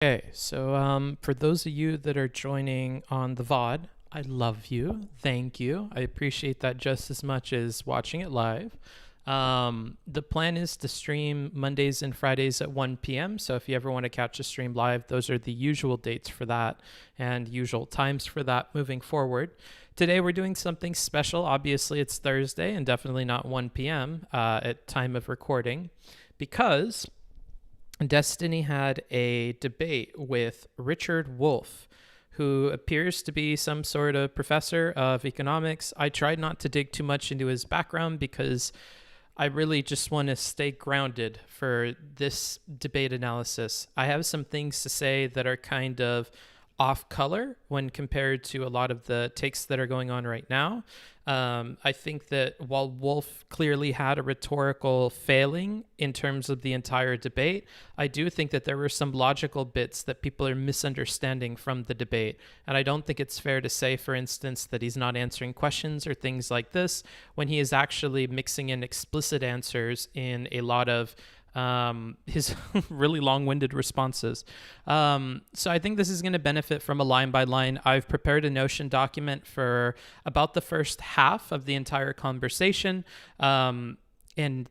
Okay, so for those of you that are joining on the VOD, I love you. Thank you. I appreciate that just as much as watching it live. The plan is to stream Mondays and Fridays at 1 p.m. So if you ever want to catch a stream live, those are the usual dates for that and usual times for that moving forward. Today we're doing something special. Obviously it's Thursday and definitely not 1 p.m. At time of recording, because Destiny had a debate with Richard Wolff, who appears to be some sort of professor of economics. I tried not to dig too much into his background because I really just want to stay grounded for this debate analysis. I have some things to say that are kind of off color when compared to a lot of the takes that are going on right now. I think that while Wolff clearly had a rhetorical failing in terms of the entire debate, I do think that there were some logical bits that people are misunderstanding from the debate. And I don't think it's fair to say, for instance, that he's not answering questions or things like this when he is actually mixing in explicit answers in a lot of his really long-winded responses. So I think this is going to benefit from a line by line. I've prepared a Notion document for about the first half of the entire conversation. And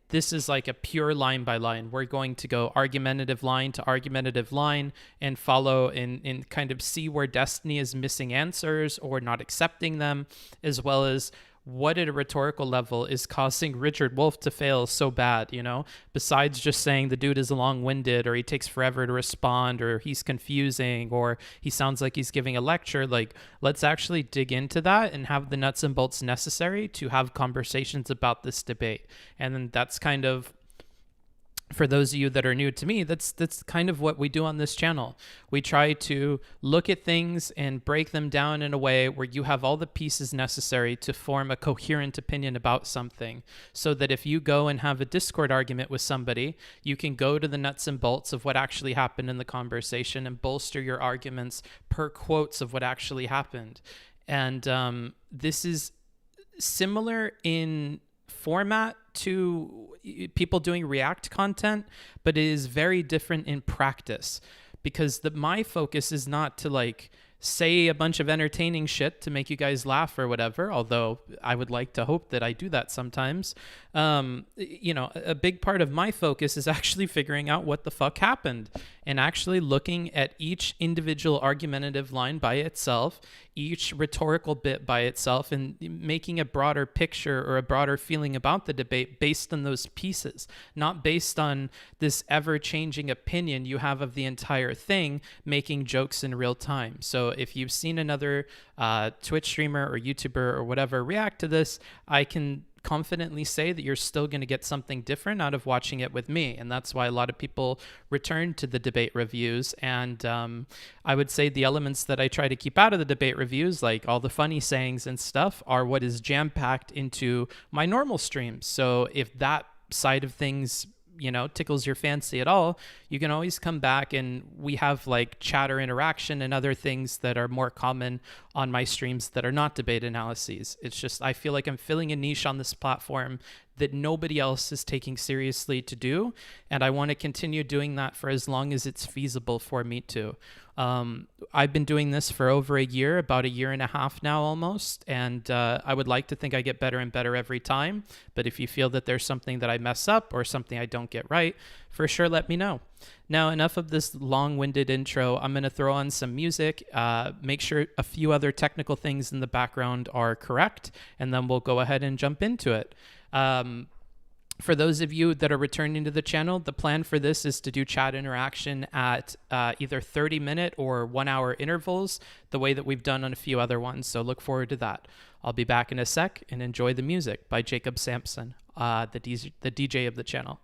this is like a pure line by line. We're going to go argumentative line to argumentative line and follow and kind of see where Destiny is missing answers or not accepting them, as well as what at a rhetorical level is causing Richard Wolff to fail so bad, besides just saying the dude is long-winded or he takes forever to respond or he's confusing or he sounds like he's giving a lecture. Like, let's actually dig into that and have the nuts and bolts necessary to have conversations about this debate. And then that's kind of, for those of you that are new to me, that's kind of what we do on this channel. We try to look at things and break them down in a way where you have all the pieces necessary to form a coherent opinion about something, so that if you go and have a Discord argument with somebody, you can go to the nuts and bolts of what actually happened in the conversation and bolster your arguments per quotes of what actually happened. And this is similar in format to people doing React content, but it is very different in practice, because my focus is not to say a bunch of entertaining shit to make you guys laugh or whatever, although I would like to hope that I do that sometimes. A big part of my focus is actually figuring out what the fuck happened and actually looking at each individual argumentative line by itself, each rhetorical bit by itself, and making a broader picture or a broader feeling about the debate based on those pieces, not based on this ever-changing opinion you have of the entire thing, making jokes in real time. So if you've seen another Twitch streamer or YouTuber or whatever react to this, I can confidently say that you're still going to get something different out of watching it with me. And that's why a lot of people return to the debate reviews. And I would say the elements that I try to keep out of the debate reviews, like all the funny sayings and stuff, are what is jam-packed into my normal streams. So if that side of things tickles your fancy at all, you can always come back, and we have chatter interaction and other things that are more common on my streams that are not debate analyses. It's just, I feel like I'm filling a niche on this platform that nobody else is taking seriously to do, and I want to continue doing that for as long as it's feasible for me to. I've been doing this for over a year, about a year and a half now almost, and I would like to think I get better and better every time. But if you feel that there's something that I mess up or something I don't get right, for sure let me know. Now, enough of this long-winded intro. I'm going to throw on some music, make sure a few other technical things in the background are correct, and then we'll go ahead and jump into it. For those of you that are returning to the channel, the plan for this is to do chat interaction at either 30-minute or 1-hour intervals, the way that we've done on a few other ones. So look forward to that. I'll be back in a sec, and enjoy the music by Jacob Sampson, the DJ of the channel.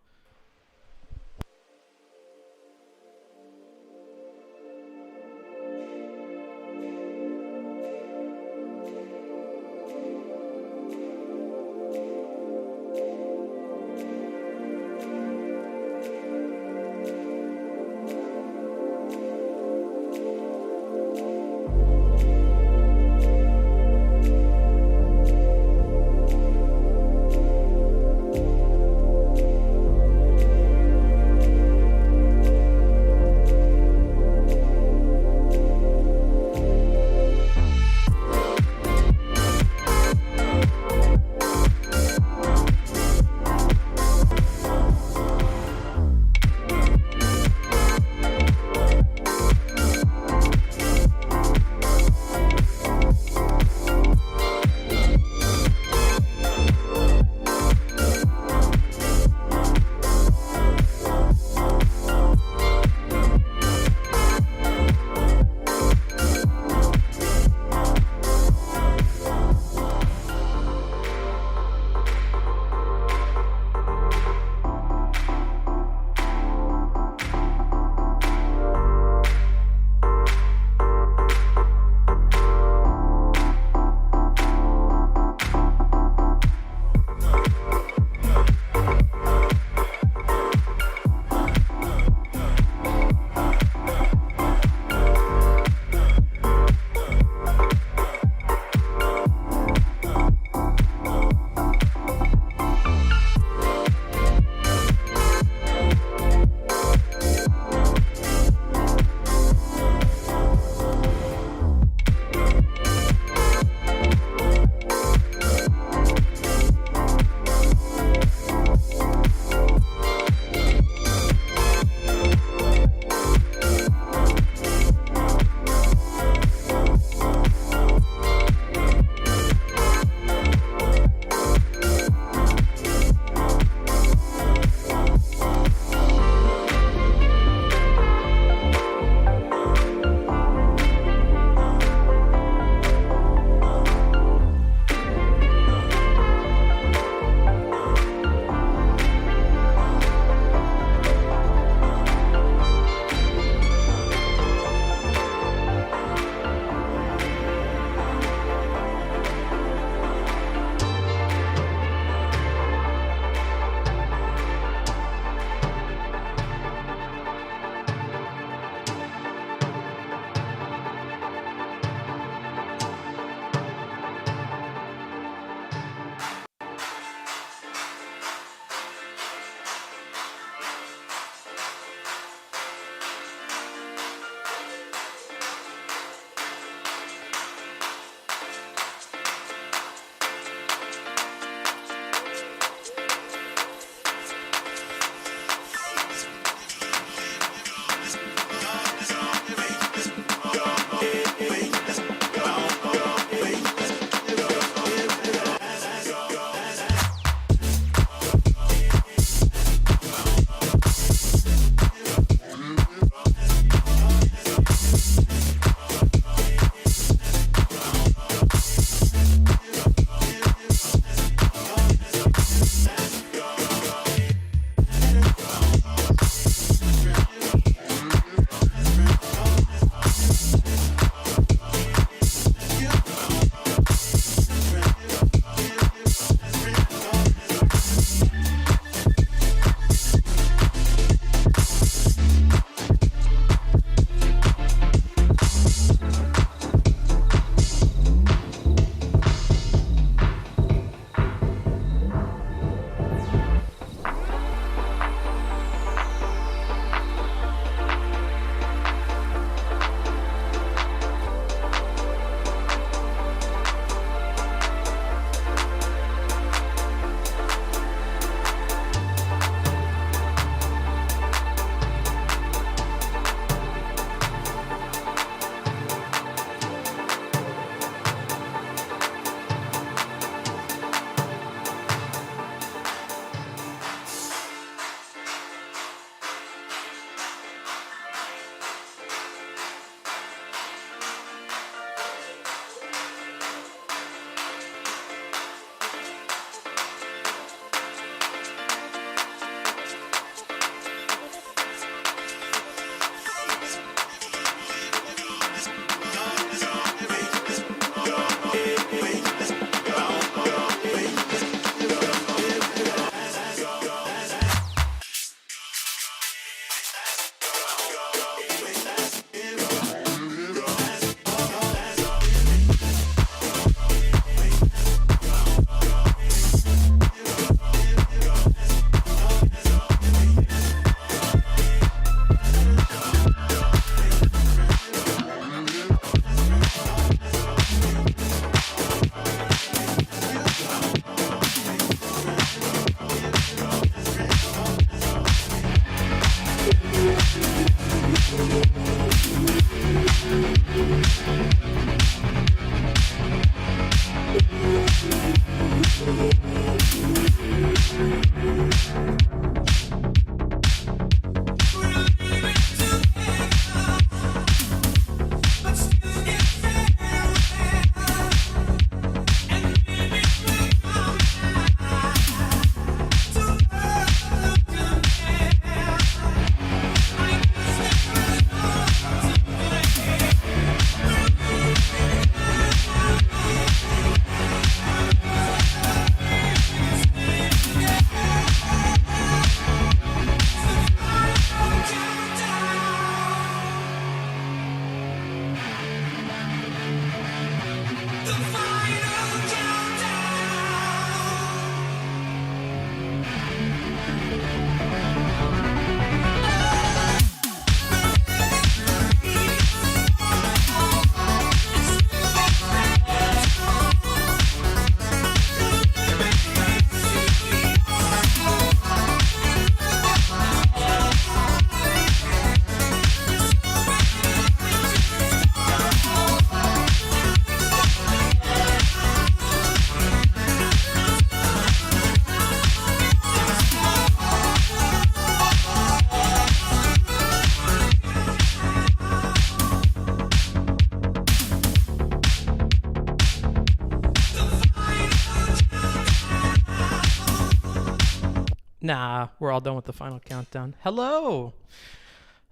Nah, we're all done with the final countdown. Hello.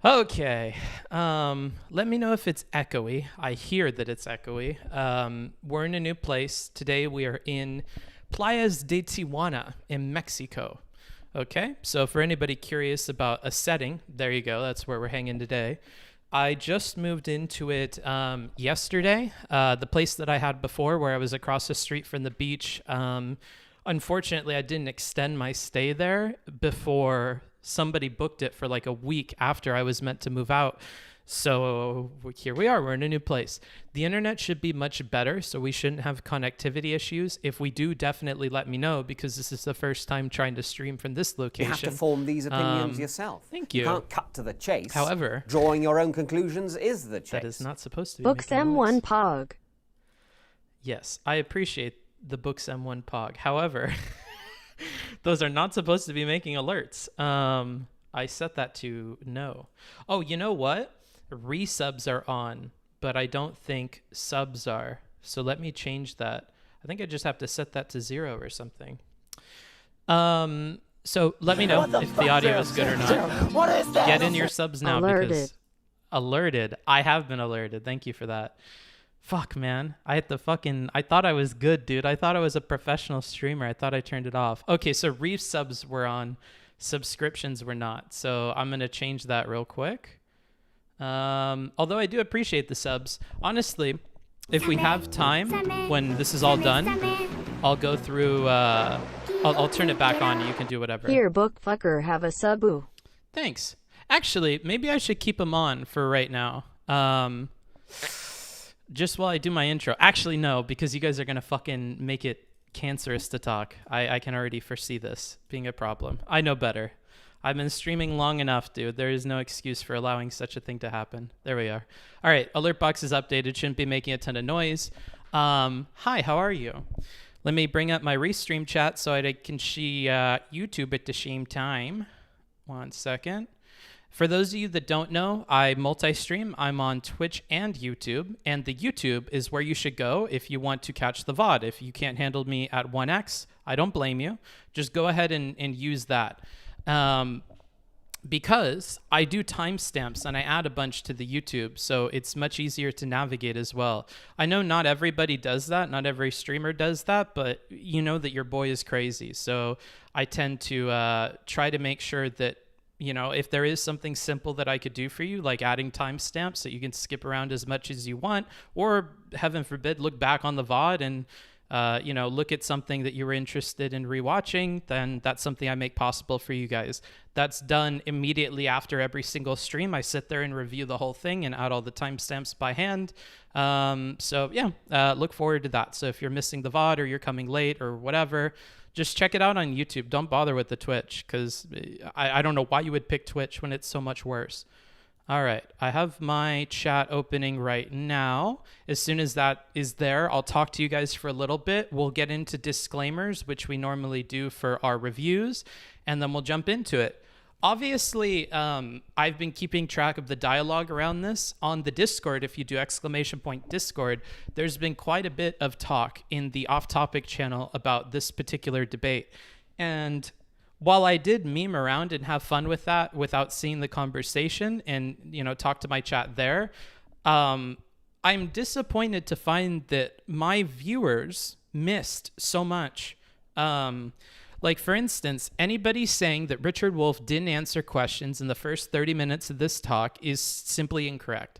Okay. Let me know if it's echoey. I hear that it's echoey. We're in a new place. Today we are in Playas de Tijuana in Mexico. Okay, so for anybody curious about a setting, there you go. That's where we're hanging today. I just moved into it yesterday. The place that I had before where I was across the street from the beach, unfortunately, I didn't extend my stay there before somebody booked it for like a week after I was meant to move out. So here we are. We're in a new place. The internet should be much better, so we shouldn't have connectivity issues. If we do, definitely let me know, because this is the first time trying to stream from this location. You have to form these opinions yourself. Thank you. You can't cut to the chase. However, drawing your own conclusions is the chase. that is not supposed to be Books M1 Pog. Yes, I appreciate the Books M1 Pog. However, those are not supposed to be making alerts. I set that to no. Oh, you know what? Resubs are on, but I don't think subs are. So let me change that. I think I just have to set that to 0 or something. So let me know if the audio is good or not. What is that? Get in your subs now. Alerted. Because alerted. I have been alerted. Thank you for that. Fuck, man. I thought I was good, dude. I thought I was a professional streamer. I thought I turned it off. Okay, so resubs were on. Subscriptions were not. So I'm going to change that real quick. Although I do appreciate the subs. Honestly, if we have time when this is all done, I'll go through, I'll turn it back on. You can do whatever. Here, book fucker, have a subu. Thanks. Actually, maybe I should keep them on for right now. Just while I do my intro. Actually, no, because you guys are going to fucking make it cancerous to talk. I can already foresee this being a problem. I know better. I've been streaming long enough, dude. There is no excuse for allowing such a thing to happen. There we are. All right, alert box is updated. Shouldn't be making a ton of noise. Hi, how are you? Let me bring up my restream chat so I can see YouTube at the same time. 1 second. For those of you that don't know, I multi-stream. I'm on Twitch and YouTube, and the YouTube is where you should go if you want to catch the VOD. If you can't handle me at 1x, I don't blame you. Just go ahead and use that. Because I do timestamps and I add a bunch to the YouTube, so it's much easier to navigate as well. I know not everybody does that, not every streamer does that, but you know that your boy is crazy. So I tend to try to make sure that, you know, if there is something simple that I could do for you, like adding timestamps so you can skip around as much as you want, or heaven forbid, look back on the VOD and you know, look at something that you were interested in rewatching, then that's something I make possible for you guys. That's done immediately after every single stream. I sit there and review the whole thing and add all the timestamps by hand. So yeah, look forward to that. So if you're missing the VOD or you're coming late or whatever, just check it out on YouTube. Don't bother with the Twitch, because I don't know why you would pick Twitch when it's so much worse. All right, I have my chat opening right now. As soon as that is there, I'll talk to you guys for a little bit. We'll get into disclaimers, which we normally do for our reviews, and then we'll jump into it. Obviously, I've been keeping track of the dialogue around this on the Discord. If you do !Discord, there's been quite a bit of talk in the off-topic channel about this particular debate. And while I did meme around and have fun with that without seeing the conversation and, you know, talk to my chat there, I'm disappointed to find that my viewers missed so much. Like, for instance, anybody saying that Richard Wolff didn't answer questions in the first 30 minutes of this talk is simply incorrect.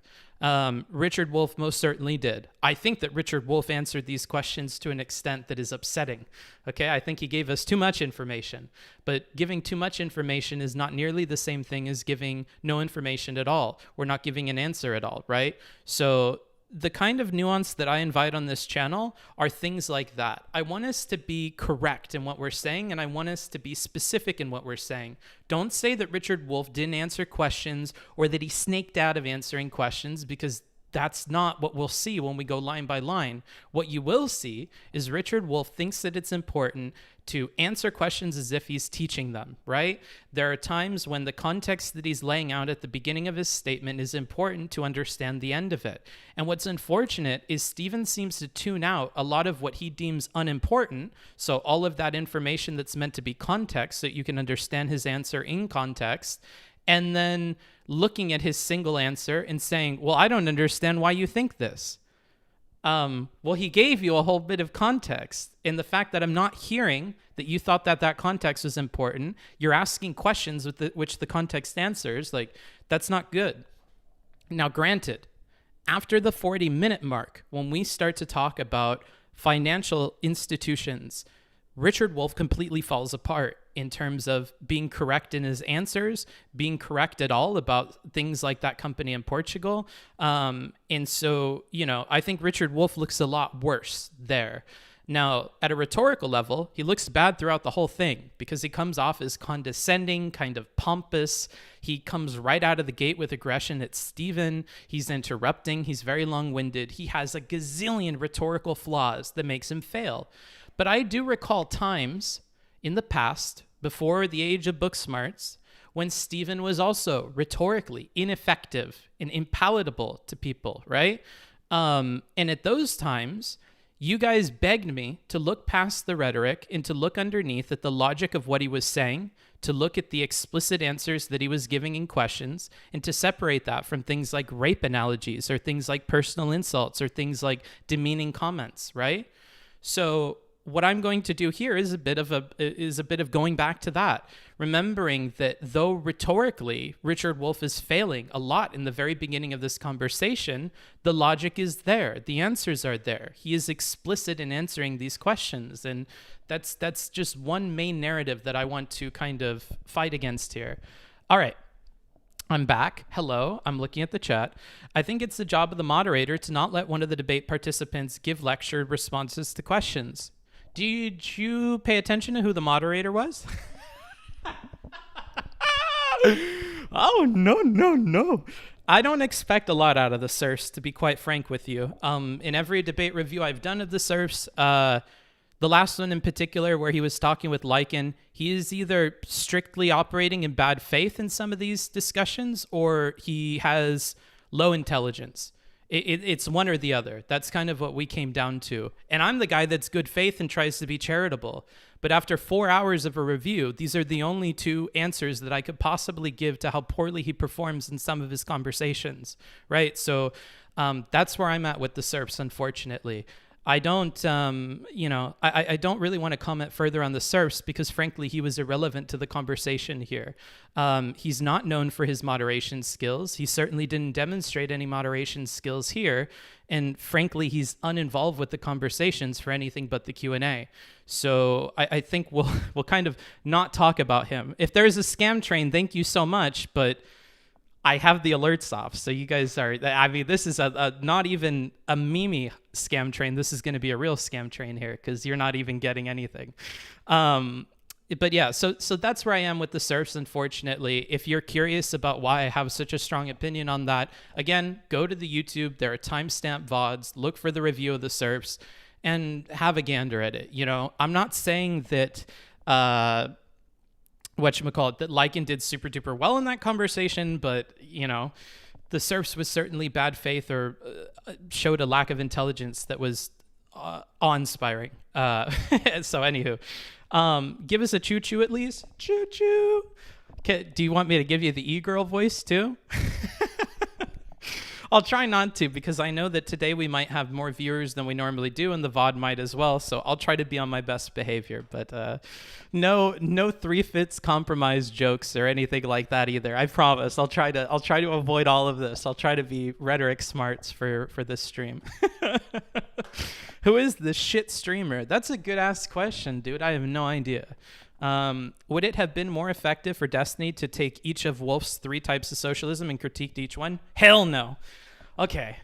Richard Wolff most certainly did. I think that Richard Wolff answered these questions to an extent that is upsetting. Okay, I think he gave us too much information, but giving too much information is not nearly the same thing as giving no information at all. We're not giving an answer at all, right? So the kind of nuance that I invite on this channel are things like that. I want us to be correct in what we're saying, and I want us to be specific in what we're saying. Don't say that Richard Wolff didn't answer questions or that he snaked out of answering questions, because that's not what we'll see when we go line by line. What you will see is Richard Wolff thinks that it's important to answer questions as if he's teaching them, right? There are times when the context that he's laying out at the beginning of his statement is important to understand the end of it. And what's unfortunate is Stephen seems to tune out a lot of what he deems unimportant. So all of that information that's meant to be context so that you can understand his answer in context, and then looking at his single answer and saying, well, I don't understand why you think this. Well, he gave you a whole bit of context. In the fact that I'm not hearing that you thought that that context was important, you're asking questions with which the context answers, like, that's not good. Now, granted, after the 40-minute mark, when we start to talk about financial institutions, Richard Wolff completely falls apart in terms of being correct in his answers, being correct at all about things like that company in Portugal. And so, I think Richard Wolff looks a lot worse there. Now, at a rhetorical level, he looks bad throughout the whole thing because he comes off as condescending, kind of pompous. He comes right out of the gate with aggression at Stephen. He's interrupting. He's very long-winded. He has a gazillion rhetorical flaws that makes him fail. But I do recall times in the past, before the age of book smarts, when Stephen was also rhetorically ineffective and impalatable to people, right? And at those times, you guys begged me to look past the rhetoric and to look underneath at the logic of what he was saying, to look at the explicit answers that he was giving in questions, and to separate that from things like rape analogies or things like personal insults or things like demeaning comments, right? So what I'm going to do here is a bit of going back to that, remembering that though rhetorically Richard Wolff is failing a lot in the very beginning of this conversation, the logic is there, the answers are there. He is explicit in answering these questions, and that's just one main narrative that I want to kind of fight against here. All right. I'm back. Hello. I'm looking at the chat. I think it's the job of the moderator to not let one of the debate participants give lectured responses to questions. Did you pay attention to who the moderator was? Oh, no. I don't expect a lot out of the serfs, to be quite frank with you. In every debate review I've done of the serfs, the last one in particular where he was talking with Lycan, he is either strictly operating in bad faith in some of these discussions, or he has low intelligence. It's one or the other. That's kind of what we came down to. And I'm the guy that's good faith and tries to be charitable. But after 4 hours of a review, these are the only two answers that I could possibly give to how poorly he performs in some of his conversations, right? So that's where I'm at with the serfs, unfortunately. I don't, I don't really want to comment further on the serfs because, frankly, he was irrelevant to the conversation here. He's not known for his moderation skills. He certainly didn't demonstrate any moderation skills here. And, frankly, he's uninvolved with the conversations for anything but the Q&A. So I think we'll kind of not talk about him. If there's a scam train, thank you so much, but I have the alerts off, so you guys are, this is a not even a meme scam train. This is going to be a real scam train here because you're not even getting anything. But yeah, so that's where I am with the serfs, unfortunately. If you're curious about why I have such a strong opinion on that, again, go to the YouTube. There are timestamp VODs. Look for the review of the serfs and have a gander at it. I'm not saying that that Lycan did super duper well in that conversation, but the serfs was certainly bad faith or showed a lack of intelligence that was awe-inspiring. So anywho, give us a choo-choo at least. Choo-choo. Okay, do you want me to give you the e-girl voice too? I'll try not to, because I know that today we might have more viewers than we normally do, and the VOD might as well. So I'll try to be on my best behavior, but no 3/5 compromise jokes or anything like that either. I promise. I'll try to avoid all of this. I'll try to be rhetoric smarts for this stream. Who is this shit streamer? That's a good ass question, dude. I have no idea. Would it have been more effective for Destiny to take each of Wolff's 3 types of socialism and critique each one? Hell no. Okay.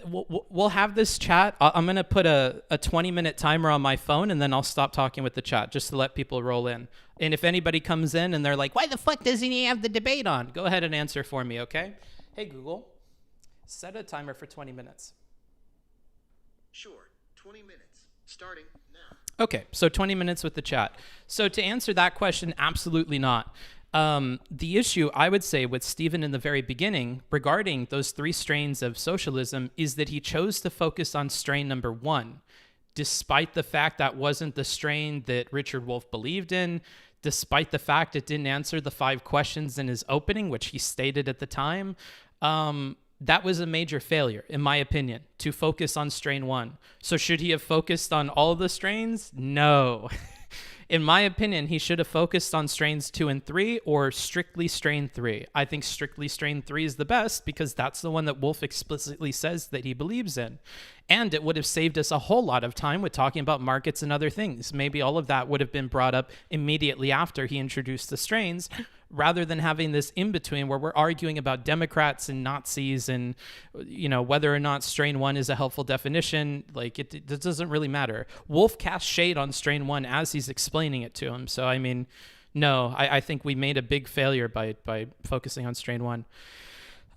We'll have this chat. I'm going to put a 20-minute timer on my phone, and then I'll stop talking with the chat just to let people roll in. And if anybody comes in and they're like, why the fuck doesn't he have the debate on? Go ahead and answer for me, okay? Hey, Google, Set a timer for 20 minutes. Sure, 20 minutes, starting now. Okay, so 20 minutes with the chat. So to answer that question, absolutely not. The issue, I would say, with Stephen in the very beginning regarding those 3 strains of socialism is that he chose to focus on strain number 1, despite the fact that wasn't the strain that Richard Wolff believed in, despite the fact it didn't answer the 5 questions in his opening, which he stated at the time. That was a major failure, in my opinion, to focus on strain 1. So should he have focused on all the strains? No. In my opinion, he should have focused on strains 2 and 3 or strictly strain 3. I think strictly strain 3 is the best because that's the one that Wolff explicitly says that he believes in. And it would have saved us a whole lot of time with talking about markets and other things. Maybe all of that would have been brought up immediately after he introduced the strains, rather than having this in between where we're arguing about Democrats and Nazis and, you know, whether or not strain 1 is a helpful definition. Like, it doesn't really matter. Wolff casts shade on strain 1 as he's explaining it to him. So, I mean, no, I think we made a big failure by focusing on strain 1.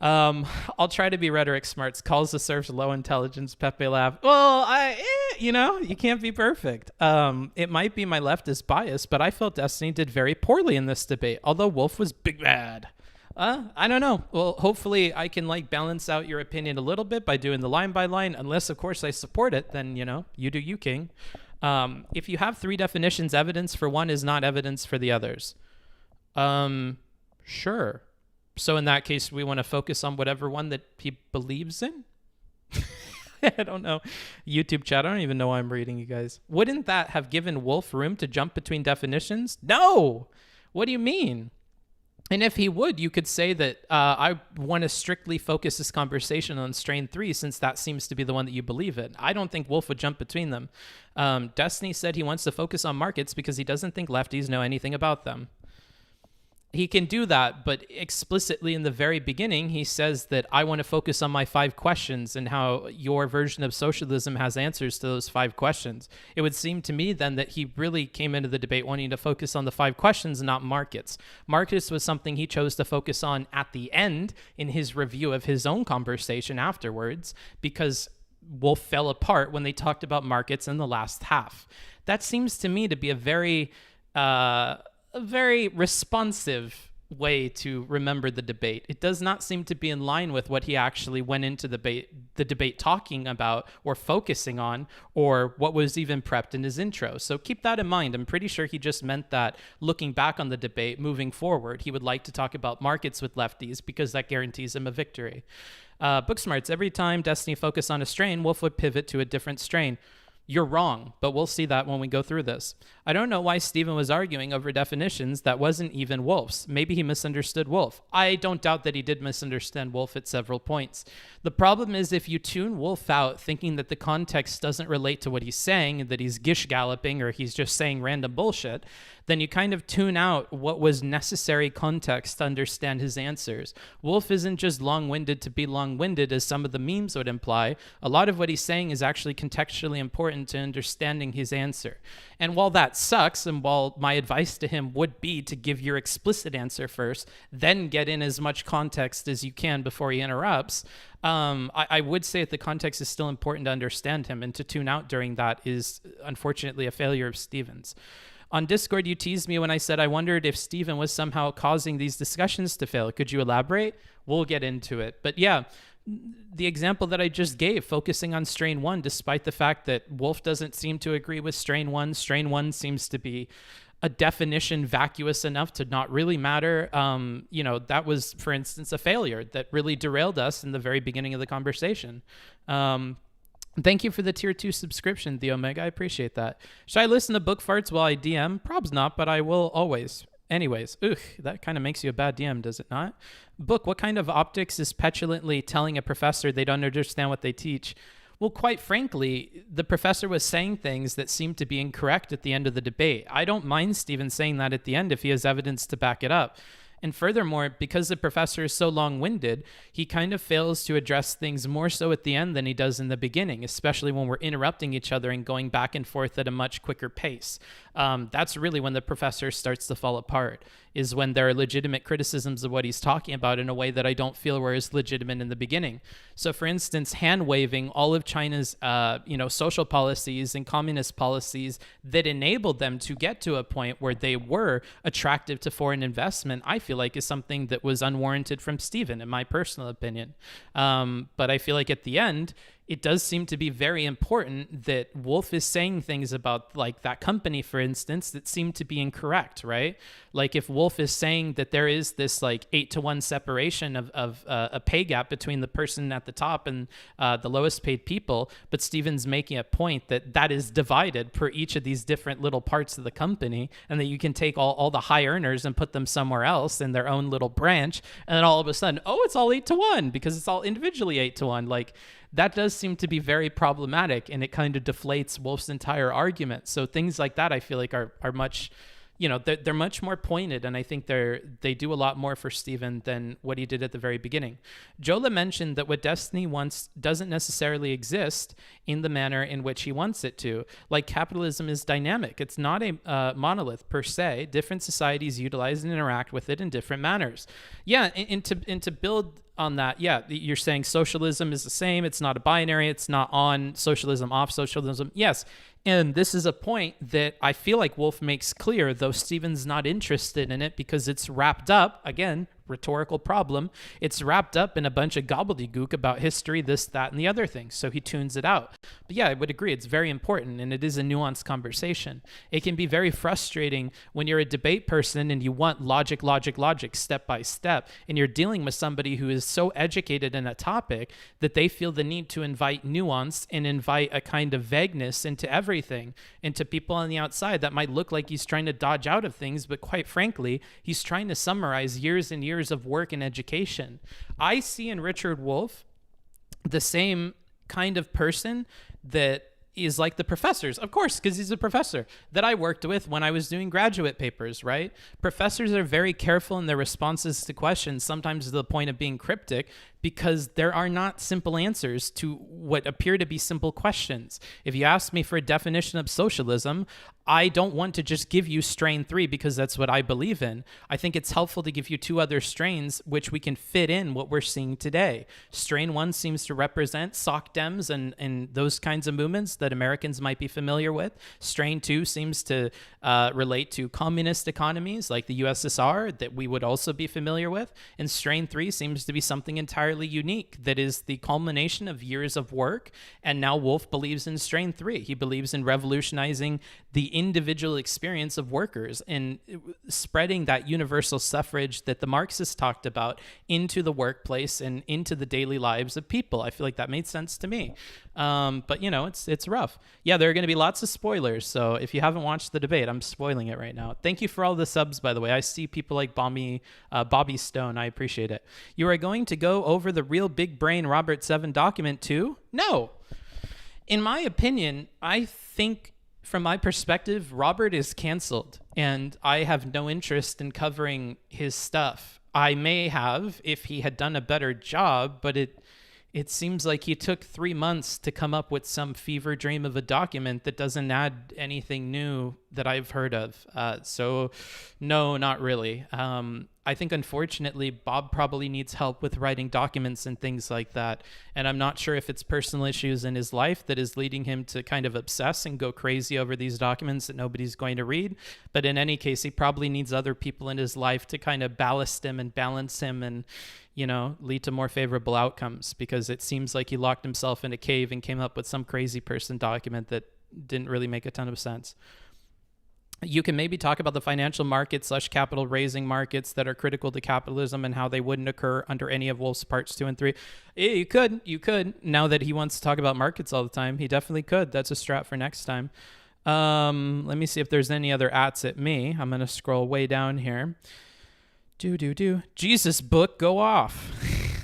I'll try to be rhetoric smarts. Calls the serves low intelligence. Pepe laugh. Well, you can't be perfect. It might be my leftist bias, but I felt Destiny did very poorly in this debate, although Wolff was big bad. I don't know. Well, hopefully I can balance out your opinion a little bit by doing the line by line, unless of course I support it, then, you do you, King. If you have 3 definitions, evidence for one is not evidence for the others. Sure. So in that case, we want to focus on whatever one that he believes in? I don't know. YouTube chat, I don't even know why I'm reading you guys. Wouldn't that have given Wolff room to jump between definitions? No! What do you mean? And if he would, you could say that I want to strictly focus this conversation on strain 3 since that seems to be the one that you believe in. I don't think Wolff would jump between them. Destiny said he wants to focus on markets because he doesn't think lefties know anything about them. He can do that, but explicitly in the very beginning, he says that I want to focus on my 5 questions and how your version of socialism has answers to those 5 questions. It would seem to me then that he really came into the debate wanting to focus on the 5 questions, not markets. Markets was something he chose to focus on at the end in his review of his own conversation afterwards, because Wolff fell apart when they talked about markets in the last half. That seems to me to be a very responsive way to remember the debate. It does not seem to be in line with what he actually went into the debate talking about or focusing on, or what was even prepped in his intro. So keep that in mind. I'm pretty sure he just meant that looking back on the debate, moving forward, he would like to talk about markets with lefties because that guarantees him a victory. Booksmarts, every time Destiny focused on a strain, Wolff would pivot to a different strain. You're wrong, but we'll see that when we go through this. I don't know why Stephen was arguing over definitions that wasn't even Wolff's. Maybe he misunderstood Wolff. I don't doubt that he did misunderstand Wolff at several points. The problem is if you tune Wolff out thinking that the context doesn't relate to what he's saying, that he's gish-galloping or he's just saying random bullshit, then you kind of tune out what was necessary context to understand his answers. Wolff isn't just long-winded to be long-winded, as some of the memes would imply. A lot of what he's saying is actually contextually important to understanding his answer. And while that sucks, and while my advice to him would be to give your explicit answer first, then get in as much context as you can before he interrupts, I would say that the context is still important to understand him, and to tune out during that is unfortunately a failure of Stephen's. On Discord, you teased me when I said I wondered if Stephen was somehow causing these discussions to fail. Could you elaborate? We'll get into it. But yeah, the example that I just gave, focusing on strain 1, despite the fact that Wolff doesn't seem to agree with strain 1. Strain 1 seems to be a definition vacuous enough to not really matter. That was, for instance, a failure that really derailed us in the very beginning of the conversation. Thank you for the tier 2 subscription, The Omega. I appreciate that. Should I listen to book farts while I DM? Probs not, but I will always. Anyways, that kind of makes you a bad DM, does it not? Book, what kind of optics is petulantly telling a professor they don't understand what they teach? Well, quite frankly, the professor was saying things that seemed to be incorrect at the end of the debate. I don't mind Stephen saying that at the end if he has evidence to back it up. And furthermore, because the professor is so long-winded, he kind of fails to address things more so at the end than he does in the beginning, especially when we're interrupting each other and going back and forth at a much quicker pace. That's really when the professor starts to fall apart, is when there are legitimate criticisms of what he's talking about in a way that I don't feel were as legitimate in the beginning. So, for instance, hand-waving all of China's, social policies and communist policies that enabled them to get to a point where they were attractive to foreign investment, I feel like is something that was unwarranted from Stephen, in my personal opinion. But I feel like at the end, it does seem to be very important that Wolff is saying things about like that company, for instance, that seem to be incorrect, right? Like if Wolff is saying that there is this like 8-to-1 separation of a pay gap between the person at the top and the lowest paid people, but Stephen's making a point that that is divided per each of these different little parts of the company, and that you can take all the high earners and put them somewhere else in their own little branch, and then all of a sudden, oh, it's all 8-to-1 because it's all individually 8-to-1. Like, that does seem to be very problematic, and it kind of deflates Wolff's entire argument. So things like that, I feel like are much, they're much more pointed, and I think they do a lot more for Stephen than what he did at the very beginning. Jola mentioned that what Destiny wants doesn't necessarily exist in the manner in which he wants it to. Like, capitalism is dynamic. It's not a monolith per se. Different societies utilize and interact with it in different manners. Yeah, and to build on that, yeah, you're saying socialism is the same. It's not a binary. It's not on socialism, off socialism. Yes. And this is a point that I feel like Wolff makes clear, though Stephen's not interested in it because it's wrapped up, again, rhetorical problem, it's wrapped up in a bunch of gobbledygook about history, this, that, and the other thing. So he tunes it out. But yeah, I would agree. It's very important, and it is a nuanced conversation. It can be very frustrating when you're a debate person and you want logic, step by step, and you're dealing with somebody who is so educated in a topic that they feel the need to invite nuance and invite a kind of vagueness into everything. And to people on the outside, that might look like he's trying to dodge out of things, but quite frankly, he's trying to summarize years and years of work and education. I see in Richard Wolff the same kind of person that is like the professors, of course, because he's a professor that I worked with when I was doing graduate papers, right? Professors are very careful in their responses to questions, sometimes to the point of being cryptic, because there are not simple answers to what appear to be simple questions. If you ask me for a definition of socialism, I don't want to just give you strain 3 because that's what I believe in. I think it's helpful to give you 2 other strains which we can fit in what we're seeing today. Strain 1 seems to represent soc dems and those kinds of movements that Americans might be familiar with. Strain 2 seems to relate to communist economies like the USSR that we would also be familiar with. And strain 3 seems to be something entirely unique that is the culmination of years of work. And now Wolff believes in strain 3. He believes in revolutionizing the individual experience of workers and spreading that universal suffrage that the Marxists talked about into the workplace and into the daily lives of people. I feel like that made sense to me. But it's rough. Yeah, there are going to be lots of spoilers. So if you haven't watched the debate, I'm spoiling it right now. Thank you for all the subs, by the way. I see people like Bobby Stone. I appreciate it. You are going to go over the real big brain Robert 7 document too? No. In my opinion, I think from my perspective, Robert is canceled, and I have no interest in covering his stuff. I may have if he had done a better job, but it seems like he took 3 months to come up with some fever dream of a document that doesn't add anything new that I've heard of. So no, not really. I think, unfortunately, Bob probably needs help with writing documents and things like that. And I'm not sure if it's personal issues in his life that is leading him to kind of obsess and go crazy over these documents that nobody's going to read. But in any case, he probably needs other people in his life to kind of ballast him and balance him and, lead to more favorable outcomes, because it seems like he locked himself in a cave and came up with some crazy person document that didn't really make a ton of sense. You can maybe talk about the financial markets / capital raising markets that are critical to capitalism and how they wouldn't occur under any of Wolff's parts 2 and 3. Yeah, you could. Now that he wants to talk about markets all the time, he definitely could. That's a strat for next time. Let me see if there's any other ats at me. I'm going to scroll way down here. Jesus book, go off.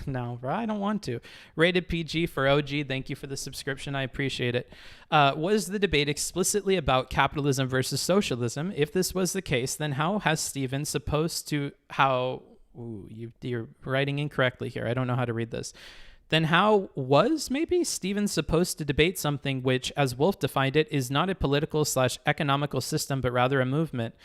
No, I don't want to. Rated PG for OG. Thank you for the subscription. I appreciate it. Was the debate explicitly about capitalism versus socialism? If this was the case, then how has Stephen supposed to... You're writing incorrectly here. I don't know how to read this. then how was maybe Stephen supposed to debate something which, as Wolff defined it, is not a political/economical system, but rather a movement?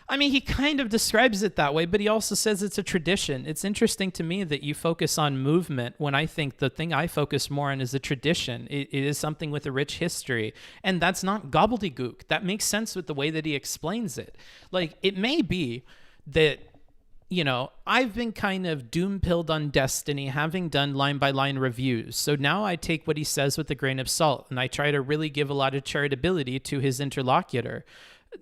I mean, he kind of describes it that way, but he also says it's a tradition. It's interesting to me that you focus on movement when I think the thing I focus more on is a tradition. It is something with a rich history. And that's not gobbledygook. That makes sense with the way that he explains it. Like, it may be that, you know, I've been kind of doom-pilled on Destiny, having done line-by-line reviews. So now I take what he says with a grain of salt, and I try to really give a lot of charitability to his interlocutor.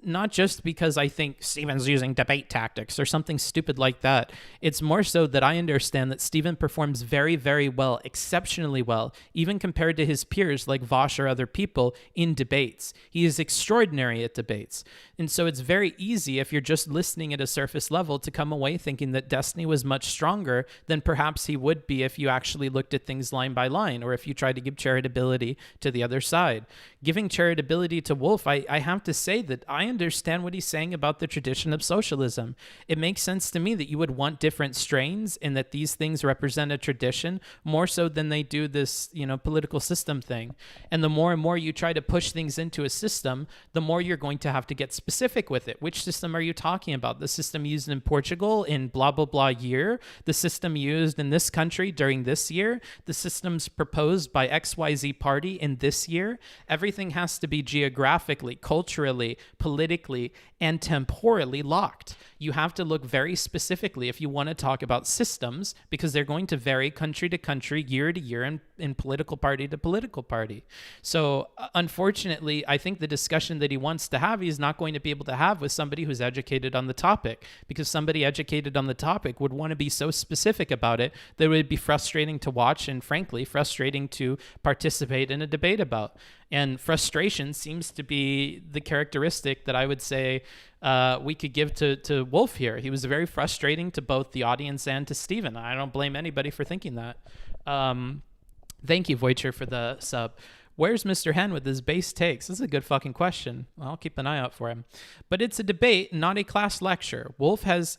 Not just because I think Stephen's using debate tactics or something stupid like that. It's more so that I understand that Stephen performs very, very well, exceptionally well, even compared to his peers like Vosh or other people in debates. He is extraordinary at debates. And so it's very easy, if you're just listening at a surface level, to come away thinking that Destiny was much stronger than perhaps he would be if you actually looked at things line by line, or if you tried to give charitability to the other side. Giving charitability to Wolff, I have to say that I understand what he's saying about the tradition of socialism. It makes sense to me that you would want different strains and that these things represent a tradition more so than they do this, you know, political system thing. And the more and more you try to push things into a system, the more you're going to have to get specific with it. Which system are you talking about? The system used in Portugal in blah, blah, blah year? The system used in this country during this year? The systems proposed by XYZ party in this year? Everything has to be geographically, culturally, politically, and temporally locked. You have to look very specifically if you want to talk about systems, because they're going to vary country to country, year to year, and political party to political party. So unfortunately, I think the discussion that he wants to have, he's not going to be able to have with somebody who's educated on the topic, because somebody educated on the topic would want to be so specific about it that it would be frustrating to watch and, frankly, frustrating to participate in a debate about. And frustration seems to be the characteristic that I would say we could give to Wolff here. He was very frustrating to both the audience and to Stephen. I don't blame anybody for thinking that. Thank you, Voyager, for the sub. Where's Mr. Hen with his base takes? This is a good fucking question. I'll keep an eye out for him. But it's a debate, not a class lecture. Wolff has...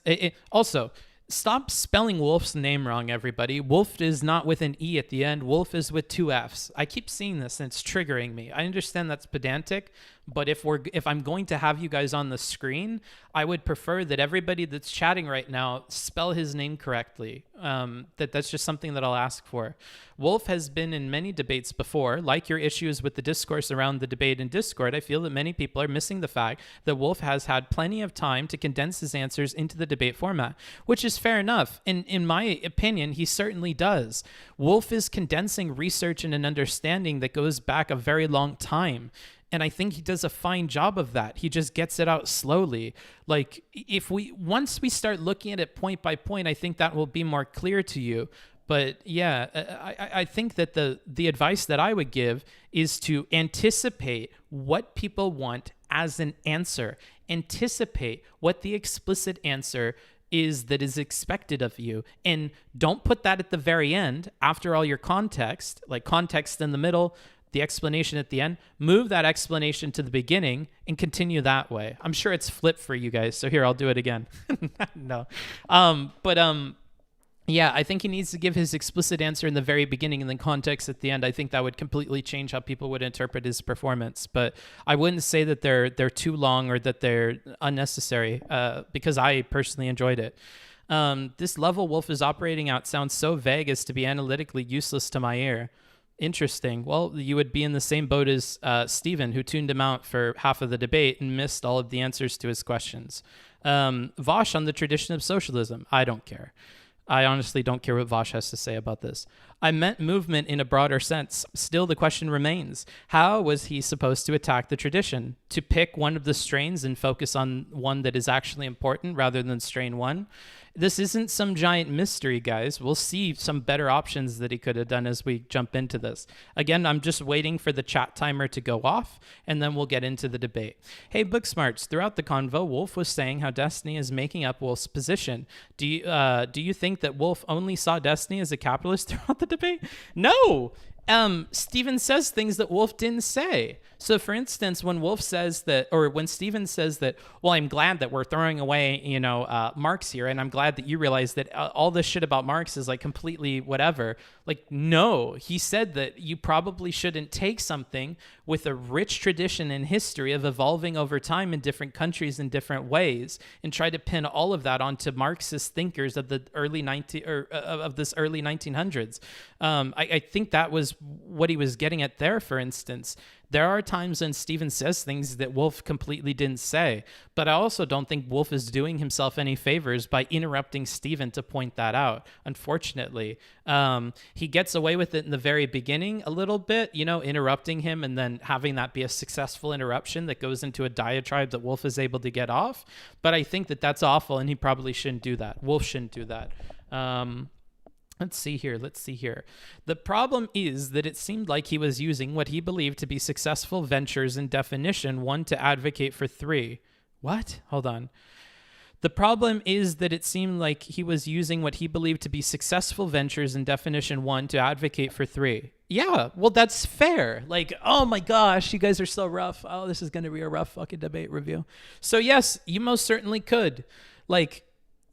Also, stop spelling Wolff's name wrong, everybody. Wolff is not with an E at the end. Wolff is with 2 Fs. I keep seeing this, and it's triggering me. I understand that's pedantic, but if I'm going to have you guys on the screen, I would prefer that everybody that's chatting right now spell his name correctly. That's just something that I'll ask for. Wolff has been in many debates before. Like your issues with the discourse around the debate in Discord, I feel that many people are missing the fact that Wolff has had plenty of time to condense his answers into the debate format, which is fair enough. In my opinion, he certainly does. Wolff is condensing research and an understanding that goes back a very long time. And I think he does a fine job of that. He just gets it out slowly. Like, once we start looking at it point by point, I think that will be more clear to you. But yeah, I think that the advice that I would give is to anticipate what people want as an answer. Anticipate what the explicit answer is that is expected of you. And don't put that at the very end after all your context, like context in the middle, the explanation at the end. Move that explanation to the beginning and continue that way. I'm sure it's flipped for you guys. So here, I'll do it again. No. Yeah, I think he needs to give his explicit answer in the very beginning and then context at the end. I think that would completely change how people would interpret his performance. But I wouldn't say that they're too long or that they're unnecessary, because I personally enjoyed it. This level Wolff is operating out sounds so vague as to be analytically useless to my ear. Interesting. Well, you would be in the same boat as Stephen, who tuned him out for half of the debate and missed all of the answers to his questions. Vosh on the tradition of socialism. I don't care. I honestly don't care what Vosh has to say about this. I meant movement in a broader sense. Still, the question remains, how was he supposed to attack the tradition? To pick one of the strains and focus on one that is actually important rather than strain one? This isn't some giant mystery, guys. We'll see some better options that he could have done as we jump into this. Again, I'm just waiting for the chat timer to go off, and then we'll get into the debate. Hey, Booksmarts, throughout the convo, Wolff was saying how Destiny is making up Wolff's position. Do you think that Wolff only saw Destiny as a capitalist throughout the debate? No! Stephen says things that Wolff didn't say. So, for instance, when Wolff says that, or when Stephen says that, well, I'm glad that we're throwing away, Marx here, and I'm glad that you realize that all this shit about Marx is like completely whatever. Like, no, he said that you probably shouldn't take something with a rich tradition and history of evolving over time in different countries in different ways and try to pin all of that onto Marxist thinkers of the early of this early 1900s. I think that was what he was getting at there. For instance, there are times when Stephen says things that Wolff completely didn't say, but I also don't think Wolff is doing himself any favors by interrupting Stephen to point that out. Unfortunately, he gets away with it in the very beginning a little bit, interrupting him and then having that be a successful interruption that goes into a diatribe that Wolff is able to get off. But I think that that's awful, and he probably shouldn't do that. Wolff shouldn't do that. Let's see here. The problem is that it seemed like he was using what he believed to be successful ventures in definition 1 to advocate for 3. What? Hold on. The problem is that it seemed like he was using what he believed to be successful ventures in definition 1 to advocate for 3. Yeah, well, that's fair. Like, oh my gosh, you guys are so rough. Oh, this is going to be a rough fucking debate review. So yes, you most certainly could. Like,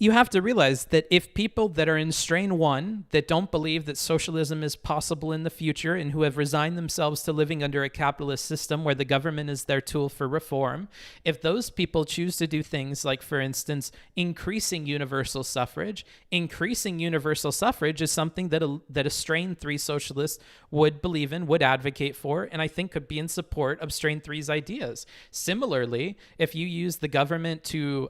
you have to realize that if people that are in strain 1 that don't believe that socialism is possible in the future and who have resigned themselves to living under a capitalist system where the government is their tool for reform, if those people choose to do things like, for instance, increasing universal suffrage is something that a strain 3 socialist would believe in, would advocate for, and I think could be in support of strain 3's ideas. Similarly, if you use the government to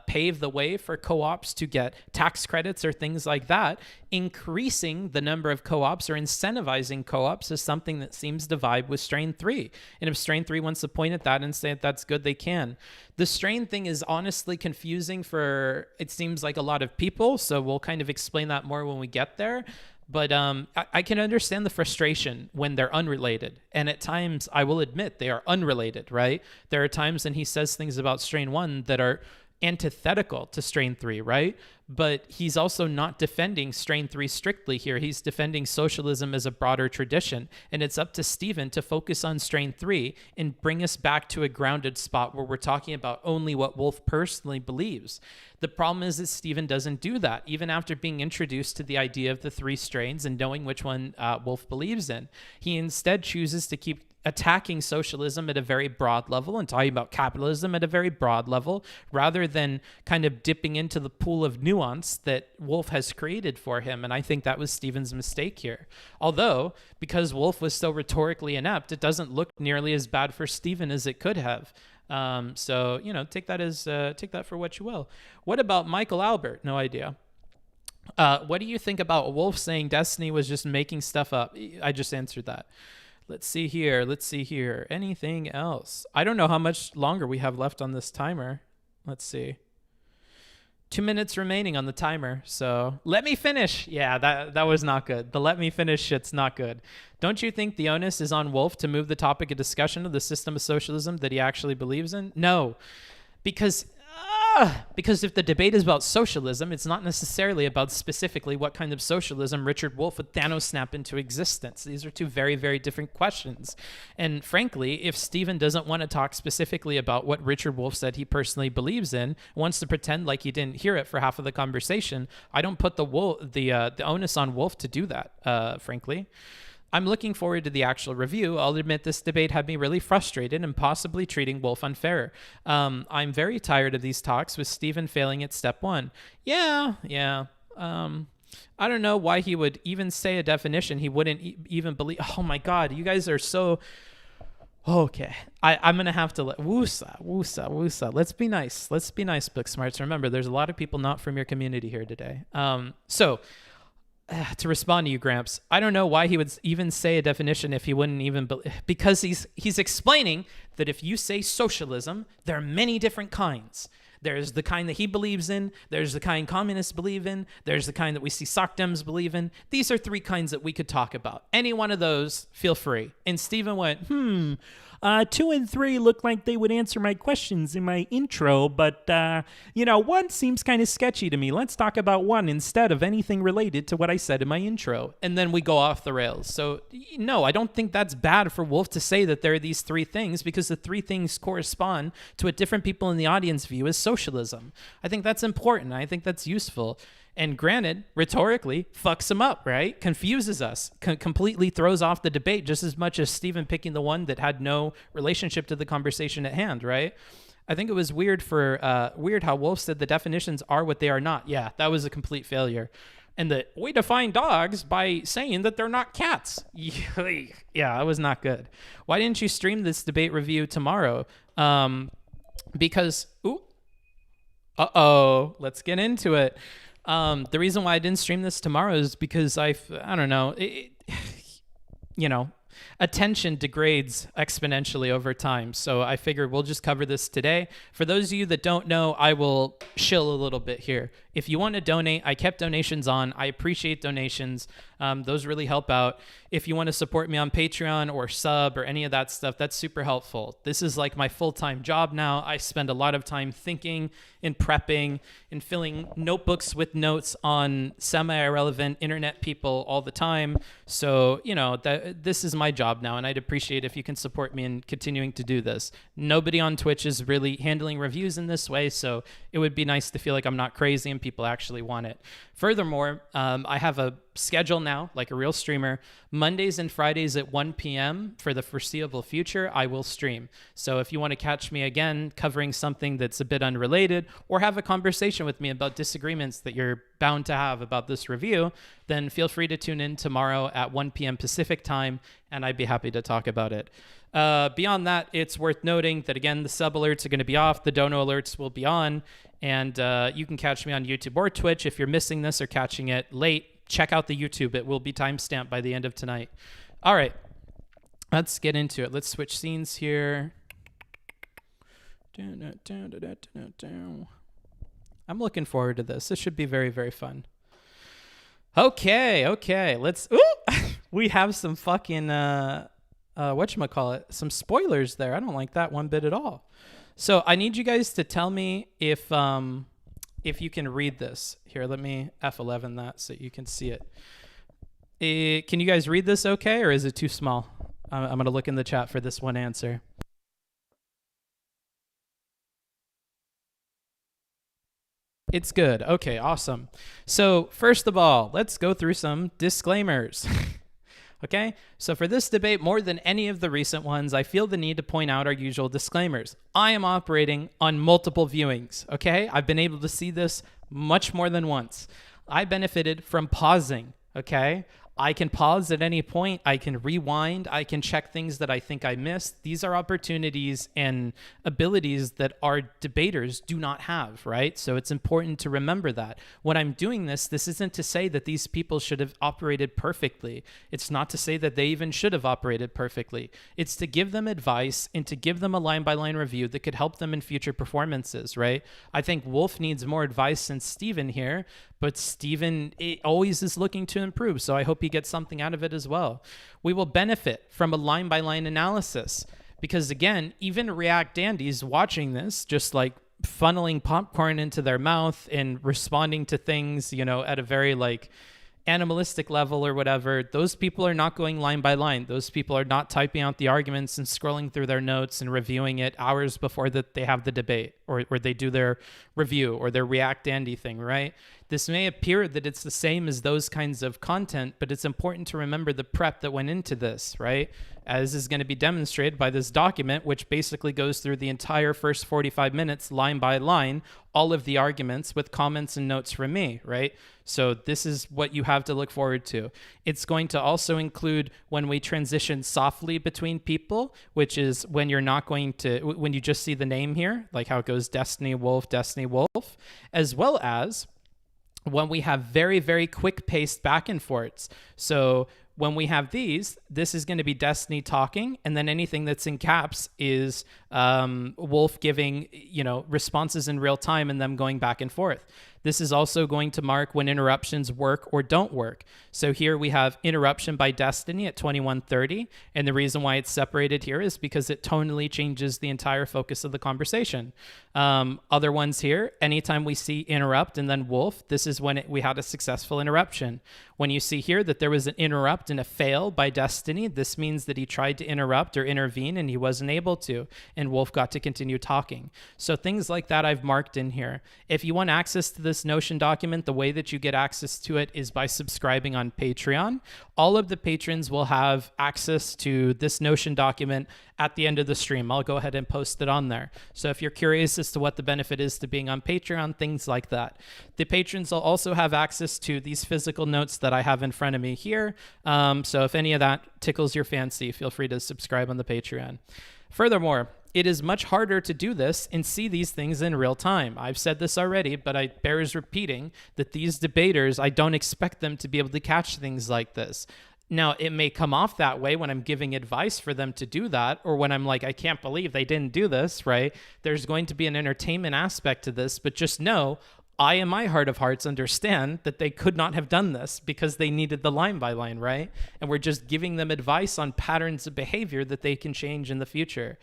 pave the way for co-ops to get tax credits or things like that, increasing the number of co-ops or incentivizing co-ops is something that seems to vibe with strain 3. And if strain 3 wants to point at that and say that that's good, they can. The strain thing is honestly confusing for, it seems like, a lot of people, so we'll kind of explain that more when we get there. But I can understand the frustration when they're unrelated. And at times, I will admit, they are unrelated, right? There are times when he says things about strain 1 that are antithetical to strain 3, right? But he's also not defending strain 3 strictly here. He's defending socialism as a broader tradition. And it's up to Stephen to focus on strain 3 and bring us back to a grounded spot where we're talking about only what Wolff personally believes. The problem is that Stephen doesn't do that, even after being introduced to the idea of the 3 strains and knowing which one Wolff believes in. He instead chooses to keep attacking socialism at a very broad level and talking about capitalism at a very broad level, rather than kind of dipping into the pool of nuance that Wolff has created for him. And I think that was Stephen's mistake here. Although, because Wolff was so rhetorically inept, it doesn't look nearly as bad for Stephen as it could have. So, take that for what you will. What about Michael Albert? No idea. What do you think about Wolff saying Destiny was just making stuff up? I just answered that. Let's see here. Anything else? I don't know how much longer we have left on this timer. Let's see. 2 minutes remaining on the timer. So let me finish. Yeah, that was not good. The let me finish shit's not good. Don't you think the onus is on Wolff to move the topic of discussion of the system of socialism that he actually believes in? No, because if the debate is about socialism, it's not necessarily about specifically what kind of socialism Richard Wolff would Thanos snap into existence. These are two very, very different questions. And frankly, if Stephen doesn't want to talk specifically about what Richard Wolff said he personally believes in, wants to pretend like he didn't hear it for half of the conversation, I don't put the onus on Wolff to do that, frankly. I'm looking forward to the actual review. I'll admit this debate had me really frustrated and possibly treating Wolff unfair. I'm very tired of these talks with Stephen failing at step 1. Yeah. I don't know why he would even say a definition he wouldn't even believe. Oh my God, you guys are so... Okay, I'm going to have to let... Woosa. Let's be nice, Booksmarts. Remember, there's a lot of people not from your community here today. To respond to you, Gramps, I don't know why he would even say a definition if he wouldn't even... because he's explaining that if you say socialism, there are many different kinds. There's the kind that he believes in. There's the kind communists believe in. There's the kind that we see sock dems believe in. These are 3 kinds that we could talk about. Any one of those, feel free. And Steven went, 2 and 3 look like they would answer my questions in my intro, but, 1 seems kind of sketchy to me. Let's talk about 1 instead of anything related to what I said in my intro. And then we go off the rails. So, no, I don't think that's bad for Wolff to say that there are these 3 things, because the 3 things correspond to what different people in the audience view as socialism. I think that's important. I think that's useful. And granted, rhetorically, fucks them up, right? Confuses us, completely throws off the debate just as much as Stephen picking the one that had no relationship to the conversation at hand, right? I think it was weird how Wolff said the definitions are what they are not. Yeah, that was a complete failure. And that we define dogs by saying that they're not cats. Yeah, that was not good. Why didn't you stream this debate review tomorrow? Because, let's get into it. The reason why I didn't stream this tomorrow is because I don't know, attention degrades exponentially over time. So I figured we'll just cover this today. For those of you that don't know, I will shill a little bit here. If you want to donate, I kept donations on. I appreciate donations. Those really help out. If you want to support me on Patreon or sub or any of that stuff, that's super helpful. This is like my full-time job now. I spend a lot of time thinking and prepping and filling notebooks with notes on semi-irrelevant internet people all the time. So, this is my job now, and I'd appreciate if you can support me in continuing to do this. Nobody on Twitch is really handling reviews in this way, so it would be nice to feel like I'm not crazy and people actually want it. Furthermore, I have a schedule now, like a real streamer. Mondays and Fridays at 1 p.m. for the foreseeable future, I will stream. So if you want to catch me again covering something that's a bit unrelated, or have a conversation with me about disagreements that you're bound to have about this review, then feel free to tune in tomorrow at 1 p.m. Pacific time, and I'd be happy to talk about it. Beyond that, it's worth noting that, again, the sub alerts are going to be off. The dono alerts will be on. And you can catch me on YouTube or Twitch. If you're missing this or catching it late, check out the YouTube. It will be timestamped by the end of tonight. All right. Let's get into it. Let's switch scenes here. I'm looking forward to this. This should be very, very fun. Okay. Let's... we have some fucking... whatchamacallit? Some spoilers there. I don't like that one bit at all. So I need you guys to tell me if you can read this. Here, let me F11 that so you can see it. Can you guys read this okay, or is it too small? I'm going to look in the chat for this one answer. It's good. Okay, awesome. So first of all, let's go through some disclaimers. Okay, so for this debate, more than any of the recent ones, I feel the need to point out our usual disclaimers. I am operating on multiple viewings, okay? I've been able to see this much more than once. I benefited from pausing, okay? I can pause at any point. I can rewind. I can check things that I think I missed. These are opportunities and abilities that our debaters do not have, right? So it's important to remember that. When I'm doing this, this isn't to say that these people should have operated perfectly. It's not to say that they even should have operated perfectly. It's to give them advice and to give them a line-by-line review that could help them in future performances, right? I think Wolff needs more advice than Steven here, but Steven always is looking to improve, so I hope he gets something out of it as well. We will benefit from a line-by-line analysis because, again, even React dandies watching this, just like funneling popcorn into their mouth and responding to things, at a very animalistic level or whatever, those people are not going line by line. Those people are not typing out the arguments and scrolling through their notes and reviewing it hours before that they have the debate or they do their review or their React Dandy thing, right? This may appear that it's the same as those kinds of content, but it's important to remember the prep that went into this, right? As is going to be demonstrated by this document, which basically goes through the entire first 45 minutes, line by line, all of the arguments with comments and notes from me, right? So this is what you have to look forward to. It's going to also include when we transition softly between people, which is when you're not going to, when you just see the name here, like how it goes Destiny Wolff, as well as when we have very, very quick paced back and forths. So when we have these, this is going to be Destiny talking, and then anything that's in caps is Wolff giving, responses in real time and them going back and forth. This is also going to mark when interruptions work or don't work. So here we have interruption by Destiny at 21:30. And the reason why it's separated here is because it tonally changes the entire focus of the conversation. Other ones here, anytime we see interrupt and then Wolff, this is when we had a successful interruption. When you see here that there was an interrupt and a fail by Destiny, this means that he tried to interrupt or intervene and he wasn't able to, and Wolff got to continue talking. So things like that I've marked in here. If you want access to this Notion document, the way that you get access to it is by subscribing on Patreon. All of the patrons will have access to this Notion document at the end of the stream. I'll go ahead and post it on there. So if you're curious as to what the benefit is to being on Patreon, things like that. The patrons will also have access to these physical notes that I have in front of me here. So if any of that tickles your fancy, feel free to subscribe on the Patreon. Furthermore, it is much harder to do this and see these things in real time. I've said this already, but it bears repeating that these debaters, I don't expect them to be able to catch things like this. Now, it may come off that way when I'm giving advice for them to do that, or when I'm like, I can't believe they didn't do this, right? There's going to be an entertainment aspect to this, but just know, I, in my heart of hearts, understand that they could not have done this because they needed the line by line, right? And we're just giving them advice on patterns of behavior that they can change in the future.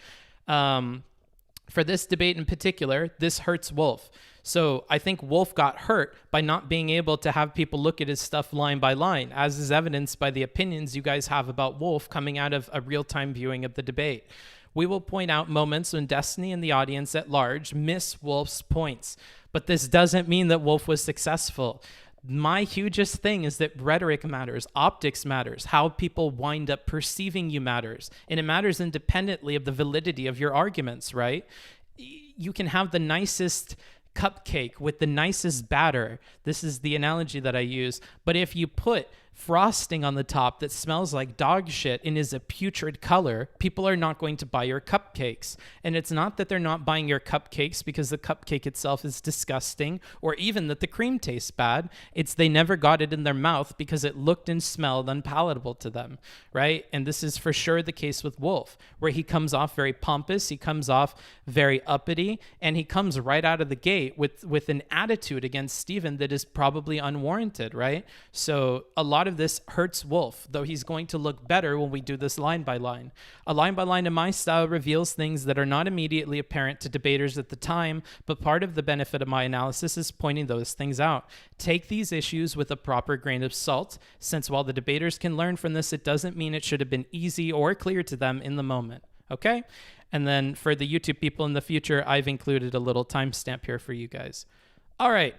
For this debate in particular, this hurts Wolff. So I think Wolff got hurt by not being able to have people look at his stuff line by line, as is evidenced by the opinions you guys have about Wolff coming out of a real-time viewing of the debate. We will point out moments when Destiny and the audience at large miss Wolff's points, but this doesn't mean that Wolff was successful. My hugest thing is that rhetoric matters, optics matters, how people wind up perceiving you matters, and it matters independently of the validity of your arguments, right? You can have the nicest cupcake with the nicest batter. This is the analogy that I use. But if you put frosting on the top that smells like dog shit and is a putrid color, people are not going to buy your cupcakes. And it's not that they're not buying your cupcakes because the cupcake itself is disgusting, or even that the cream tastes bad. It's they never got it in their mouth because it looked and smelled unpalatable to them, right? And this is for sure the case with Wolff, where he comes off very pompous, he comes off very uppity, and he comes right out of the gate with an attitude against Stephen that is probably unwarranted, right? So a lot of this hurts Wolff, though he's going to look better when we do this line by line. A line by line in my style reveals things that are not immediately apparent to debaters at the time, but part of the benefit of my analysis is pointing those things out. Take these issues with a proper grain of salt, since while the debaters can learn from this, it doesn't mean it should have been easy or clear to them in the moment. Okay? And then for the YouTube people in the future, I've included a little timestamp here for you guys. All right.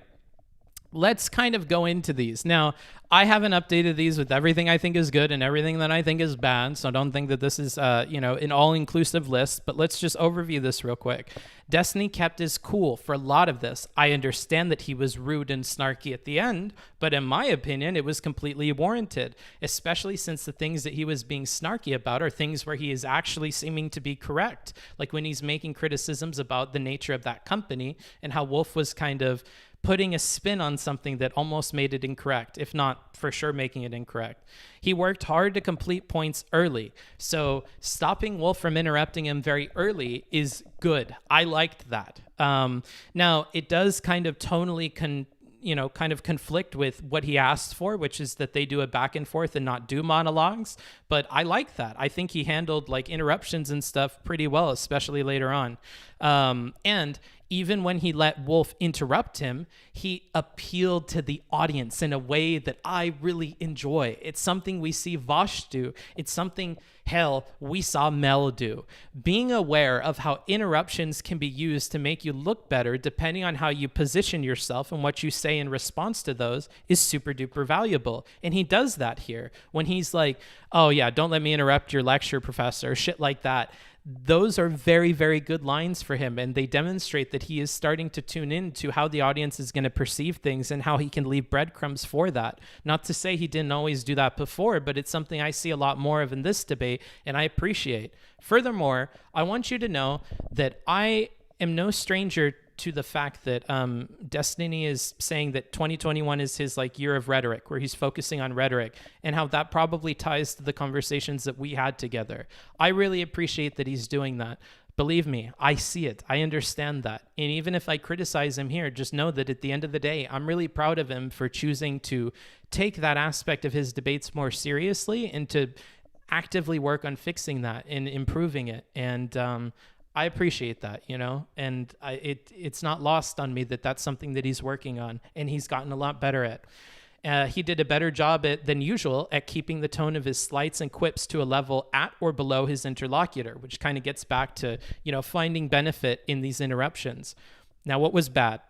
Let's kind of go into these. Now, I haven't updated these with everything I think is good and everything that I think is bad, so don't think that this is, an all-inclusive list, but let's just overview this real quick. Destiny kept his cool for a lot of this. I understand that he was rude and snarky at the end, but in my opinion, it was completely warranted, especially since the things that he was being snarky about are things where he is actually seeming to be correct, like when he's making criticisms about the nature of that company and how Wolff was kind of putting a spin on something that almost made it incorrect, if not for sure making it incorrect. He worked hard to complete points early. So stopping Wolff from interrupting him very early is good. I liked that. Now, it does kind of tonally kind of conflict with what he asked for, which is that they do a back and forth and not do monologues. But I like that. I think he handled like interruptions and stuff pretty well, especially later on. And even when he let Wolff interrupt him, he appealed to the audience in a way that I really enjoy. It's something we see Vosh do. It's something, hell, we saw Mel do. Being aware of how interruptions can be used to make you look better, depending on how you position yourself and what you say in response to those, is super duper valuable. And he does that here when he's like, oh yeah, don't let me interrupt your lecture, professor, shit like that. Those are very, very good lines for him, and they demonstrate that he is starting to tune into how the audience is going to perceive things and how he can leave breadcrumbs for that. Not to say he didn't always do that before, but it's something I see a lot more of in this debate, and I appreciate. Furthermore, I want you to know that I am no stranger to the fact that Destiny is saying that 2021 is his like year of rhetoric, where he's focusing on rhetoric, and how that probably ties to the conversations that we had together. I really appreciate that he's doing that. Believe me, I see it. I understand that. And even if I criticize him here, just know that at the end of the day, I'm really proud of him for choosing to take that aspect of his debates more seriously and to actively work on fixing that and improving it. And I appreciate that, you know, and it's not lost on me that that's something that he's working on and he's gotten a lot better at. He did a better job than usual at keeping the tone of his slights and quips to a level at or below his interlocutor, which kind of gets back to, you know, finding benefit in these interruptions. Now, what was bad?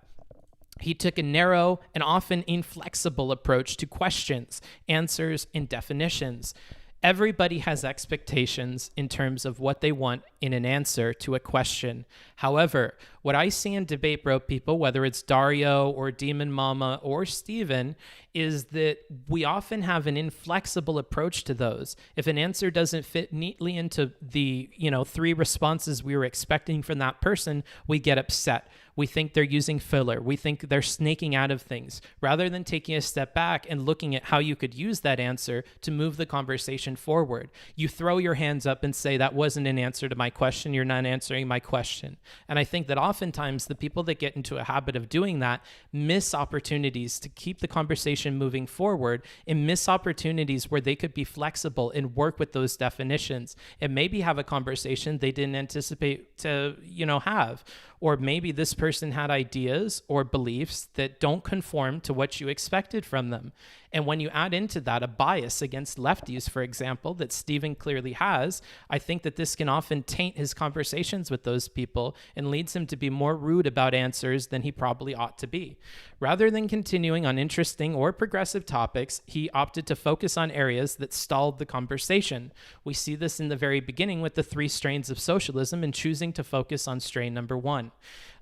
He took a narrow and often inflexible approach to questions, answers, and definitions. Everybody has expectations in terms of what they want in an answer to a question. However, what I see in Debate Bro people, whether it's Dario or Demon Mama or Steven, is that we often have an inflexible approach to those. If an answer doesn't fit neatly into the, you know, 3 responses we were expecting from that person, we get upset. We think they're using filler. We think they're snaking out of things. Rather than taking a step back and looking at how you could use that answer to move the conversation forward, you throw your hands up and say, that wasn't an answer to my question. You're not answering my question. And I think that oftentimes the people that get into a habit of doing that miss opportunities to keep the conversation moving forward and miss opportunities where they could be flexible and work with those definitions and maybe have a conversation they didn't anticipate to, you know, have. Or maybe this person had ideas or beliefs that don't conform to what you expected from them. And when you add into that a bias against lefties, for example, that Stephen clearly has, I think that this can often taint his conversations with those people and leads him to be more rude about answers than he probably ought to be. Rather than continuing on interesting or progressive topics, he opted to focus on areas that stalled the conversation. We see this in the very beginning with the 3 strains of socialism and choosing to focus on strain number 1.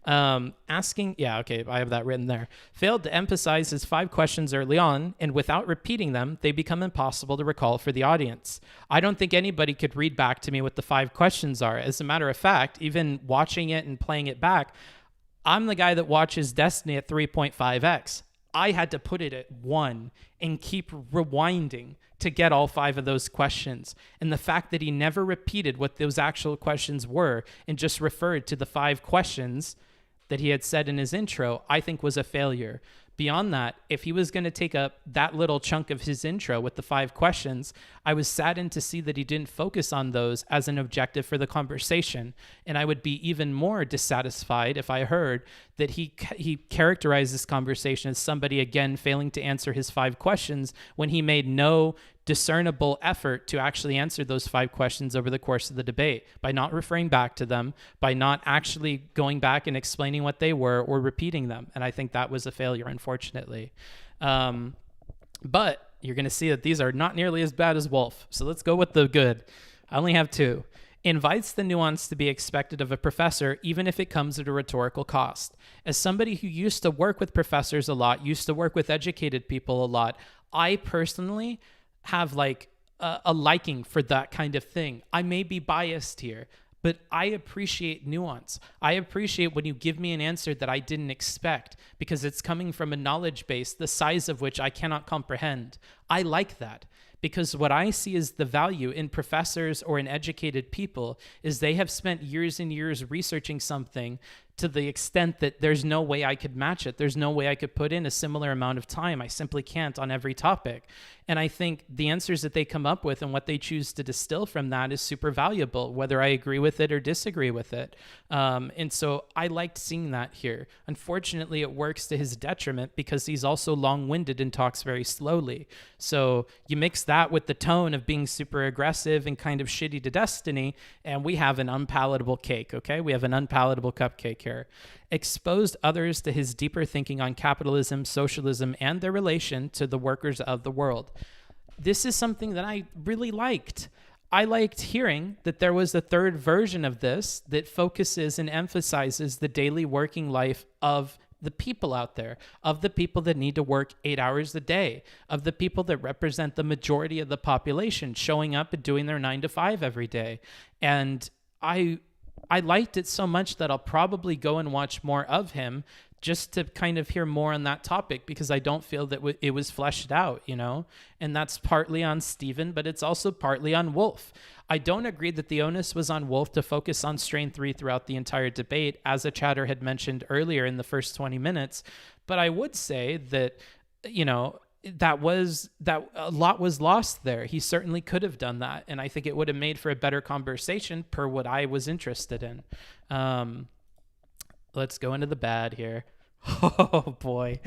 I have that written there. Failed to emphasize his 5 questions early on, and without repeating them, they become impossible to recall for the audience. I don't think anybody could read back to me what the 5 questions are. As a matter of fact, even watching it and playing it back, I'm the guy that watches Destiny at 3.5x. I had to put it at 1 and keep rewinding to get all 5 of those questions. And the fact that he never repeated what those actual questions were and just referred to the 5 questions that he had said in his intro, I think was a failure. Beyond that, if he was going to take up that little chunk of his intro with the 5 questions, I was saddened to see that he didn't focus on those as an objective for the conversation. And I would be even more dissatisfied if I heard that he characterized this conversation as somebody, again, failing to answer his 5 questions when he made no discernible effort to actually answer those 5 questions over the course of the debate by not referring back to them, by not actually going back and explaining what they were or repeating them. And I think that was a failure, unfortunately. But you're going to see that these are not nearly as bad as Wolff. So let's go with the good. I only have 2. Invites the nuance to be expected of a professor, even if it comes at a rhetorical cost. As somebody who used to work with professors a lot, used to work with educated people a lot, I personally have like a liking for that kind of thing. I may be biased here, but I appreciate nuance. I appreciate when you give me an answer that I didn't expect because it's coming from a knowledge base the size of which I cannot comprehend. I like that. Because what I see as the value in professors or in educated people is they have spent years and years researching something to the extent that there's no way I could match it. There's no way I could put in a similar amount of time. I simply can't on every topic. And I think the answers that they come up with and what they choose to distill from that is super valuable, whether I agree with it or disagree with it. And so I liked seeing that here. Unfortunately, it works to his detriment because he's also long-winded and talks very slowly. So you mix that with the tone of being super aggressive and kind of shitty to Destiny, and we have an unpalatable cake, okay? We have an unpalatable cupcake here. Exposed others to his deeper thinking on capitalism, socialism, and their relation to the workers of the world. This is something that I really liked. I liked hearing that there was a third version of this that focuses and emphasizes the daily working life of the people out there, of the people that need to work 8 hours a day, of the people that represent the majority of the population showing up and doing their 9 to 5 every day. And I I liked it so much that I'll probably go and watch more of him just to kind of hear more on that topic, because I don't feel that it was fleshed out, you know? And that's partly on Steven, but it's also partly on Wolff. I don't agree that the onus was on Wolff to focus on strain 3 throughout the entire debate, as a chatter had mentioned earlier in the first 20 minutes. But I would say that, you know, that a lot was lost there. He certainly could have done that, and I think it would have made for a better conversation per what I was interested in. Let's go into the bad here. Oh boy.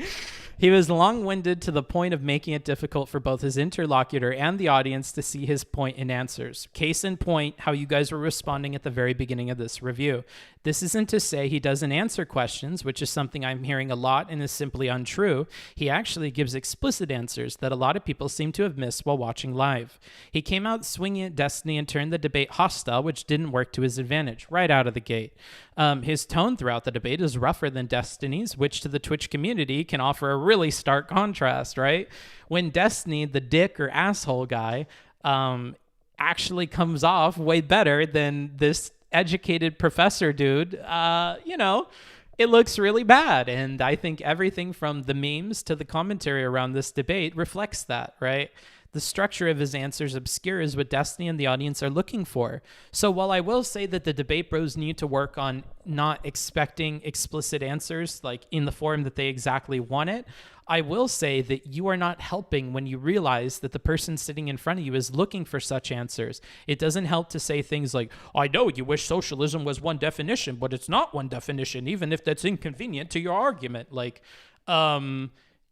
He was long-winded to the point of making it difficult for both his interlocutor and the audience to see his point in answers. Case in point, how you guys were responding at the very beginning of this review. This isn't to say he doesn't answer questions, which is something I'm hearing a lot and is simply untrue. He actually gives explicit answers that a lot of people seem to have missed while watching live. He came out swinging at Destiny and turned the debate hostile, which didn't work to his advantage right out of the gate. His tone throughout the debate is rougher than Destiny's, which to the Twitch community can offer a really stark contrast, right? When Destiny, the dick or asshole guy, actually comes off way better than this educated professor dude, you know, it looks really bad. And I think everything from the memes to the commentary around this debate reflects that, right? The structure of his answers obscures what Destiny and the audience are looking for. So while I will say that the debate bros need to work on not expecting explicit answers like in the form that they exactly want it, I will say that you are not helping when you realize that the person sitting in front of you is looking for such answers. It doesn't help to say things like, I know you wish socialism was one definition, but it's not one definition, even if that's inconvenient to your argument. Like,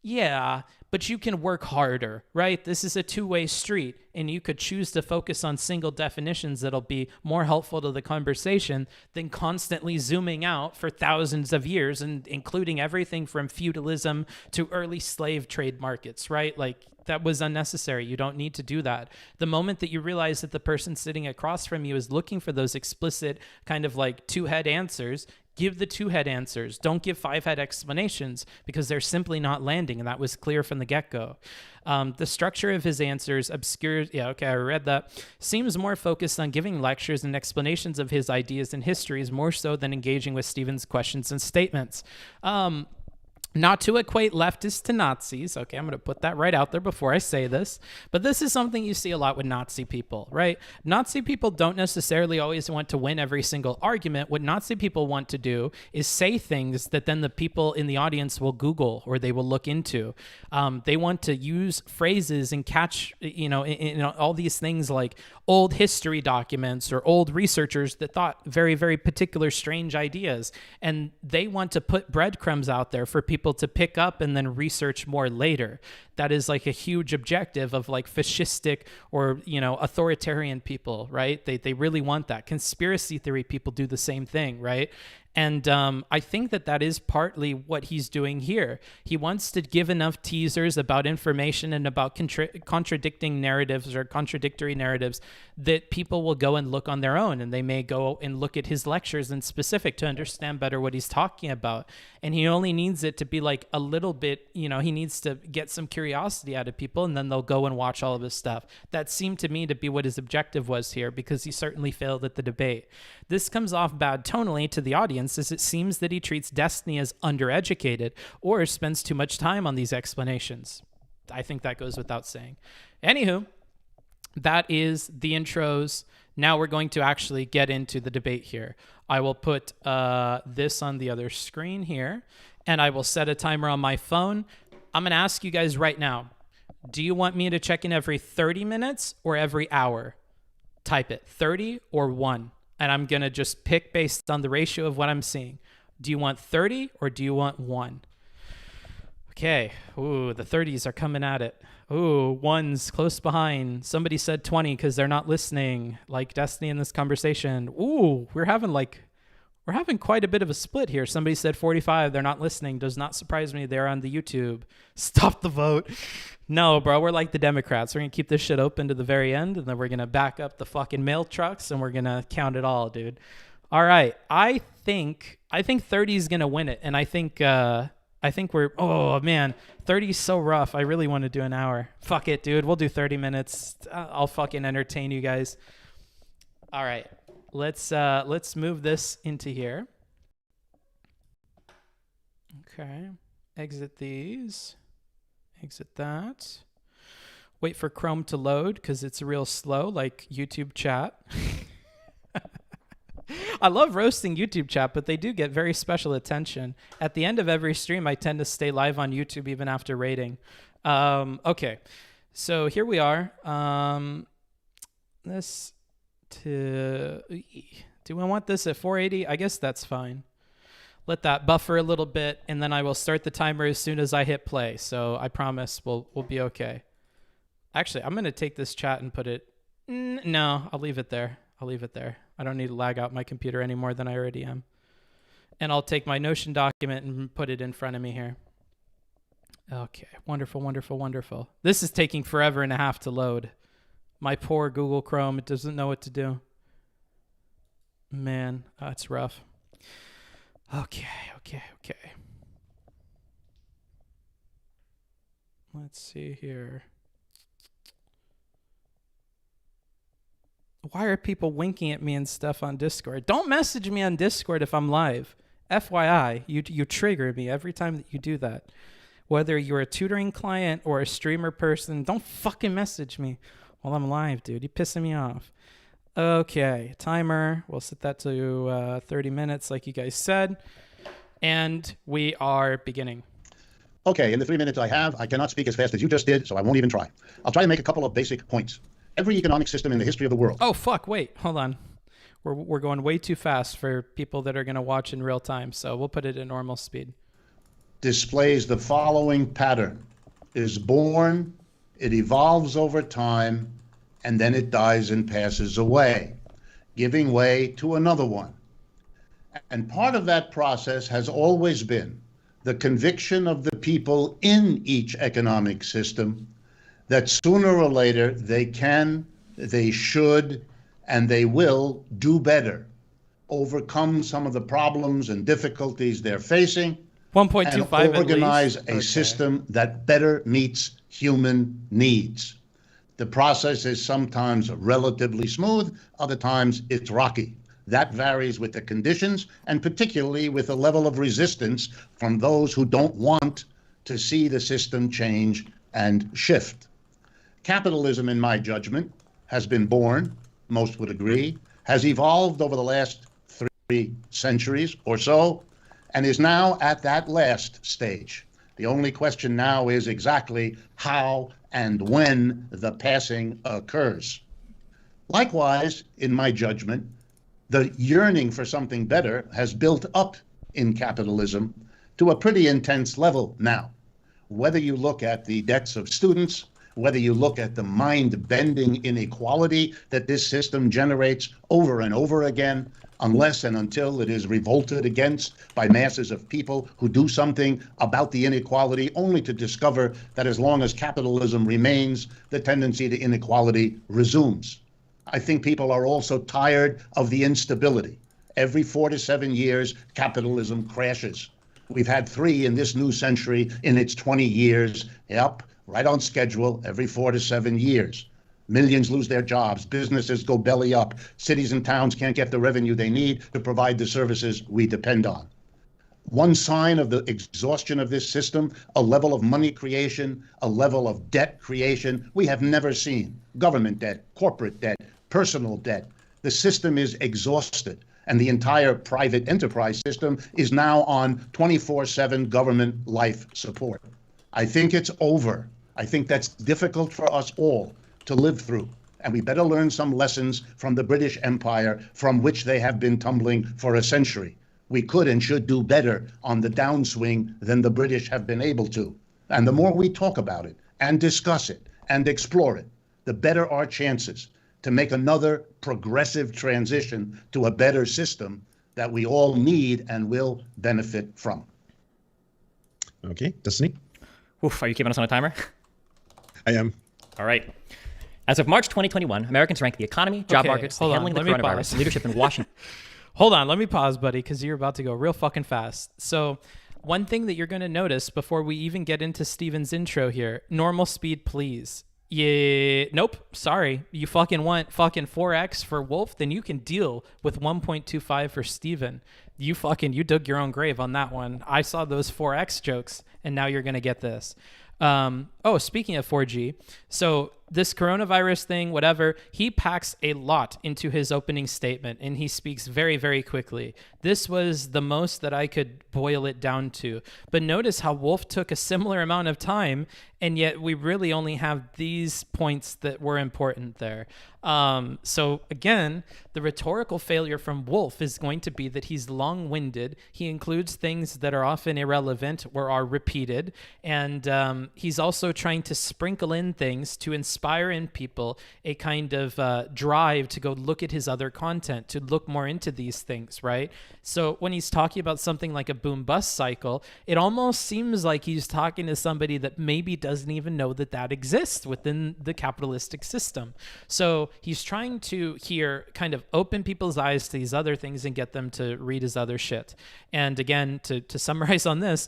yeah, but you can work harder, right? This is a two-way street, and you could choose to focus on single definitions that'll be more helpful to the conversation than constantly zooming out for thousands of years, and including everything from feudalism to early slave trade markets, right? Like, that was unnecessary. You don't need to do that. The moment that you realize that the person sitting across from you is looking for those explicit kind of like two-head answers, give the two-head answers. Don't give five-head explanations, because they're simply not landing, and that was clear from the get-go. The structure of his answers obscures... Yeah, okay, I read that. Seems more focused on giving lectures and explanations of his ideas and histories more so than engaging with Stephen's questions and statements. Not to equate leftists to Nazis. Okay, I'm going to put that right out there before I say this. But this is something you see a lot with Nazi people, right? Nazi people don't necessarily always want to win every single argument. What Nazi people want to do is say things that then the people in the audience will Google or they will look into. They want to use phrases and catch, in all these things like old history documents or old researchers that thought very, very particular strange ideas. And they want to put breadcrumbs out there for people to pick up and then research more later. That is like a huge objective of like fascistic or, authoritarian people, right? They really want that. Conspiracy theory people do the same thing, right? And I think that is partly what he's doing here. He wants to give enough teasers about information and about contradicting narratives or contradictory narratives that people will go and look on their own, and they may go and look at his lectures in specific to understand better what he's talking about. And he only needs it to be like a little bit, he needs to get some curiosity out of people, and then they'll go and watch all of his stuff. That seemed to me to be what his objective was here, because he certainly failed at the debate. This comes off bad tonally to the audience, as it seems that he treats Destiny as undereducated or spends too much time on these explanations. I think that goes without saying. Anywho, that is the intros. Now we're going to actually get into the debate here. I will put this on the other screen here, and I will set a timer on my phone. I'm going to ask you guys right now, do you want me to check in every 30 minutes or every hour? Type it, 30 or 1. And I'm going to just pick based on the ratio of what I'm seeing. Do you want 30 or do you want 1? Okay. Ooh, the 30s are coming at it. Ooh, 1's close behind. Somebody said 20 because they're not listening, like Destiny in this conversation. Ooh, we're having quite a bit of a split here. Somebody said 45. They're not listening. Does not surprise me. They're on the YouTube. Stop the vote. No, bro. We're like the Democrats. We're going to keep this shit open to the very end, and then we're going to back up the fucking mail trucks, and we're going to count it all, dude. All right. I think 30 is going to win it, and I think we're, oh, man. 30 is so rough. I really want to do an hour. Fuck it, dude. We'll do 30 minutes. I'll fucking entertain you guys. All right. Let's move this into here. Okay. Exit these. Exit that. Wait for Chrome to load because it's real slow, like YouTube chat. I love roasting YouTube chat, but they do get very special attention. At the end of every stream, I tend to stay live on YouTube even after rating. Okay, so here we are. Do I want this at 480? I guess that's fine. Let that buffer a little bit, and then I will start the timer as soon as I hit play. So I promise we'll be okay. Actually, I'm going to take this chat and put it... No, I'll leave it there. I don't need to lag out my computer any more than I already am. And I'll take my Notion document and put it in front of me here. Okay, wonderful, wonderful, wonderful. This is taking forever and a half to load. My poor Google Chrome, it doesn't know what to do. Man, it's rough. Okay. Let's see here. Why are people winking at me and stuff on Discord? Don't message me on Discord if I'm live. FYI, you trigger me every time that you do that. Whether you're a tutoring client or a streamer person, don't fucking message me while I'm live, dude. You're pissing me off. Okay, timer. We'll set that to 30 minutes like you guys said. And we are beginning. Okay, in the 3 minutes I have, I cannot speak as fast as you just did, so I won't even try. I'll try to make a couple of basic points. Every economic system in the history of the world. Oh, fuck, wait, hold on. We're going way too fast for people that are going to watch in real time, so we'll put it at normal speed. Displays the following pattern. It is born, it evolves over time, and then it dies and passes away, giving way to another one. And part of that process has always been the conviction of the people in each economic system that sooner or later they can, they should, and they will do better, overcome some of the problems and difficulties they're facing, 1.25 and organize at a least. system that better meets human needs. The process is sometimes relatively smooth, other times it's rocky. That varies with the conditions and particularly with the level of resistance from those who don't want to see the system change and shift. Capitalism, in my judgment, has been born, most would agree, has evolved over the last 3 centuries or so, and is now at that last stage. The only question now is exactly how and when the passing occurs. Likewise, in my judgment, the yearning for something better has built up in capitalism to a pretty intense level now. Whether you look at the debts of students, whether you look at the mind-bending inequality that this system generates over and over again, unless and until it is revolted against by masses of people who do something about the inequality, only to discover that as long as capitalism remains, the tendency to inequality resumes. I think people are also tired of the instability. Every 4 to 7 years, capitalism crashes. We've had 3 in this new century in its 20 years. Yep, right on schedule, every 4 to 7 years. Millions lose their jobs, businesses go belly up, cities and towns can't get the revenue they need to provide the services we depend on. One sign of the exhaustion of this system, a level of money creation, a level of debt creation we have never seen. Government debt, corporate debt, personal debt. The system is exhausted, and the entire private enterprise system is now on 24/7 government life support. I think it's over. I think that's difficult for us all to live through, and we better learn some lessons from the British Empire, from which they have been tumbling for a century. We could and should do better on the downswing than the British have been able to. And the more we talk about it and discuss it and explore it, the better our chances to make another progressive transition to a better system that we all need and will benefit from. Okay, Destiny? Oof, are you keeping us on a timer? I am. All right. As of March 2021, Americans rank the economy, job Okay, markets, hold on, handling the let me coronavirus, pause. and leadership in Washington. Hold on, let me pause, buddy, because you're about to go real fucking fast. So one thing that you're going to notice before we even get into Steven's intro here, normal speed, please. Yeah, nope. Sorry. You fucking want fucking 4x for Wolff, then you can deal with 1.25 for Steven. You dug your own grave on that one. I saw those 4x jokes, and now you're going to get this. Speaking of 4G, so this coronavirus thing, whatever, he packs a lot into his opening statement, and he speaks very, very quickly. This was the most that I could boil it down to. But notice how Wolff took a similar amount of time, and yet we really only have these points that were important there. So again, the rhetorical failure from Wolff is going to be that he's long-winded. He includes things that are often irrelevant or are repeated. And he's also trying to sprinkle in things to inspire in people a kind of drive to go look at his other content, to look more into these things, right? So when he's talking about something like a boom-bust cycle, it almost seems like he's talking to somebody that maybe doesn't even know that that exists within the capitalistic system. So he's trying to here kind of open people's eyes to these other things and get them to read his other shit. And again, to summarize on this,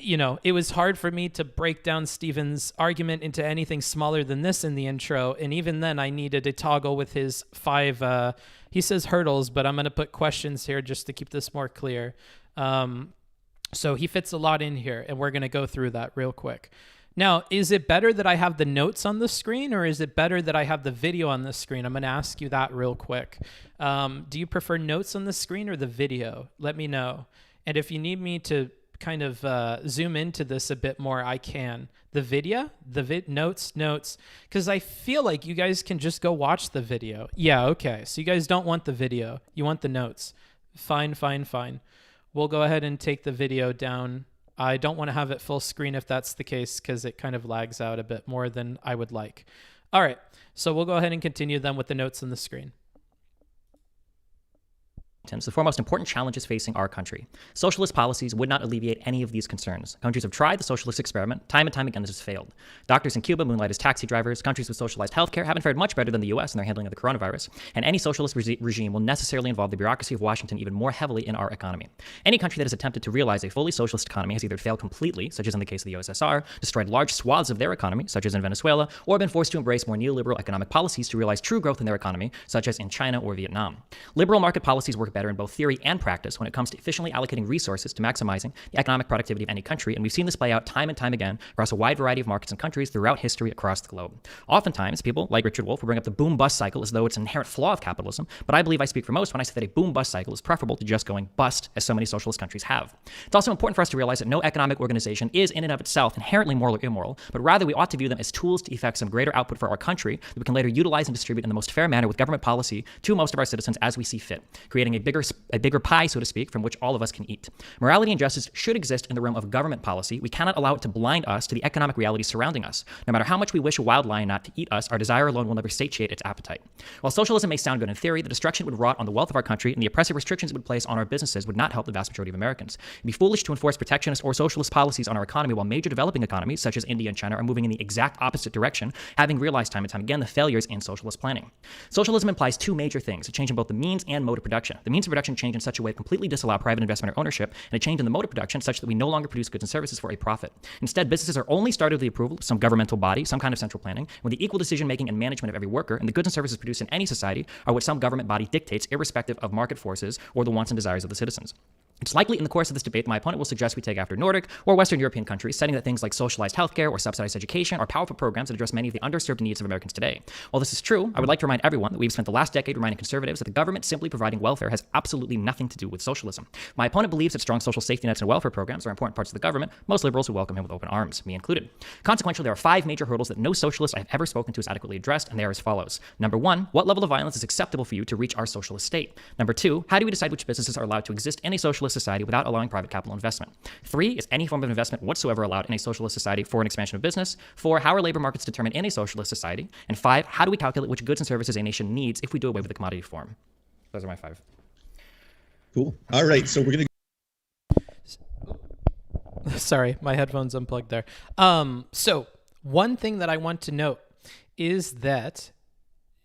it was hard for me to break down Steven's argument into anything smaller than this in the intro. And even then I needed a toggle with his 5, he says hurdles, but I'm going to put questions here just to keep this more clear. So he fits a lot in here, and we're going to go through that real quick. Now, is it better that I have the notes on the screen, or is it better that I have the video on the screen? I'm going to ask you that real quick. Do you prefer notes on the screen or the video? Let me know. And if you need me to kind of zoom into this a bit more, I can. The video, notes, because I feel like you guys can just go watch the video. Yeah, okay. So you guys don't want the video. You want the notes. Fine. We'll go ahead and take the video down. I don't want to have it full screen if that's the case, because it kind of lags out a bit more than I would like. All right, so we'll go ahead and continue then with the notes on the screen. The four most important challenges facing our country. Socialist policies would not alleviate any of these concerns. Countries have tried the socialist experiment. Time and time again, this has failed. Doctors in Cuba moonlight as taxi drivers. Countries with socialized healthcare haven't fared much better than the U.S. in their handling of the coronavirus. And any socialist regime will necessarily involve the bureaucracy of Washington even more heavily in our economy. Any country that has attempted to realize a fully socialist economy has either failed completely, such as in the case of the USSR, destroyed large swaths of their economy, such as in Venezuela, or been forced to embrace more neoliberal economic policies to realize true growth in their economy, such as in China or Vietnam. Liberal market policies work better in both theory and practice when it comes to efficiently allocating resources to maximizing the economic productivity of any country, and we've seen this play out time and time again across a wide variety of markets and countries throughout history across the globe. Oftentimes, people like Richard Wolff will bring up the boom-bust cycle as though it's an inherent flaw of capitalism, but I believe I speak for most when I say that a boom-bust cycle is preferable to just going bust, as so many socialist countries have. It's also important for us to realize that no economic organization is in and of itself inherently moral or immoral, but rather we ought to view them as tools to effect some greater output for our country that we can later utilize and distribute in the most fair manner with government policy to most of our citizens as we see fit, creating a bigger pie, so to speak, from which all of us can eat. Morality and justice should exist in the realm of government policy. We cannot allow it to blind us to the economic realities surrounding us. No matter how much we wish a wild lion not to eat us, our desire alone will never satiate its appetite. While socialism may sound good in theory, the destruction it would wrought on the wealth of our country and the oppressive restrictions it would place on our businesses would not help the vast majority of Americans. It'd be foolish to enforce protectionist or socialist policies on our economy while major developing economies, such as India and China, are moving in the exact opposite direction, having realized time and time again the failures in socialist planning. Socialism implies two major things: a change in both the means and mode of production. The means of production change in such a way to completely disallow private investment or ownership, and a change in the mode of production such that we no longer produce goods and services for a profit. Instead, businesses are only started with the approval of some governmental body, some kind of central planning, when the equal decision-making and management of every worker, and the goods and services produced in any society are what some government body dictates, irrespective of market forces or the wants and desires of the citizens. It's likely in the course of this debate that my opponent will suggest we take after Nordic or Western European countries, citing that things like socialized healthcare or subsidized education are powerful programs that address many of the underserved needs of Americans today. While this is true, I would like to remind everyone that we've spent the last decade reminding conservatives that the government simply providing welfare has absolutely nothing to do with socialism. My opponent believes that strong social safety nets and welfare programs are important parts of the government. Most liberals will welcome him with open arms, me included. Consequently, there are 5 major hurdles that no socialist I've ever spoken to has adequately addressed, and they are as follows. Number 1, what level of violence is acceptable for you to reach our socialist state? Number 2, how do we decide which businesses are allowed to exist in a socialist society without allowing private capital investment? 3, is any form of investment whatsoever allowed in a socialist society for an expansion of business? 4, how are labor markets determined in a socialist society? And 5, how do we calculate which goods and services a nation needs if we do away with the commodity form? Those are my 5. Cool. All right, so we're going to... Sorry, my headphones unplugged there. So one thing that I want to note is that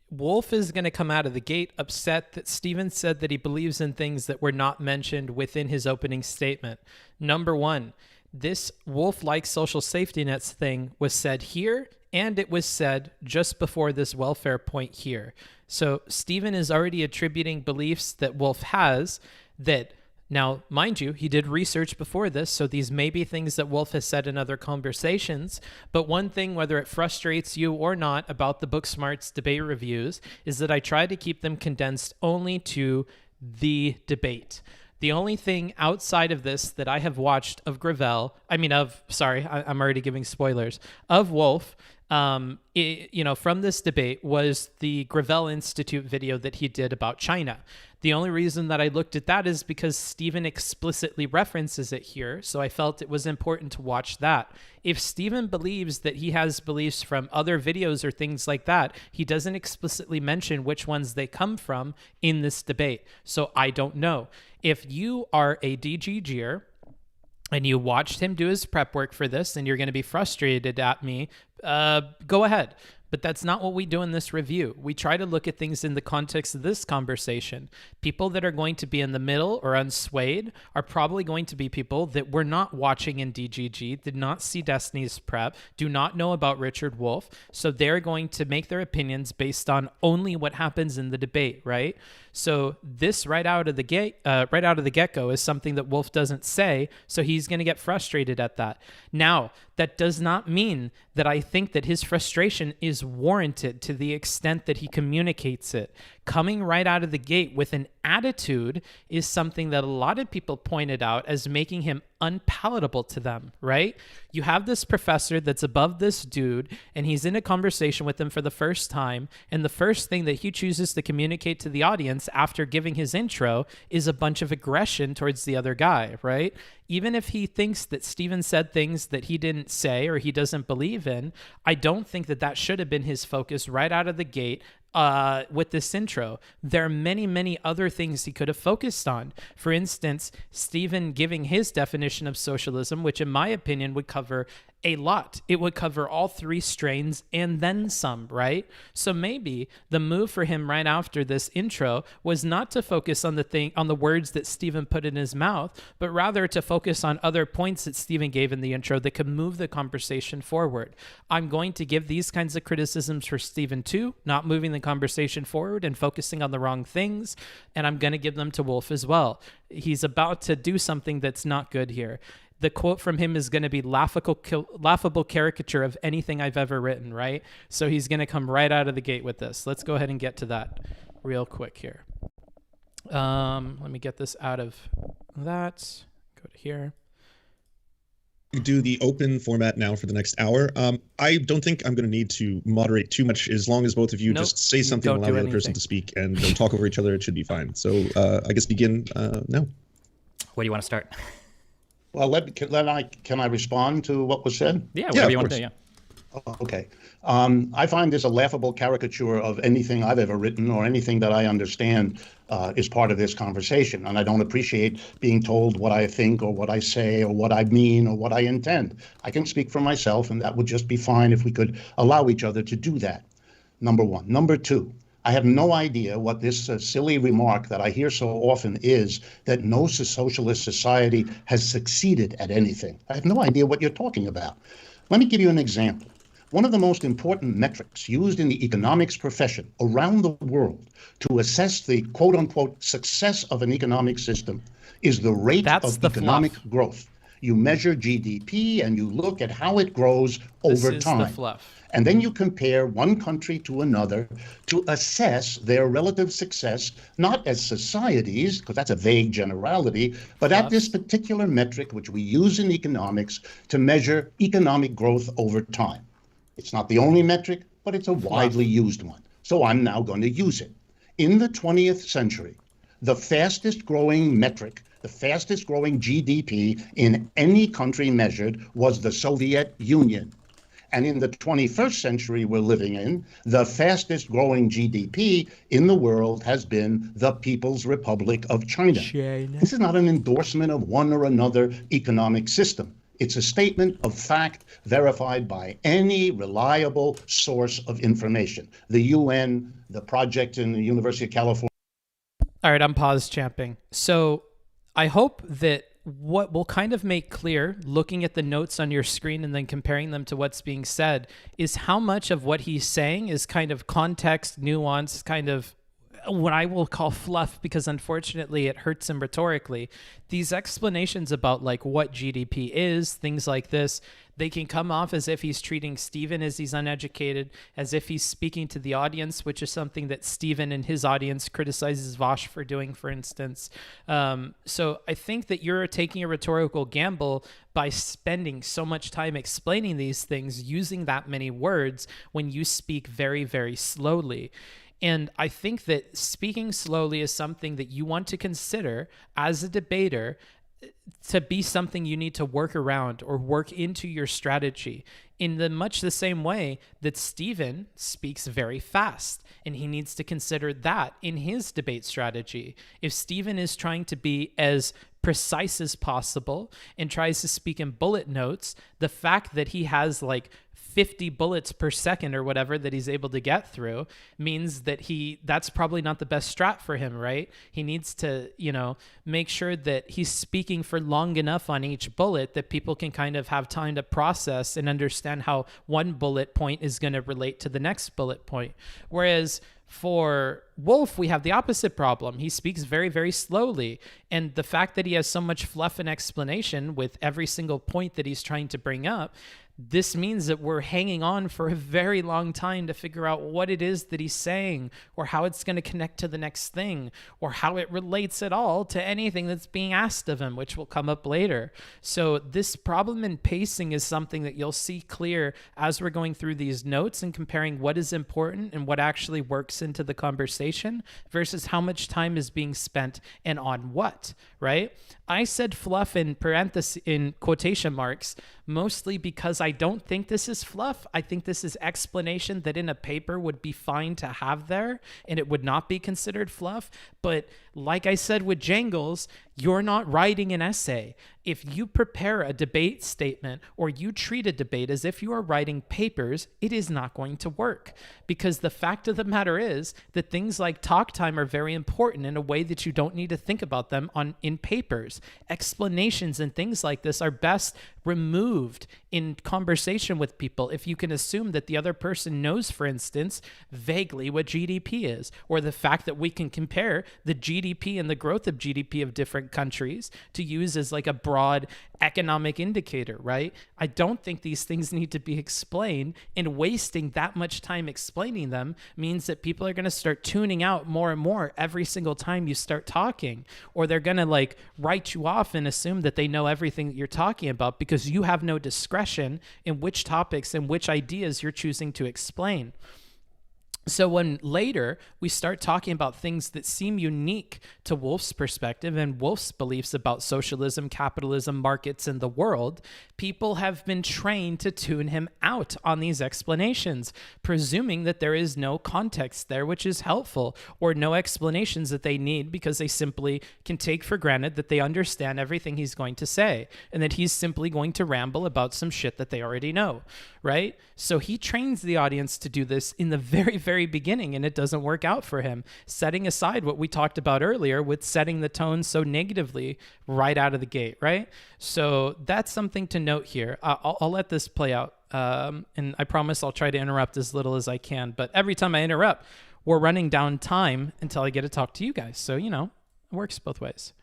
Wolff is going to come out of the gate upset that Steven said that he believes in things that were not mentioned within his opening statement. Number 1, this Wolff-like social safety nets thing was said here, and it was said just before this welfare point here. So Stephen is already attributing beliefs that Wolff has that, now, mind you, he did research before this, so these may be things that Wolff has said in other conversations. But one thing, whether it frustrates you or not, about the Booksmarts debate reviews is that I try to keep them condensed only to the debate. The only thing outside of this that I have watched of Gravel, I'm already giving spoilers, of Wolff, from this debate was the Gravel Institute video that he did about China. The only reason that I looked at that is because Stephen explicitly references it here, so I felt it was important to watch that. If Stephen believes that he has beliefs from other videos or things like that, he doesn't explicitly mention which ones they come from in this debate, so I don't know. If you are a DGGer and you watched him do his prep work for this and you're going to be frustrated at me, go ahead. But that's not what we do in this review. We try to look at things in the context of this conversation. People that are going to be in the middle or unswayed are probably going to be people that were not watching in DGG, did not see Destiny's prep, do not know about Richard Wolff. So they're going to make their opinions based on only what happens in the debate, right? So this right out of the get-go is something that Wolff doesn't say, so he's going to get frustrated at that. Now, that does not mean that I think that his frustration is warranted to the extent that he communicates it. Coming right out of the gate with an attitude is something that a lot of people pointed out as making him unpalatable to them, right? You have this professor that's above this dude, and he's in a conversation with him for the first time, and the first thing that he chooses to communicate to the audience after giving his intro is a bunch of aggression towards the other guy, right? Even if he thinks that Stephen said things that he didn't say or he doesn't believe in, I don't think that that should have been his focus right out of the gate with this intro. There are many, many other things he could have focused on. For instance, Stephen giving his definition of socialism, which in my opinion would cover a lot. It would cover all three strains and then some, right? So maybe the move for him right after this intro was not to focus on the words that Stephen put in his mouth, but rather to focus on other points that Stephen gave in the intro that could move the conversation forward. I'm going to give these kinds of criticisms for Stephen too, not moving the conversation forward and focusing on the wrong things, and I'm going to give them to Wolff as well. He's about to do something that's not good here. The quote from him is going to be laughable caricature of anything I've ever written, right? So he's going to come right out of the gate with this. Let's go ahead and get to that real quick here. Let me get this out of that. Go to here. Do the open format now for the next hour. I don't think I'm going to need to moderate too much as long as both of you just say something and allow the other person to speak and don't talk over each other. It should be fine. So I guess begin now. Where do you want to start? Well, can I respond to what was said? Yeah, whatever you want to do, yeah. Okay. I find this a laughable caricature of anything I've ever written or anything that I understand is part of this conversation. And I don't appreciate being told what I think or what I say or what I mean or what I intend. I can speak for myself, and that would just be fine if we could allow each other to do that. Number one. Number two, I have no idea what this silly remark that I hear so often is, that no socialist society has succeeded at anything. I have no idea what you're talking about. Let me give you an example. One of the most important metrics used in the economics profession around the world to assess the quote-unquote success of an economic system is the rate of economic growth. You measure GDP and you look at how it grows over time. This is the fluff. And then you compare one country to another to assess their relative success, not as societies, because that's a vague generality, but at this particular metric, which we use in economics to measure economic growth over time. It's not the only metric, but it's a widely used one. So I'm now going to use it. In the 20th century, the fastest growing metric, the fastest growing GDP in any country measured was the Soviet Union. And in the 21st century we're living in, the fastest growing GDP in the world has been the People's Republic of China. This is not an endorsement of one or another economic system. It's a statement of fact verified by any reliable source of information. The UN, the project in the University of California. All right, I'm pause champing. So I hope that what will kind of make clear, looking at the notes on your screen and then comparing them to what's being said, is how much of what he's saying is kind of context, nuance, kind of what I will call fluff, because unfortunately it hurts him rhetorically. These explanations about like what GDP is, things like this, they can come off as if he's treating Stephen as he's uneducated, as if he's speaking to the audience, which is something that Stephen and his audience criticizes Vosh for doing, for instance. So I think that you're taking a rhetorical gamble by spending so much time explaining these things, using that many words when you speak very, very slowly. And I think that speaking slowly is something that you want to consider as a debater to be something you need to work around or work into your strategy in much the same way that Stephen speaks very fast, and he needs to consider that in his debate strategy. If Stephen is trying to be as precise as possible and tries to speak in bullet notes, the fact that he has like 50 bullets per second or whatever that he's able to get through means that that's probably not the best strat for him, right? He needs to, make sure that he's speaking for long enough on each bullet that people can kind of have time to process and understand how one bullet point is going to relate to the next bullet point. Whereas for Wolff, we have the opposite problem. He speaks very, very slowly. And the fact that he has so much fluff and explanation with every single point that he's trying to bring up, this means that we're hanging on for a very long time to figure out what it is that he's saying, or how it's going to connect to the next thing, or how it relates at all to anything that's being asked of him, which will come up later. So this problem in pacing is something that you'll see clear as we're going through these notes and comparing what is important and what actually works into the conversation versus how much time is being spent and on what, right? I said fluff in parentheses, in quotation marks, mostly because I don't think this is fluff. I think this is explanation that in a paper would be fine to have there, and it would not be considered fluff. But like I said with Jangles, you're not writing an essay. If you prepare a debate statement or you treat a debate as if you are writing papers, it is not going to work, because the fact of the matter is that things like talk time are very important in a way that you don't need to think about them in papers. Explanations and things like this are best removed in conversation with people if you can assume that the other person knows, for instance, vaguely what GDP is, or the fact that we can compare the GDP and the growth of GDP of different countries to use as like a broad economic indicator, right? I don't think these things need to be explained, and wasting that much time explaining them means that people are going to start tuning out more and more every single time you start talking, or they're going to like write you off and assume that they know everything that you're talking about because you have no discretion in which topics and which ideas you're choosing to explain. So when later we start talking about things that seem unique to Wolff's perspective and Wolff's beliefs about socialism, capitalism, markets, and the world, people have been trained to tune him out on these explanations, presuming that there is no context there, which is helpful, or no explanations that they need because they simply can take for granted that they understand everything he's going to say and that he's simply going to ramble about some shit that they already know, right? So he trains the audience to do this in the very, very beginning, and it doesn't work out for him, setting aside what we talked about earlier with setting the tone so negatively right out of the gate, right? So that's something to note here. I'll let this play out, and I promise I'll try to interrupt as little as I can, but every time I interrupt, we're running down time until I get to talk to you guys. So, it works both ways.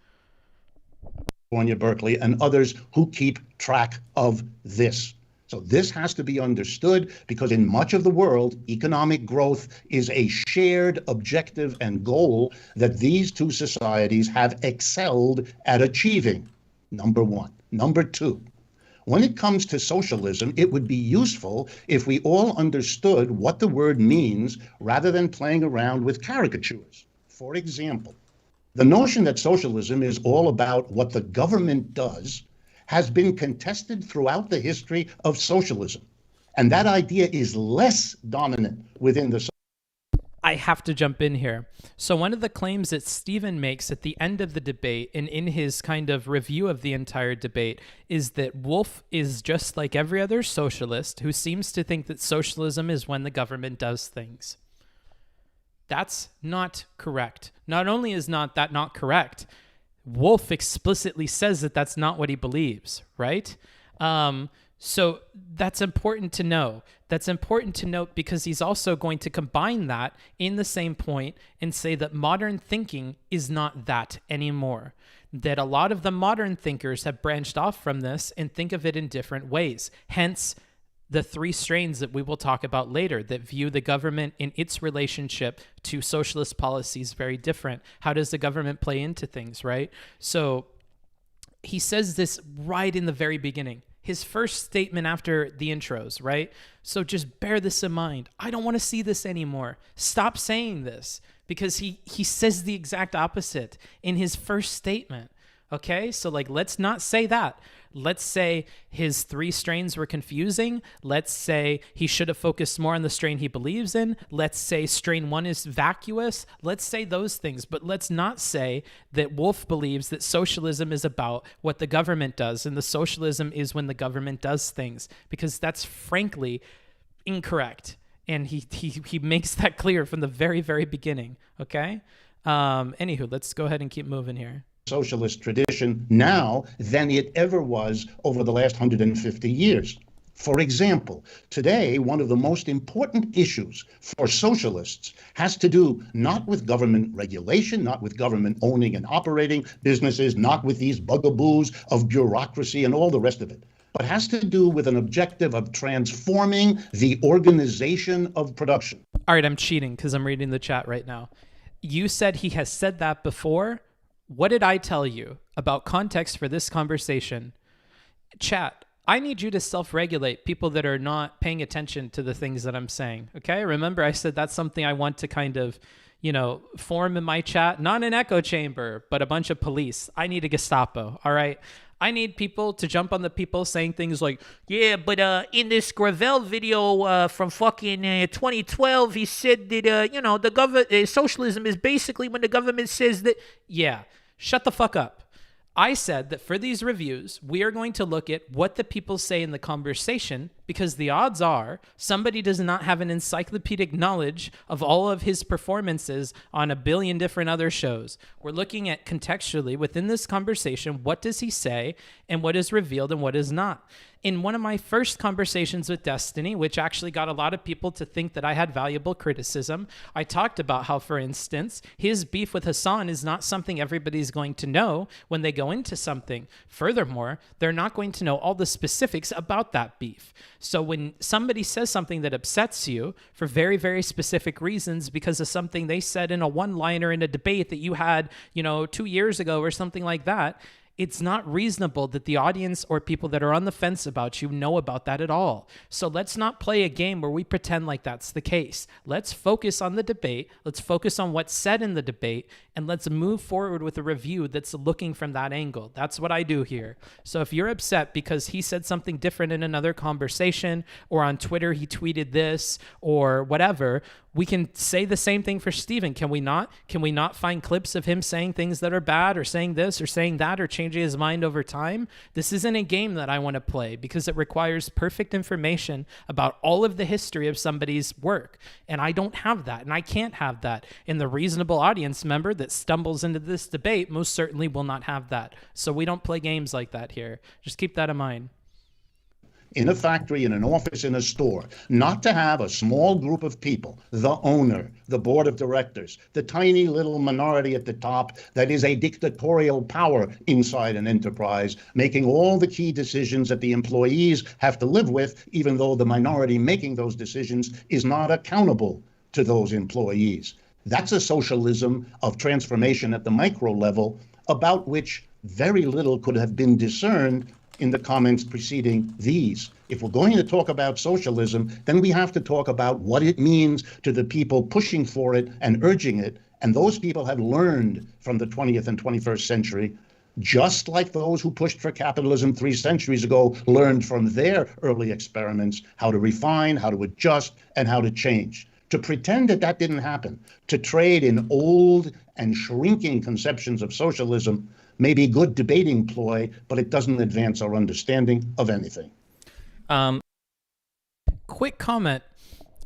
California, Berkeley, and others who keep track of this. So this has to be understood, because in much of the world, economic growth is a shared objective and goal that these two societies have excelled at achieving, number one. Number two, when it comes to socialism, it would be useful if we all understood what the word means rather than playing around with caricatures. For example, the notion that socialism is all about what the government does has been contested throughout the history of socialism. And that idea is less dominant within the... I have to jump in here. So one of the claims that Stephen makes at the end of the debate and in his kind of review of the entire debate is that Wolff is just like every other socialist who seems to think that socialism is when the government does things. That's not correct. Not only is that not correct, Wolff explicitly says that that's not what he believes, right? So that's important to know. That's important to note because he's also going to combine that in the same point and say that modern thinking is not that anymore. That a lot of the modern thinkers have branched off from this and think of it in different ways. Hence, the three strains that we will talk about later that view the government in its relationship to socialist policies very different. How does the government play into things, right? So he says this right in the very beginning. His first statement after the intros, right? So just bear this in mind. I don't want to see this anymore. Stop saying this, because he says the exact opposite in his first statement. Okay, so like, let's not say that. Let's say his three strains were confusing. Let's say he should have focused more on the strain he believes in. Let's say strain 1 is vacuous. Let's say those things, but let's not say that Wolff believes that socialism is about what the government does and the socialism is when the government does things, because that's frankly incorrect. And he makes that clear from the very, very beginning. Okay. Anywho, let's go ahead and keep moving here. Socialist tradition now than it ever was over the last 150 years. For example, today, one of the most important issues for socialists has to do not with government regulation, not with government owning and operating businesses, not with these bugaboos of bureaucracy and all the rest of it, but has to do with an objective of transforming the organization of production. All right, I'm cheating because I'm reading the chat right now. You said he has said that before. What did I tell you about context for this conversation? Chat, I need you to self-regulate people that are not paying attention to the things that I'm saying, okay? Remember, I said that's something I want to kind of, form in my chat. Not an echo chamber, but a bunch of police. I need a Gestapo, all right? I need people to jump on the people saying things like, yeah, but in this Gravel video from fucking 2012, he said that, the government, socialism is basically when the government says that, yeah. Shut the fuck up. I said that for these reviews, we are going to look at what the people say in the conversation, because the odds are somebody does not have an encyclopedic knowledge of all of his performances on a billion different other shows. We're looking at contextually within this conversation, what does he say and what is revealed and what is not. In one of my first conversations with Destiny, which actually got a lot of people to think that I had valuable criticism, I talked about how, for instance, his beef with Hassan is not something everybody's going to know when they go into something. Furthermore, they're not going to know all the specifics about that beef. So when somebody says something that upsets you for very, very specific reasons because of something they said in a one-liner in a debate that you had, 2 years ago or something like that, it's not reasonable that the audience or people that are on the fence about you know about that at all. So let's not play a game where we pretend like that's the case. Let's focus on the debate. Let's focus on what's said in the debate, and let's move forward with a review that's looking from that angle. That's what I do here. So if you're upset because he said something different in another conversation, or on Twitter he tweeted this, or whatever, we can say the same thing for Steven. Can we not? Can we not find clips of him saying things that are bad, or saying this or saying that, or changing his mind over time? This isn't a game that I want to play, because it requires perfect information about all of the history of somebody's work. And I don't have that, and I can't have that. And the reasonable audience member that stumbles into this debate most certainly will not have that. So we don't play games like that here. Just keep that in mind. In a factory, in an office, in a store, not to have a small group of people, the owner, the board of directors, the tiny little minority at the top that is a dictatorial power inside an enterprise, making all the key decisions that the employees have to live with, even though the minority making those decisions is not accountable to those employees. That's a socialism of transformation at the micro level, about which very little could have been discerned in the comments preceding these. If we're going to talk about socialism, then we have to talk about what it means to the people pushing for it and urging it. And those people have learned from the 20th and 21st century, just like those who pushed for capitalism 3 centuries ago learned from their early experiments how to refine, how to adjust, and how to change. To pretend that that didn't happen, to trade in old and shrinking conceptions of socialism, may be good debating ploy, but it doesn't advance our understanding of anything. Quick comment.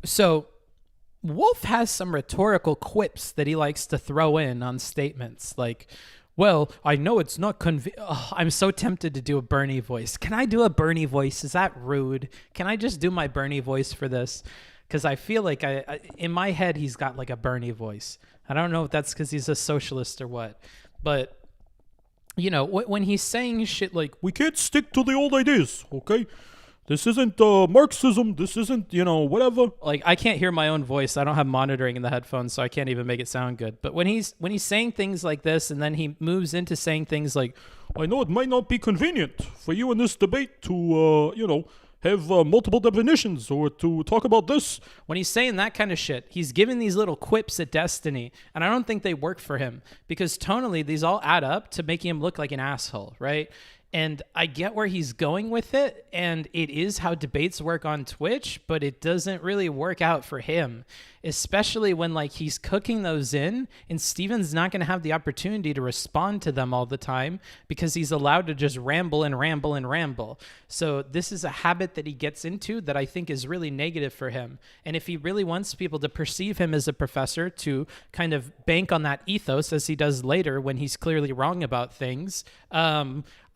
So Wolff has some rhetorical quips that he likes to throw in on statements. Like, well, I know it's not I'm so tempted to do a Bernie voice. Can I do a Bernie voice? Is that rude? Can I just do my Bernie voice for this? Because I feel like in my head, he's got like a Bernie voice. I don't know if that's because he's a socialist or what. But, you know, when he's saying shit like, we can't stick to the old ideas, okay? This isn't Marxism. This isn't, you know, whatever. Like, I can't hear my own voice. I don't have monitoring in the headphones, so I can't even make it sound good. But when he's saying things like this, and then he moves into saying things like, I know it might not be convenient for you in this debate to, you know, have multiple definitions or to talk about this. When he's saying that kind of shit, he's giving these little quips at Destiny, and I don't think they work for him because tonally, these all add up to making him look like an asshole, right? And I get where he's going with it, and it is how debates work on Twitch, but it doesn't really work out for him, especially when like he's cooking those in, and Steven's not going to have the opportunity to respond to them all the time because he's allowed to just ramble and ramble and ramble. So this is a habit that he gets into that I think is really negative for him. And if he really wants people to perceive him as a professor, to kind of bank on that ethos as he does later when he's clearly wrong about things,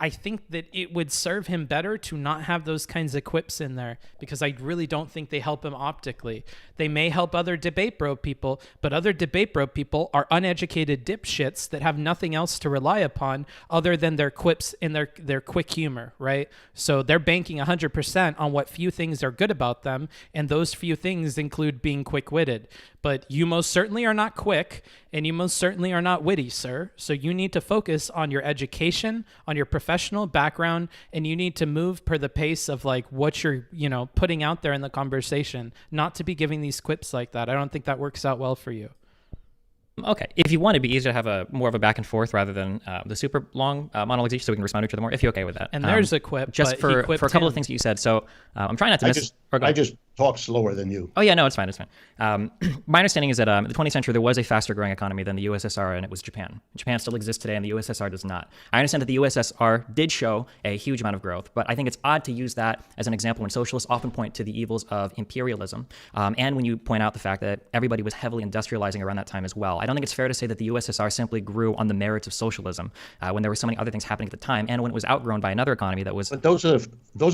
I think that it would serve him better to not have those kinds of quips in there because I really don't think they help him optically. They may help other debate bro people, but other debate bro people are uneducated dipshits that have nothing else to rely upon other than their quips and their quick humor, right? So they're banking 100% on what few things are good about them, and those few things include being quick-witted. But you most certainly are not quick, and you most certainly are not witty, sir. So you need to focus on your education, on your professional background, and you need to move per the pace of like what you're, you know, putting out there in the conversation, not to be giving these quips like that. I don't think that works out well for you. Okay, if you want to be easier to have a more of a back and forth rather than the super long monologues each, so we can respond to each other more, if you're okay with that. And there's a quip, just for a couple of things that you said. So I'm trying not to miss. I just talk slower than you. Oh yeah, no, it's fine. It's fine. My understanding is that in the 20th century there was a faster growing economy than the USSR, and it was Japan. Japan still exists today, and the USSR does not. I understand that the USSR did show a huge amount of growth, but I think it's odd to use that as an example when socialists often point to the evils of imperialism, and when you point out the fact that everybody was heavily industrializing around that time as well. I don't think it's fair to say that the USSR simply grew on the merits of socialism when there were so many other things happening at the time, and when it was outgrown by another economy that was. But those are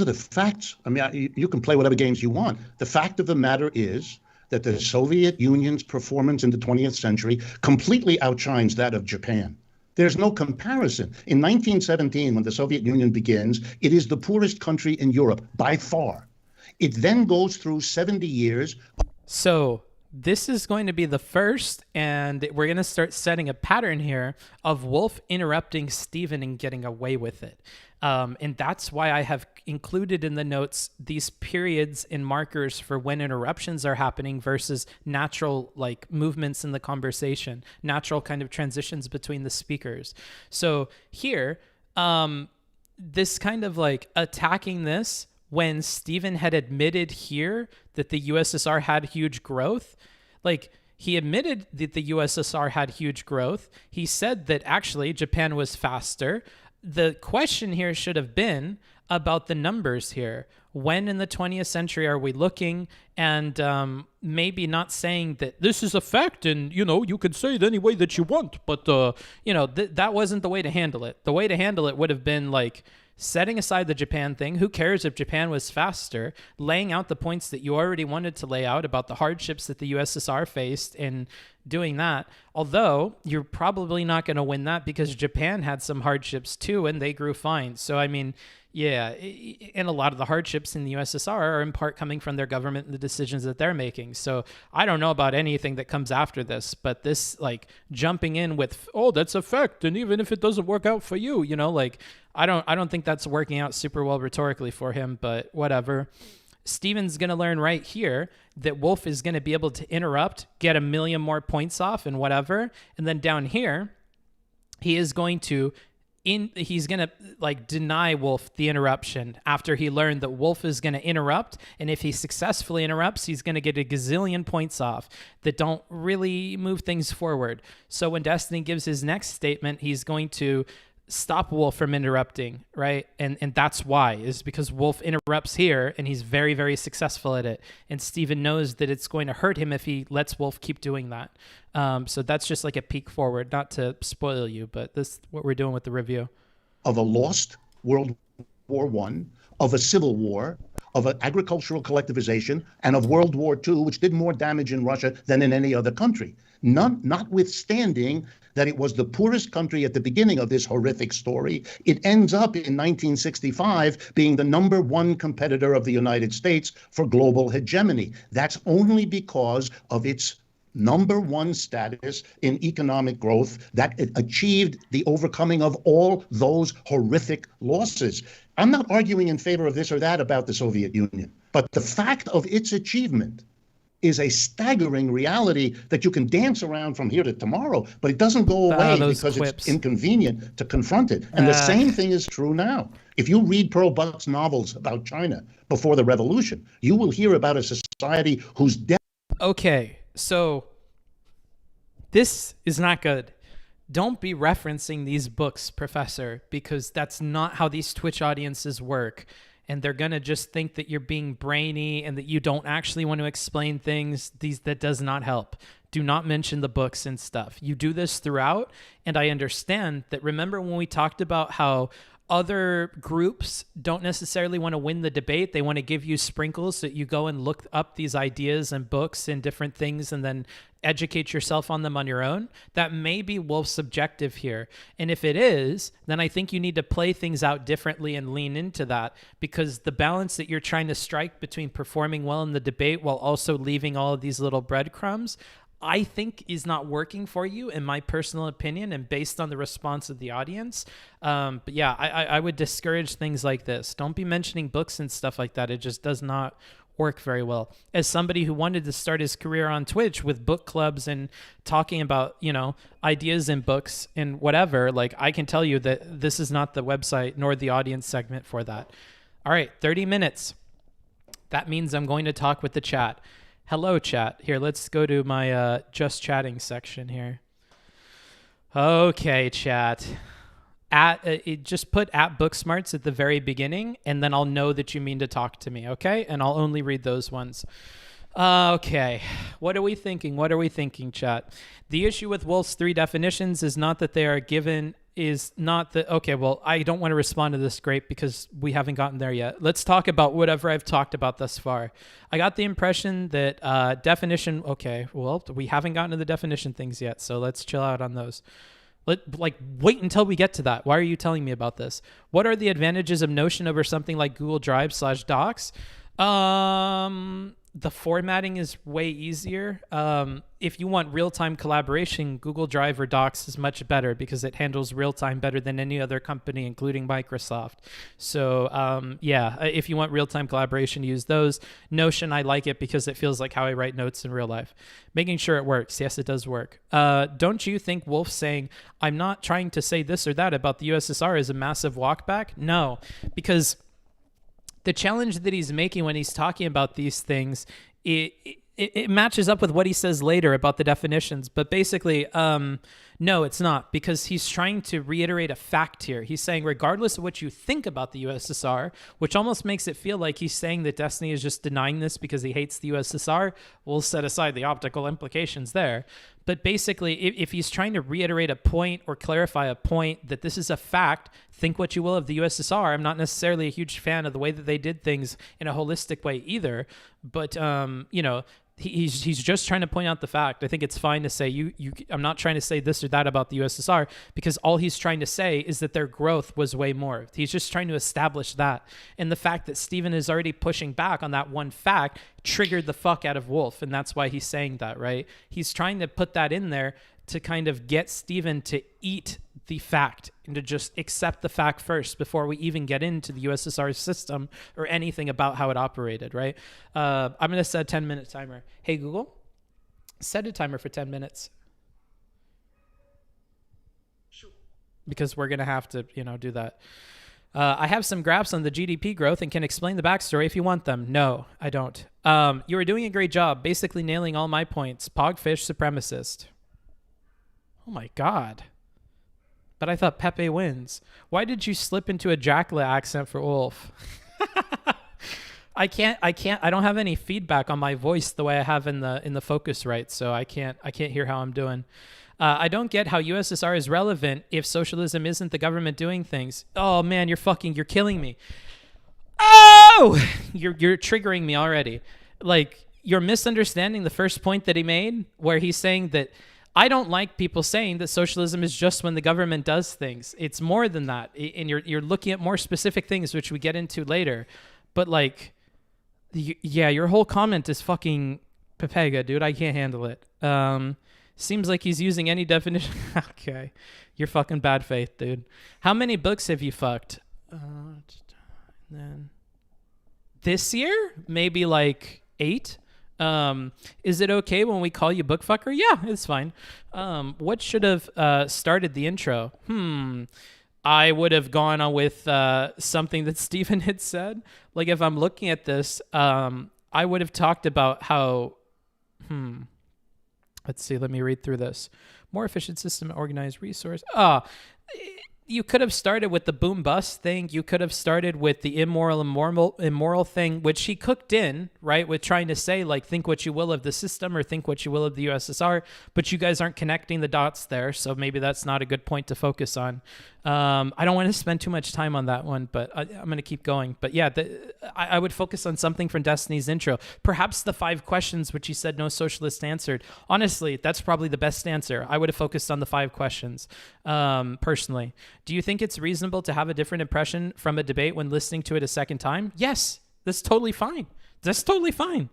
the facts. I mean, you can play whatever games you want. The fact of the matter is that the Soviet Union's performance in the 20th century completely outshines that of Japan. There's no comparison. In 1917, when the Soviet Union begins, it is the poorest country in Europe by far. It then goes through 70 years. So this is going to be the first, and we're going to start setting a pattern here of Wolff interrupting Steven and getting away with it. And that's why I have included in the notes these periods and markers for when interruptions are happening versus natural like movements in the conversation, natural kind of transitions between the speakers. So here, this kind of like attacking this when Steven had admitted here that the USSR had huge growth, like he admitted that the USSR had huge growth. He said that actually Japan was faster. The question here should have been about the numbers here. When in the 20th century are we looking? And maybe not saying that this is a fact and, you know, you could say it any way that you want. But, you know, that wasn't the way to handle it. The way to handle it would have been like setting aside the Japan thing. Who cares if Japan was faster? Laying out the points that you already wanted to lay out about the hardships that the USSR faced and doing that. Although you're probably not going to win that because Japan had some hardships too and they grew fine. So, I mean, yeah, and a lot of the hardships in the USSR are in part coming from their government and the decisions that they're making. So I don't know about anything that comes after this, but this like jumping in with, oh, that's a fact. And even if it doesn't work out for you, you know, like I don't think that's working out super well rhetorically for him, but whatever. Steven's going to learn right here that Wolff is going to be able to interrupt, get a million more points off and whatever. And then down here, he is going to he's going to like deny Wolff the interruption after he learned that Wolff is going to interrupt. And if he successfully interrupts, he's going to get a gazillion points off that don't really move things forward. So when Destiny gives his next statement, he's going to stop Wolff from interrupting, right? And that's why, is because Wolff interrupts here, and he's very, very successful at it. And Steven knows that it's going to hurt him if he lets Wolff keep doing that. So that's just like a peek forward, not to spoil you, but this is what we're doing with the review. Of a lost World War I, of a civil war, of an agricultural collectivization, and of World War II, which did more damage in Russia than in any other country. Notwithstanding that it was the poorest country at the beginning of this horrific story, it ends up in 1965 being the #1 competitor of the United States for global hegemony. That's only because of its #1 status in economic growth that it achieved the overcoming of all those horrific losses. I'm not arguing in favor of this or that about the Soviet Union, but the fact of its achievement is a staggering reality that you can dance around from here to tomorrow, but it doesn't go away because it's inconvenient to confront it. And the same thing is true now. If you read Pearl Buck's novels about China before the revolution, you will hear about a society whose death. Okay, so this is not good. Don't be referencing these books, Professor, because that's not how these Twitch audiences work. And they're going to just think that you're being brainy and that you don't actually want to explain things. That does not help. Do not mention the books and stuff. You do this throughout, and I understand that. Remember when we talked about how other groups don't necessarily want to win the debate. They want to give you sprinkles so that you go and look up these ideas and books and different things and then educate yourself on them on your own. That may be Wolff's objective here. And if it is, then I think you need to play things out differently and lean into that, because the balance that you're trying to strike between performing well in the debate while also leaving all of these little breadcrumbs, I think is not working for you, in my personal opinion, and based on the response of the audience. But yeah, I would discourage things like this. Don't be mentioning books and stuff like that. It just does not work very well. As somebody who wanted to start his career on Twitch with book clubs and talking about, ideas in books and whatever, like, I can tell you that this is not the website nor the audience segment for that. All right, 30 minutes. That means I'm going to talk with the chat. Hello, chat. Here, let's go to my just chatting section here. Okay, chat. Just put at booksmarts at the very beginning, and then I'll know that you mean to talk to me, okay? And I'll only read those ones. Okay. What are we thinking? What are we thinking, chat? The issue with Wolff's 3 definitions is not that they are given, is not that, okay, well, I don't want to respond to this great because we haven't gotten there yet. Let's talk about whatever I've talked about thus far. I got the impression that definition, okay, well, we haven't gotten to the definition things yet, so let's chill out on those. Wait until we get to that. Why are you telling me about this? What are the advantages of Notion over something like Google Drive/Docs? The formatting is way easier. If you want real-time collaboration, Google Drive or Docs is much better because it handles real-time better than any other company, including Microsoft. So yeah, if you want real-time collaboration, use those. Notion, I like it because it feels like how I write notes in real life. Making sure it works. Yes, it does work. Don't you think Wolff saying, I'm not trying to say this or that about the USSR is a massive walkback? No, because the challenge that he's making when he's talking about these things, it matches up with what he says later about the definitions. But basically, no, it's not, because he's trying to reiterate a fact here. He's saying, regardless of what you think about the USSR, which almost makes it feel like he's saying that Destiny is just denying this because he hates the USSR. We'll set aside the optical implications there. But basically, if he's trying to reiterate a point or clarify a point that this is a fact, think what you will of the USSR. I'm not necessarily a huge fan of the way that they did things in a holistic way either. But, he's just trying to point out the fact. I think it's fine to say I'm not trying to say this or that about the USSR, because all he's trying to say is that their growth was way more. He's just trying to establish that. And the fact that Steven is already pushing back on that one fact triggered the fuck out of Wolff. And that's why he's saying that, right? He's trying to put that in there to kind of get Steven to eat the fact and to just accept the fact first before we even get into the USSR system or anything about how it operated, right? I'm going to set a 10-minute timer. Hey, Google, set a timer for 10 minutes. Sure. Because we're going to have to, do that. I have some graphs on the GDP growth and can explain the backstory if you want them. No, I don't. You are doing a great job, basically nailing all my points. Pogfish supremacist. Oh my God. But But I thought Pepe wins. Why did you slip into a Jackala accent for Wolff? I don't have any feedback on my voice the way I have in the Focusrite, so I can't hear how I'm doing. I don't get how USSR is relevant if socialism isn't the government doing things. Oh man, you're killing me. Oh, you're triggering me already. Like, you're misunderstanding the first point that he made, where he's saying that I don't like people saying that socialism is just when the government does things. It's more than that, and you're looking at more specific things, which we get into later. But like, yeah, your whole comment is fucking Pepega, dude. I can't handle it. Seems like he's using any definition. Okay, you're fucking bad faith, dude. How many books have you fucked? Then this year, maybe like 8. Is it okay when we call you book fucker? Yeah, it's fine. What should have started the intro? I would have gone on with something that Stephen had said. Like, if I'm looking at this, I would have talked about how let's see, let me read through this. More efficient system, organized resource. You could have started with the boom bust thing. You could have started with the immoral thing, which he cooked in, right? With trying to say, like, think what you will of the system or think what you will of the USSR, but you guys aren't connecting the dots there. So maybe that's not a good point to focus on. I don't want to spend too much time on that one, but I'm going to keep going. But yeah, I would focus on something from Destiny's intro. Perhaps the 5 questions, which he said no socialist answered. Honestly, that's probably the best answer. I would have focused on the 5 questions, personally. Do you think it's reasonable to have a different impression from a debate when listening to it a second time? Yes, that's totally fine. That's totally fine.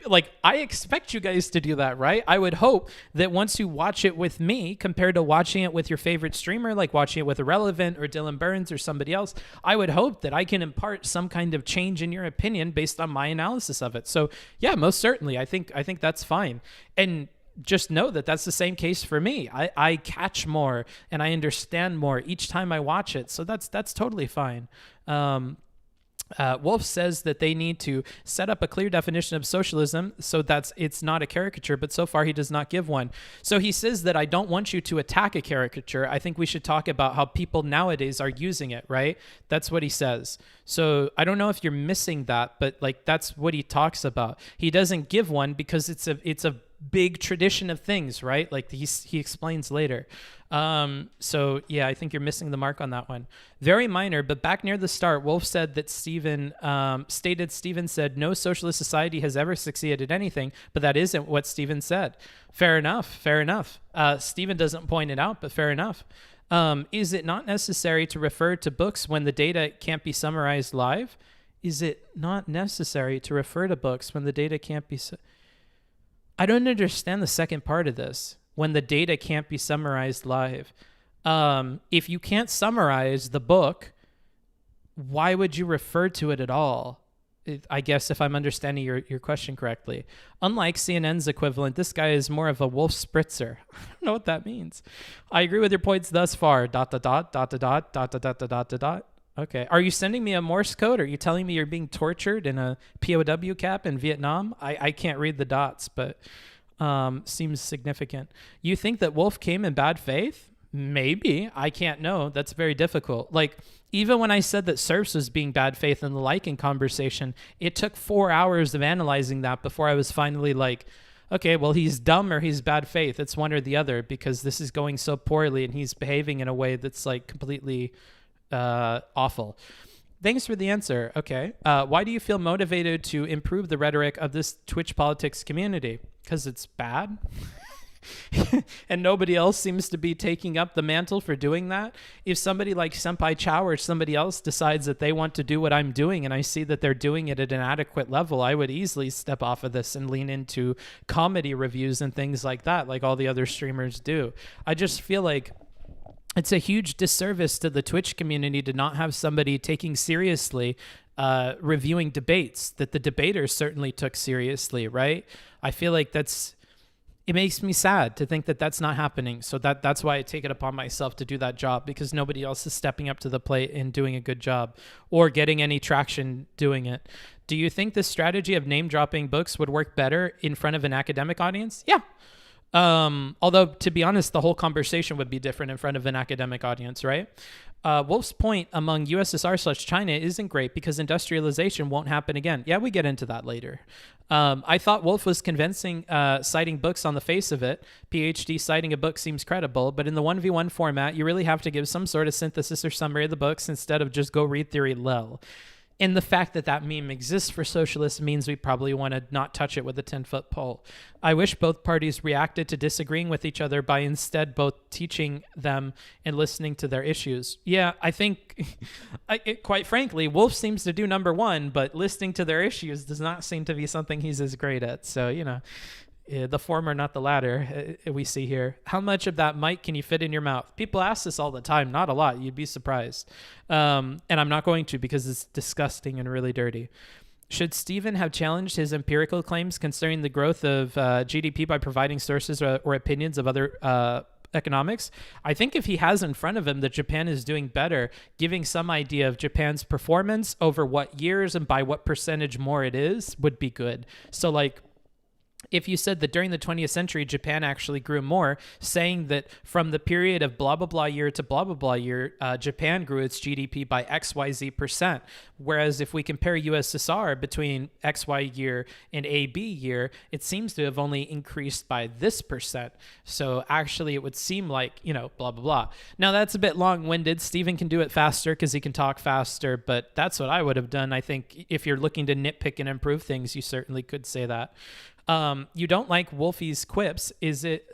Like, I expect you guys to do that, right? I would hope that once you watch it with me compared to watching it with your favorite streamer, like watching it with Irrelevant or Dylan Burns or somebody else, I would hope that I can impart some kind of change in your opinion based on my analysis of it. So yeah, most certainly. I think that's fine. And just know that that's the same case for me. I catch more and I understand more each time I watch it. So that's totally fine. Wolff says that they need to set up a clear definition of socialism so it's not a caricature, but so far he does not give one. So he says that I don't want you to attack a caricature. I think we should talk about how people nowadays are using it, right? That's what he says. So I don't know if you're missing that, but like, that's what he talks about. He doesn't give one because it's a big tradition of things, right? Like he explains later. So yeah, I think you're missing the mark on that one. Very minor, but back near the start, Wolff said that Stephen said no socialist society has ever succeeded at anything, but that isn't what Stephen said. Fair enough. Stephen doesn't point it out, but fair enough. Is it not necessary to refer to books when the data can't be summarized live? Is it not necessary to refer to books when the data can't be... I don't understand the second part of this. When the data can't be summarized live. If you can't summarize the book, why would you refer to it at all? I guess if I'm understanding your question correctly. Unlike CNN's equivalent, this guy is more of a Wolff spritzer. I don't know what that means. I agree with your points thus far. ... Okay. Are you sending me a Morse code? Are you telling me you're being tortured in a POW camp in Vietnam? I can't read the dots, but seems significant. You think that Wolff came in bad faith? Maybe. I can't know. That's very difficult. Like, even when I said that Serfs was being bad faith in the Lycan conversation, it took 4 hours of analyzing that before I was finally like, okay, well, he's dumb or he's bad faith. It's one or the other because this is going so poorly and he's behaving in a way that's like completely... awful. Thanks for the answer. Okay. Why do you feel motivated to improve the rhetoric of this Twitch politics community? Because it's bad? And nobody else seems to be taking up the mantle for doing that? If somebody like Senpai Chow or somebody else decides that they want to do what I'm doing and I see that they're doing it at an adequate level, I would easily step off of this and lean into comedy reviews and things like that, like all the other streamers do. I just feel like it's a huge disservice to the Twitch community to not have somebody taking seriously reviewing debates that the debaters certainly took seriously, right? I feel like it makes me sad to think that that's not happening. So that's why I take it upon myself to do that job, because nobody else is stepping up to the plate and doing a good job or getting any traction doing it. Do you think this strategy of name dropping books would work better in front of an academic audience? Yeah. Although, to be honest, the whole conversation would be different in front of an academic audience, right? Wolff's point among USSR/China isn't great because industrialization won't happen again. Yeah, we get into that later. I thought Wolff was convincing, citing books on the face of it. PhD citing a book seems credible, but in the 1v1 format, you really have to give some sort of synthesis or summary of the books instead of just go read theory lel. And the fact that that meme exists for socialists means we probably want to not touch it with a 10-foot pole. I wish both parties reacted to disagreeing with each other by instead both teaching them and listening to their issues. Yeah, I think, quite frankly, Wolff seems to do number one, but listening to their issues does not seem to be something he's as great at. So, the former, not the latter, we see here. How much of that mic can you fit in your mouth? People ask this all the time. Not a lot. You'd be surprised. And I'm not going to because it's disgusting and really dirty. Should Stephen have challenged his empirical claims concerning the growth of GDP by providing sources or opinions of other economics? I think if he has in front of him that Japan is doing better, giving some idea of Japan's performance over what years and by what percentage more it is would be good. So like, if you said that during the 20th century, Japan actually grew more, saying that from the period of blah, blah, blah year to blah, blah, blah year, Japan grew its GDP by XYZ percent. Whereas if we compare USSR between XY year and AB year, it seems to have only increased by this percent. So actually it would seem like, blah, blah, blah. Now that's a bit long-winded. Stephen can do it faster because he can talk faster, but that's what I would have done. I think if you're looking to nitpick and improve things, you certainly could say that. You don't like Wolff's quips. Is it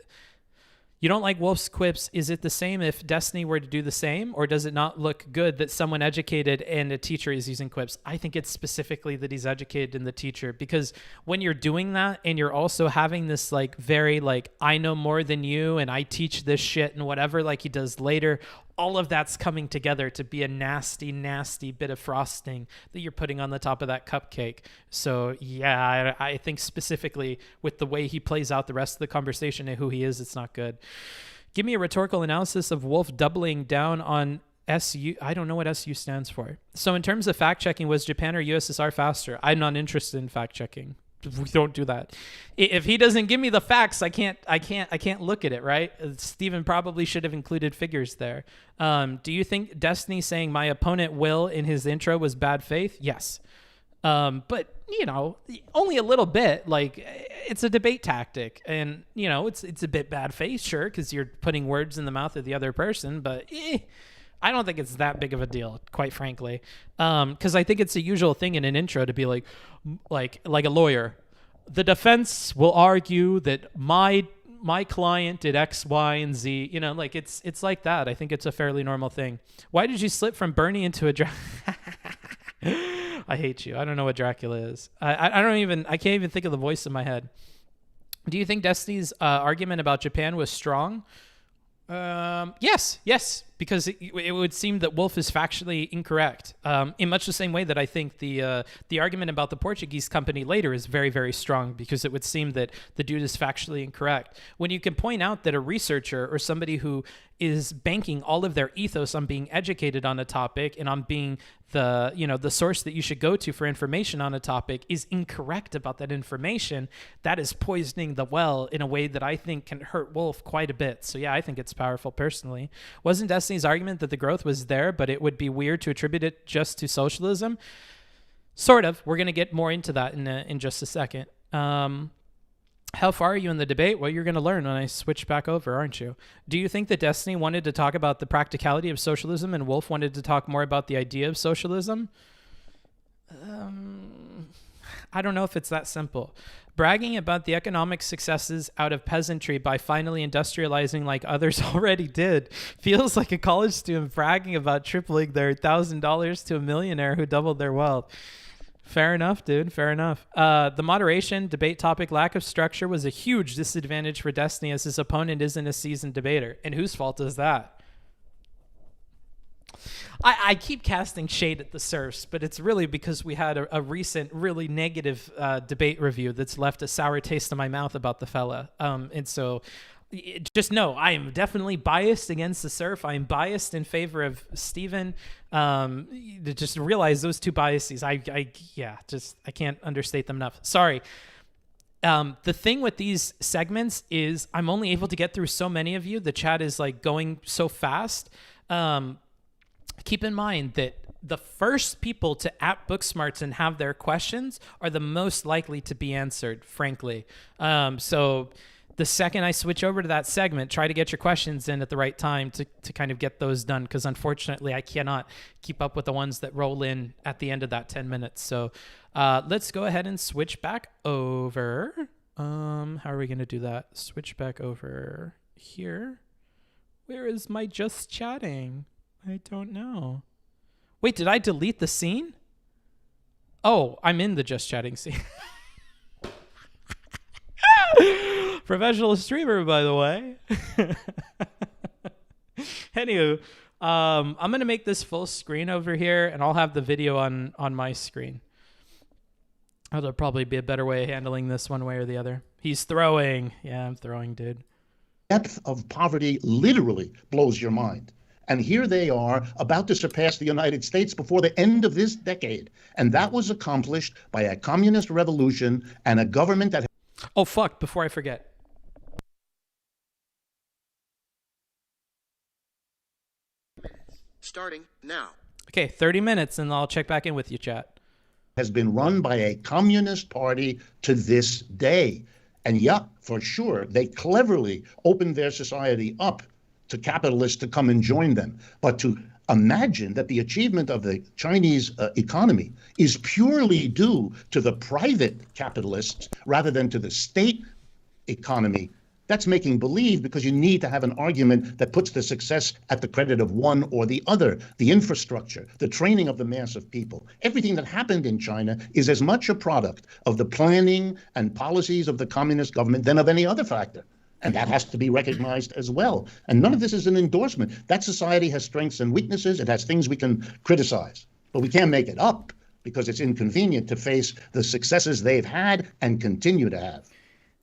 the same if Destiny were to do the same, or does it not look good that someone educated and a teacher is using quips? I think it's specifically that he's educated and the teacher, because when you're doing that and you're also having this very I know more than you and I teach this shit and whatever, like he does later, all of that's coming together to be a nasty, nasty bit of frosting that you're putting on the top of that cupcake. So yeah, I think specifically with the way he plays out the rest of the conversation and who he is, it's not good. Give me a rhetorical analysis of Wolff doubling down on SU. I don't know what SU stands for. So in terms of fact checking, was Japan or USSR faster? I'm not interested in fact checking. We don't do that. If he doesn't give me the facts, I can't look at it, right? Stephen probably should have included figures there. Do you think Destiny saying my opponent will in his intro was bad faith? Yes. But only a little bit. It's a debate tactic, and it's a bit bad faith, sure, because you're putting words in the mouth of the other person, but I don't think it's that big of a deal, quite frankly. Because I think it's a usual thing in an intro to be like a lawyer. The defense will argue that my client did X, Y, and Z. It's like that. I think it's a fairly normal thing. Why did you slip from Bernie into a I hate you. I don't know what Dracula is. I can't even think of the voice in my head. Do you think Destiny's argument about Japan was strong? Yes, because it would seem that Wolff is factually incorrect. In much the same way that I think the argument about the Portuguese company later is very, very strong, because it would seem that the dude is factually incorrect. When you can point out that a researcher or somebody who is banking all of their ethos on being educated on a topic and on being the source that you should go to for information on a topic is incorrect about that information, that is poisoning the well in a way that I think can hurt Wolff quite a bit. So yeah, I think it's powerful personally. Wasn't Destiny's argument that the growth was there, but it would be weird to attribute it just to socialism? Sort of. We're going to get more into that in just a second. How far are you in the debate? Well, you're going to learn when I switch back over, aren't you? Do you think that Destiny wanted to talk about the practicality of socialism and Wolff wanted to talk more about the idea of socialism? I don't know if it's that simple. Bragging about the economic successes out of peasantry by finally industrializing like others already did feels like a college student bragging about tripling their $1,000 to a millionaire who doubled their wealth. Fair enough, dude. Fair enough. The moderation, debate topic, lack of structure was a huge disadvantage for Destiny as his opponent isn't a seasoned debater. And whose fault is that? I keep casting shade at the serfs, but it's really because we had a recent really negative debate review that's left a sour taste in my mouth about the fella. And so just know I am definitely biased against the serf. I am biased in favor of Stephen. Just realize those two biases. I can't understate them enough. Sorry. The thing with these segments is I'm only able to get through so many of you. The chat is like going so fast. Keep in mind that the first people to @Booksmarts and have their questions are the most likely to be answered, frankly. So the second I switch over to that segment, try to get your questions in at the right time to kind of get those done, because unfortunately I cannot keep up with the ones that roll in at the end of that 10 minutes. So let's go ahead and switch back over. How are we going to do that? Switch back over here. Where is my just chatting? I don't know. Wait, did I delete the scene? Oh, I'm in the just chatting scene. Professional streamer, by the way. Anywho, I'm going to make this full screen over here, and I'll have the video on my screen. There'll probably be a better way of handling this one way or the other. He's throwing. Yeah, I'm throwing, dude. Depth of poverty literally blows your mind. And here they are about to surpass the United States before the end of this decade. And that was accomplished by a communist revolution and a government that... Oh, fuck, before I forget. Starting now. Okay, 30 minutes, and I'll check back in with you, chat. ...has been run by a communist party to this day. And yeah, for sure, they cleverly opened their society up to capitalists to come and join them. But to imagine that the achievement of the Chinese economy is purely due to the private capitalists rather than to the state economy, that's making believe, because you need to have an argument that puts the success at the credit of one or the other. The infrastructure, the training of the mass of people, everything that happened in China is as much a product of the planning and policies of the communist government than of any other factor. And that has to be recognized as well. And none of this is an endorsement. That society has strengths and weaknesses. It has things we can criticize. But we can't make it up because it's inconvenient to face the successes they've had and continue to have.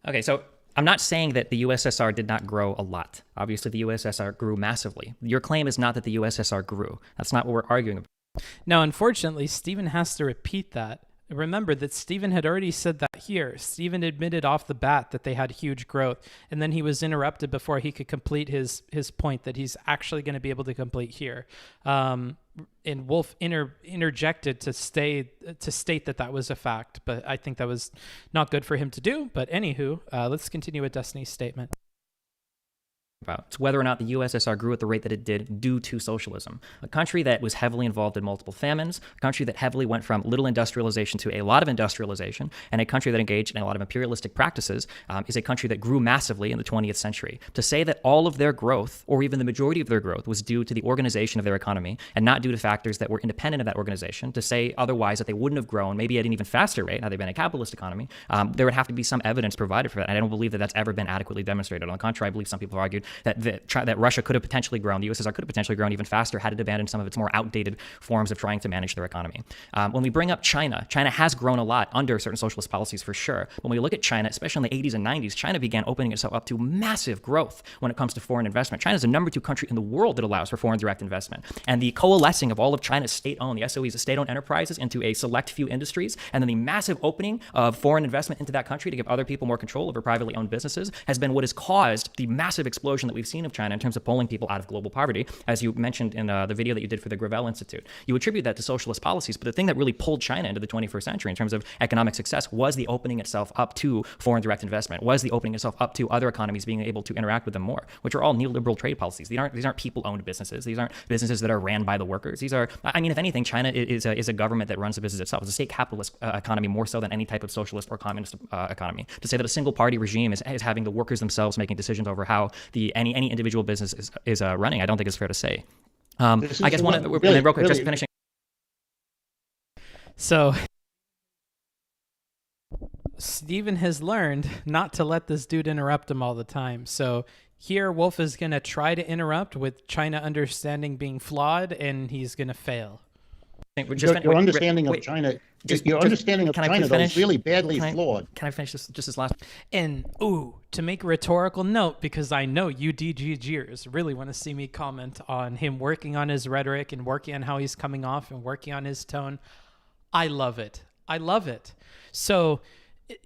Okay, so I'm not saying that the USSR did not grow a lot. Obviously, the USSR grew massively. Your claim is not that the USSR grew. That's not what we're arguing about. Now, unfortunately, Stephen has to repeat that. Remember that Stephen had already said that here. Stephen admitted off the bat that they had huge growth, and then he was interrupted before he could complete his point that he's actually going to be able to complete here. And Wolff interjected to state that was a fact, but I think that was not good for him to do. But anywho, let's continue with Destiny's statement. About. It's whether or not the USSR grew at the rate that it did due to socialism. A country that was heavily involved in multiple famines, a country that heavily went from little industrialization to a lot of industrialization, and a country that engaged in a lot of imperialistic practices is a country that grew massively in the 20th century. To say that all of their growth, or even the majority of their growth, was due to the organization of their economy and not due to factors that were independent of that organization, to say otherwise that they wouldn't have grown, maybe at an even faster rate had they been a capitalist economy, there would have to be some evidence provided for that. And I don't believe that that's ever been adequately demonstrated. On the contrary, I believe some people have argued that Russia could have potentially grown, the USSR could have potentially grown even faster had it abandoned some of its more outdated forms of trying to manage their economy. When we bring up China, China has grown a lot under certain socialist policies for sure. When we look at China, especially in the 80s and 90s, China began opening itself up to massive growth when it comes to foreign investment. China is the #2 country in the world that allows for foreign direct investment. And the coalescing of all of China's state-owned, the SOEs, the state-owned enterprises, into a select few industries, and then the massive opening of foreign investment into that country to give other people more control over privately owned businesses has been what has caused the massive explosion that we've seen of China in terms of pulling people out of global poverty, as you mentioned in the video that you did for the Gravel Institute. You attribute that to socialist policies, but the thing that really pulled China into the 21st century in terms of economic success was the opening itself up to foreign direct investment, was the opening itself up to other economies being able to interact with them more, which are all neoliberal trade policies. These aren't people-owned businesses. These aren't businesses that are ran by the workers. These are, I mean, if anything, China is a government that runs the business itself. It's a state capitalist economy more so than any type of socialist or communist economy. To say that a single party regime is having the workers themselves making decisions over how any individual business is running, I don't think it's fair to say. I guess real quick, just finishing. So Stephen has learned not to let this dude interrupt him all the time. So here Wolff is going to try to interrupt with China understanding being flawed, and he's going to fail. Your understanding of China is really badly flawed. Can I finish this last? And, to make a rhetorical note, because I know you DGGers really want to see me comment on him working on his rhetoric and working on how he's coming off and working on his tone. I love it. I love it. So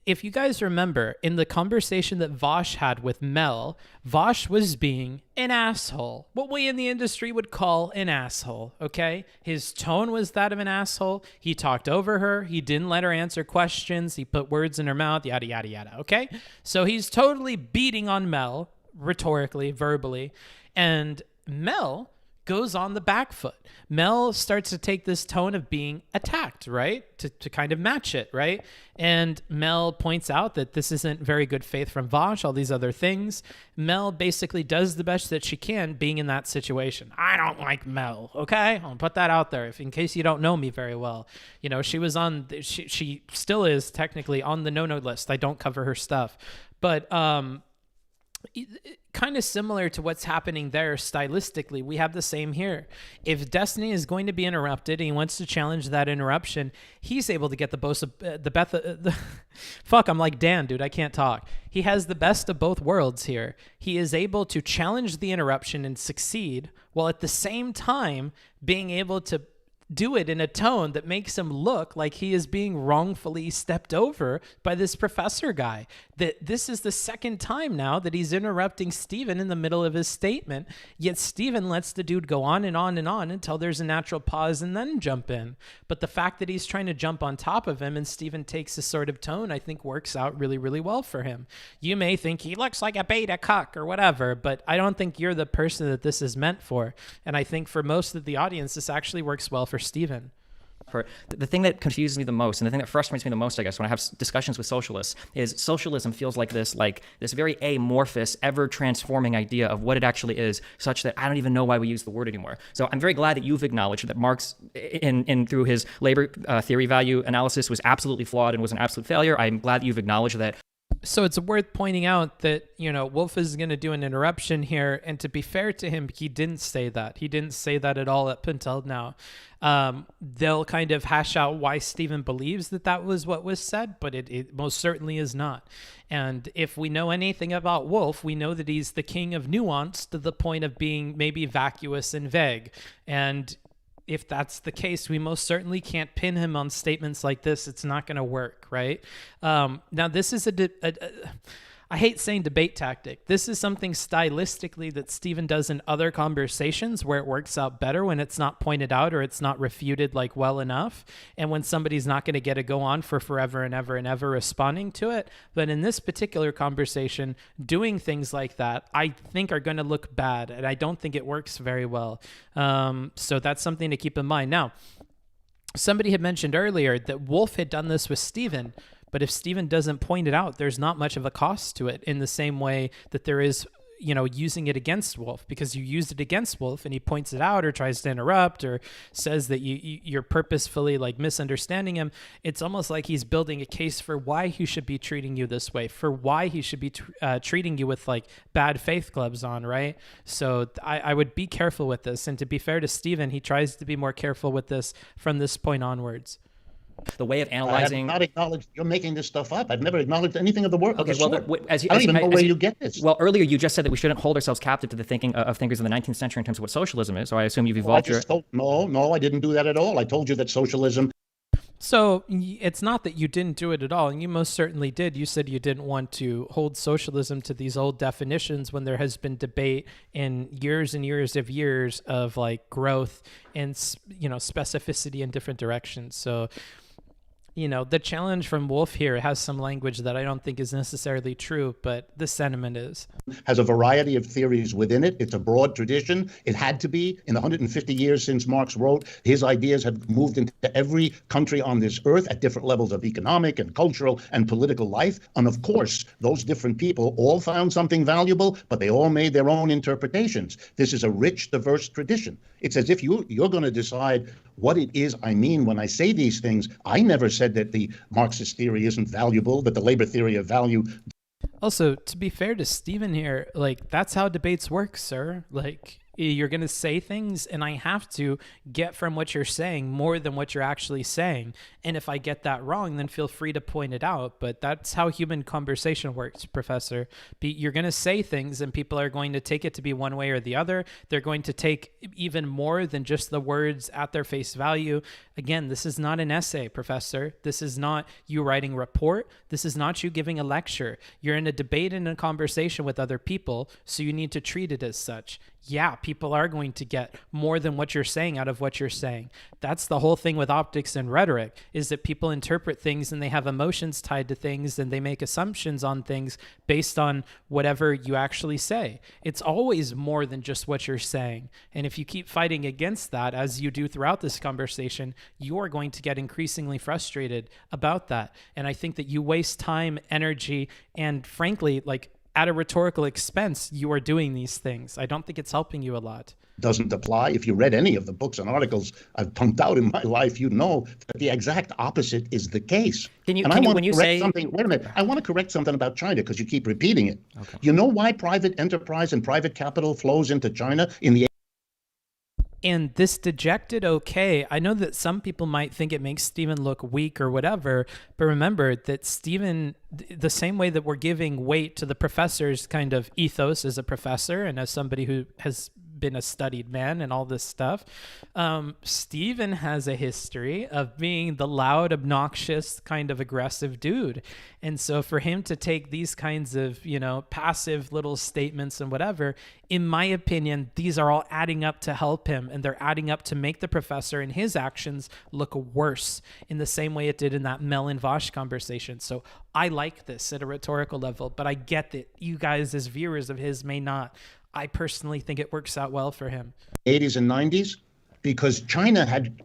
if you guys remember, in the conversation that Vosh had with Mel, Vosh was being an asshole. What we in the industry would call an asshole, okay? His tone was that of an asshole. He talked over her. He didn't let her answer questions. He put words in her mouth, yada, yada, yada, okay? So he's totally beating on Mel, rhetorically, verbally. And Mel goes on the back foot. Mel starts to take this tone of being attacked, right? To kind of match it, right? And Mel points out that this isn't very good faith from Vosh, all these other things. Mel basically does the best that she can being in that situation. I don't like Mel, okay? I'll put that out there in case you don't know me very well. You know, she was on, she still is technically on the no-no list. I don't cover her stuff. But, kind of similar to what's happening there stylistically, we have the same here. If Destiny is going to be interrupted and he wants to challenge that interruption, he's able to get fuck, I'm like Dan, dude, I can't talk. He has the best of both worlds here. He is able to challenge the interruption and succeed, while at the same time being able to do it in a tone that makes him look like he is being wrongfully stepped over by this professor guy. That this is the second time now that he's interrupting Steven in the middle of his statement, yet Steven lets the dude go on and on and on until there's a natural pause and then jump in. But the fact that he's trying to jump on top of him and Steven takes this sort of tone, I think works out really, really well for him. You may think he looks like a beta cuck or whatever, but I don't think you're the person that this is meant for. And I think for most of the audience, this actually works well for Steven. For the thing that confuses me the most, and the thing that frustrates me the most, I guess, when I have discussions with socialists, is socialism feels like this very amorphous, ever-transforming idea of what it actually is, such that I don't even know why we use the word anymore. So I'm very glad that you've acknowledged that Marx, in through his labor theory value analysis, was absolutely flawed and was an absolute failure. I'm glad that you've acknowledged that. So it's worth pointing out that, you know, Wolff is going to do an interruption here. And to be fair to him, he didn't say that. He didn't say that at all up until now. They'll kind of hash out why Steven believes that that was what was said, but it most certainly is not. And if we know anything about Wolff, we know that he's the king of nuance to the point of being maybe vacuous and vague. And if that's the case, we most certainly can't pin him on statements like this. It's not going to work, right? Now, this is I hate saying debate tactic. This is something stylistically that Steven does in other conversations where it works out better when it's not pointed out or it's not refuted like well enough, and when somebody's not going to get to go on for forever and ever and ever responding to it. But in this particular conversation, doing things like that, I think are going to look bad, and I don't think it works very well. So that's something to keep in mind. Now, somebody had mentioned earlier that Wolff had done this with Steven. But if Steven doesn't point it out, there's not much of a cost to it in the same way that there is, you know, using it against Wolff, because you used it against Wolff and he points it out or tries to interrupt or says that you're purposefully like misunderstanding him. It's almost like he's building a case for why he should be treating you this way, for why he should be treating you with like bad faith gloves on, right? So I would be careful with this. And to be fair to Steven, he tries to be more careful with this from this point onwards. The way of analyzing. I have not acknowledged. You're making this stuff up. I've never acknowledged anything of the work. Okay, well, I don't even know where you get this. Well, earlier you just said that we shouldn't hold ourselves captive to the thinking of thinkers in the 19th century in terms of what socialism is. So I assume you've evolved No, I didn't do that at all. I told you that socialism. So it's not that you didn't do it at all, and you most certainly did. You said you didn't want to hold socialism to these old definitions when there has been debate in years and years of like growth and, you know, specificity in different directions. So, you know, the challenge from Wolff here has some language that I don't think is necessarily true, but the sentiment is. Has a variety of theories within it. It's a broad tradition. It had to be. In the 150 years since Marx wrote, his ideas have moved into every country on this earth at different levels of economic and cultural and political life. And of course, those different people all found something valuable, but they all made their own interpretations. This is a rich, diverse tradition. It's as if you're going to decide what it is I mean when I say these things. I never said that the Marxist theory isn't valuable, that the labor theory of value. Also, to be fair to Steven here, like, that's how debates work, sir. Like, You're going to say things, and I have to get from what you're saying more than what you're actually saying. And if I get that wrong, then feel free to point it out. But that's how human conversation works, Professor. You're going to say things, and people are going to take it to be one way or the other. They're going to take even more than just the words at their face value. Again, this is not an essay, Professor. This is not you writing a report. This is not you giving a lecture. You're in a debate and a conversation with other people, so you need to treat it as such. Yeah, people are going to get more than what you're saying out of what you're saying. That's the whole thing with optics and rhetoric, is that people interpret things and they have emotions tied to things and they make assumptions on things based on whatever you actually say. It's always more than just what you're saying. And if you keep fighting against that, as you do throughout this conversation, you're going to get increasingly frustrated about that. And I think that you waste time, energy, and frankly, like, at a rhetorical expense, you are doing these things. I don't think it's helping you a lot. Doesn't apply. If you read any of the books and articles I've pumped out in my life, you know that the exact opposite is the case. When you say something, wait a minute, I want to correct something about China because you keep repeating it. Okay. You know why private enterprise and private capital flows into China in the And this dejected okay, I know that some people might think it makes Stephen look weak or whatever, but remember that Stephen, the same way that we're giving weight to the professor's kind of ethos as a professor and as somebody who has been a studied man and all this stuff, Stephen has a history of being the loud, obnoxious, kind of aggressive dude. And so for him to take these kinds of, you know, passive little statements and whatever, in my opinion, these are all adding up to help him, and they're adding up to make the professor and his actions look worse in the same way it did in that Mel and Vosh conversation. So I like this at a rhetorical level, but I get that you guys as viewers of his may not. I personally think it works out well for him. 80s and 90s, because China had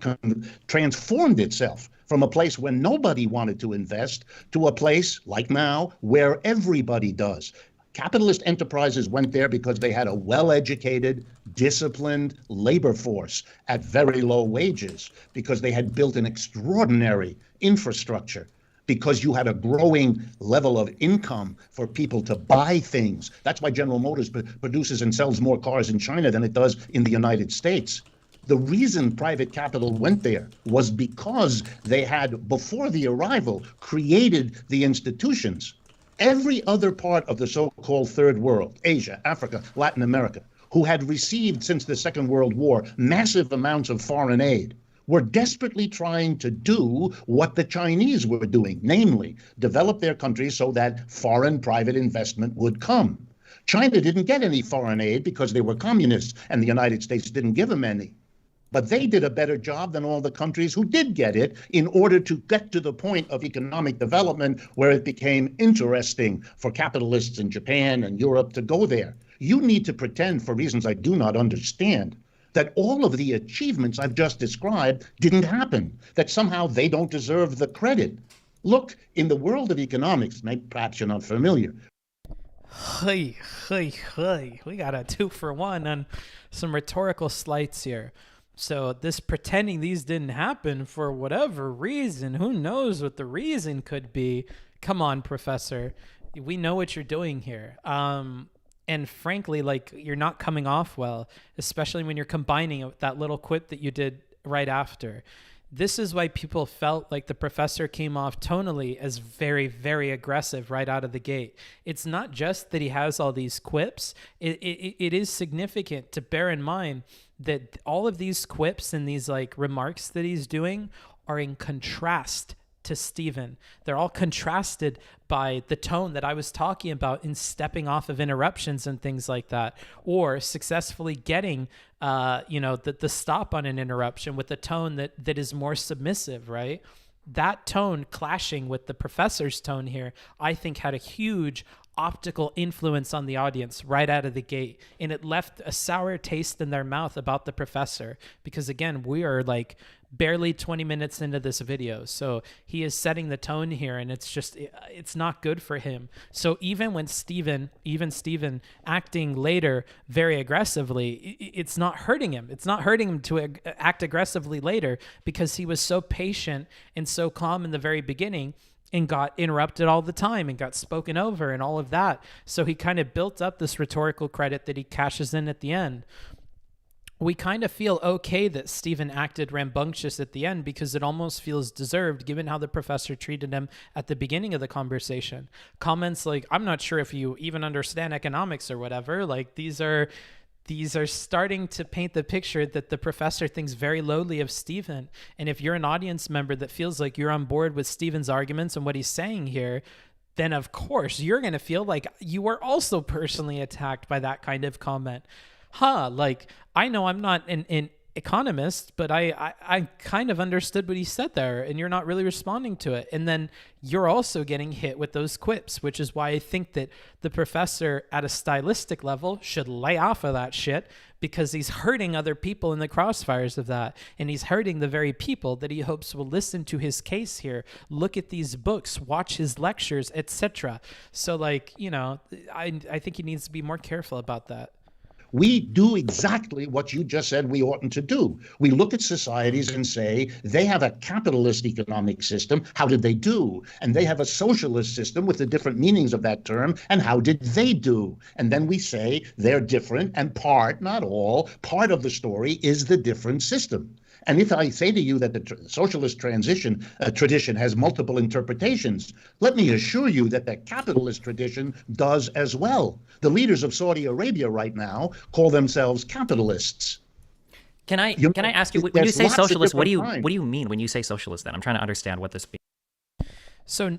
transformed itself from a place where nobody wanted to invest to a place like now where everybody does. Capitalist enterprises went there because they had a well-educated, disciplined labor force at very low wages, because they had built an extraordinary infrastructure, because you had a growing level of income for people to buy things. That's why General Motors produces and sells more cars in China than it does in the United States. The reason private capital went there was because they had, before the arrival, created the institutions. Every other part of the so-called third world, Asia, Africa, Latin America, who had received since the Second World War massive amounts of foreign aid, were desperately trying to do what the Chinese were doing, namely, develop their countries so that foreign private investment would come. China didn't get any foreign aid because they were communists and the United States didn't give them any. But they did a better job than all the countries who did get it in order to get to the point of economic development where it became interesting for capitalists in Japan and Europe to go there. You need to pretend, for reasons I do not understand, that all of the achievements I've just described didn't happen, that somehow they don't deserve the credit. Look, in the world of economics, maybe perhaps you're not familiar. We got a 2-for-1 on some rhetorical slights here. So this pretending these didn't happen for whatever reason, who knows what the reason could be. Come on, Professor. We know what you're doing here. And frankly, like, you're not coming off well, especially when you're combining it with that little quip that you did right after. This is why people felt like the professor came off tonally as very, very aggressive right out of the gate. It's not just that he has all these quips. It is significant to bear in mind that all of these quips and these like remarks that he's doing are in contrast to Stephen. They're all contrasted by the tone that I was talking about in stepping off of interruptions and things like that, or successfully getting, the stop on an interruption with a tone that is more submissive, right? That tone clashing with the professor's tone here, I think had a huge optical influence on the audience right out of the gate. And it left a sour taste in their mouth about the professor, because again, we are like barely 20 minutes into this video. So he is setting the tone here, and it's not good for him. So even when Stephen acting later very aggressively, it's not hurting him. It's not hurting him to act aggressively later, because he was so patient and so calm in the very beginning and got interrupted all the time and got spoken over and all of that. So he kind of built up this rhetorical credit that he cashes in at the end. we kind of feel okay that Stephen acted rambunctious at the end because it almost feels deserved given how the professor treated him at the beginning of the conversation. Comments like, I'm not sure if you even understand economics or whatever, like these are starting to paint the picture that the professor thinks very lowly of Stephen. And if you're an audience member that feels like you're on board with Stephen's arguments and what he's saying here, then of course you're going to feel like you were also personally attacked by that kind of comment. Like, I know I'm not an economist, but I kind of understood what he said there, and you're not really responding to it. And then you're also getting hit with those quips, which is why I think that the professor at a stylistic level should lay off of that shit, because he's hurting other people in the crossfires of that. And he's hurting the very people that he hopes will listen to his case here, look at these books, watch his lectures, etc. So like, you know, I think he needs to be more careful about that. We do exactly what you just said we oughtn't to do. We look at societies and say, they have a capitalist economic system. How did they do? And they have a socialist system with the different meanings of that term. And how did they do? And then we say they're different, and part, not all, part of the story is the different system. And if I say to you that the socialist tradition has multiple interpretations, let me assure you that the capitalist tradition does as well. The leaders of Saudi Arabia right now call themselves capitalists. Can I ask you, when you say socialist, what do you mean when you say socialist then? I'm trying to understand what this means. So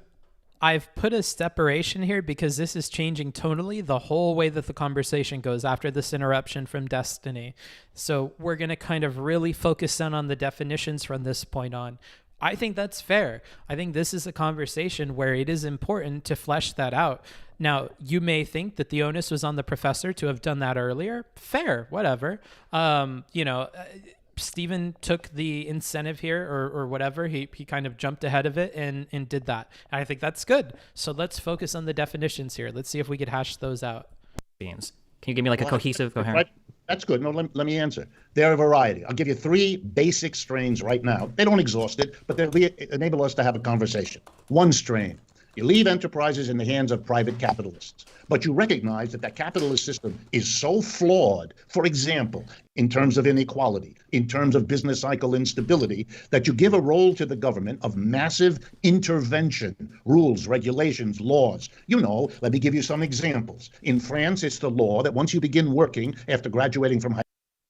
I've put a separation here because this is changing tonally the whole way that the conversation goes after this interruption from Destiny. So we're going to kind of really focus in on the definitions from this point on. I think that's fair. I think this is a conversation where it is important to flesh that out. Now, you may think that the onus was on the professor to have done that earlier. Fair, whatever. Stephen took the incentive here or whatever. He kind of jumped ahead of it and did that. And I think that's good. So let's focus on the definitions here. Let's see if we could hash those out. Can you give me like a cohesive, coherent? Right. That's good. No, let me answer. There are a variety. I'll give you 3 basic strains right now. They don't exhaust it, but they enable us to have a conversation. One strain. You leave enterprises in the hands of private capitalists, but you recognize that capitalist system is so flawed, for example, in terms of inequality, in terms of business cycle instability, that you give a role to the government of massive intervention, rules, regulations, laws. You know, let me give you some examples. In France, it's the law that once you begin working after graduating from high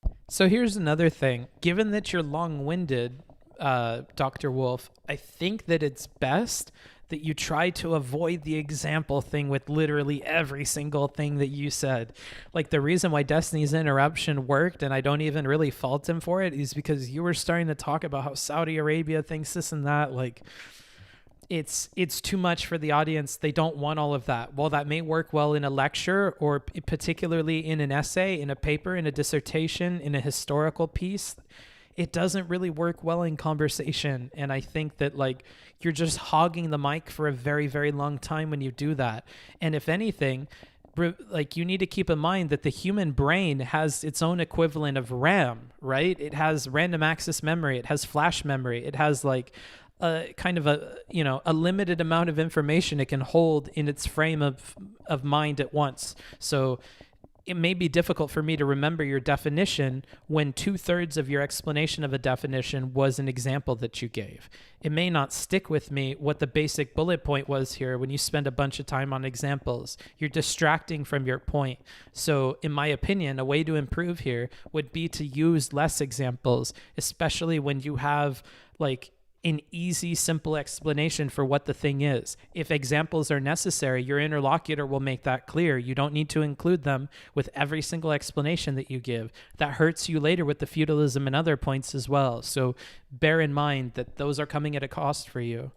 school. So here's another thing. Given that you're long-winded, Dr. Wolff, I think that it's best that you try to avoid the example thing with literally every single thing that you said. Like, the reason why Destiny's interruption worked, and I don't even really fault him for it, is because you were starting to talk about how Saudi Arabia thinks this and that. Like, it's too much for the audience. They don't want all of that. While that may work well in a lecture, or particularly in an essay, in a paper, in a dissertation, in a historical piece, it doesn't really work well in conversation. And I think that, like, you're just hogging the mic for a very, very long time when you do that. And if anything, like, you need to keep in mind that the human brain has its own equivalent of RAM, right? It has random access memory. It has flash memory. It has like a kind of a limited amount of information it can hold in its frame of mind at once. So it may be difficult for me to remember your definition when 2/3 of your explanation of a definition was an example that you gave. It may not stick with me what the basic bullet point was here when you spend a bunch of time on examples. You're distracting from your point. So in my opinion, a way to improve here would be to use less examples, especially when you have like an easy, simple explanation for what the thing is. If examples are necessary, your interlocutor will make that clear. You don't need to include them with every single explanation that you give. That hurts you later with the feudalism and other points as well. So bear in mind that those are coming at a cost for you.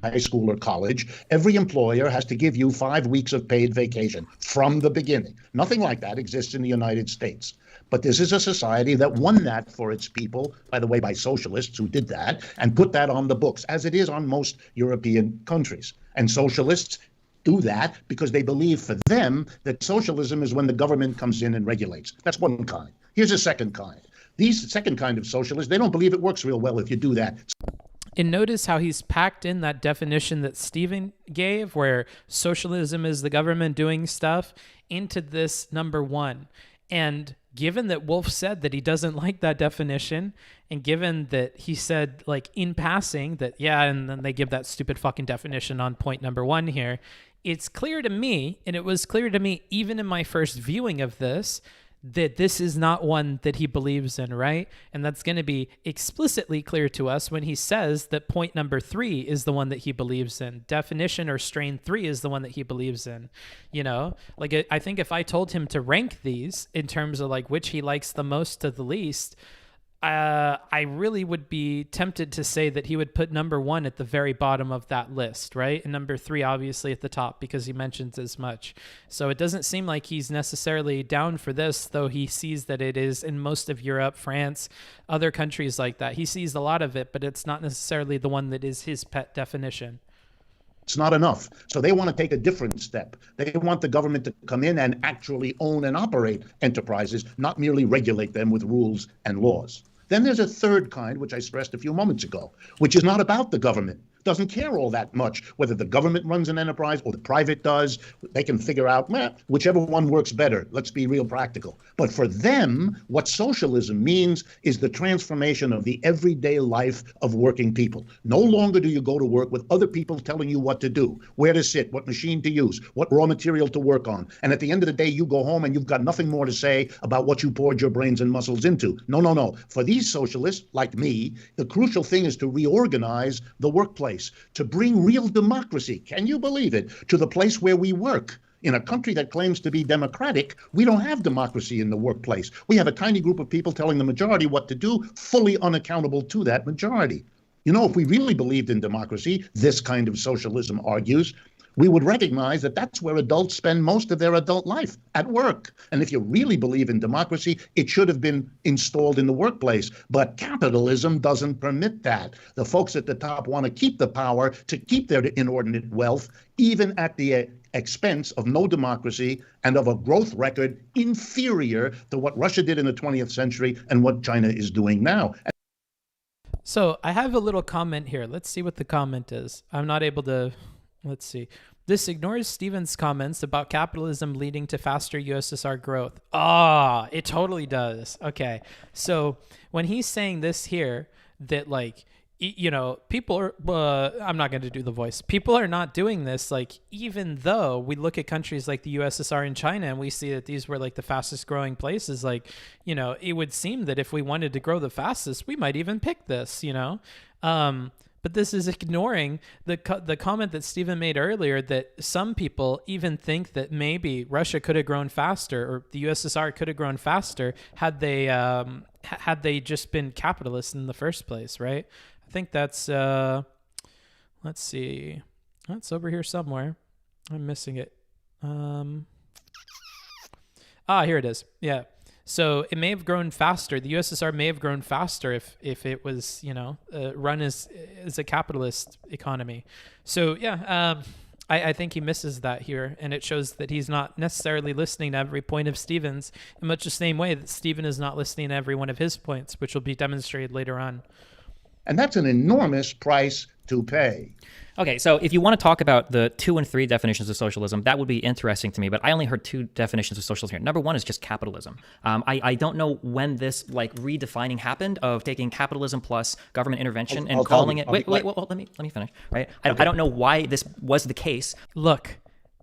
High school or college, every employer has to give you 5 weeks of paid vacation from the beginning. Nothing like that exists in the United States. But this is a society that won that for its people, by the way, by socialists who did that and put that on the books, as it is on most European countries. And socialists do that because they believe for them that socialism is when the government comes in and regulates. That's one kind. Here's a second kind. These second kind of socialists, they don't believe it works real well if you do that. And notice how he's packed in that definition that Stephen gave, where socialism is the government doing stuff, into this number one. And given that Wolff said that he doesn't like that definition, and given that he said, like, in passing that, yeah, and then they give that stupid fucking definition on point number 1 here, it's clear to me, and it was clear to me even in my first viewing of this, that this is not one that he believes in, right? And that's going to be explicitly clear to us when he says that point number 3 is the one that he believes in. Definition or strain 3 is the one that he believes in. You know, like, I think if I told him to rank these in terms of like which he likes the most to the least, I really would be tempted to say that he would put number 1 at the very bottom of that list, right? And number 3 obviously at the top because he mentions as much. So it doesn't seem like he's necessarily down for this, though he sees that it is in most of Europe, France, other countries like that. He sees a lot of it, but it's not necessarily the one that is his pet definition. It's not enough. So they want to take a different step. They want the government to come in and actually own and operate enterprises, not merely regulate them with rules and laws. Then there's a third kind, which I stressed a few moments ago, which is not about the government. Doesn't care all that much whether the government runs an enterprise or the private does. They can figure out, whichever one works better. Let's be real practical. But for them, what socialism means is the transformation of the everyday life of working people. No longer do you go to work with other people telling you what to do, where to sit, what machine to use, what raw material to work on. And at the end of the day, you go home and you've got nothing more to say about what you poured your brains and muscles into. No, no, no. For these socialists, like me, the crucial thing is to reorganize the workplace, to bring real democracy, can you believe it, to the place where we work. In a country that claims to be democratic, we don't have democracy in the workplace. We have a tiny group of people telling the majority what to do, fully unaccountable to that majority. You know, if we really believed in democracy, this kind of socialism argues, we would recognize that that's where adults spend most of their adult life, at work. And if you really believe in democracy, it should have been installed in the workplace. But capitalism doesn't permit that. The folks at the top want to keep the power, to keep their inordinate wealth, even at the expense of no democracy and of a growth record inferior to what Russia did in the 20th century and what China is doing now. So I have a little comment here. Let's see what the comment is. I'm not able to... Let's see. This ignores Stephen's comments about capitalism leading to faster USSR growth. It totally does. Okay. So when he's saying this here, that like, you know, people are, I'm not going to do the voice. People are not doing this. Like, even though we look at countries like the USSR and China and we see that these were like the fastest growing places, like, you know, it would seem that if we wanted to grow the fastest, we might even pick this, you know? But this is ignoring the comment that Stephen made earlier that some people even think that maybe Russia could have grown faster or the USSR could have grown faster had they just been capitalists in the first place, right? I think that's, let's see, that's over here somewhere. I'm missing it. Here it is. Yeah. So it may have grown faster. The USSR may have grown faster if it was, you know, run as a capitalist economy. So yeah, I think he misses that here, and it shows that he's not necessarily listening to every point of Stephen's in much the same way that Stephen is not listening to every one of his points, which will be demonstrated later on. And that's an enormous price to pay. Okay, so if you want to talk about the 2 and 3 definitions of socialism, that would be interesting to me, but I only heard 2 definitions of socialism here. Number 1 is just capitalism. I don't know when this like redefining happened of taking capitalism plus government intervention and calling it... Wait, let me finish, right? I don't know why this was the case. Look,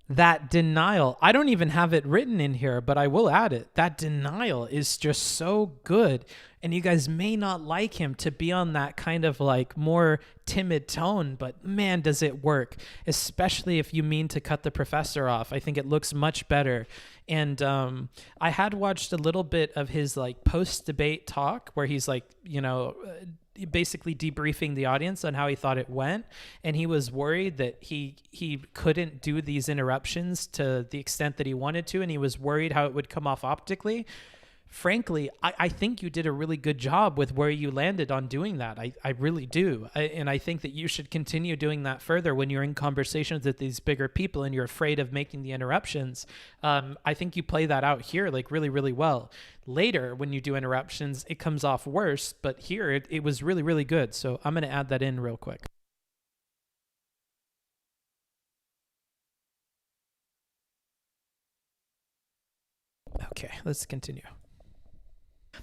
that denial, I don't even have it written in here, but I will add it. That denial is just so good. And you guys may not like him to be on that kind of like more timid tone, but man, does it work, especially if you mean to cut the professor off. I think it looks much better. And I had watched a little bit of his like post-debate talk where he's like, you know, basically debriefing the audience on how he thought it went. And he was worried that he couldn't do these interruptions to the extent that he wanted to. And he was worried how it would come off optically. Frankly, I think you did a really good job with where you landed on doing that. I really do. And I think that you should continue doing that further when you're in conversations with these bigger people and you're afraid of making the interruptions. I think you play that out here like really, really well. Later, when you do interruptions, it comes off worse. But here, it was really, really good. So I'm going to add that in real quick. Okay, let's continue.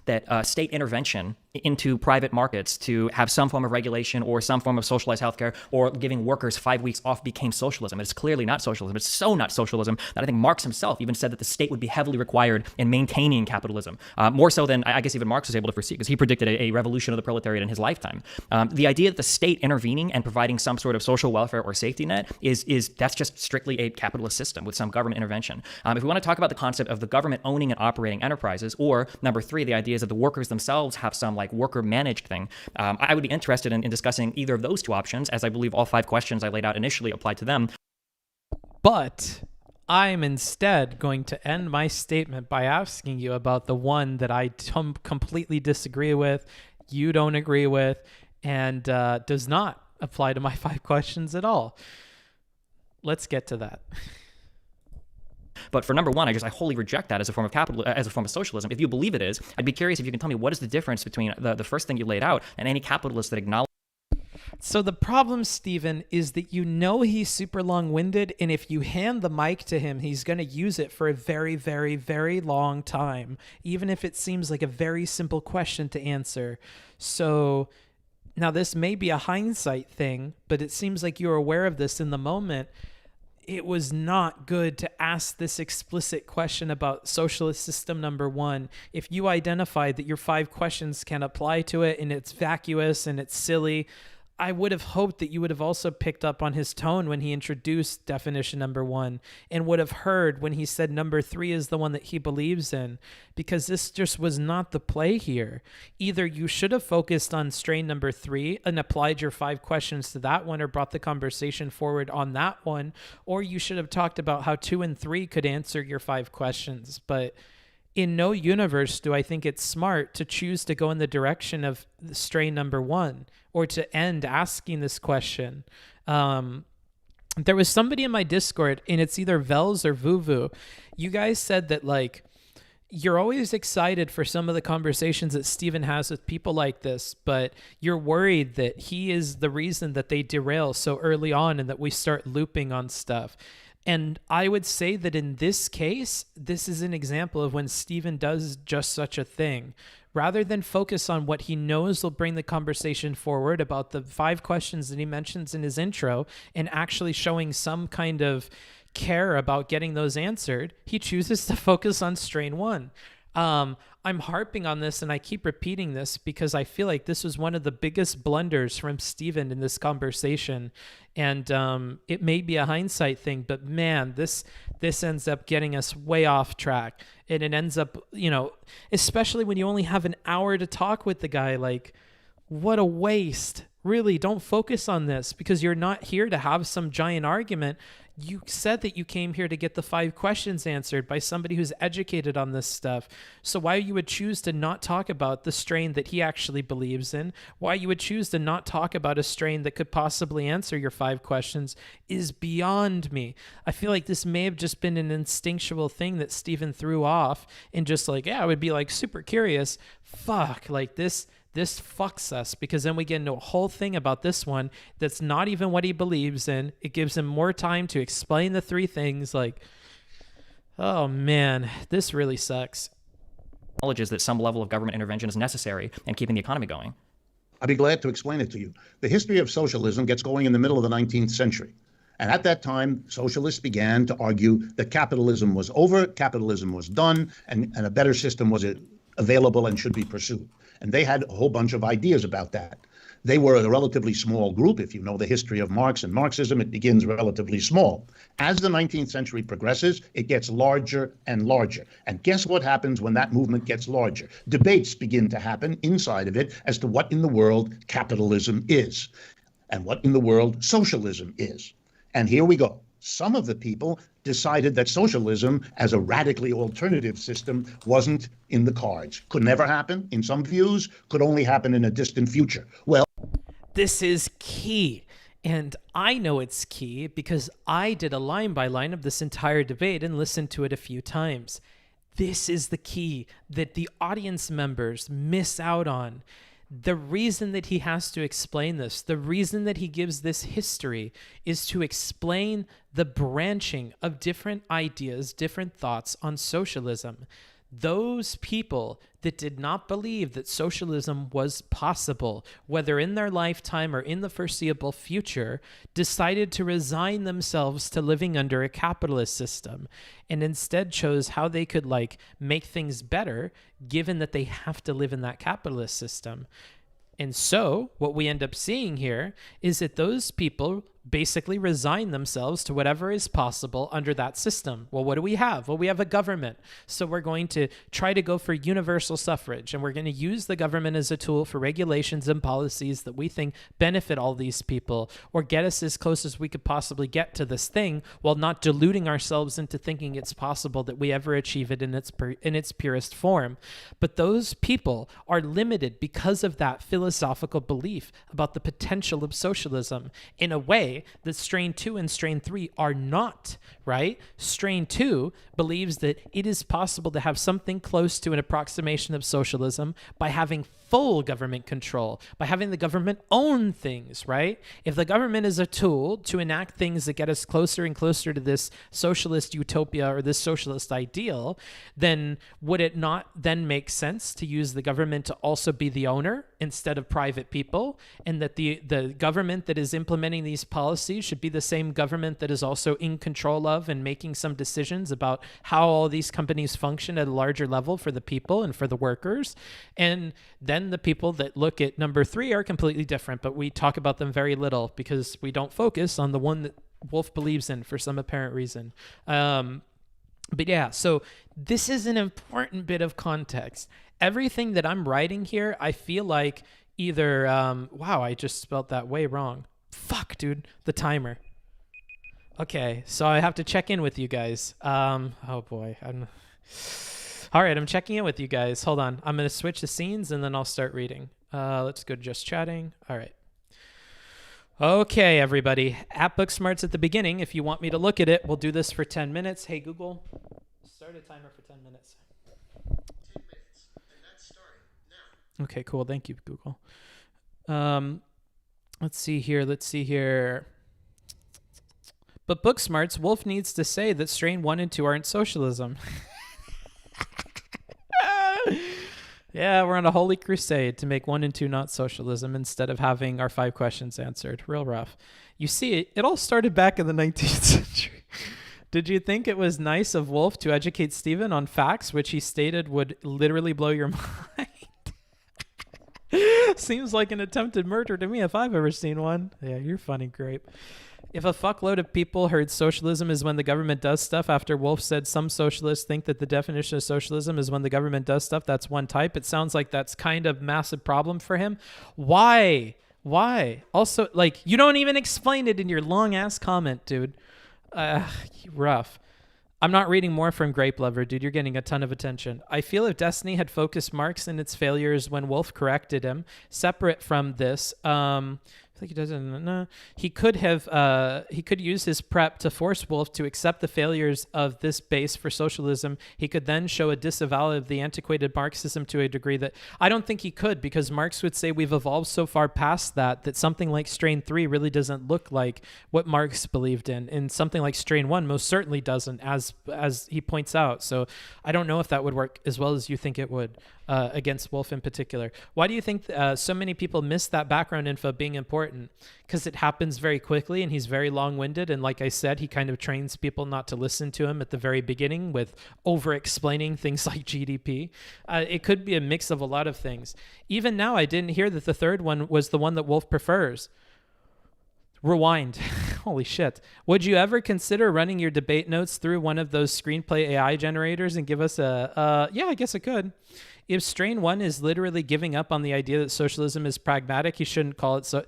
That state intervention into private markets to have some form of regulation or some form of socialized healthcare or giving workers 5 weeks off became socialism. It's clearly not socialism. It's so not socialism that I think Marx himself even said that the state would be heavily required in maintaining capitalism, more so than I guess even Marx was able to foresee, because he predicted a revolution of the proletariat in his lifetime. The idea that the state intervening and providing some sort of social welfare or safety net is that's just strictly a capitalist system with some government intervention. If we want to talk about the concept of the government owning and operating enterprises, or number 3, the idea is that the workers themselves have some like worker managed thing, I would be interested in discussing either of those two options, as I believe all 5 questions I laid out initially apply to them. But I'm instead going to end my statement by asking you about the one that I completely disagree with, you don't agree with, and does not apply to my 5 questions at all. Let's get to that. But for number 1, I wholly reject that as a form of capital, as a form of socialism. If you believe it is, I'd be curious if you can tell me what is the difference between the first thing you laid out and any capitalist that acknowledges. So the problem, Stephen, is that you know he's super long-winded, and if you hand the mic to him, he's going to use it for a very, very, very long time, even if it seems like a very simple question to answer. So now this may be a hindsight thing, but it seems like you're aware of this in the moment. It was not good to ask this explicit question about socialist system number 1. If you identified that your 5 questions can apply to it and it's vacuous and it's silly, I would have hoped that you would have also picked up on his tone when he introduced definition number 1 and would have heard when he said number 3 is the one that he believes in, because this just was not the play here. Either you should have focused on strain number 3 and applied your 5 questions to that one or brought the conversation forward on that one, or you should have talked about how 2 and 3 could answer your 5 questions. But in no universe do I think it's smart to choose to go in the direction of strain number 1 or to end asking this question. There was somebody in my Discord, and it's either Vels or Vuvu. You guys said that, like, you're always excited for some of the conversations that Stephen has with people like this, but you're worried that he is the reason that they derail so early on and that we start looping on stuff. And I would say that in this case, this is an example of when Stephen does just such a thing. Rather than focus on what he knows will bring the conversation forward about the 5 questions that he mentions in his intro and actually showing some kind of care about getting those answered, he chooses to focus on strain 1. I'm harping on this and I keep repeating this because I feel like this was one of the biggest blunders from Stephen in this conversation. And it may be a hindsight thing, but man, this ends up getting us way off track. And it ends up, especially when you only have an hour to talk with the guy, like, what a waste. Really, don't focus on this because you're not here to have some giant argument. You said that you came here to get the 5 questions answered by somebody who's educated on this stuff. So why you would choose to not talk about the strain that he actually believes in, why you would choose to not talk about a strain that could possibly answer your 5 questions is beyond me. I feel like this may have just been an instinctual thing that Stephen threw off and just like, yeah, I would be like super curious. Fuck, like this fucks us because then we get into a whole thing about this one that's not even what he believes in. It gives him more time to explain the 3 things. Like, oh man, this really sucks. Acknowledges that some level of government intervention is necessary in keeping the economy going. I'd be glad to explain it to you. The history of socialism gets going in the middle of the 19th century. And at that time, socialists began to argue that capitalism was over, capitalism was done, and a better system was available and should be pursued. And they had a whole bunch of ideas about that. They were a relatively small group. If you know the history of Marx and Marxism, it begins relatively small. As the 19th century progresses, it gets larger and larger. And guess what happens when that movement gets larger? Debates begin to happen inside of it as to what in the world capitalism is and what in the world socialism is. And here we go. Some of the people decided that socialism as a radically alternative system wasn't in the cards. Could never happen in some views, could only happen in a distant future. Well, this is key. And I know it's key because I did a line by line of this entire debate and listened to it a few times. This is the key that the audience members miss out on. The reason that he has to explain this, the reason that he gives this history is to explain the branching of different ideas, different thoughts on socialism. those people that did not believe that socialism was possible, whether in their lifetime or in the foreseeable future, decided to resign themselves to living under a capitalist system and instead chose how they could like make things better, given that they have to live in that capitalist system. And so what we end up seeing here is that those people basically resign themselves to whatever is possible under that system. Well, what do we have? Well, we have a government. So we're going to try to go for universal suffrage, and we're going to use the government as a tool for regulations and policies that we think benefit all these people or get us as close as we could possibly get to this thing, while not deluding ourselves into thinking it's possible that we ever achieve it in its purest form. But those people are limited because of that philosophical belief about the potential of socialism in a way that strain 2 and strain 3 are not, right? Strain 2 believes that it is possible to have something close to an approximation of socialism by having full government control, by having the government own things, right? If the government is a tool to enact things that get us closer and closer to this socialist utopia or this socialist ideal, then would it not then make sense to use the government to also be the owner instead of private people? And that the government that is implementing these policies should be the same government that is also in control of and making some decisions about how all these companies function at a larger level for the people and for the workers. And then the people that look at number 3 are completely different, but we talk about them very little because we don't focus on the one that Wolff believes in for some apparent reason. But yeah, so this is an important bit of context. Everything that I'm writing here, I feel like either, wow, I just spelled that way wrong. Fuck, dude, the timer. Okay, so I have to check in with you guys. Oh boy, all right, I'm checking in with you guys. Hold on. I'm going to switch the scenes and then I'll start reading. Let's go to just chatting. All right. Okay, everybody. At Booksmarts at the beginning, if you want me to look at it, we'll do this for 10 minutes. Hey, Google, start a timer for 10 minutes. 10 minutes, and that's starting now. Okay, cool. Thank you, Google. Let's see here. But Booksmarts, Wolff needs to say that strain 1 and 2 aren't socialism. Yeah, we're on a holy crusade to make 1 and 2 not socialism instead of having our 5 questions answered. Real rough. You see, it all started back in the 19th century. Did you think it was nice of Wolff to educate Stephen on facts which he stated would literally blow your mind? Seems like an attempted murder to me if I've ever seen one. Yeah, you're funny, Grape. If a fuckload of people heard socialism is when the government does stuff after Wolff said some socialists think that the definition of socialism is when the government does stuff, that's one type. It sounds like that's kind of massive problem for him. Why? Also, like, you don't even explain it in your long ass comment, dude. Rough. I'm not reading more from Grape Lover, dude. You're getting a ton of attention. I feel if Destiny had focused Marx in its failures when Wolff corrected him, separate from this, I think he doesn't. He could use his prep to force Wolff to accept the failures of this base for socialism. He could then show a disavowal of the antiquated Marxism to a degree that I don't think he could, because Marx would say we've evolved so far past that something like strain 3 really doesn't look like what Marx believed in, and something like strain 1 most certainly doesn't, as he points out. So I don't know if that would work as well as you think it would against Wolff in particular. Why do you think so many people miss that background info being important? Because it happens very quickly and he's very long-winded, and like I said, he kind of trains people not to listen to him at the very beginning with over-explaining things like GDP. It could be a mix of a lot of things. Even now, I didn't hear that the third one was the one that Wolff prefers. Rewind. Holy shit. Would you ever consider running your debate notes through one of those screenplay AI generators and give us yeah, I guess I could. If strain 1 is literally giving up on the idea that socialism is pragmatic, he shouldn't call it so.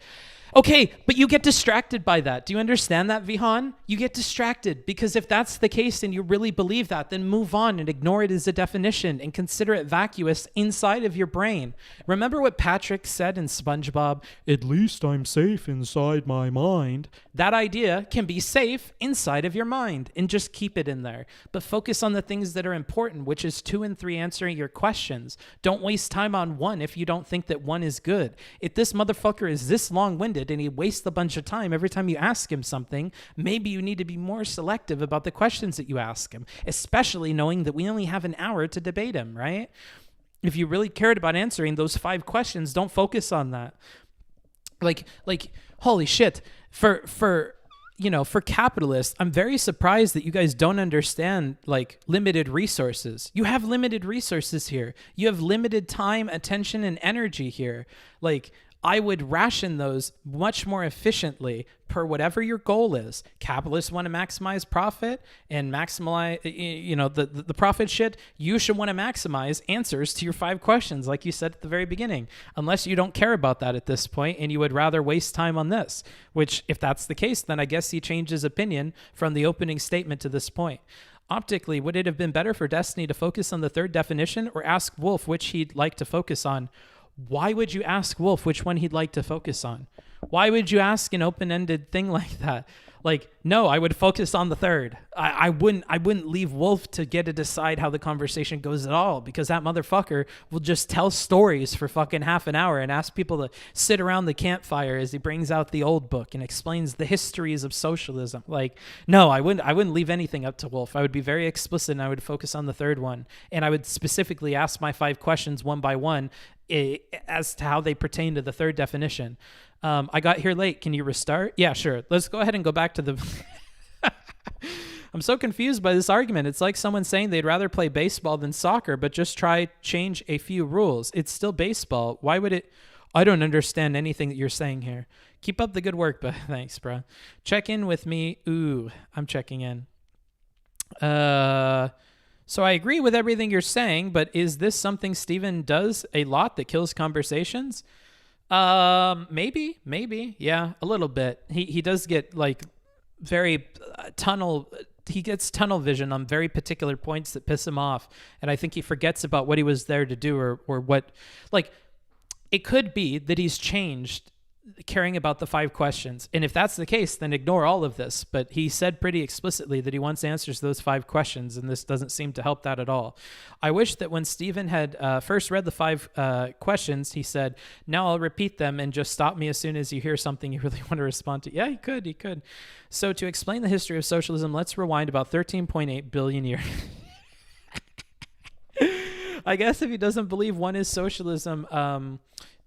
Okay, but you get distracted by that. Do you understand that, Vihan? You get distracted because if that's the case and you really believe that, then move on and ignore it as a definition and consider it vacuous inside of your brain. Remember what Patrick said in SpongeBob, "At least I'm safe inside my mind." That idea can be safe inside of your mind and just keep it in there. But focus on the things that are important, which is 2 and 3 answering your questions. Don't waste time on 1 if you don't think that 1 is good. If this motherfucker is this long-winded and he wastes a bunch of time every time you ask him something, maybe you need to be more selective about the questions that you ask him, especially knowing that we only have an hour to debate him, right? If you really cared about answering those 5 questions, don't focus on that. Like holy shit. For capitalists, I'm very surprised that you guys don't understand like limited resources. You have limited resources here. You have limited time, attention, and energy here. Like, I would ration those much more efficiently per whatever your goal is. Capitalists want to maximize profit and maximize, the profit shit. You should want to maximize answers to your 5 questions, like you said at the very beginning, unless you don't care about that at this point and you would rather waste time on this, which if that's the case, then I guess he changed his opinion from the opening statement to this point. Optically, would it have been better for Destiny to focus on the 3rd definition or ask Wolff which he'd like to focus on? Why would you ask Wolff which one he'd like to focus on? Why would you ask an open-ended thing like that? Like, no, I would focus on the 3rd. I wouldn't leave Wolff to get to decide how the conversation goes at all, because that motherfucker will just tell stories for fucking half an hour and ask people to sit around the campfire as he brings out the old book and explains the histories of socialism. Like, no, I wouldn't leave anything up to Wolff. I would be very explicit and I would focus on the 3rd one. And I would specifically ask my 5 questions one by one as to how they pertain to the 3rd definition. I got here late. Can you restart? Yeah, sure. Let's go ahead and go back to the... I'm so confused by this argument. It's like someone saying they'd rather play baseball than soccer, but just change a few rules. It's still baseball. Why would it... I don't understand anything that you're saying here. Keep up the good work, but thanks, bro. Check in with me. Ooh, I'm checking in. So I agree with everything you're saying, but is this something Steven does a lot that kills conversations? Maybe, yeah, a little bit. He does get like very he gets tunnel vision on very particular points that piss him off, and I think he forgets about what he was there to do or what, like, it could be that he's changed caring about the 5 questions. And if that's the case, then ignore all of this. But he said pretty explicitly that he wants answers to those 5 questions, and this doesn't seem to help that at all. I wish that when Steven had first read the 5 questions, he said, now I'll repeat them and just stop me as soon as you hear something you really want to respond to. Yeah, he could. So to explain the history of socialism, let's rewind about 13.8 billion years. I guess if he doesn't believe one is socialism,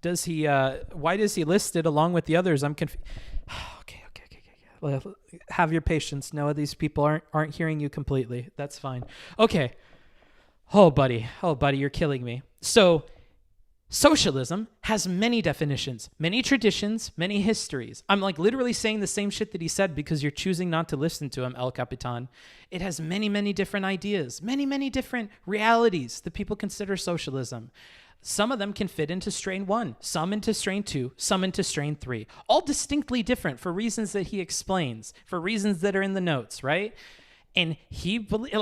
does he? Why does he list it along with the others? I'm confused. Okay. Have your patience, Noah. These people aren't hearing you completely. That's fine. Okay. Oh, buddy, you're killing me. So, socialism has many definitions, many traditions, many histories. I'm like literally saying the same shit that he said because you're choosing not to listen to him, El Capitan. It has many, many different ideas, many, many different realities that people consider socialism. Some of them can fit into strain 1, some into strain 2, some into strain 3, all distinctly different for reasons that he explains, for reasons that are in the notes, right? And he believes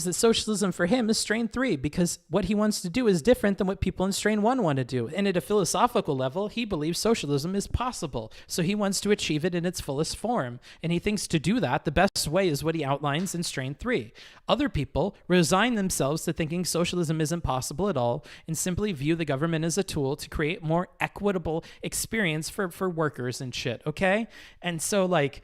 that socialism for him is strain 3 because what he wants to do is different than what people in strain 1 want to do. And at a philosophical level, he believes socialism is possible. So he wants to achieve it in its fullest form. And he thinks to do that, the best way is what he outlines in strain 3. Other people resign themselves to thinking socialism isn't possible at all and simply view the government as a tool to create more equitable experience for workers and shit, okay? And so, like,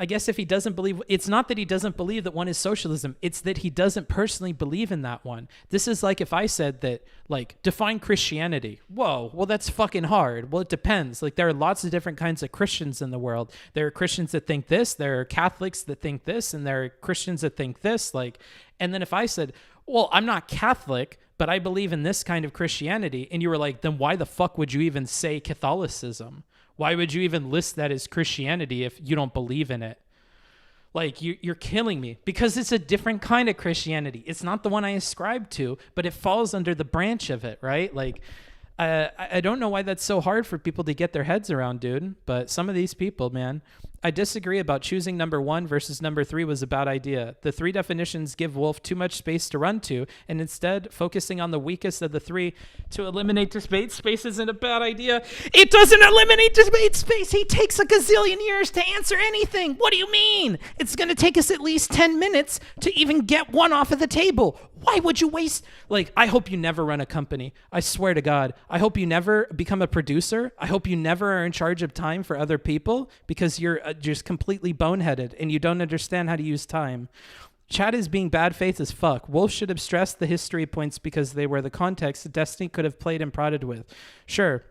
I guess if he doesn't believe, it's not that he doesn't believe that one is socialism, it's that he doesn't personally believe in that one. This is like if I said that, like, define Christianity. Whoa, well, that's fucking hard. Well, it depends. Like, there are lots of different kinds of Christians in the world. There are Christians that think this, there are Catholics that think this, and there are Christians that think this. Like, and then if I said, well, I'm not Catholic, but I believe in this kind of Christianity, and you were like, then why the fuck would you even say Catholicism? Why would you even list that as Christianity if you don't believe in it? Like, you're killing me because it's a different kind of Christianity. It's not the one I ascribe to, but it falls under the branch of it, right? Like, I don't know why that's so hard for people to get their heads around, dude. But some of these people, man, I disagree about choosing number 1 versus number 3 was a bad idea. The 3 definitions give Wolff too much space to run to, and instead focusing on the weakest of the 3 to eliminate debate space isn't a bad idea. It doesn't eliminate debate space. He takes a gazillion years to answer anything. What do you mean? It's going to take us at least 10 minutes to even get one off of the table. Why would you waste? Like, I hope you never run a company. I swear to God. I hope you never become a producer. I hope you never are in charge of time for other people because you're just completely boneheaded and you don't understand how to use time. Chad is being bad faith as fuck. Wolff should have stressed the history points because they were the context that Destiny could have played and prodded with. Sure.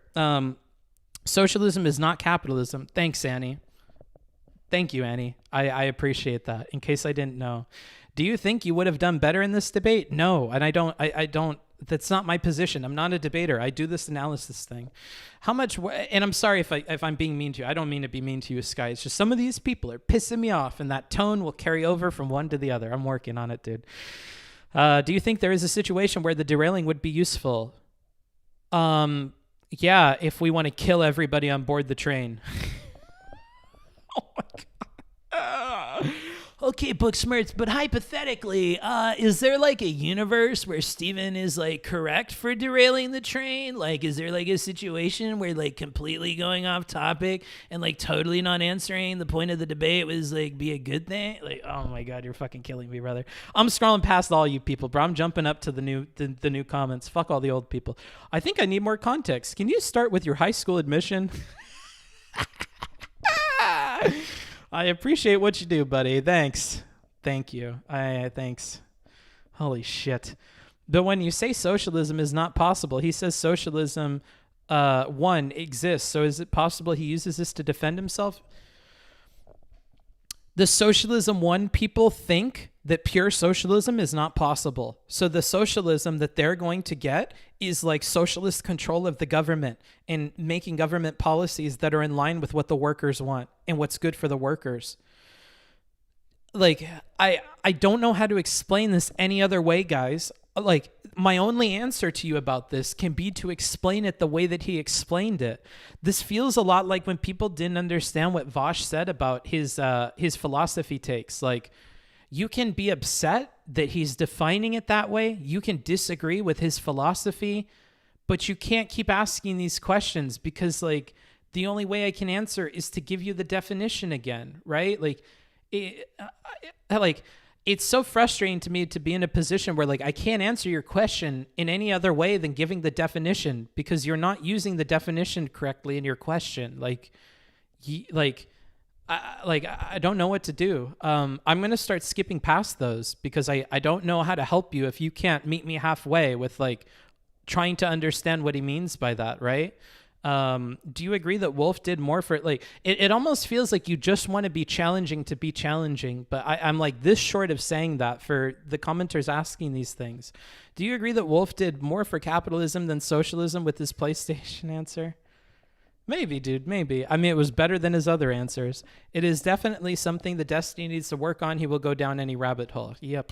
Socialism is not capitalism. Thanks, Annie. Thank you, Annie. I appreciate that. In case I didn't know. Do you think you would have done better in this debate? No, and I don't, that's not my position. I'm not a debater. I do this analysis thing. How much, and I'm sorry if I'm being mean to you. I don't mean to be mean to you, Sky. It's just some of these people are pissing me off, and that tone will carry over from one to the other. I'm working on it, dude. Do you think there is a situation where the derailing would be useful? Yeah, if we want to kill everybody on board the train. Oh my God. Okay, Booksmarts, but hypothetically, is there like a universe where Steven is like correct for derailing the train? Like, is there like a situation where like completely going off topic and like totally not answering the point of the debate was like be a good thing? Like, oh my God, you're fucking killing me, brother. I'm scrolling past all you people, bro. I'm jumping up to the new comments. Fuck all the old people. I think I need more context. Can you start with your high school admission? I appreciate what you do, buddy. Thanks. Thank you. Thanks. Holy shit. But when you say socialism is not possible, he says socialism, one, exists. So is it possible he uses this to defend himself? The socialism one people think that pure socialism is not possible. So the socialism that they're going to get is like socialist control of the government and making government policies that are in line with what the workers want and what's good for the workers. Like, I don't know how to explain this any other way, guys. Like, my only answer to you about this can be to explain it the way that he explained it. This feels a lot like when people didn't understand what Vosh said about his philosophy takes. Like, you can be upset that he's defining it that way. You can disagree with his philosophy, but you can't keep asking these questions because, like, the only way I can answer is to give you the definition again, right? Like, it's so frustrating to me to be in a position where, like, I can't answer your question in any other way than giving the definition because you're not using the definition correctly in your question. I don't know what to do. I'm going to start skipping past those because I don't know how to help you if you can't meet me halfway with like trying to understand what he means by that, right? Do you agree that Wolff did more for it? Like, it almost feels like you just want to be challenging to be challenging, but I'm like this short of saying that for the commenters asking these things. Do you agree that Wolff did more for capitalism than socialism with his PlayStation answer? Maybe, dude, maybe. I mean, it was better than his other answers. It is definitely something the Destiny needs to work on. He will go down any rabbit hole. Yep.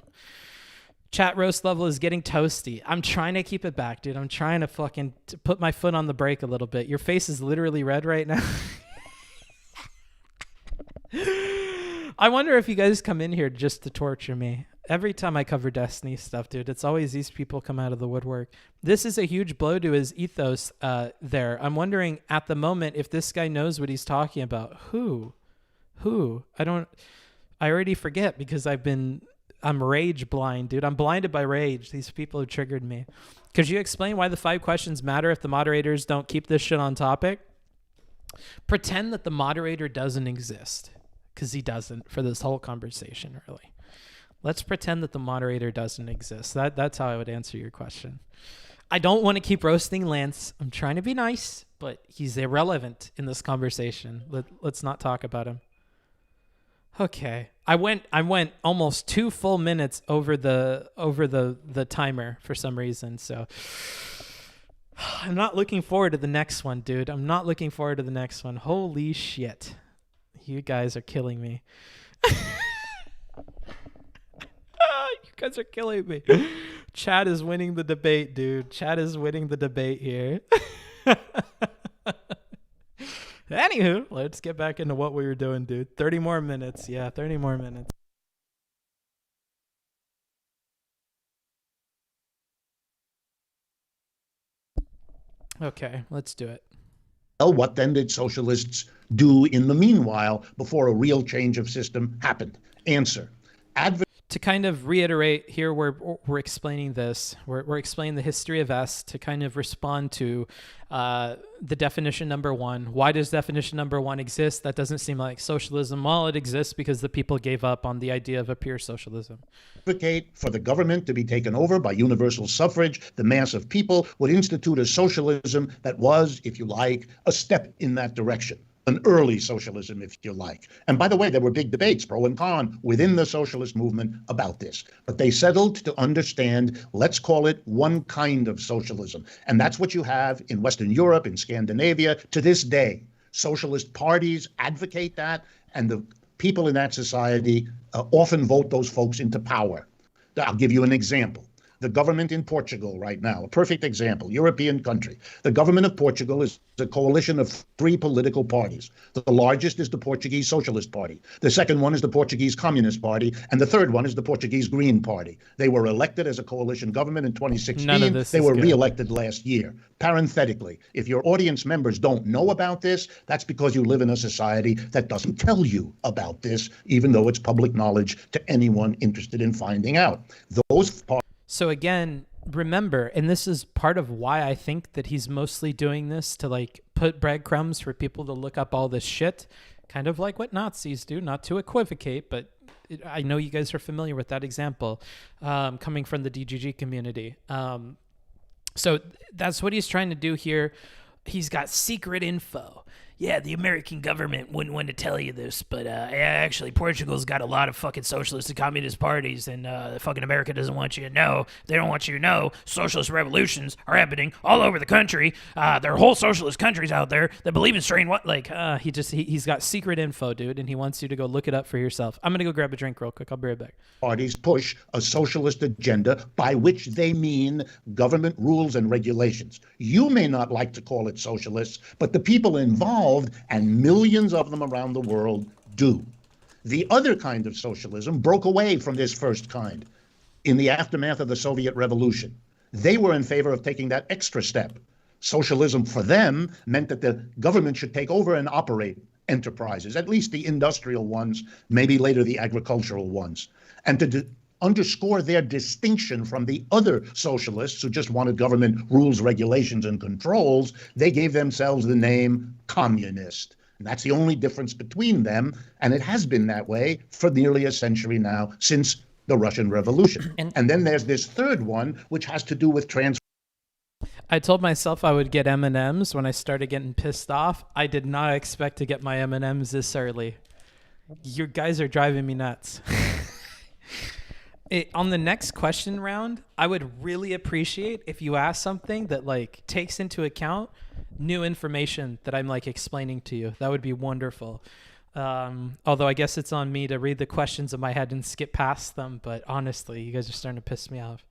Chat roast level is getting toasty. I'm trying to keep it back, dude. I'm trying to fucking put my foot on the brake a little bit. Your face is literally red right now. I wonder if you guys come in here just to torture me. Every time I cover Destiny stuff, dude, it's always these people come out of the woodwork. This is a huge blow to his ethos there. I'm wondering at the moment if this guy knows what he's talking about. Who? I already forget because I'm rage blind, dude. I'm blinded by rage. These people have triggered me. Could you explain why the 5 questions matter if the moderators don't keep this shit on topic? Pretend that the moderator doesn't exist because he doesn't for this whole conversation, really. Let's pretend that the moderator doesn't exist. That's how I would answer your question. I don't want to keep roasting Lance. I'm trying to be nice, but he's irrelevant in this conversation. Let's not talk about him. Okay. I went almost 2 full minutes over the timer for some reason. So I'm not looking forward to the next one, dude. I'm not looking forward to the next one. Holy shit. You guys are killing me. You guys are killing me. Chad is winning the debate, dude. Chad is winning the debate here. Anywho, let's get back into what we were doing, dude. 30 more minutes. Yeah, 30 more minutes. Okay, let's do it. Well, what then did socialists do in the meanwhile before a real change of system happened? Answer. To kind of reiterate here, we're explaining this. We're explaining the history of S to kind of respond to the definition number one. Why does definition number one exist? That doesn't seem like socialism. Well, it exists because the people gave up on the idea of a pure socialism. Advocate for the government to be taken over by universal suffrage. The mass of people would institute a socialism that was, if you like, a step in that direction. An early socialism, if you like. And by the way, there were big debates, pro and con, within the socialist movement about this. But they settled to understand, let's call it one kind of socialism. And that's what you have in Western Europe, in Scandinavia, to this day. Socialist parties advocate that, and the people in that society often vote those folks into power. I'll give you an example. The government in Portugal right now, a perfect example, European country. The government of Portugal is a coalition of three political parties. The largest is the Portuguese Socialist Party. The second one is the Portuguese Communist Party. And the third one is the Portuguese Green Party. They were elected as a coalition government in 2016. They were re-elected last year. Parenthetically, if your audience members don't know about this, that's because you live in a society that doesn't tell you about this, even though it's public knowledge to anyone interested in finding out. Those parties. So again, remember, and this is part of why I think that he's mostly doing this to like put breadcrumbs for people to look up all this shit, kind of like what Nazis do, not to equivocate, but I know you guys are familiar with that example coming from the DGG community. So that's what he's trying to do here. He's got secret info. Yeah, the American government wouldn't want to tell you this, but actually Portugal's got a lot of fucking socialist and communist parties, and fucking America doesn't want you to know. They don't want you to know socialist revolutions are happening all over the country. There are whole socialist countries out there that believe in strain what like he's got secret info, dude, and he wants you to go look it up for yourself. I'm gonna go grab a drink real quick. I'll be right back. Parties push a socialist agenda by which they mean government rules and regulations. You may not like to call it socialists, but the people involved, and millions of them around the world, do. The other kind of socialism broke away from this first kind in the aftermath of the Soviet Revolution. They were in favor of taking that extra step. Socialism for them meant that the government should take over and operate enterprises, at least the industrial ones, maybe later the agricultural ones. And to underscore their distinction from the other socialists who just wanted government rules, regulations, and controls, they gave themselves the name communist. And that's the only difference between them, and it has been that way for nearly a century now, since the Russian Revolution. And then there's this third one, which has to do with I told myself I would get M&Ms when I started getting pissed off. I did not expect to get my M&Ms this early. You guys are driving me nuts. On the next question round, I would really appreciate if you ask something that like takes into account new information that I'm like explaining to you. That would be wonderful. Although I guess it's on me to read the questions in my head and skip past them. But honestly, you guys are starting to piss me off.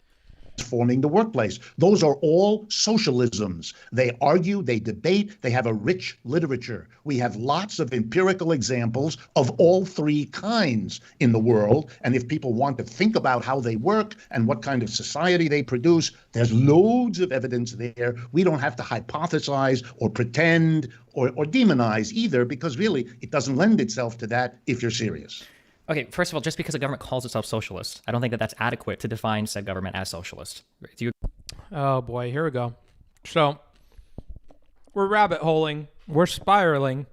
Transforming the workplace. Those are all socialisms. They argue, they debate, they have a rich literature. We have lots of empirical examples of all three kinds in the world. And if people want to think about how they work and what kind of society they produce, there's loads of evidence there. We don't have to hypothesize or pretend or demonize either, because really it doesn't lend itself to that if you're serious. Okay, first of all, just because a government calls itself socialist, I don't think that that's adequate to define said government as socialist. Do you? Oh boy, here we go. So we're rabbit holing, we're spiraling.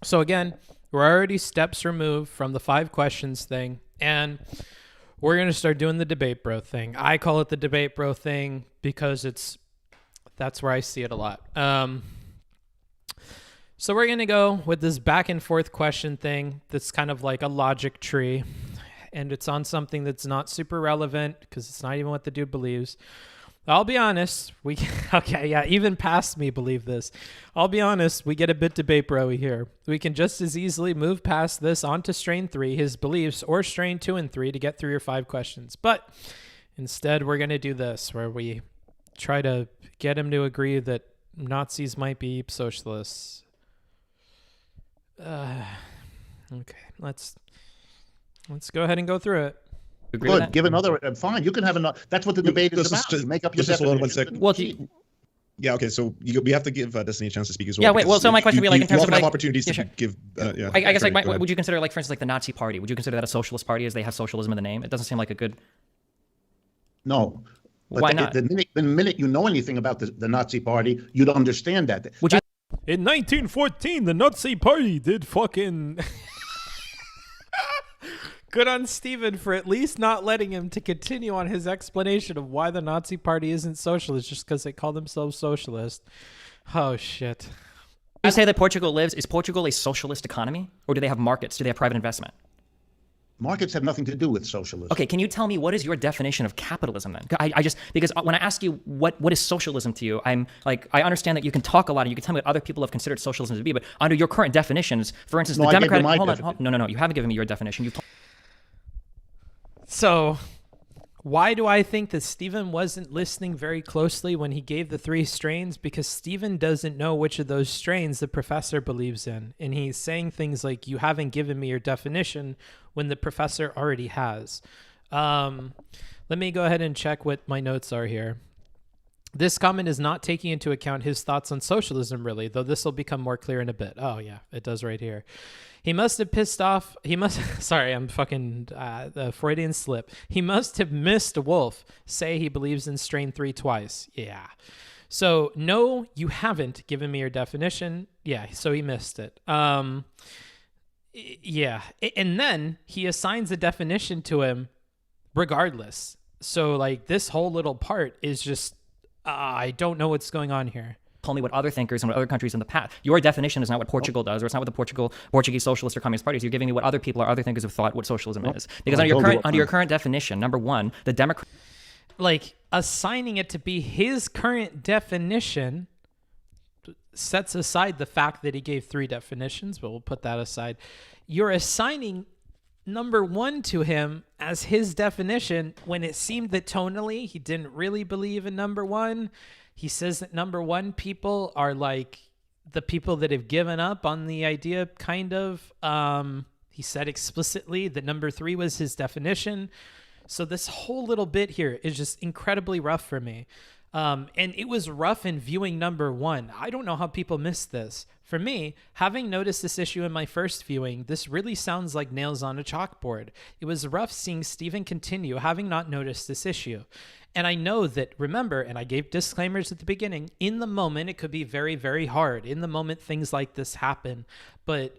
So again, we're already steps removed from the 5 questions thing, and we're going to start doing the debate bro thing. I call it the debate bro thing because that's where I see it a lot. So we're going to go with this back and forth question thing that's kind of like a logic tree, and it's on something that's not super relevant because it's not even what the dude believes. I'll be honest. Even past me believe this. I'll be honest. We get a bit debate bro-y here. We can just as easily move past this onto strain 3, his beliefs, or strain 2 and 3 to get through your 5 questions. But instead, we're going to do this where we try to get him to agree that Nazis might be socialists. Okay, let's go ahead and go through it. Agree with Good. that? Give another. Fine. You can have another. That's what the debate is Let's about. just- Make up your let's just hold on one definition. second. Well, Yeah, okay, so we have to give Destiny a chance to speak as well. Yeah, wait, well, because so my question would be, like, in terms you of, often have like- opportunities Yeah, to sure. give. Yeah, I guess, sorry, like, go ahead. would you consider, like, for instance, like the Nazi Party? Would you consider that a socialist party as they have socialism in the name? It doesn't seem like a good. No. But Why not? The minute you know anything about the Nazi Party, you'd understand that. Would you? In 1914, the Nazi Party did fucking... Good on Steven for at least not letting him to continue on his explanation of why the Nazi Party isn't socialist just because they call themselves socialist. Oh, shit. You say that Portugal lives. Is Portugal a socialist economy, or do they have markets? Do they have private investment? Markets have nothing to do with socialism. Okay, can you tell me what is your definition of capitalism then? I just, because when I ask you what is socialism to you, I'm like, I understand that you can talk a lot and you can tell me what other people have considered socialism to be, but under your current definitions, for instance, No, the I gave you Democratic. my Hold on, definition. no, you haven't given me your definition. You've So, why do I think that Steven wasn't listening very closely when he gave the 3 strains? Because Steven doesn't know which of those strains the professor believes in. And he's saying things like, you haven't given me your definition, when the professor already has. Let me go ahead and check what my notes are here. This comment is not taking into account his thoughts on socialism, really, though this will become more clear in a bit. Oh, yeah, it does right here. He must have pissed off. He must. Sorry, I'm fucking Freudian slip. He must have missed Wolff say he believes in strain 3 twice. Yeah. So, no, you haven't given me your definition. Yeah, so he missed it. Yeah. And then he assigns a definition to him regardless. So, like, this whole little part is just, I don't know what's going on here. told me what other thinkers and what other countries in the past. Your definition is not what Portugal does, or it's not what the Portuguese socialist or communist parties. You're giving me what other people or other thinkers have thought what socialism is. Because under your current definition, number one, the Democrat, like assigning it to be his current definition sets aside the fact that he gave 3 definitions, but we'll put that aside. You're assigning number 1 to him as his definition when it seemed that tonally he didn't really believe in number 1. He says that number 1 people are like the people that have given up on the idea, kind of. He said explicitly that number 3 was his definition. So this whole little bit here is just incredibly rough for me. And it was rough in viewing number 1. I don't know how people missed this. For me, having noticed this issue in my first viewing, this really sounds like nails on a chalkboard. It was rough seeing Steven continue having not noticed this issue. And I know that, remember, and I gave disclaimers at the beginning, in the moment it could be very, very hard. In the moment things like this happen. But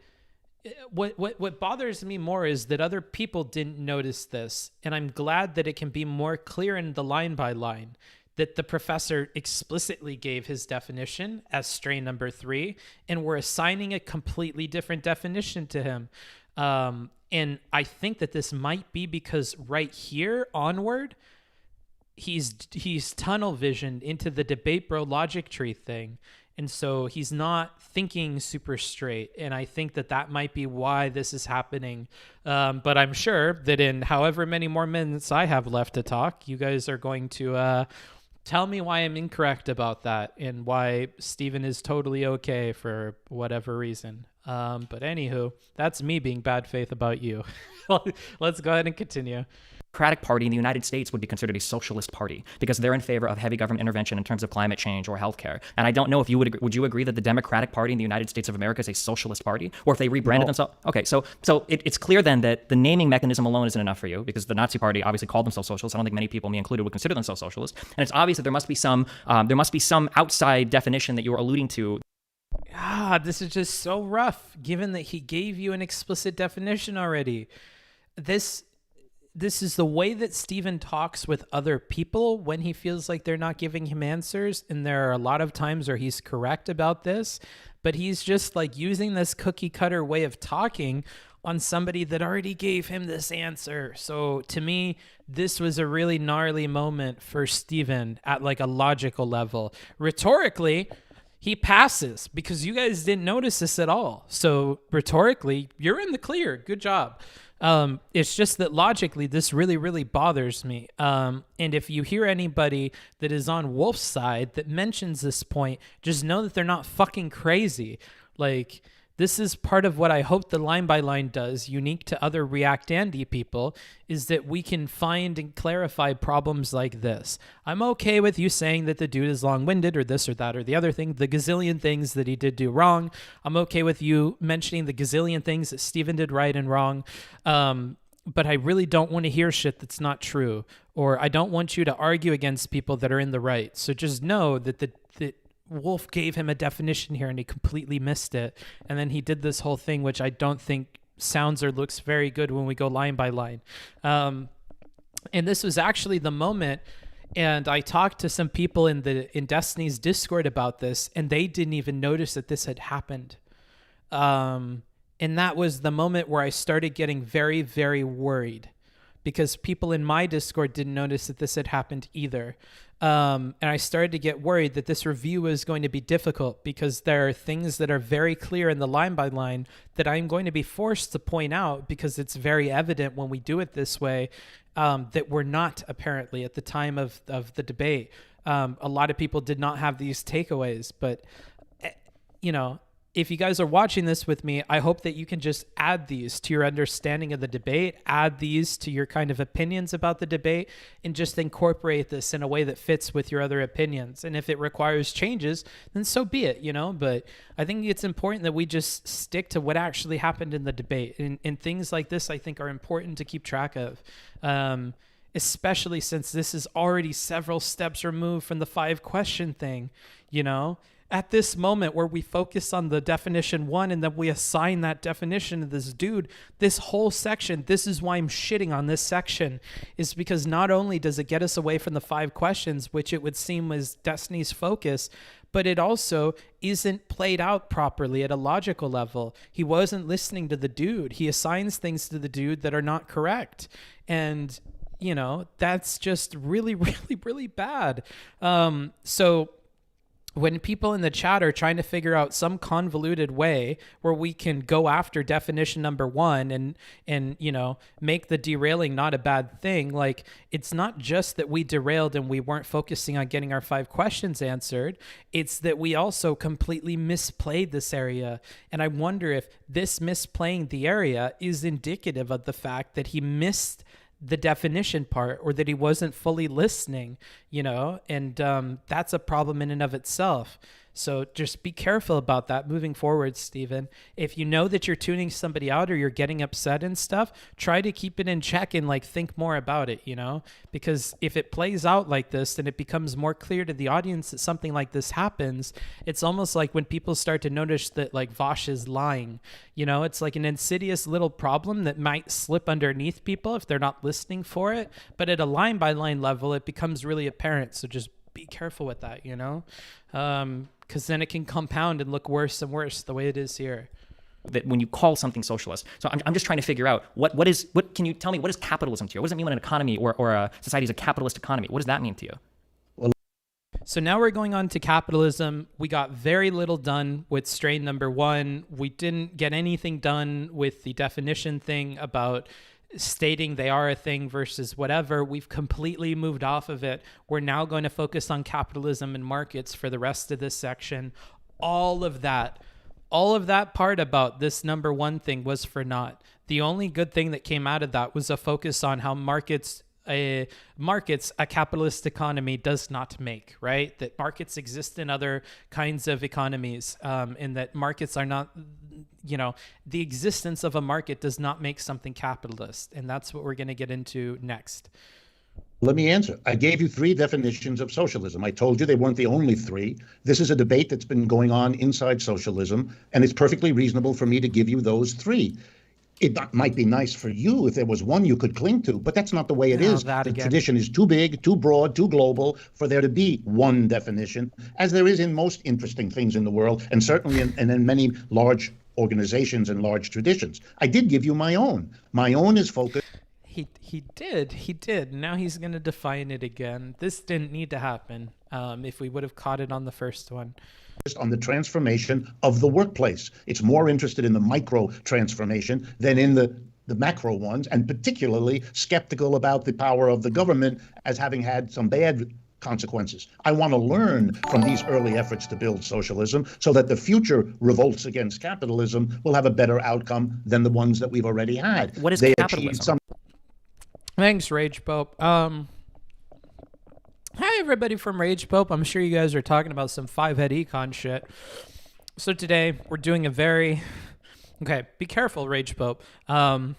what bothers me more is that other people didn't notice this. And I'm glad that it can be more clear in the line by line that the professor explicitly gave his definition as strain number 3, and we're assigning a completely different definition to him. And I think that this might be because right here onward, he's tunnel visioned into the debate bro logic tree thing. And so he's not thinking super straight. And I think that might be why this is happening. But I'm sure that in however many more minutes I have left to talk, you guys are going to tell me why I'm incorrect about that and why Steven is totally okay for whatever reason. But anywho, that's me being bad faith about you. Let's go ahead and continue. Democratic Party in the United States would be considered a socialist party because they're in favor of heavy government intervention in terms of climate change or healthcare. And I don't know if you would you agree that the Democratic Party in the United States of America is a socialist party, or if they rebranded themselves? Okay, so it's clear then that the naming mechanism alone isn't enough for you, because the Nazi Party obviously called themselves socialists. I don't think many people, me included, would consider themselves socialist. And it's obvious that there must be some outside definition that you were alluding to. This is just so rough, given that he gave you an explicit definition already. This is the way that Steven talks with other people when he feels like they're not giving him answers. And there are a lot of times where he's correct about this, but he's just like using this cookie cutter way of talking on somebody that already gave him this answer. So to me, this was a really gnarly moment for Steven at like a logical level. Rhetorically, he passes because you guys didn't notice this at all. So rhetorically, you're in the clear. Good job. It's just that logically, this really, really bothers me. And if you hear anybody that is on Wolff's side that mentions this point, just know that they're not fucking crazy. Like, this is part of what I hope the Line by Line does, unique to other React Andy people, is that we can find and clarify problems like this. I'm okay with you saying that the dude is long-winded or this or that or the other thing, the gazillion things that he did do wrong. I'm okay with you mentioning the gazillion things that Steven did right and wrong. But I really don't want to hear shit that's not true, or I don't want you to argue against people that are in the right. So just know that Wolff gave him a definition here and he completely missed it. And then he did this whole thing, which I don't think sounds or looks very good when we go line by line. And this was actually the moment, and I talked to some people in Destiny's Discord about this, and they didn't even notice that this had happened. And that was the moment where I started getting very, very worried, because people in my Discord didn't notice that this had happened either. And I started to get worried that this review was going to be difficult, because there are things that are very clear in the line by line that I'm going to be forced to point out, because it's very evident when we do it this way, that were not apparently at the time of the debate. A lot of people did not have these takeaways, but if you guys are watching this with me, I hope that you can just add these to your understanding of the debate, add these to your kind of opinions about the debate, and just incorporate this in a way that fits with your other opinions. And if it requires changes, then so be it, But I think it's important that we just stick to what actually happened in the debate. And things like this, I think, are important to keep track of. Especially since this is already several steps removed from the 5-question thing, At this moment where we focus on the definition 1 and then we assign that definition to this dude, this whole section, this is why I'm shitting on this section, is because not only does it get us away from the 5 questions, which it would seem was Destiny's focus, but it also isn't played out properly at a logical level. He wasn't listening to the dude. He assigns things to the dude that are not correct. And, that's just really, really, really bad. So when people in the chat are trying to figure out some convoluted way where we can go after definition number 1 and make the derailing not a bad thing, like, it's not just that we derailed and we weren't focusing on getting our 5 questions answered, it's that we also completely misplayed this area. And I wonder if this misplaying the area is indicative of the fact that he missed the definition part, or that he wasn't fully listening, and that's a problem in and of itself. So just be careful about that moving forward, Steven. If you know that you're tuning somebody out or you're getting upset and stuff, try to keep it in check and think more about it, because if it plays out like this, then it becomes more clear to the audience that something like this happens. It's almost like when people start to notice that Vosh is lying, it's like an insidious little problem that might slip underneath people if they're not listening for it. But at a line by line level, it becomes really apparent. So just be careful with that, because then it can compound and look worse and worse the way it is here. That when you call something socialist, so I'm just trying to figure out what can you tell me, what is capitalism to you? What does it mean when an economy or a society is a capitalist economy? What does that mean to you? So now we're going on to capitalism. We got very little done with strain number 1. We didn't get anything done with the definition thing about stating they are a thing versus whatever. We've completely moved off of it. We're now going to focus on capitalism and markets for the rest of this section. All of that part about this number 1 thing was for naught. The only good thing that came out of that was a focus on how markets a capitalist economy does not make, right? That markets exist in other kinds of economies, and that markets are not, the existence of a market does not make something capitalist. And that's what we're going to get into next. Let me answer. I gave you 3 definitions of socialism. I told you they weren't the only 3. This is a debate that's been going on inside socialism, and it's perfectly reasonable for me to give you those 3. It might be nice for you if there was one you could cling to, but that's not the way it is. The tradition is too big, too broad, too global for there to be one definition, as there is in most interesting things in the world, and certainly in many large organizations and large traditions. I did give you my own. My own is focused. He did. Now he's going to define it again. This didn't need to happen if we would have caught it on the first one. On the transformation of the workplace. It's more interested in the micro transformation than in the the macro ones, and particularly skeptical about the power of the government as having had some bad consequences. I want to learn from these early efforts to build socialism so that the future revolts against capitalism will have a better outcome than the ones that we've already had. What is they capitalism? Thanks, Rage Pope. Hi, everybody from Rage Pope. I'm sure you guys are talking about some 5-head econ shit. So today, we're doing a very... Okay, be careful, Rage Pope. The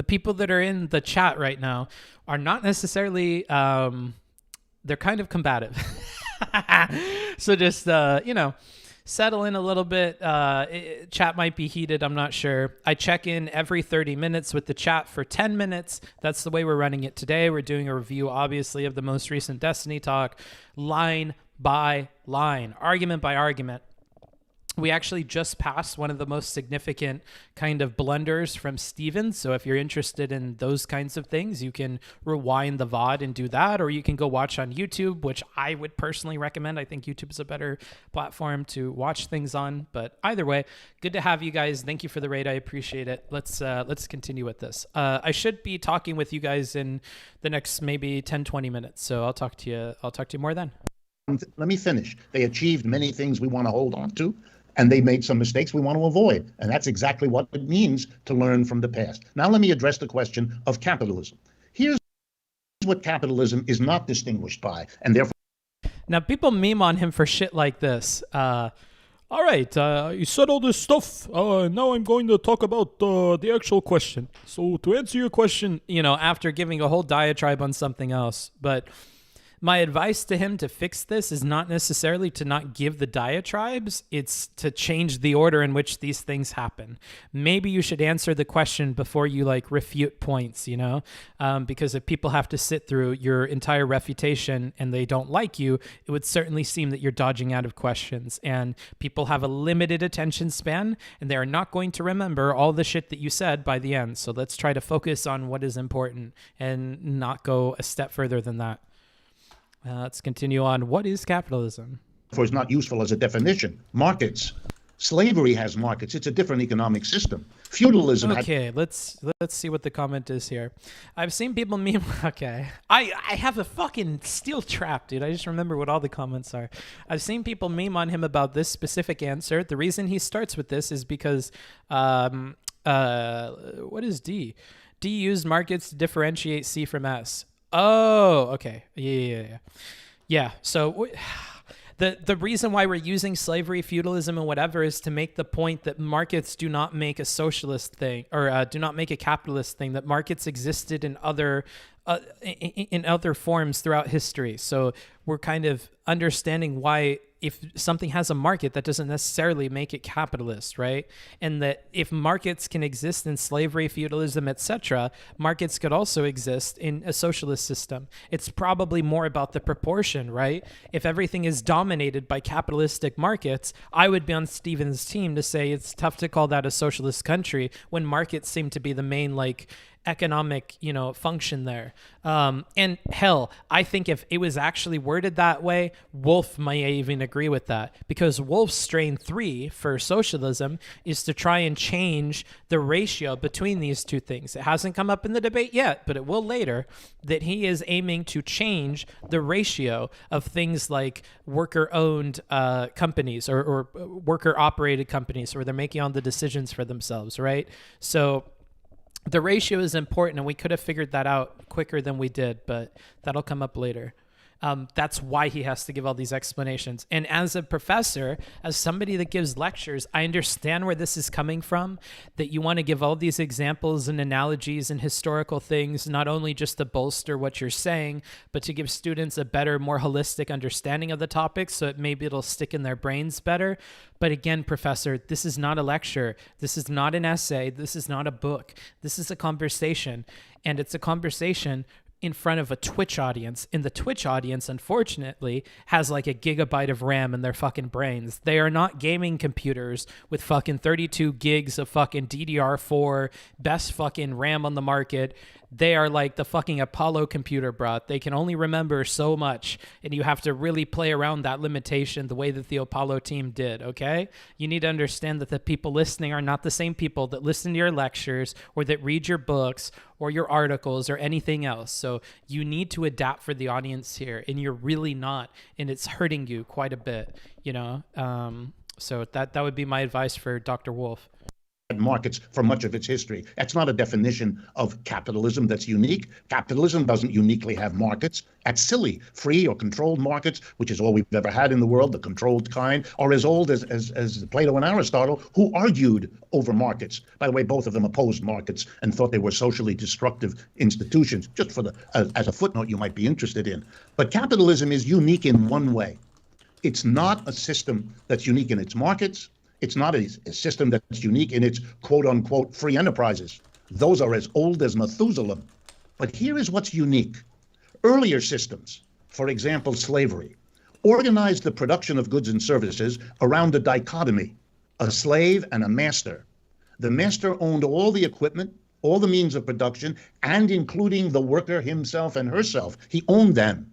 people that are in the chat right now are not necessarily... they're kind of combative. So just, settle in a little bit. Chat might be heated. I'm not sure. I check in every 30 minutes with the chat for 10 minutes. That's the way we're running it today. We're doing a review, obviously, of the most recent Destiny talk, line by line, argument by argument. We actually just passed one of the most significant kind of blunders from Steven. So if you're interested in those kinds of things, you can rewind the VOD and do that, or you can go watch on YouTube, which I would personally recommend. I think YouTube is a better platform to watch things on. But either way, good to have you guys. Thank you for the raid. I appreciate it. Let's continue with this. I should be talking with you guys in the next maybe 10, 20 minutes. So I'll talk to you more then. Let me finish. They achieved many things we want to hold on to, and they made some mistakes we want to avoid. And that's exactly what it means to learn from the past. Now let me address the question of capitalism. Here's what capitalism is not distinguished by, and therefore... Now people meme on him for shit like this. All right, you said all this stuff. Now I'm going to talk about the actual question. So to answer your question, after giving a whole diatribe on something else, but... My advice to him to fix this is not necessarily to not give the diatribes. It's to change the order in which these things happen. Maybe you should answer the question before you refute points, because if people have to sit through your entire refutation and they don't like you, it would certainly seem that you're dodging out of questions. And people have a limited attention span, and they are not going to remember all the shit that you said by the end. So let's try to focus on what is important and not go a step further than that. Let's continue on. What is capitalism? Therefore, it's not useful as a definition. Markets. Slavery has markets. It's a different economic system. Feudalism. Okay, let's see what the comment is here. I've seen people meme. Okay, I have a fucking steel trap, dude. I just remember what all the comments are. I've seen people meme on him about this specific answer. The reason he starts with this is because what is D? D used markets to differentiate C from S. Oh, okay. Yeah. So the reason why we're using slavery, feudalism, and whatever is to make the point that markets do not make a socialist thing, or do not make a capitalist thing, that markets existed in other forms throughout history. So we're kind of understanding why if something has a market, that doesn't necessarily make it capitalist, right? And that if markets can exist in slavery, feudalism, etc., markets could also exist in a socialist system. It's probably more about the proportion, right? If everything is dominated by capitalistic markets, I would be on Steven's team to say it's tough to call that a socialist country when markets seem to be the main, economic, function there. And hell, I think if it was actually worded that way, Wolff might even agree with that, because Wolff's strain 3 for socialism is to try and change the ratio between these two things. It hasn't come up in the debate yet, but it will later, that he is aiming to change the ratio of things like worker-owned companies or worker-operated companies where they're making all the decisions for themselves, right? So the ratio is important, and we could have figured that out quicker than we did, but that'll come up later. That's why he has to give all these explanations. And as a professor, as somebody that gives lectures, I understand where this is coming from, that you want to give all these examples and analogies and historical things, not only just to bolster what you're saying, but to give students a better, more holistic understanding of the topic, so maybe it'll stick in their brains better. But again, professor, this is not a lecture. This is not an essay. This is not a book. This is a conversation. And it's a conversation in front of a Twitch audience. And the Twitch audience, unfortunately, has a gigabyte of RAM in their fucking brains. They are not gaming computers with fucking 32 gigs of fucking DDR4, best fucking RAM on the market. they are like the fucking Apollo computer, bro. They can only remember so much, and you have to really play around that limitation the way that the Apollo team did, okay? You need to understand that the people listening are not the same people that listen to your lectures or that read your books or your articles or anything else. So you need to adapt for the audience here, and you're really not, and it's hurting you quite a bit, you know? So that would be my advice for Dr. Wolff. Markets for much of its history. That's not a definition of capitalism that's unique. Capitalism doesn't uniquely have markets. That's silly. Free or controlled markets, which is all we've ever had in the world, the controlled kind, are as old as Plato and Aristotle, who argued over markets. By the way, both of them opposed markets and thought they were socially destructive institutions. Just for as a footnote you might be interested in. But capitalism is unique in one way. It's not a system that's unique in its markets. It's not a system that's unique in its quote-unquote free enterprises. Those are as old as Methuselah. But here is what's unique. Earlier systems, for example, slavery, organized the production of goods and services around a dichotomy, a slave and a master. The master owned all the equipment, all the means of production, and including the worker himself and herself. He owned them.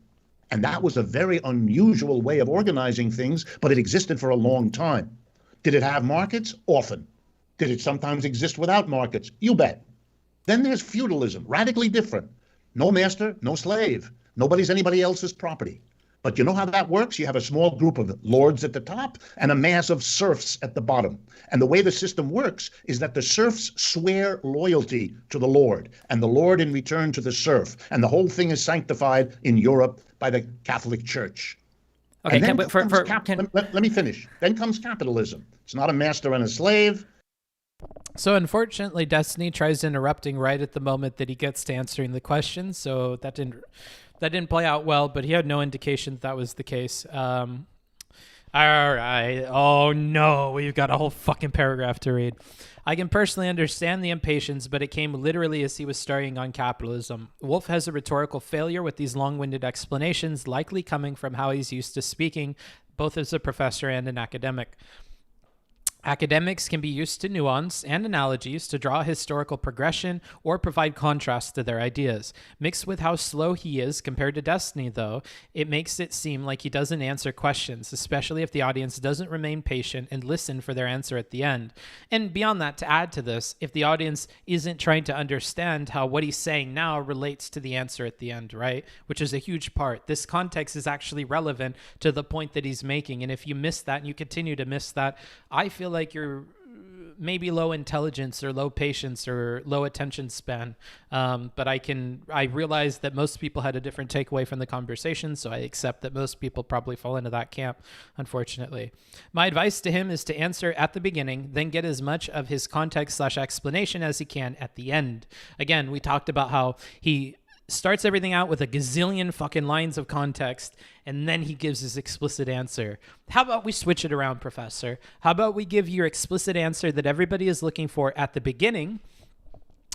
And that was a very unusual way of organizing things, but it existed for a long time. Did it have markets? Often. Did it sometimes exist without markets? You bet. Then there's feudalism, radically different. No master, no slave. Nobody's anybody else's property. But you know how that works? You have a small group of lords at the top and a mass of serfs at the bottom. And the way the system works is that the serfs swear loyalty to the lord, and the lord in return to the serf. And the whole thing is sanctified in Europe by the Catholic Church. Okay, let me finish. Then comes capitalism. It's not a master and a slave. So unfortunately, Destiny tries interrupting right at the moment that he gets to answering the question. So that didn't play out well, but he had no indication that was the case. All right. Oh no, we've got a whole fucking paragraph to read. I can personally understand the impatience, but it came literally as he was starting on capitalism. Wolff has a rhetorical failure with these long-winded explanations, likely coming from how he's used to speaking, both as a professor and an academic. Academics can be used to nuance and analogies to draw historical progression or provide contrast to their ideas. Mixed with how slow he is compared to Destiny, though, it makes it seem like he doesn't answer questions, especially if the audience doesn't remain patient and listen for their answer at the end. And beyond that, to add to this, if the audience isn't trying to understand how what he's saying now relates to the answer at the end, right? Which is a huge part. This context is actually relevant to the point that he's making. And if you miss that and you continue to miss that, I feel like you're maybe low intelligence or low patience or low attention span. But I realize that most people had a different takeaway from the conversation, so I accept that most people probably fall into that camp, unfortunately. My advice to him is to answer at the beginning, then get as much of his context/explanation as he can at the end. Again, we talked about how he starts everything out with a gazillion fucking lines of context, and then he gives his explicit answer. How about we switch it around, Professor? How about we give your explicit answer that everybody is looking for at the beginning,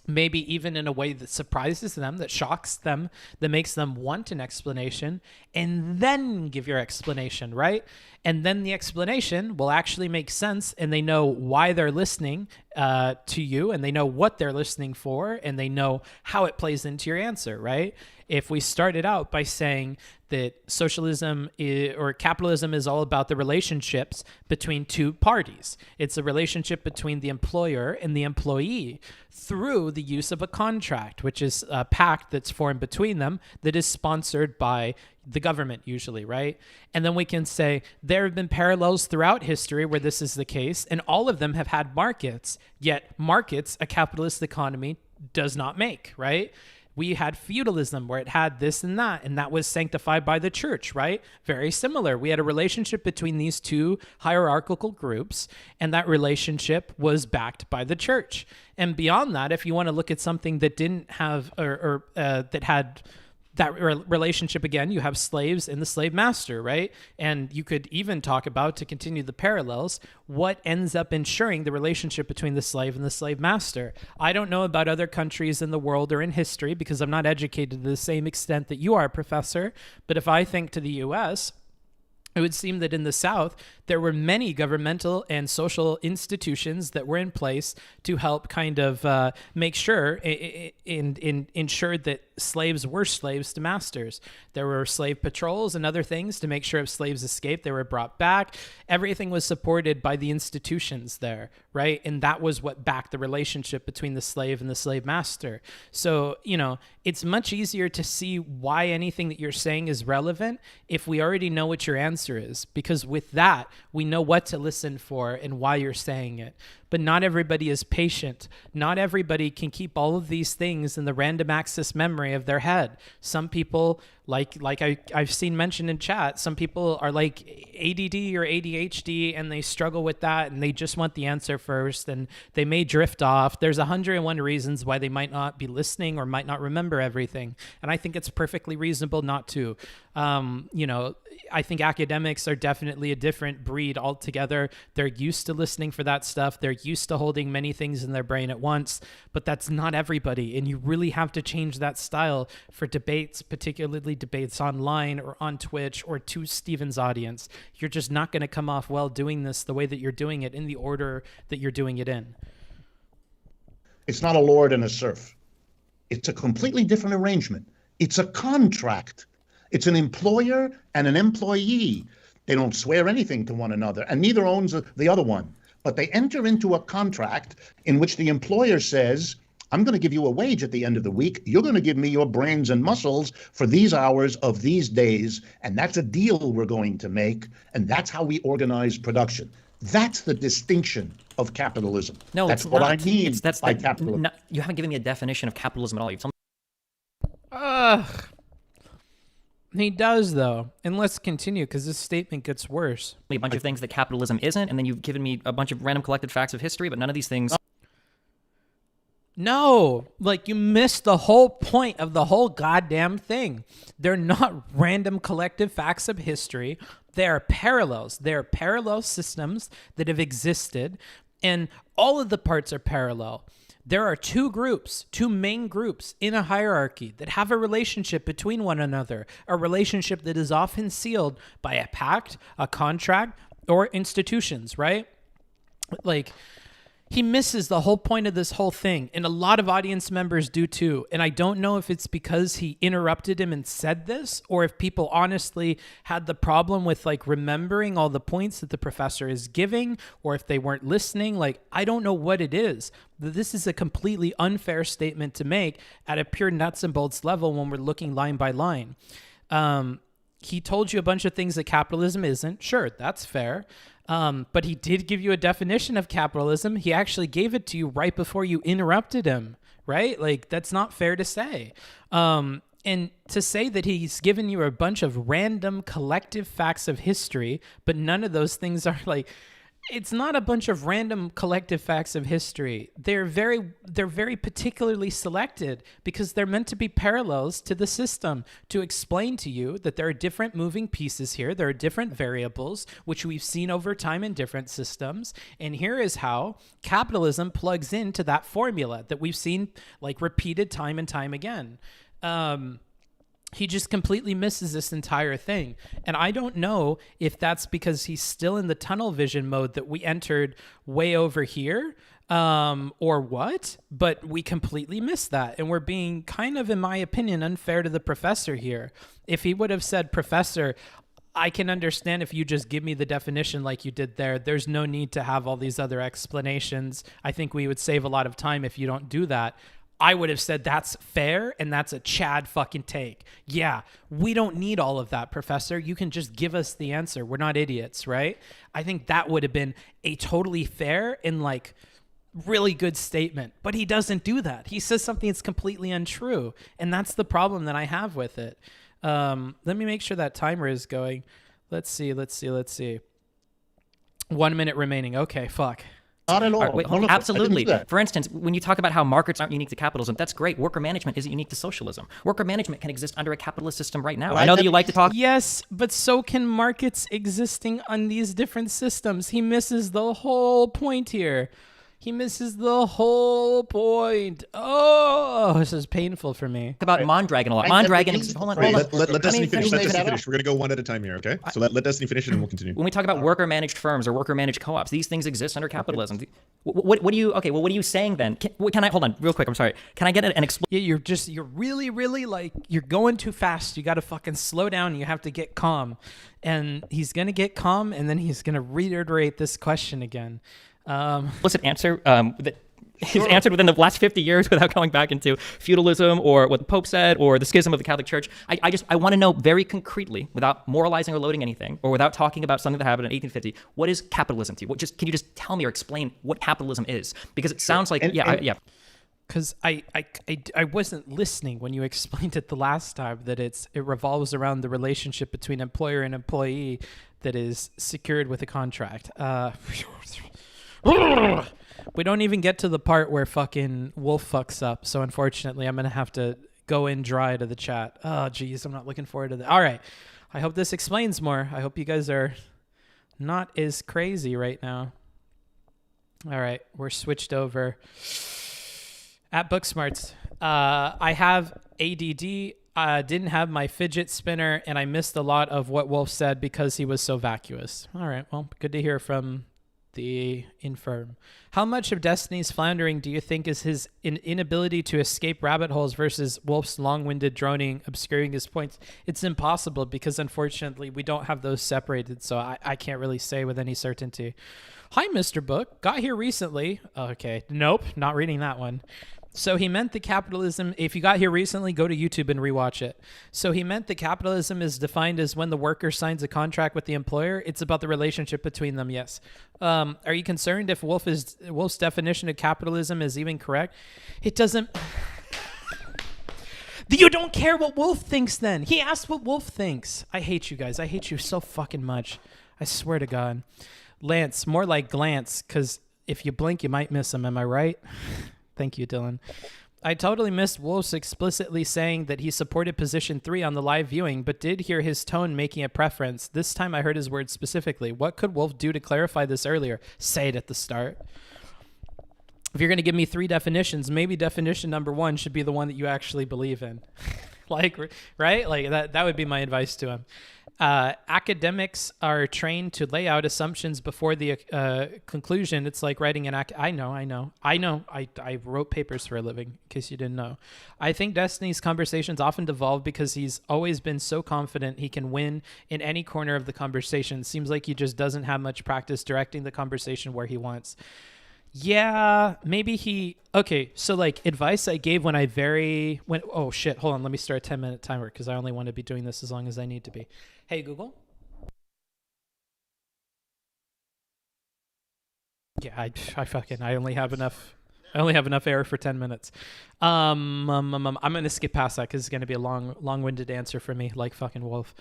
maybe even in a way that surprises them, that shocks them, that makes them want an explanation, and then give your explanation, right? And then the explanation will actually make sense, and they know why they're listening to you, and they know what they're listening for, and they know how it plays into your answer, right? If we started out by saying that socialism or capitalism is all about the relationships between two parties, it's a relationship between the employer and the employee through the use of a contract, which is a pact that's formed between them that is sponsored by the government usually, right? And then we can say there have been parallels throughout history where this is the case, and all of them have had markets, yet markets a capitalist economy does not make, right? We had feudalism where it had this and that was sanctified by the church, right? Very similar. We had a relationship between these two hierarchical groups, and that relationship was backed by the church. And beyond that, if you want to look at something that didn't have that had that relationship again, you have slaves and the slave master, right? And you could even talk about, to continue the parallels, what ends up ensuring the relationship between the slave and the slave master. I don't know about other countries in the world or in history because I'm not educated to the same extent that you are, Professor. But if I think to the US, it would seem that in the South, there were many governmental and social institutions that were in place to help kind of make sure and ensure that slaves were slaves to masters. There were slave patrols and other things to make sure if slaves escaped, they were brought back. Everything was supported by the institutions there, right? And that was what backed the relationship between the slave and the slave master. So, you know, it's much easier to see why anything that you're saying is relevant if we already know what your answer is, because with that, we know what to listen for and why you're saying it. But not everybody is patient. Not everybody can keep all of these things in the random access memory of their head. Some people, like I've seen mentioned in chat, some people are like ADD or ADHD and they struggle with that and they just want the answer first and they may drift off. There's 101 reasons why they might not be listening or might not remember everything. And I think it's perfectly reasonable not to. You know, I think academics are definitely a different breed altogether. They're used to listening for that stuff. They're used to holding many things in their brain at once, but that's not everybody. And you really have to change that style for debates, particularly debates online or on Twitch or to Steven's audience. You're just not going to come off well doing this the way that you're doing it in the order that you're doing it in. It's not a lord and a serf. It's a completely different arrangement. It's a contract. It's an employer and an employee. They don't swear anything to one another, and neither owns the other one. But they enter into a contract in which the employer says, I'm going to give you a wage at the end of the week. You're going to give me your brains and muscles for these hours of these days, and that's a deal we're going to make, and that's how we organize production. That's the distinction of capitalism. No, that's it's what not. I mean by capitalism. No, you haven't given me a definition of capitalism at all. You've told He does, though. And let's continue, because this statement gets worse. me a bunch of things that capitalism isn't, and then you've given me a bunch of random collected facts of history, but none of these things... No, like you missed the whole point of the whole goddamn thing. They're not random collective facts of history. They are parallels. They're parallel systems that have existed, and all of the parts are parallel. There are two main groups in a hierarchy that have a relationship between one another, a relationship that is often sealed by a pact, a contract, or institutions, right? Like, he misses the whole point of this whole thing, and a lot of audience members do too. And I don't know if it's because he interrupted him and said this, or if people honestly had the problem with like remembering all the points that the professor is giving, or if they weren't listening. Like, I don't know what it is. This is a completely unfair statement to make at a pure nuts and bolts level when we're looking line by line. He told you a bunch of things that capitalism isn't. Sure, that's fair. But he did give you a definition of capitalism. He actually gave it to you right before you interrupted him, right? Like, that's not fair to say. And to say that he's given you a bunch of random collective facts of history, but none of those things are like... It's not a bunch of random collective facts of history. They're very particularly selected because they're meant to be parallels to the system, to explain to you that there are different moving pieces here. There are different variables, which we've seen over time in different systems. And here is how capitalism plugs into that formula that we've seen like repeated time and time again. He just completely misses this entire thing. And I don't know if that's because he's still in the tunnel vision mode that we entered way over here, or what, but we completely missed that. And we're being kind of, in my opinion, unfair to the professor here. If he would have said, Professor, I can understand if you just give me the definition like you did there. There's no need to have all these other explanations. I think we would save a lot of time if you don't do that. I would have said that's fair and that's a Chad fucking take. Yeah, we don't need all of that, Professor. You can just give us the answer. We're not idiots, right? I think that would have been a totally fair and like really good statement. But he doesn't do that. He says something that's completely untrue. And that's the problem that I have with it. Let me make sure that timer is going. Let's see. 1 minute remaining. Okay, fuck. Not at all. Wait, absolutely. For instance, when you talk about how markets aren't unique to capitalism, that's great. Worker management isn't unique to socialism. Worker management can exist under a capitalist system right now. I know that you like to talk. Yes, but so can markets existing on these different systems. He misses the whole point here. He misses the whole point. Oh, this is painful for me. About Mondragon a lot. Mondragon. Hold on. Let Destiny finish. Let Destiny finish. We're gonna go one at a time here, okay? So let Destiny finish it, and we'll continue. When we talk about worker-managed firms or worker-managed co-ops, these things exist under capitalism. What do you? Okay, well, what are you saying then? Can I hold on real quick? I'm sorry. Can I get an Yeah, you're really, really like you're going too fast. You got to fucking slow down. You have to get calm, and he's gonna get calm, and then he's gonna reiterate this question again. Explicit answer that is answered within the last 50 years without going back into feudalism or what the Pope said or the schism of the Catholic Church. I want to know very concretely, without moralizing or loading anything, or without talking about something that happened in 1850. What is capitalism to you? Can you just tell me or explain what capitalism is? Because it sounds like yeah. Because I wasn't listening when you explained it the last time that it revolves around the relationship between employer and employee that is secured with a contract. We don't even get to the part where fucking Wolff fucks up. So unfortunately, I'm going to have to go in dry to the chat. Oh, geez, I'm not looking forward to that. All right. I hope this explains more. I hope you guys are not as crazy right now. All right. We're switched over. At Booksmarts, I have ADD. Didn't have my fidget spinner, and I missed a lot of what Wolff said because he was so vacuous. All right. Well, good to hear from the infirm. How much of Destiny's floundering do you think is his inability to escape rabbit holes versus Wolff's long-winded droning obscuring his points? It's impossible because unfortunately we don't have those separated, so I can't really say with any certainty. Hi, Mr. Book. Got here recently. Okay. Nope. Not reading that one. So he meant the capitalism, if you got here recently, go to YouTube and rewatch it. So he meant the capitalism is defined as when the worker signs a contract with the employer. It's about the relationship between them, yes. Are you concerned if Wolff's definition of capitalism is even correct? It doesn't... You don't care what Wolff thinks then. He asked what Wolff thinks. I hate you guys. I hate you so fucking much. I swear to God. Lance, more like glance, because if you blink, you might miss him. Am I right? Thank you, Dylan. I totally missed Wolff's explicitly saying that he supported position 3 on the live viewing, but did hear his tone making a preference. This time I heard his words specifically. What could Wolff do to clarify this earlier? Say it at the start. If you're going to give me 3 definitions, maybe definition number 1 should be the one that you actually believe in. Like, right? Like that would be my advice to him. Academics are trained to lay out assumptions before the conclusion. It's like writing an I know. I wrote papers for a living, in case you didn't know. I think Destiny's conversations often devolve because he's always been so confident he can win in any corner of the conversation. Seems like he just doesn't have much practice directing the conversation where he wants. Yeah, maybe he... Okay, so like advice I gave when oh shit, hold on, let me start a 10-minute timer because I only want to be doing this as long as I need to be. Hey, Google. Yeah, I only have enough air for 10 minutes. I'm going to skip past that because it's going to be a long-winded answer for me, like fucking Wolff.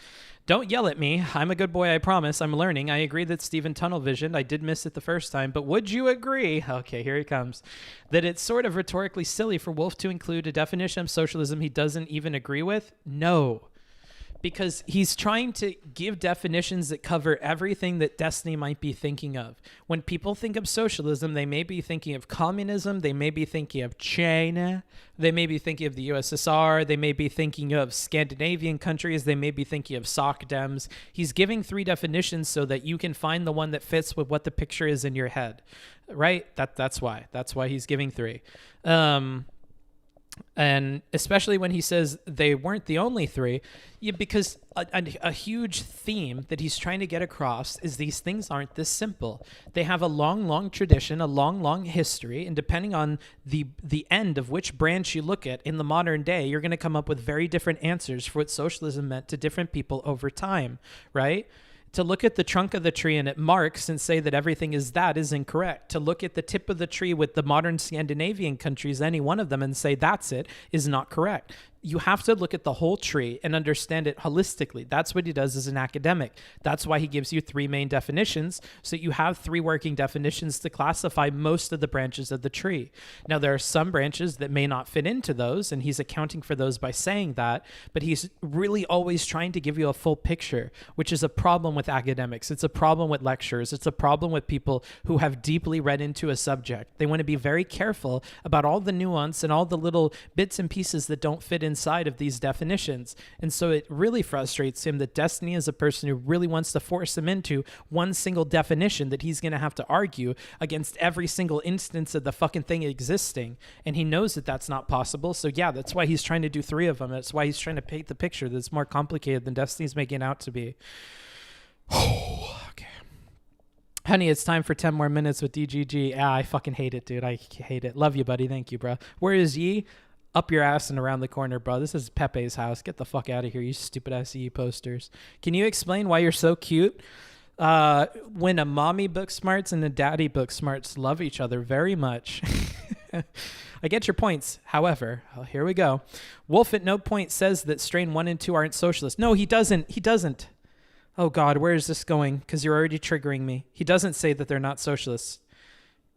Don't yell at me. I'm a good boy, I promise. I'm learning. I agree that Stephen tunnel visioned. I did miss it the first time, but would you agree? Okay, here he comes. That it's sort of rhetorically silly for Wolff to include a definition of socialism he doesn't even agree with? No. Because he's trying to give definitions that cover everything that Destiny might be thinking of. When people think of socialism, they may be thinking of communism, they may be thinking of China, they may be thinking of the USSR, they may be thinking of Scandinavian countries, they may be thinking of soc dems. He's giving 3 definitions so that you can find the one that fits with what the picture is in your head, right? That's why he's giving 3. And especially when he says they weren't the only 3, because a huge theme that he's trying to get across is these things aren't this simple. They have a long tradition, a long history, and depending on the end of which branch you look at in the modern day, you're going to come up with very different answers for what socialism meant to different people over time, right? To look at the trunk of the tree and it marks and say that everything is incorrect. To look at the tip of the tree with the modern Scandinavian countries, any one of them, and say that's it, is not correct. You have to look at the whole tree and understand it holistically. That's what he does as an academic. That's why he gives you 3 main definitions, so you have 3 working definitions to classify most of the branches of the tree. Now, there are some branches that may not fit into those, and he's accounting for those by saying that, but he's really always trying to give you a full picture, which is a problem with academics. It's a problem with lecturers. It's a problem with people who have deeply read into a subject. They want to be very careful about all the nuance and all the little bits and pieces that don't fit inside of these definitions. And so it really frustrates him that Destiny is a person who really wants to force him into one single definition that he's going to have to argue against every single instance of the fucking thing existing. And he knows that that's not possible. So yeah, that's why he's trying to do 3 of them. That's why he's trying to paint the picture that's more complicated than Destiny's making it out to be. Okay. Honey, it's time for 10 more minutes with DGG. I fucking hate it, dude. I hate it. Love you, buddy. Thank you, bro. Where is Yi? Up your ass and around the corner, bro. This is Pepe's house. Get the fuck out of here, you stupid ass Yi posters. Can you explain why you're so cute? When a mommy Booksmarts and a daddy Booksmarts love each other very much. I get your points. However, here we go. Wolff at no point says that strain 1 and 2 aren't socialist. No, he doesn't. He doesn't. Oh, God, where is this going? Because you're already triggering me. He doesn't say that they're not socialists.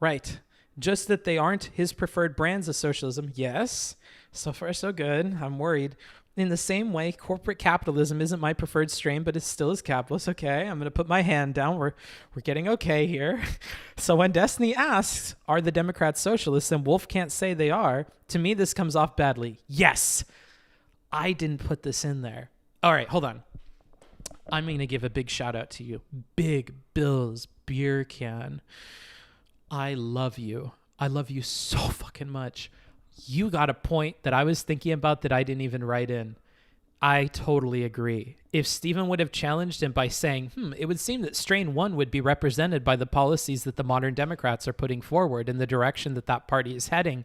Right. Just that they aren't his preferred brands of socialism. Yes. So far, so good. I'm worried. In the same way, corporate capitalism isn't my preferred strain, but it still is capitalist. Okay, I'm going to put my hand down. We're getting okay here. So when Destiny asks, are the Democrats socialists, and Wolff can't say they are, to me, this comes off badly. Yes. I didn't put this in there. All right, hold on. I'm going to give a big shout out to you. Big Bill's Beer Can. I love you. I love you so fucking much. You got a point that I was thinking about that I didn't even write in. I totally agree. If Stephen would have challenged him by saying, it would seem that strain 1 would be represented by the policies that the modern Democrats are putting forward in the direction that that party is heading,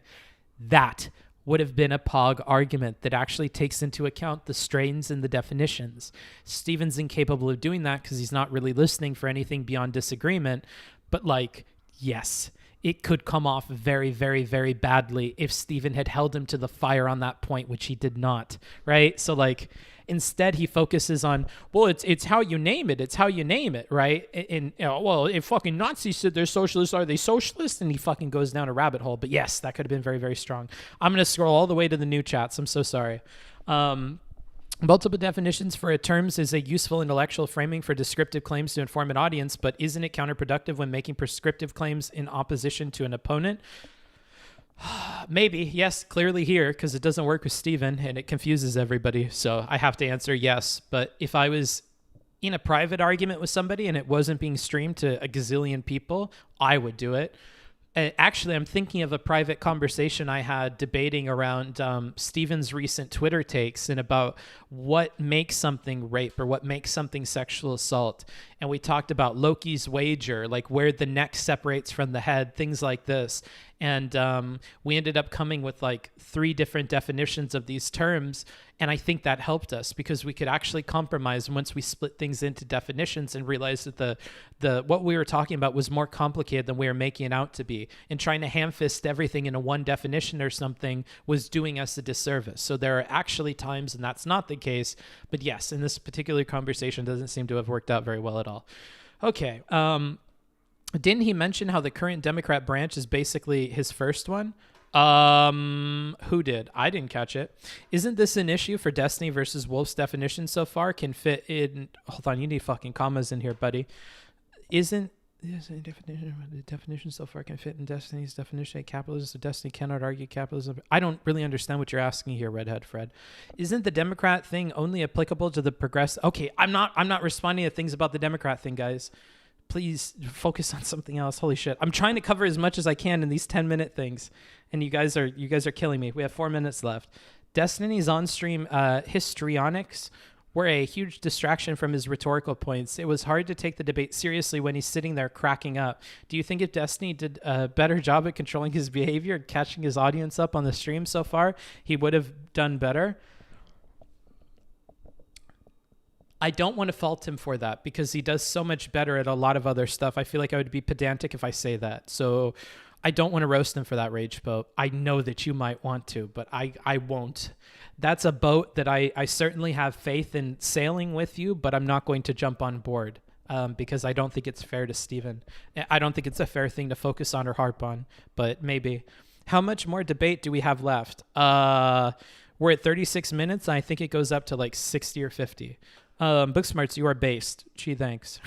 that would have been a POG argument that actually takes into account the strains and the definitions. Stephen's incapable of doing that because he's not really listening for anything beyond disagreement. But yes, it could come off very, very, very badly if Stephen had held him to the fire on that point, which he did not, right? So instead he focuses on, well, it's how you name it. It's how you name it, right? And well, if fucking Nazis said they're socialists, are they socialists? And he fucking goes down a rabbit hole. But yes, that could have been very, very strong. I'm going to scroll all the way to the new chats. I'm so sorry. Multiple definitions for a terms is a useful intellectual framing for descriptive claims to inform an audience, but isn't it counterproductive when making prescriptive claims in opposition to an opponent? Maybe, yes, clearly here, because it doesn't work with Stephen and it confuses everybody. So I have to answer yes. But if I was in a private argument with somebody and it wasn't being streamed to a gazillion people, I would do it. Actually, I'm thinking of a private conversation I had debating around Stephen's recent Twitter takes and about what makes something rape or what makes something sexual assault. And we talked about Loki's wager, like where the neck separates from the head, things like this. And we ended up coming with 3 different definitions of these terms. And I think that helped us because we could actually compromise once we split things into definitions and realized that the what we were talking about was more complicated than we were making it out to be. And trying to ham-fist everything into one definition or something was doing us a disservice. So there are actually times, and that's not the case. But yes, in this particular conversation, doesn't seem to have worked out very well at all. Okay. Didn't he mention how the current Democrat branch is basically his first one? Who did? I didn't catch it. Isn't this an issue for Destiny versus Wolff's definition so far? Can fit in. Hold on, you need fucking commas in here, buddy. Isn't the definition so far can fit in Destiny's definition of capitalism? So Destiny cannot argue capitalism. I don't really understand what you're asking here, Redhead Fred. Isn't the Democrat thing only applicable to the progressive? Okay, I'm not responding to things about the Democrat thing, guys. Please focus on something else. Holy shit. I'm trying to cover as much as I can in these 10-minute things. And you guys are killing me. We have 4 minutes left. Destiny's on-stream histrionics were a huge distraction from his rhetorical points. It was hard to take the debate seriously when he's sitting there cracking up. Do you think if Destiny did a better job at controlling his behavior and catching his audience up on the stream so far, he would have done better? I don't want to fault him for that because he does so much better at a lot of other stuff. I feel like I would be pedantic if I say that. So I don't want to roast him for that rage boat. I know that you might want to, but I won't. That's a boat that I certainly have faith in sailing with you, but I'm not going to jump on board because I don't think it's fair to Steven. I don't think it's a fair thing to focus on or harp on, but maybe. How much more debate do we have left? We're at 36 minutes. And I think it goes up to like 60 or 50. Booksmarts, you are based. Gee, thanks.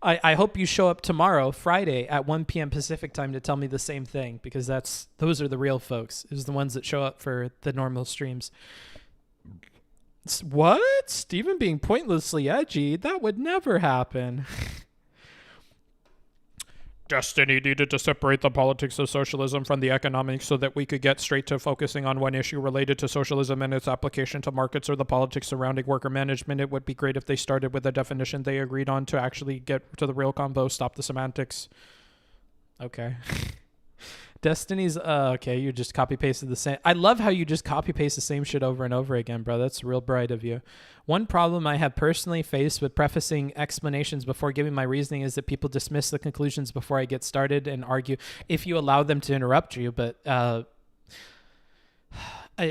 I hope you show up tomorrow, Friday, at 1 p.m. Pacific time to tell me the same thing, because those are the real folks. Is the ones that show up for the normal streams. What? Steven being pointlessly edgy? That would never happen. Destiny needed to separate the politics of socialism from the economics so that we could get straight to focusing on one issue related to socialism and its application to markets or the politics surrounding worker management. It would be great if they started with a definition they agreed on to actually get to the real combo, stop the semantics. Okay. Destiny's, okay, you just copy-pasted the same. I love how you just copy-paste the same shit over and over again, bro. That's real bright of you. One problem I have personally faced with prefacing explanations before giving my reasoning is that people dismiss the conclusions before I get started and argue if you allow them to interrupt you, but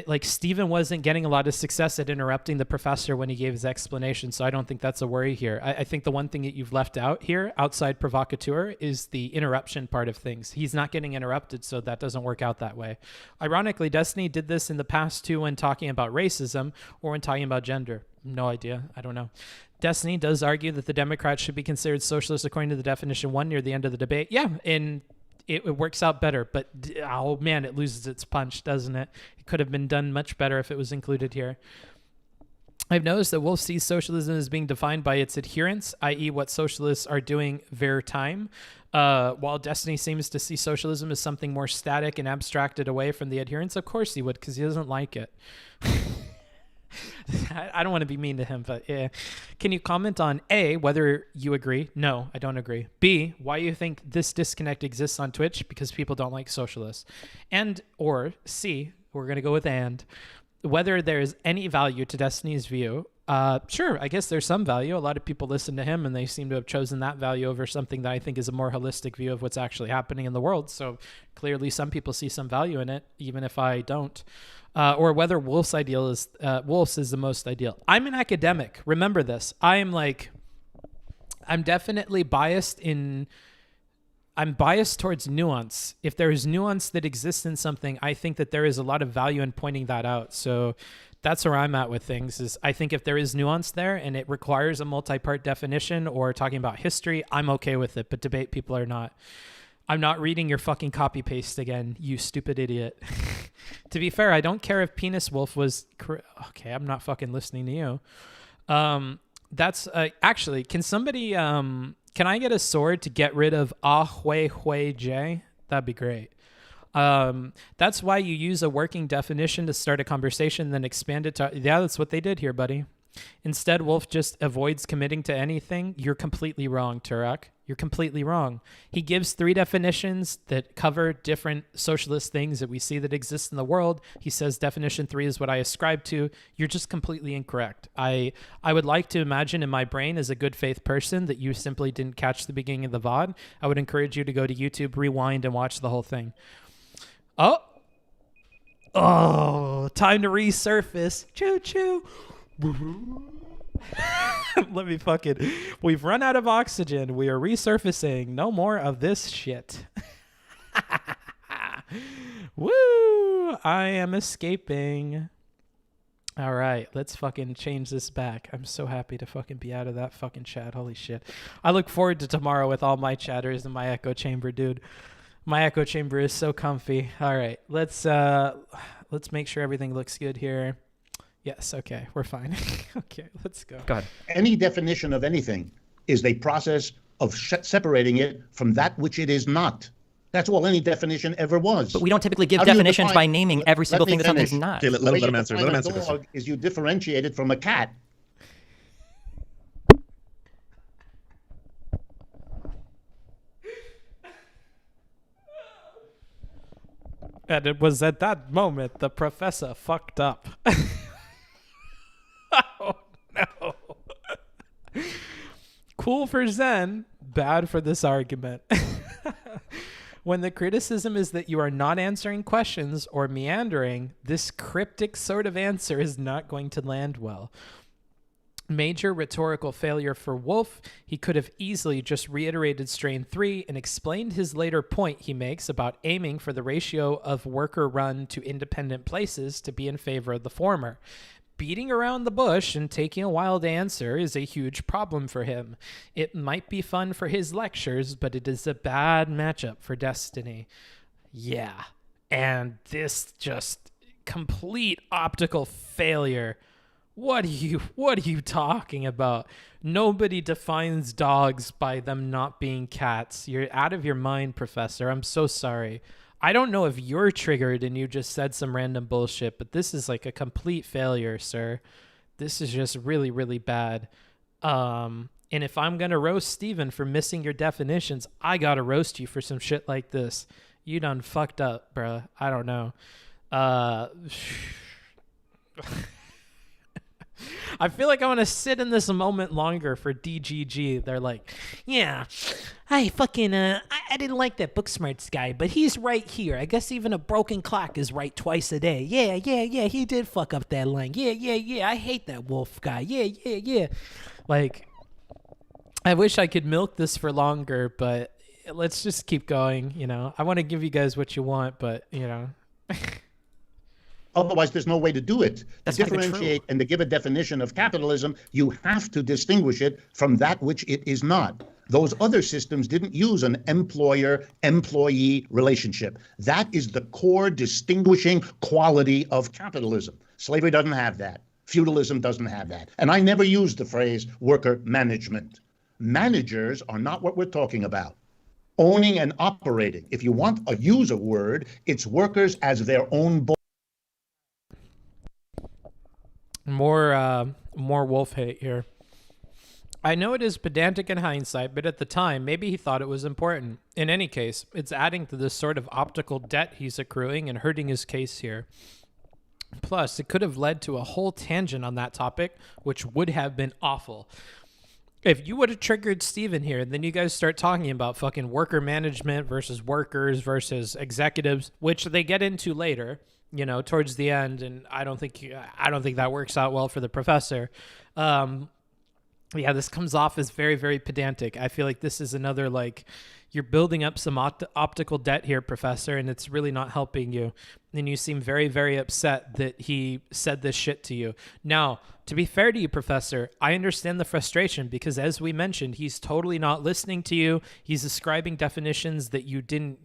like Steven wasn't getting a lot of success at interrupting the professor when he gave his explanation, so I don't think that's a worry here. I think the one thing that you've left out here, outside provocateur, is the interruption part of things. He's not getting interrupted, so that doesn't work out that way. Ironically, Destiny did this in the past too when talking about racism or when talking about gender. No idea. I don't know. Destiny does argue that the Democrats should be considered socialists according to the definition 1 near the end of the debate. Yeah, and it works out better, but oh man, it loses its punch, doesn't it? It could have been done much better if it was included here. I've noticed that Wolff sees socialism as being defined by its adherents, i.e. what socialists are doing their time, while Destiny seems to see socialism as something more static and abstracted away from the adherents. Of course he would, because he doesn't like it. I don't want to be mean to him, but yeah. Can you comment on A, whether you agree? No, I don't agree. B, why you think this disconnect exists on Twitch? Because people don't like socialists. And, or C, we're going to go with and, whether there's any value to Destiny's view. Sure, I guess there's some value. A lot of people listen to him and they seem to have chosen that value over something that I think is a more holistic view of what's actually happening in the world. So clearly some people see some value in it, even if I don't. Or whether Wolff's is the most ideal. I'm an academic. Remember this. I'm definitely biased I'm biased towards nuance. If there is nuance that exists in something, I think that there is a lot of value in pointing that out. So that's where I'm at with things. Is I think if there is nuance there and it requires a multi-part definition or talking about history, I'm okay with it. But debate people are not. I'm not reading your fucking copy paste again, you stupid idiot. To be fair, I don't care if Penis Wolff was okay. I'm not fucking listening to you. That's actually. Can somebody? Can I get a sword to get rid of Hui J? That'd be great. That's why you use a working definition to start a conversation, then expand it to. Yeah, that's what they did here, buddy. Instead, Wolff just avoids committing to anything. You're completely wrong, Turek. You're completely wrong. He gives 3 definitions that cover different socialist things that we see that exist in the world. He says definition 3 is what I ascribe to. You're just completely incorrect. I would like to imagine in my brain as a good faith person that you simply didn't catch the beginning of the VOD. I would encourage you to go to YouTube, rewind, and watch the whole thing. Oh, time to resurface. Choo choo. Let me fucking. We've run out of oxygen. We are resurfacing. No more of this shit. Woo! I am escaping. All right, let's fucking change this back. I'm so happy to fucking be out of that fucking chat. Holy shit. I look forward to tomorrow with all my chatters in my echo chamber, dude. My echo chamber is so comfy. All right, let's make sure everything looks good here. Yes, okay, we're fine. Okay, let's go. Go ahead. Any definition of anything is a process of separating it from that which it is not. That's all any definition ever was. But we don't typically give definitions by naming every single thing that something's not. Okay, let him answer. Let him answer this. Is you differentiate it from a cat. And it was at that moment the professor fucked up. Oh, no. Cool for Zen, bad for this argument. When the criticism is that you are not answering questions or meandering, this cryptic sort of answer is not going to land well. Major rhetorical failure for Wolff. He could have easily just reiterated strain 3 and explained his later point he makes about aiming for the ratio of worker run to independent places to be in favor of the former. Beating around the bush and taking a while to answer is a huge problem for him. It might be fun for his lectures, but it is a bad matchup for Destiny. Yeah. And this just complete optical failure. What are you talking about? Nobody defines dogs by them not being cats. You're out of your mind, Professor. I'm so sorry. I don't know if you're triggered and you just said some random bullshit, but this is like a complete failure, sir. This is just really, really bad. And if I'm going to roast Steven for missing your definitions, I got to roast you for some shit like this. You done fucked up, bruh. I don't know. I feel like I want to sit in this a moment longer for DGG. They're like, yeah, I didn't like that Booksmarts guy, but he's right here. I guess even a broken clock is right twice a day. Yeah, he did fuck up that line. Yeah, I hate that Wolff guy. Yeah. Like, I wish I could milk this for longer, but let's just keep going, you know. I want to give you guys what you want, but, you know. Otherwise, there's no way to do it. That's to differentiate and to give a definition of capitalism, you have to distinguish it from that which it is not. Those other systems didn't use an employer-employee relationship. That is the core distinguishing quality of capitalism. Slavery doesn't have that. Feudalism doesn't have that. And I never use the phrase worker management. Managers are not what we're talking about. Owning and operating. If you want to use a word, it's workers as their own boss. More Wolff hate here. I know it is pedantic in hindsight, but at the time, maybe he thought it was important. In any case, it's adding to this sort of optical debt he's accruing and hurting his case here. Plus, it could have led to a whole tangent on that topic, which would have been awful. If you would have triggered Steven here, and then you guys start talking about fucking worker management versus workers versus executives, which they get into later, you know, towards the end, and I don't think that works out well for the professor. Yeah, this comes off as very, very pedantic. I feel like this is another, like, you're building up some optical debt here, Professor, and it's really not helping you. And you seem very, very upset that he said this shit to you. Now, to be fair to you, Professor, I understand the frustration because, as we mentioned, he's totally not listening to you. He's ascribing definitions that you didn't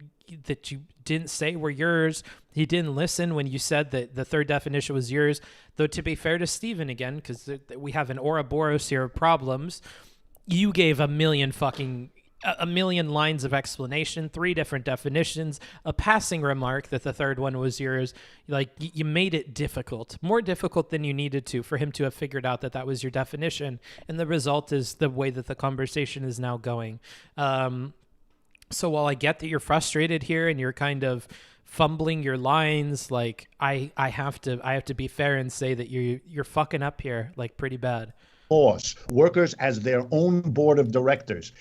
say were yours. He didn't listen when you said that the third definition was yours. Though, to be fair to Steven again, because we have an Ouroboros here of problems, you gave a million lines of explanation, 3 different definitions, a passing remark that the third one was yours. Like, you made it difficult, more difficult than you needed to, for him to have figured out that that was your definition. And the result is the way that the conversation is now going. So while I get that you're frustrated here and you're kind of fumbling your lines, like, I have to be fair and say that you're fucking up here, like, pretty bad. Boss, workers as their own board of directors.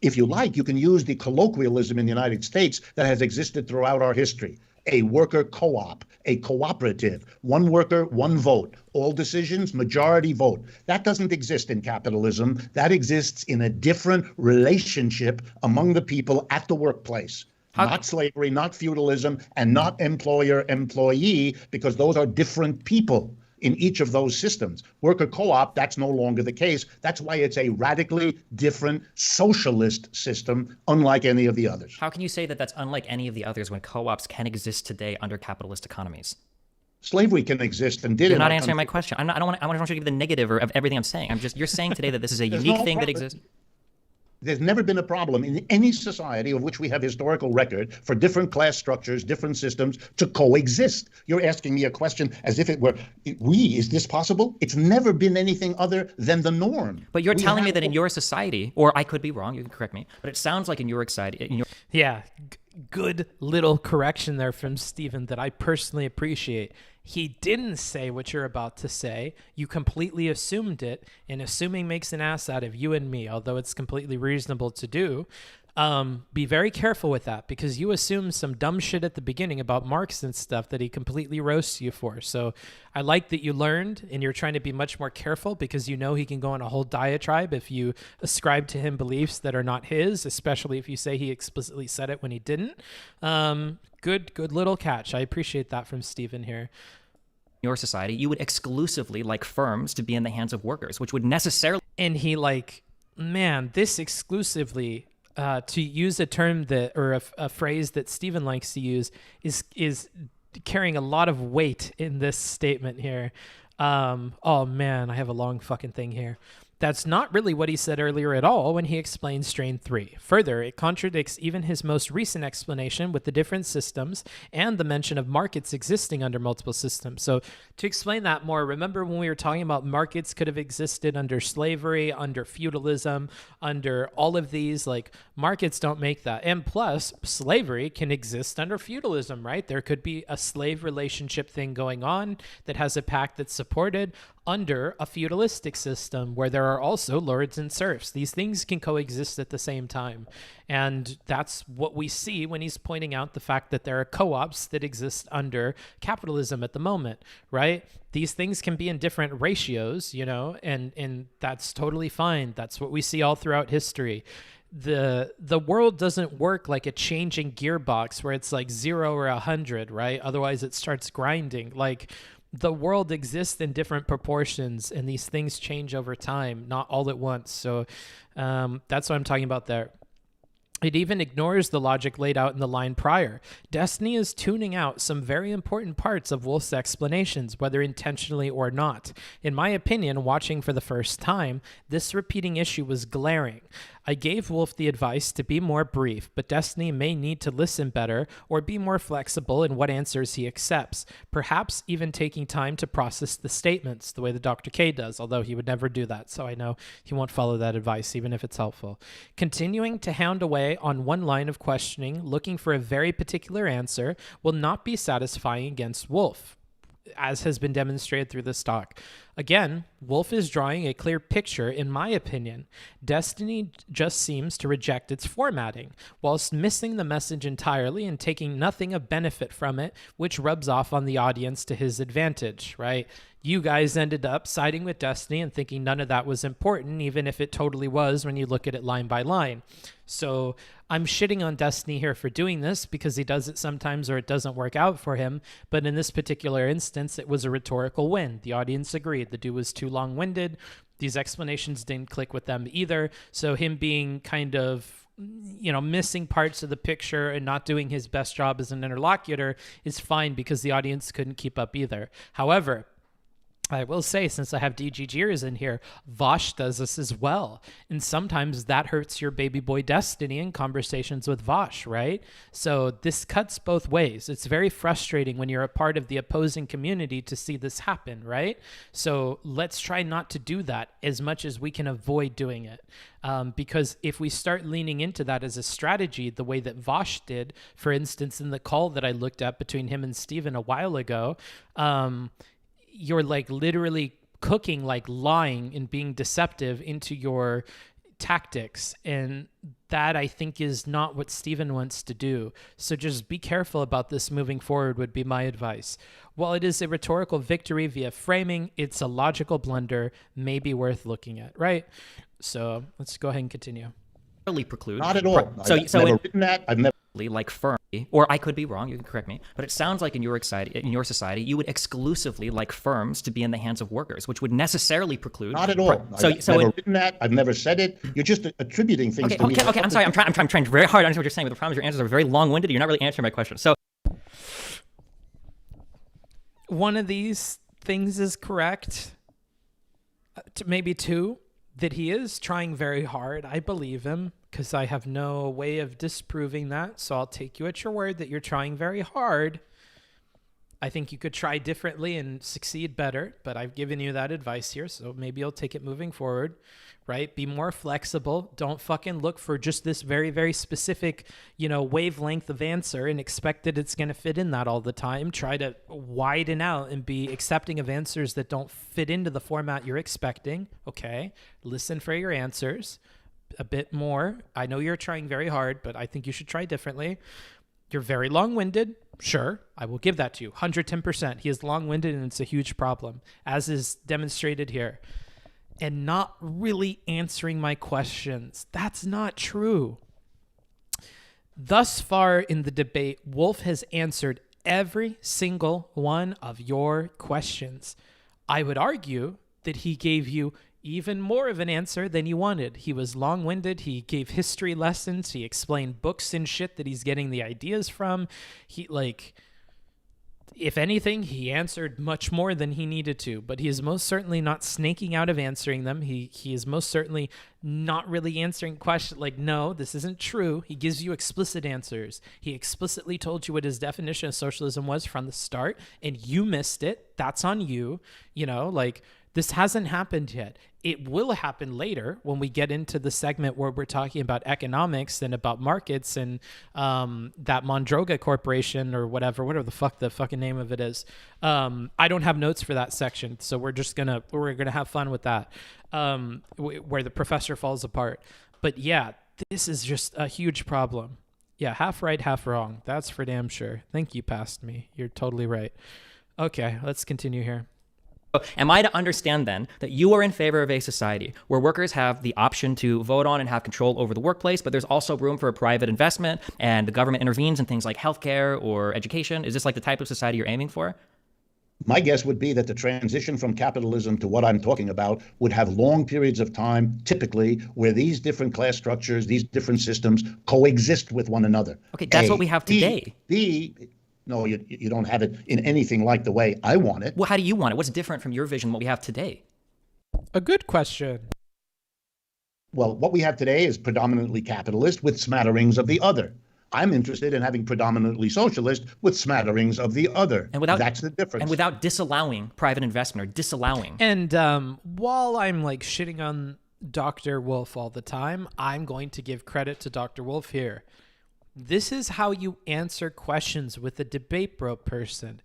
If you like, you can use the colloquialism in the United States that has existed throughout our history. A worker co-op, a cooperative, one worker, one vote, all decisions, majority vote. That doesn't exist in capitalism. That exists in a different relationship among the people at the workplace. Not slavery, not feudalism, and not employer-employee, because those are different people in each of those systems. Worker co-op, that's no longer the case. That's why it's a radically different socialist system, unlike any of the others. How can you say that that's unlike any of the others when co-ops can exist today under capitalist economies? Slavery can exist and did. You're not answering my question. I don't want you to give the negative of everything I'm saying. You're saying today that this is a unique thing that exists. There's never been a problem in any society of which we have historical record for different class structures, different systems to coexist. You're asking me a question as if it were, is this possible? It's never been anything other than the norm. But you're telling me that in your society, or I could be wrong, you can correct me, but it sounds like in your society. Yeah, good little correction there from Steven that I personally appreciate. He didn't say what you're about to say. You completely assumed it, and assuming makes an ass out of you and me, although it's completely reasonable to do. Be very careful with that, because you assume some dumb shit at the beginning about Marx and stuff that he completely roasts you for. So I like that you learned, and you're trying to be much more careful, because you know he can go on a whole diatribe if you ascribe to him beliefs that are not his, especially if you say he explicitly said it when he didn't. Good little catch. I appreciate that from Stephen here. Your society, you would exclusively like firms to be in the hands of workers, which would necessarily... And he this exclusively... to use a term that, or a phrase that Stephen likes to use, is carrying a lot of weight in this statement here. Oh man, I have a long fucking thing here. That's not really what he said earlier at all when he explained strain 3. Further, it contradicts even his most recent explanation with the different systems and the mention of markets existing under multiple systems. So to explain that more, remember when we were talking about markets could have existed under slavery, under feudalism, under all of these, like markets don't make that. And plus, slavery can exist under feudalism, right? There could be a slave relationship thing going on that has a pact that's supported under a feudalistic system where there are also lords and serfs. These things can coexist at the same time. And that's what we see when he's pointing out the fact that there are co-ops that exist under capitalism at the moment, right? These things can be in different ratios, and that's totally fine. That's what we see all throughout history. The world doesn't work like a changing gearbox where it's like 0 or 100, right? Otherwise it starts grinding. Like, the world exists in different proportions, and these things change over time, not all at once. So that's what I'm talking about there. It even ignores the logic laid out in the line prior. Destiny is tuning out some very important parts of Wolff's explanations, whether intentionally or not. In my opinion, watching for the first time, this repeating issue was glaring. I gave Wolff the advice to be more brief, but Destiny may need to listen better or be more flexible in what answers he accepts, perhaps even taking time to process the statements, the way the Dr. K does, although he would never do that, so I know he won't follow that advice, even if it's helpful. Continuing to hound away on one line of questioning, looking for a very particular answer, will not be satisfying against Wolff, as has been demonstrated through this talk. Again, Wolff is drawing a clear picture, in my opinion. Destiny just seems to reject its formatting, whilst missing the message entirely and taking nothing of benefit from it, which rubs off on the audience to his advantage, right? You guys ended up siding with Destiny and thinking none of that was important, even if it totally was when you look at it line by line. So I'm shitting on Destiny here for doing this because he does it sometimes or it doesn't work out for him. But in this particular instance, it was a rhetorical win. The audience agreed. The dude was too long-winded. These explanations didn't click with them either. So him being kind of, missing parts of the picture and not doing his best job as an interlocutor is fine because the audience couldn't keep up either. However, I will say, since I have DGGers in here, Vosh does this as well. And sometimes that hurts your baby boy Destiny in conversations with Vosh, right? So this cuts both ways. It's very frustrating when you're a part of the opposing community to see this happen, right? So let's try not to do that as much as we can avoid doing it. Because if we start leaning into that as a strategy, the way that Vosh did, for instance, in the call that I looked at between him and Steven a while ago, you're like literally cooking, like lying and being deceptive into your tactics. And that, I think, is not what Stephen wants to do. So just be careful about this moving forward would be my advice. While it is a rhetorical victory via framing, it's a logical blunder, maybe worth looking at, right? So let's go ahead and continue. Preclude. Not at all. So I've never written that. I've never. Like firm, or I could be wrong, you can correct me, but it sounds like in your society, you would exclusively like firms to be in the hands of workers, which would necessarily preclude. Not at all. I've never written that. I've never said it. You're just attributing things to me. Okay, I'm sorry. I'm trying very hard to understand what you're saying, but the problem is your answers are very long-winded. You're not really answering my question. So one of these things is correct. Maybe two, that he is trying very hard. I believe him, because I have no way of disproving that. So I'll take you at your word that you're trying very hard. I think you could try differently and succeed better, but I've given you that advice here, so maybe you'll take it moving forward, right? Be more flexible. Don't fucking look for just this very, very specific, wavelength of answer and expect that it's going to fit in that all the time. Try to widen out and be accepting of answers that don't fit into the format you're expecting, okay? Listen for your answers a bit more. I know you're trying very hard, but I think you should try differently. You're very long-winded. Sure, I will give that to you. 110%. He is long-winded, and it's a huge problem, as is demonstrated here. And not really answering my questions. That's not true. Thus far in the debate, Wolff has answered every single one of your questions. I would argue that he gave you even more of an answer than you wanted. He was long-winded. He gave history lessons. He explained books and shit that he's getting the ideas from. If anything, he answered much more than he needed to, but he is most certainly not snaking out of answering them. He is most certainly not really answering questions like, no, this isn't true. He gives you explicit answers. He explicitly told you what his definition of socialism was from the start, and you missed it. That's on you. This hasn't happened yet. It will happen later when we get into the segment where we're talking about economics and about markets and that Mondroga Corporation or whatever the fuck the fucking name of it is. I don't have notes for that section, so we're gonna have fun with that, where the professor falls apart. But yeah, this is just a huge problem. Yeah, half right, half wrong. That's for damn sure. Think you passed me. You're totally right. Okay, let's continue here. Am I to understand then that you are in favor of a society where workers have the option to vote on and have control over the workplace, but there's also room for private investment and the government intervenes in things like healthcare or education? Is this like the type of society you're aiming for? My guess would be that the transition from capitalism to what I'm talking about would have long periods of time, typically, where these different class structures, these different systems coexist with one another. Okay, that's what we have today. No, you don't have it in anything like the way I want it. Well, how do you want it? What's different from your vision, what we have today? A good question. Well, what we have today is predominantly capitalist with smatterings of the other. I'm interested in having predominantly socialist with smatterings of the other. And that's the difference. And without disallowing private investment or disallowing. And while I'm shitting on Dr. Wolff all the time, I'm going to give credit to Dr. Wolff here. This is how you answer questions with a debate bro person.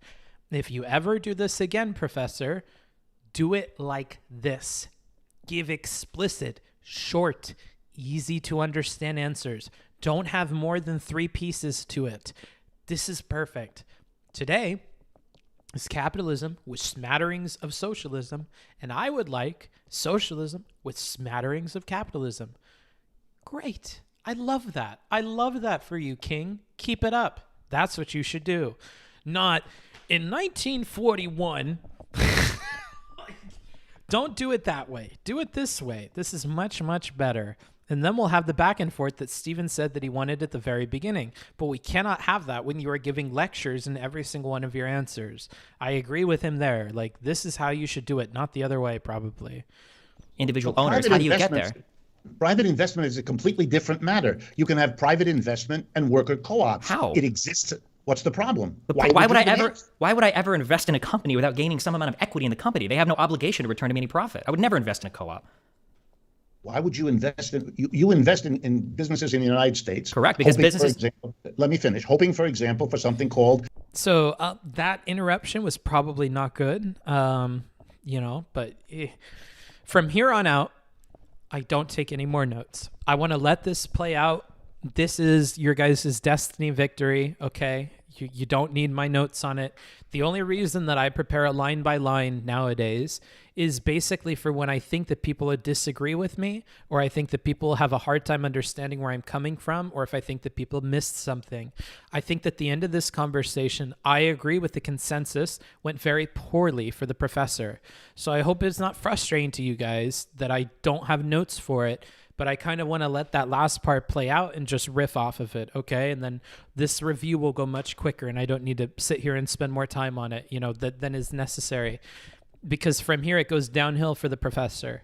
If you ever do this again, Professor, do it like this. Give explicit, short, easy to understand answers. Don't have more than 3 pieces to it. This is perfect. Today is capitalism with smatterings of socialism, and I would like socialism with smatterings of capitalism. Great. I love that. I love that for you, King. Keep it up. That's what you should do. Not in 1941. Don't do it that way. Do it this way. This is much, much better. And then we'll have the back and forth that Stephen said that he wanted at the very beginning. But we cannot have that when you are giving lectures in every single one of your answers. I agree with him there. This is how you should do it, not the other way, probably. Individual owners, how do you get there? Private investment is a completely different matter. You can have private investment and worker co-ops. How? It exists. What's the problem? Why would I ever invest in a company without gaining some amount of equity in the company? They have no obligation to return to me any profit. I would never invest in a co-op. Why would you invest in you invest in businesses in the United States? Correct, because businesses. Let me finish. Hoping, for example, for something called. So that interruption was probably not good, but from here on out, I don't take any more notes. I want to let this play out. This is your guys' destiny victory, okay? You don't need my notes on it. The only reason that I prepare a line by line nowadays is basically for when I think that people would disagree with me, or I think that people have a hard time understanding where I'm coming from, or if I think that people missed something. I think that the end of this conversation, I agree with the consensus, went very poorly for the professor. So I hope it's not frustrating to you guys that I don't have notes for it, but I kind of want to let that last part play out and just riff off of it, okay? And then this review will go much quicker, and I don't need to sit here and spend more time on it, than is necessary. Because from here, it goes downhill for the professor.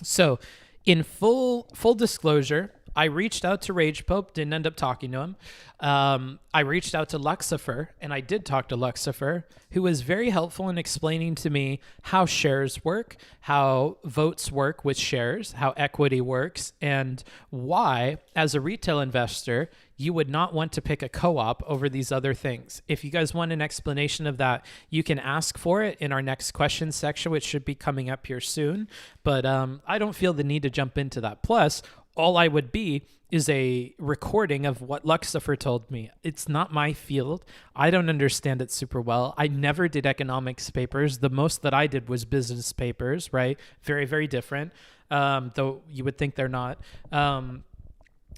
So in full disclosure, I reached out to Rage Pope, didn't end up talking to him. I reached out to Lucifer, and I did talk to Lucifer, who was very helpful in explaining to me how shares work, how votes work with shares, how equity works, and why, as a retail investor, you would not want to pick a co-op over these other things. If you guys want an explanation of that, you can ask for it in our next question section, which should be coming up here soon. But I don't feel the need to jump into that. Plus, all I would be is a recording of what Lucifer told me. It's not my field. I don't understand it super well. I never did economics papers. The most that I did was business papers, right? Very, very different, though you would think they're not.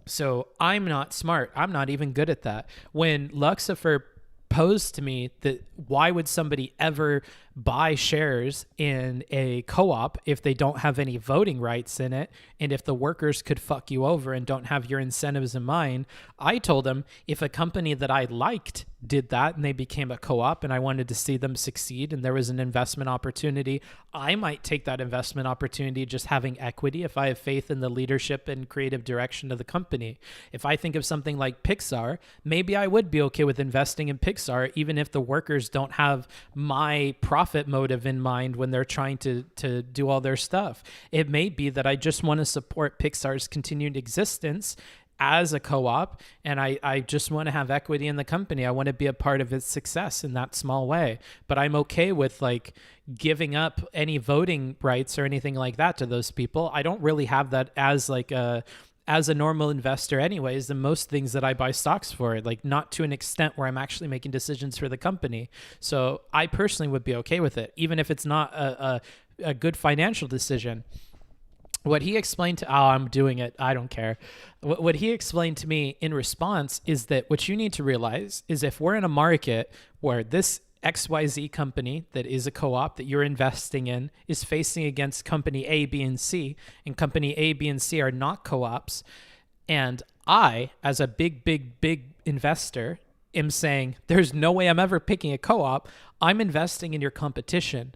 So I'm not smart. I'm not even good at that. When Lucifer posed to me that why would somebody ever buy shares in a co-op if they don't have any voting rights in it, and if the workers could fuck you over and don't have your incentives in mind, I told him if a company that I liked did that and they became a co-op and I wanted to see them succeed and there was an investment opportunity, I might take that investment opportunity just having equity if I have faith in the leadership and creative direction of the company. If I think of something like Pixar, maybe I would be okay with investing in Pixar even if the workers don't have my profit motive in mind when they're trying to do all their stuff. It may be that I just want to support Pixar's continued existence as a co-op, and I just want to have equity in the company. I want to be a part of its success in that small way. But I'm okay with like giving up any voting rights or anything like that to those people. I don't really have that as like as a normal investor anyways, and most things that I buy stocks for, like not to an extent where I'm actually making decisions for the company. So I personally would be okay with it, even if it's not a good financial decision. What he explained to, I'm doing it, I don't care. What he explained to me in response is that what you need to realize is if we're in a market where this XYZ company that is a co-op that you're investing in is facing against company A, B, and C, and company A, B, and C are not co-ops, and I, as a big investor, am saying, there's no way I'm ever picking a co-op, I'm investing in your competition.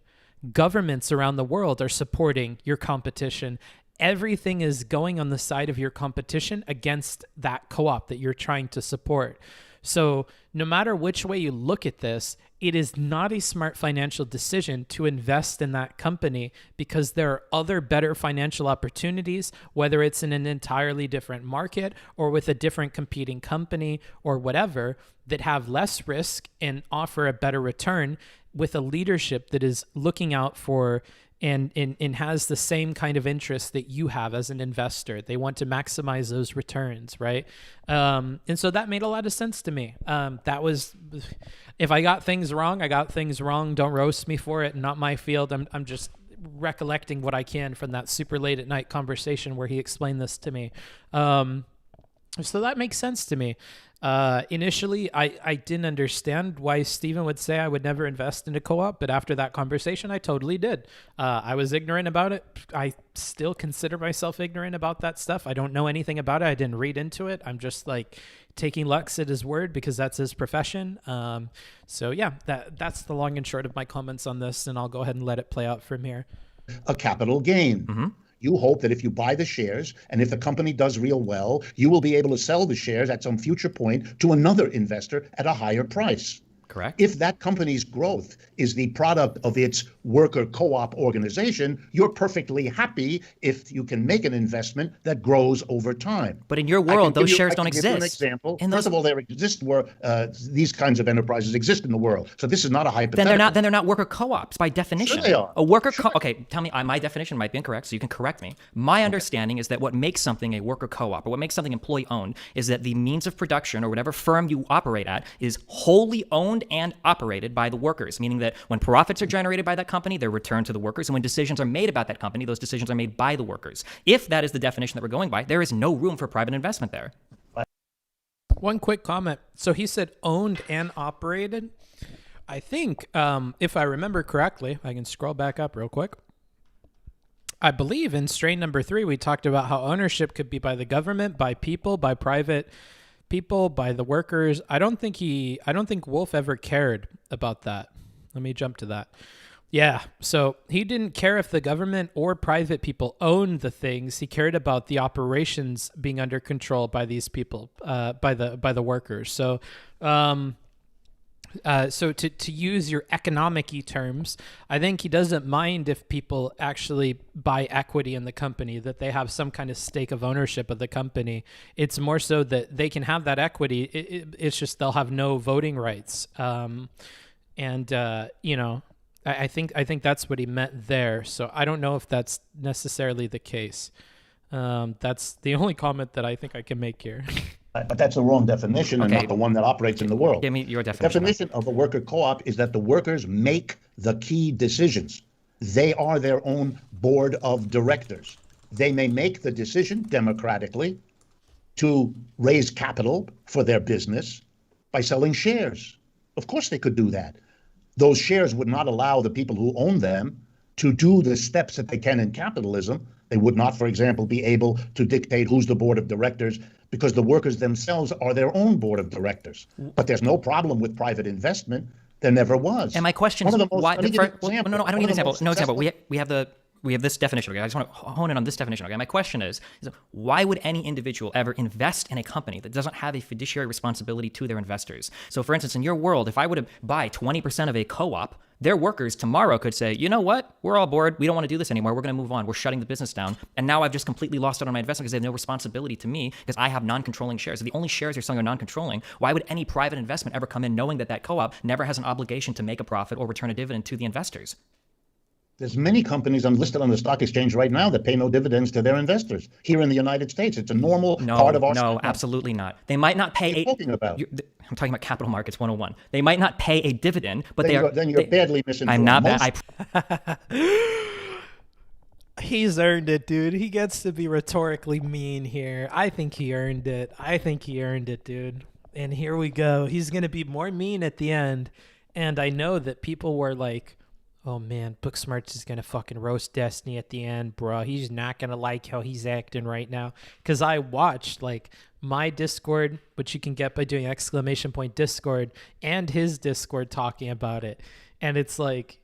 Governments around the world are supporting your competition. Everything is going on the side of your competition against that co-op that you're trying to support. So no matter which way you look at this, it is not a smart financial decision to invest in that company because there are other better financial opportunities, whether it's in an entirely different market or with a different competing company or whatever, that have less risk and offer a better return with a leadership that is looking out for and has the same kind of interest that you have as an investor. They want to maximize those returns, right? And so that made a lot of sense to me. That was, if I got things wrong, I got things wrong. Don't roast me for it. Not my field. I'm just recollecting what I can from that super late at night conversation where he explained this to me. So that makes sense to me. Initially, I didn't understand why Steven would say I would never invest in a co-op, but after that conversation, I totally did. I was ignorant about it. I still consider myself ignorant about that stuff. I don't know anything about it. I didn't read into it. I'm just like taking Lux at his word because that's his profession. So yeah, that's the long and short of my comments on this, and I'll go ahead and let it play out from here. A capital gain. Mm-hmm. You hope that if you buy the shares and if the company does real well, you will be able to sell the shares at some future point to another investor at a higher price. Correct. If that company's growth is the product of its worker co-op organization, you're perfectly happy if you can make an investment that grows over time. But in your world, those shares don't exist. An example. First of all, there exist where these kinds of enterprises exist in the world. So this is not a hypothetical. Then they're not worker co-ops by definition. Sure they are. A worker okay, tell me, my definition might be incorrect, so you can correct me. My understanding is that what makes something a worker co-op or what makes something employee-owned is that the means of production or whatever firm you operate at is wholly owned and operated by the workers, meaning that when profits are generated by that company, they're returned to the workers, and when decisions are made about that company, those decisions are made by the workers. If that is the definition that we're going by, there is no room for private investment there. One quick comment. So he said owned and operated. I think, if I remember correctly, I can scroll back up real quick. I believe in strain number 3, we talked about how ownership could be by the government, by people, by private people, by the workers. I don't think Wolff ever cared about that. Let me jump to that. Yeah. So he didn't care if the government or private people owned the things. He cared about the operations being under control by these people, by the workers. So, so to use your economic-y terms, I think he doesn't mind if people actually buy equity in the company, that they have some kind of stake of ownership of the company. It's more so that they can have that equity. It's just they'll have no voting rights. You know, I think that's what he meant there. So I don't know if that's necessarily the case. That's the only comment that I think I can make here. But that's the wrong definition and not the one that operates in the world. Give me your definition. The definition of a worker co-op is that the workers make the key decisions. They are their own board of directors. They may make the decision democratically to raise capital for their business by selling shares. Of course they could do that. Those shares would not allow the people who own them to do the steps that they can in capitalism. They would not, for example, be able to dictate who's the board of directors because the workers themselves are their own board of directors. But there's no problem with private investment. There never was. And my question is, why? No, I don't need an example. No example. We have this definition. Okay, I just want to hone in on this definition. Okay, my question is why would any individual ever invest in a company that doesn't have a fiduciary responsibility to their investors? So, for instance, in your world, if I were to buy 20% of a co-op, their workers tomorrow could say, you know what? We're all bored. We don't want to do this anymore. We're going to move on. We're shutting the business down. And now I've just completely lost out on my investment because they have no responsibility to me because I have non-controlling shares. So the only shares you're selling are non-controlling. Why would any private investment ever come in knowing that that co-op never has an obligation to make a profit or return a dividend to the investors? There's many companies listed on the stock exchange right now that pay no dividends to their investors. Here in the United States, it's a normal part of our No, absolutely not. They might not pay what are you talking about? I'm talking about Capital Markets 101. They might not pay a dividend, but then you're badly misinformed. I'm not bad. He's earned it, dude. He gets to be rhetorically mean here. I think he earned it. Dude. And here we go. He's going to be more mean at the end. And I know that people were like, oh man, Booksmarts is going to fucking roast Destiny at the end, bro. He's not going to like how he's acting right now. Because I watched like my Discord, which you can get by doing !Discord, and his Discord talking about it. And it's like,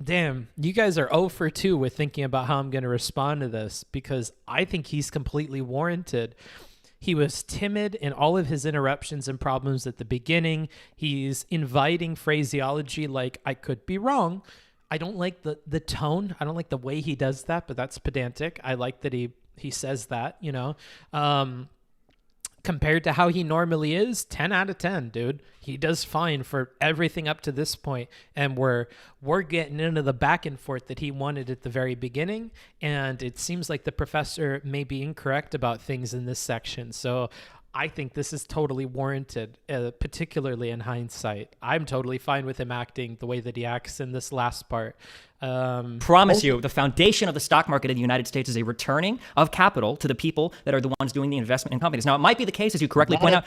damn, you guys are 0 for 2 with thinking about how I'm going to respond to this, because I think he's completely warranted. He was timid in all of his interruptions and problems at the beginning. He's inviting phraseology like, I could be wrong. I don't like the tone. I don't like the way he does that, but that's pedantic. I like that he says that, you know. Compared to how he normally is, 10 out of 10, dude. He does fine for everything up to this point, and we're getting into the back and forth that he wanted at the very beginning, and it seems like the professor may be incorrect about things in this section. So I think this is totally warranted, particularly in hindsight. I'm totally fine with him acting the way that he acts in this last part. Promise you, the foundation of the stock market in the United States is a returning of capital to the people that are the ones doing the investment in companies. Now, it might be the case, as you correctly point out.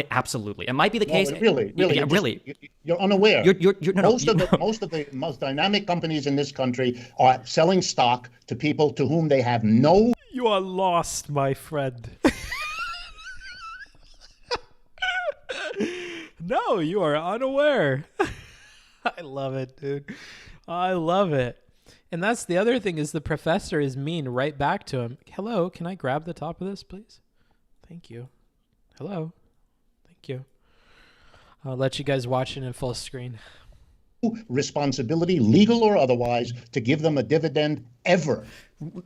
Absolutely. It might be the case. Really. You're unaware. Most of the most dynamic companies in this country are selling stock to people to whom they have no. You are lost, my friend. No, you are unaware. I love it, dude. I love it. And that's the other thing, is the professor is mean right back to him. Hello, can I grab the top of this, please? Thank you. Hello. Thank you. I'll let you guys watch it in full screen. Responsibility, legal or otherwise, to give them a dividend ever.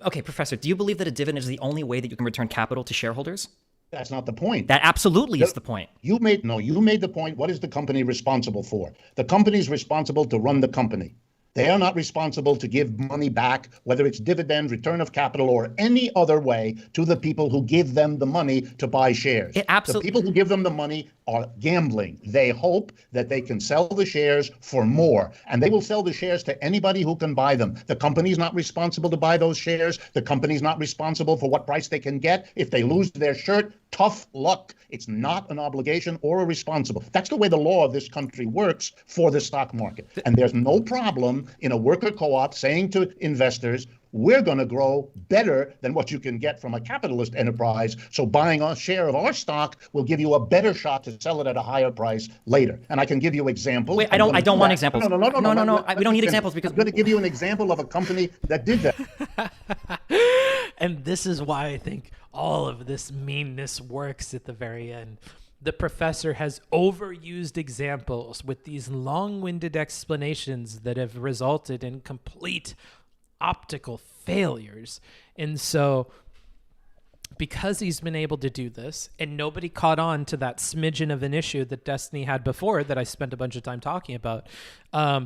Okay, Professor, do you believe that a dividend is the only way that you can return capital to shareholders? That's not the point. That absolutely is the point. You made the point. What is the company responsible for? The company is responsible to run the company. They are not responsible to give money back, whether it's dividend, return of capital, or any other way, to the people who give them the money to buy shares. The people who give them the money are gambling. They hope that they can sell the shares for more, and they will sell the shares to anybody who can buy them. The company's not responsible to buy those shares. The company's not responsible for what price they can get. If they lose their shirt, tough luck. It's not an obligation or a responsible. That's the way the law of this country works for the stock market. And there's no problem in a worker co-op saying to investors, we're going to grow better than what you can get from a capitalist enterprise. So buying a share of our stock will give you a better shot to sell it at a higher price later. And I can give you examples. Wait, I don't want examples. No. We don't need examples because I'm going to give you an example of a company that did that. And this is why I think all of this meanness works at the very end. The professor has overused examples with these long-winded explanations that have resulted in complete optical failures. And so because he's been able to do this and nobody caught on to that smidgen of an issue that Destiny had before that I spent a bunch of time talking about,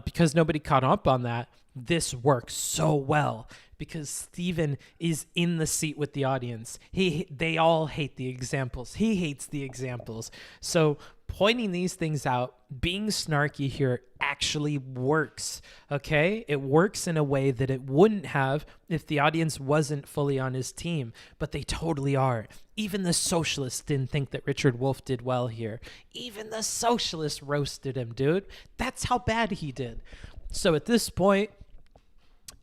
because nobody caught up on that, this works so well because Steven is in the seat with the audience. They all hate the examples. He hates the examples. So pointing these things out, being snarky here actually works, okay? It works in a way that it wouldn't have if the audience wasn't fully on his team, but they totally are. Even the socialists didn't think that Richard Wolff did well here. Even the socialists roasted him, dude. That's how bad he did. So at this point,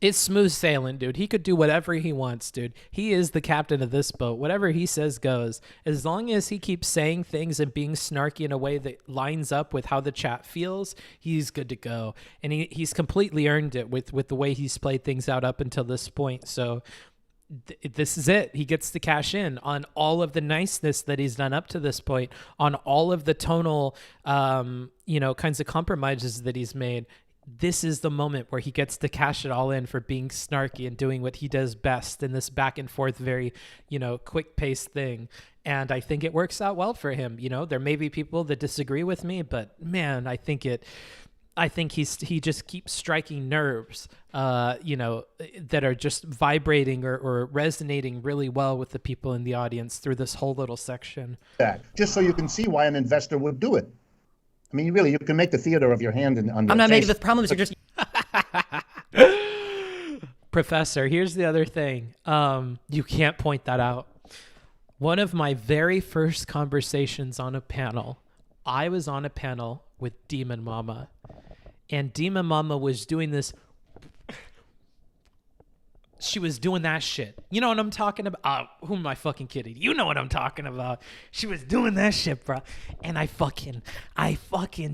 it's smooth sailing, dude. He could do whatever he wants, dude. He is the captain of this boat. Whatever he says goes. As long as he keeps saying things and being snarky in a way that lines up with how the chat feels, he's good to go. And he's completely earned it with the way he's played things out up until this point. So this is it. He gets to cash in on all of the niceness that he's done up to this point, on all of the tonal, kinds of compromises that he's made. This is the moment where he gets to cash it all in for being snarky and doing what he does best in this back and forth, very, quick paced thing. And I think it works out well for him. There may be people that disagree with me, but man, I think he just keeps striking nerves, that are just vibrating or resonating really well with the people in the audience through this whole little section. Just so you can see why an investor would do it. I mean, you can make the theater of your hand on your I'm not face. making the problem is you're just... Professor, here's the other thing. You can't point that out. One of my very first conversations on a panel, I was on a panel with Demon Mama. And Demon Mama was doing this. She was doing that shit. You know what I'm talking about? Who am I fucking kidding? You know what I'm talking about. She was doing that shit, bro. And I fucking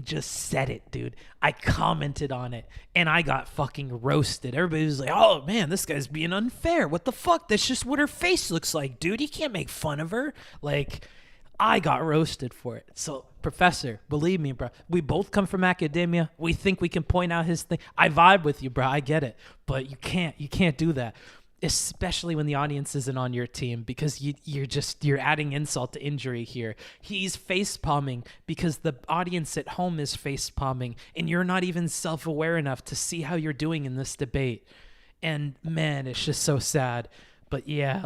just said it, dude. I commented on it. And I got fucking roasted. Everybody was like, oh, man, this guy's being unfair. What the fuck? That's just what her face looks like, dude. You can't make fun of her. Like, I got roasted for it. So, Professor, believe me, bro. We both come from academia. We think we can point out his thing. I vibe with you, bro. I get it. But you can't do that. Especially when the audience isn't on your team, because you're adding insult to injury here. He's face palming because the audience at home is face palming, and you're not even self-aware enough to see how you're doing in this debate. And man, it's just so sad. But yeah,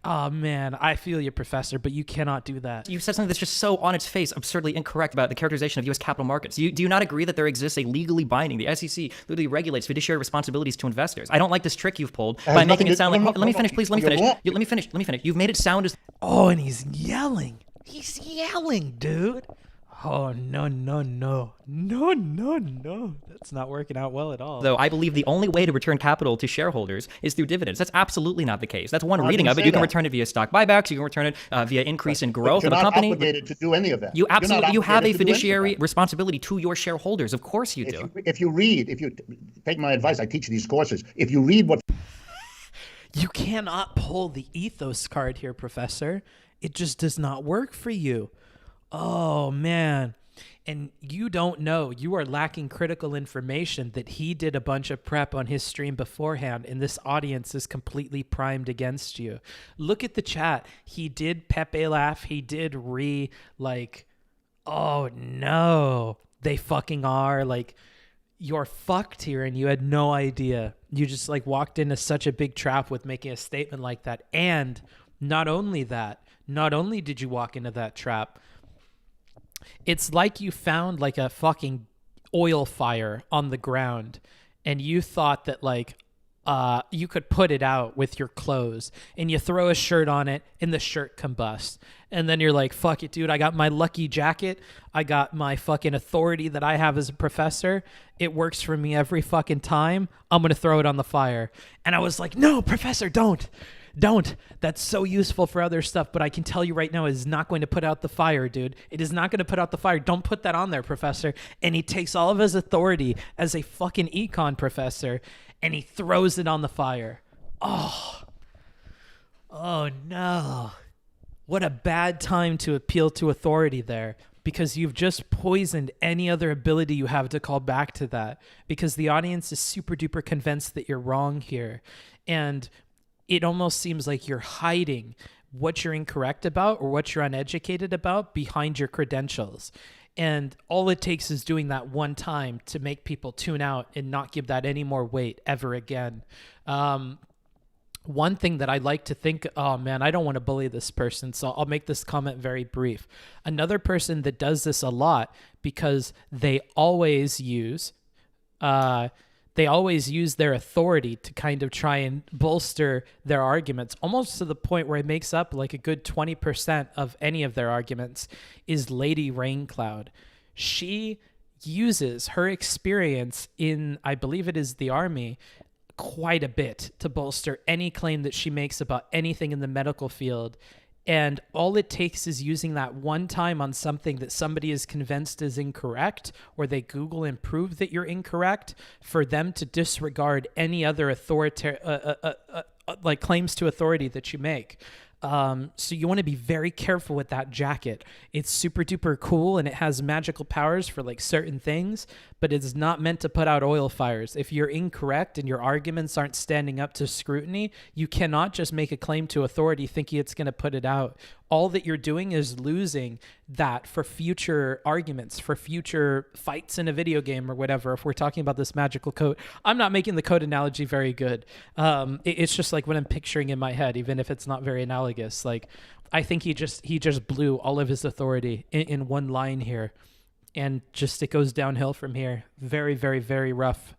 oh man, I feel you, Professor, but you cannot do that. You said something that's just so on its face absurdly incorrect about the characterization of U.S. capital markets. Do you not agree that there exists a legally binding, the SEC literally regulates fiduciary responsibilities to investors? I don't like this trick you've pulled by making it sound like... Let me finish, please. Let me finish. You've made it sound as... Oh, and he's yelling. He's yelling, dude. Oh, no. That's not working out well at all. Though I believe the only way to return capital to shareholders is through dividends. That's absolutely not the case. That's one reading of it. You can return it via stock buybacks. You can return it via increase in growth of a company. You're not obligated to do any of that. You have a fiduciary responsibility to your shareholders. Of course you do. If you take my advice, I teach these courses. If you read what... You cannot pull the ethos card here, Professor. It just does not work for you. Oh, man. And you don't know. You are lacking critical information that he did a bunch of prep on his stream beforehand, and this audience is completely primed against you. Look at the chat. He did Pepe laugh. He did oh, no. They fucking are. You're fucked here, and you had no idea. You just, walked into such a big trap with making a statement like that. And not only did you walk into that trap, it's like you found a fucking oil fire on the ground and you thought that you could put it out with your clothes, and you throw a shirt on it and the shirt combusts. And then you're like, fuck it, dude. I got my lucky jacket. I got my fucking authority that I have as a professor. It works for me every fucking time. I'm going to throw it on the fire. And I was like, no, professor, don't. That's so useful for other stuff, but I can tell you right now, it is not going to put out the fire, dude. It is not going to put out the fire. Don't put that on there, professor. And he takes all of his authority as a fucking econ professor, and he throws it on the fire. Oh no. What a bad time to appeal to authority there, because you've just poisoned any other ability you have to call back to that, because the audience is super duper convinced that you're wrong here. And it almost seems like you're hiding what you're incorrect about or what you're uneducated about behind your credentials. And all it takes is doing that one time to make people tune out and not give that any more weight ever again. One thing that I like to think, oh man, I don't want to bully this person, so I'll make this comment very brief. Another person that does this a lot, because they always use their authority to kind of try and bolster their arguments, almost to the point where it makes up like a good 20% of any of their arguments, is Lady Raincloud. She uses her experience in, I believe it is the army, quite a bit to bolster any claim that she makes about anything in the medical field. And all it takes is using that one time on something that somebody is convinced is incorrect, or they Google and prove that you're incorrect, for them to disregard any other like claims to authority that you make. So you want to be very careful with that jacket. It's super duper cool and it has magical powers for like certain things, but it's not meant to put out oil fires. If you're incorrect and your arguments aren't standing up to scrutiny, you cannot just make a claim to authority thinking it's going to put it out. All that you're doing is losing that for future arguments, for future fights in a video game or whatever. If we're talking about this magical coat, I'm not making the coat analogy very good. It's just like what I'm picturing in my head, even if it's not very analogous. Like, I think he just blew all of his authority in one line here, and just it goes downhill from here. Very, very, very rough.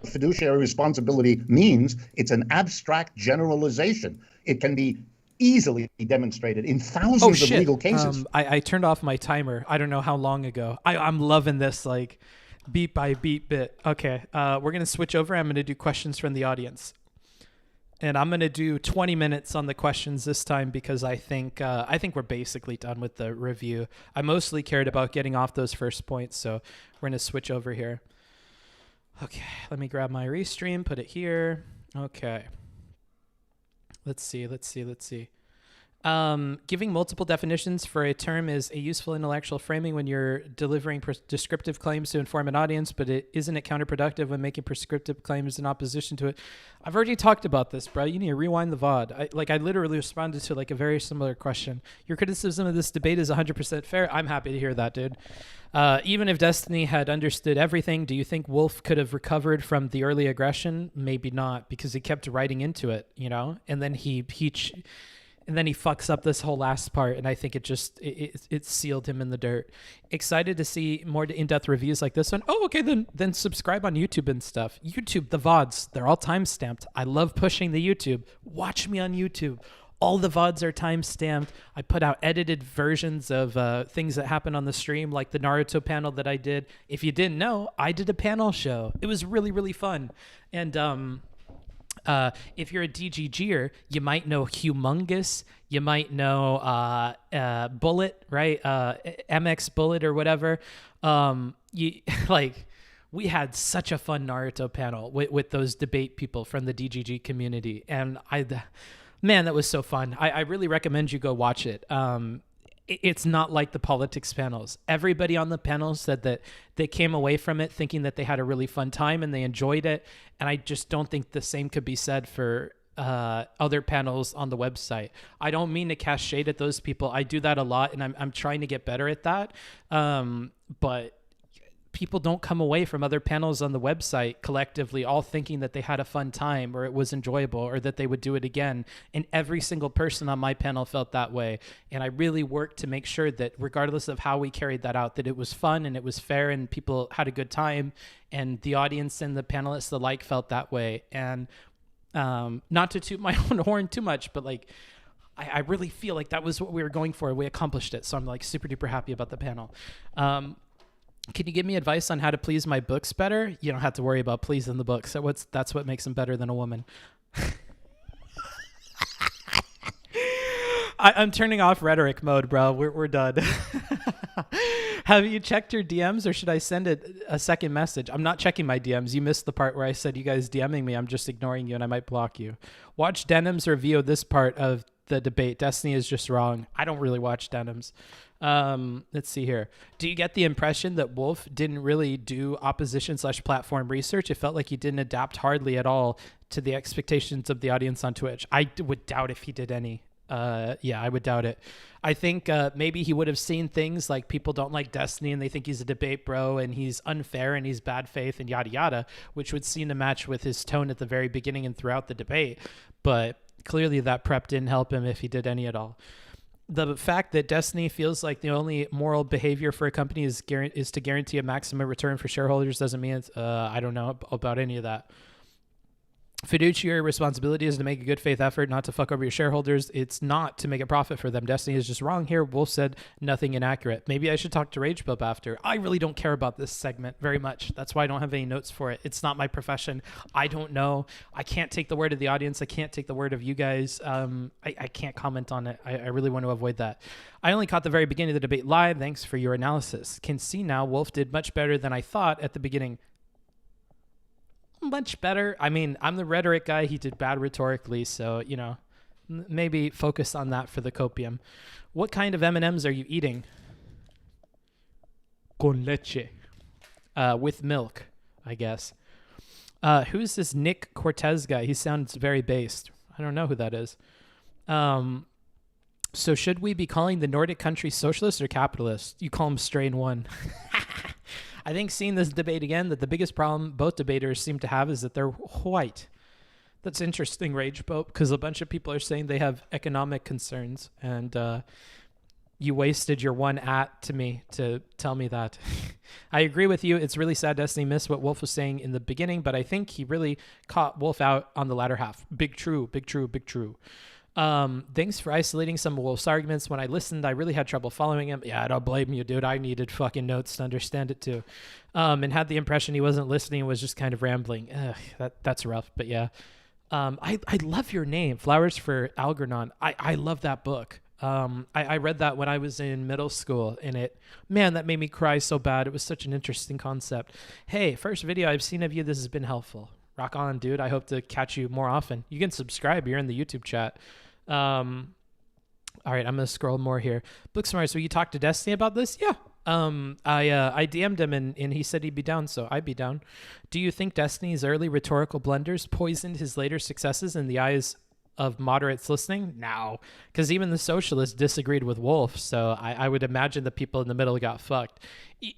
Fiduciary responsibility means it's an abstract generalization. It can be easily demonstrated in thousands of legal cases. I turned off my timer. I don't know how long ago. I'm loving this, like, beat by beat bit. Okay, we're going to switch over. I'm going to do questions from the audience. And I'm going to do 20 minutes on the questions this time, because I think we're basically done with the review. I mostly cared about getting off those first points, so we're going to switch over here. Okay, let me grab my restream, put it here. Okay. Let's see. Giving multiple definitions for a term is a useful intellectual framing when you're delivering descriptive claims to inform an audience, but isn't it counterproductive when making prescriptive claims in opposition to it? I've already talked about this, bro. You need to rewind the VOD. I literally responded to like a very similar question. Your criticism of this debate is 100% fair. I'm happy to hear that, dude. Even if Destiny had understood everything, do you think Wolff could have recovered from the early aggression? Maybe not, because he kept writing into it, you know? And then he fucks up this whole last part, and I think it sealed him in the dirt. Excited to see more in-depth reviews like this one. Oh, okay, then subscribe on YouTube and stuff. YouTube, the VODs, they're all time-stamped. I love pushing the YouTube. Watch me on YouTube. All the VODs are time-stamped. I put out edited versions of things that happen on the stream, like the Naruto panel that I did. If you didn't know, I did a panel show. It was really, really fun. And if you're a DGGer, you might know Humongous. You might know Bullet, right? MX Bullet or whatever. We had such a fun Naruto panel with those debate people from the DGG community. And man, that was so fun. I really recommend you go watch it. It's not like the politics panels. Everybody on the panel said that they came away from it thinking that they had a really fun time and they enjoyed it. And I just don't think the same could be said for other panels on the website. I don't mean to cast shade at those people. I do that a lot, and I'm trying to get better at that. But people don't come away from other panels on the website collectively all thinking that they had a fun time or it was enjoyable or that they would do it again. And every single person on my panel felt that way. And I really worked to make sure that regardless of how we carried that out, that it was fun and it was fair and people had a good time, and the audience and the panelists alike felt that way. And Not to toot my own horn too much, but like, I really feel like that was what we were going for. We accomplished it. So I'm like super duper happy about the panel. Can you give me advice on how to please my books better? You don't have to worry about pleasing the books. That's what makes them better than a woman. I'm turning off rhetoric mode, bro. We're done. Have you checked your DMs, or should I send it a second message? I'm not checking my DMs. You missed the part where I said you guys DMing me. I'm just ignoring you, and I might block you. Watch Denim's review of this part of the debate. Destiny is just wrong. I don't really watch Denim's. Let's see here. Do you get the impression that Wolff didn't really do opposition/platform research? It felt like he didn't adapt hardly at all to the expectations of the audience on Twitch. I would doubt if he did any. Yeah, I would doubt it. I think maybe he would have seen things like people don't like Destiny and they think he's a debate bro and he's unfair and he's bad faith and yada yada, which would seem to match with his tone at the very beginning and throughout the debate. But clearly that prep didn't help him if he did any at all. The fact that Destiny feels like the only moral behavior for a company is to guarantee a maximum return for shareholders doesn't mean it's, I don't know about any of that. Fiduciary responsibility is to make a good faith effort, not to fuck over your shareholders. It's not to make a profit for them. Destiny is just wrong here. Wolff said nothing inaccurate. Maybe I should talk to Rage Bub after. I really don't care about this segment very much. That's why I don't have any notes for it. It's not my profession. I don't know. I can't take the word of the audience. I can't take the word of you guys. I can't comment on it. I really want to avoid that. I only caught the very beginning of the debate live. Thanks for your analysis. Can see now Wolff did much better than I thought at the beginning. Much better. I mean, I'm the rhetoric guy. He did bad rhetorically, so you know, maybe focus on that for the copium. What kind of M&Ms are you eating? Con leche, with milk, I guess. Who's this Nick Cortez guy? He sounds very based. I don't know who that is. So should we be calling the Nordic countries socialist or capitalist? You call them strain one. I think seeing this debate again, that the biggest problem both debaters seem to have is that they're white. That's interesting, Rage Boat, because a bunch of people are saying they have economic concerns, and you wasted your one to me to tell me that. I agree with you. It's really sad Destiny missed what Wolff was saying in the beginning, but I think he really caught Wolff out on the latter half. Big true, big true, big true. Thanks for isolating some of Wolff's arguments. When I listened, I really had trouble following him. Yeah, I don't blame you, dude. I needed fucking notes to understand it too. And had the impression he wasn't listening and was just kind of rambling. That's rough, but yeah. I love your name, Flowers for Algernon. I love that book. I read that when I was in middle school, and that made me cry so bad. It was such an interesting concept. Hey, first video I've seen of you. This has been helpful. Rock on, dude. I hope to catch you more often. You can subscribe. You're in the YouTube chat. All right, I'm gonna scroll more here. Booksmarts, will you talk to Destiny about this? Yeah. I DM'd him and he said he'd be down, so I'd be down. Do you think Destiny's early rhetorical blunders poisoned his later successes in the eyes of moderates listening? No, because even the socialists disagreed with Wolff, so I would imagine the people in the middle got fucked.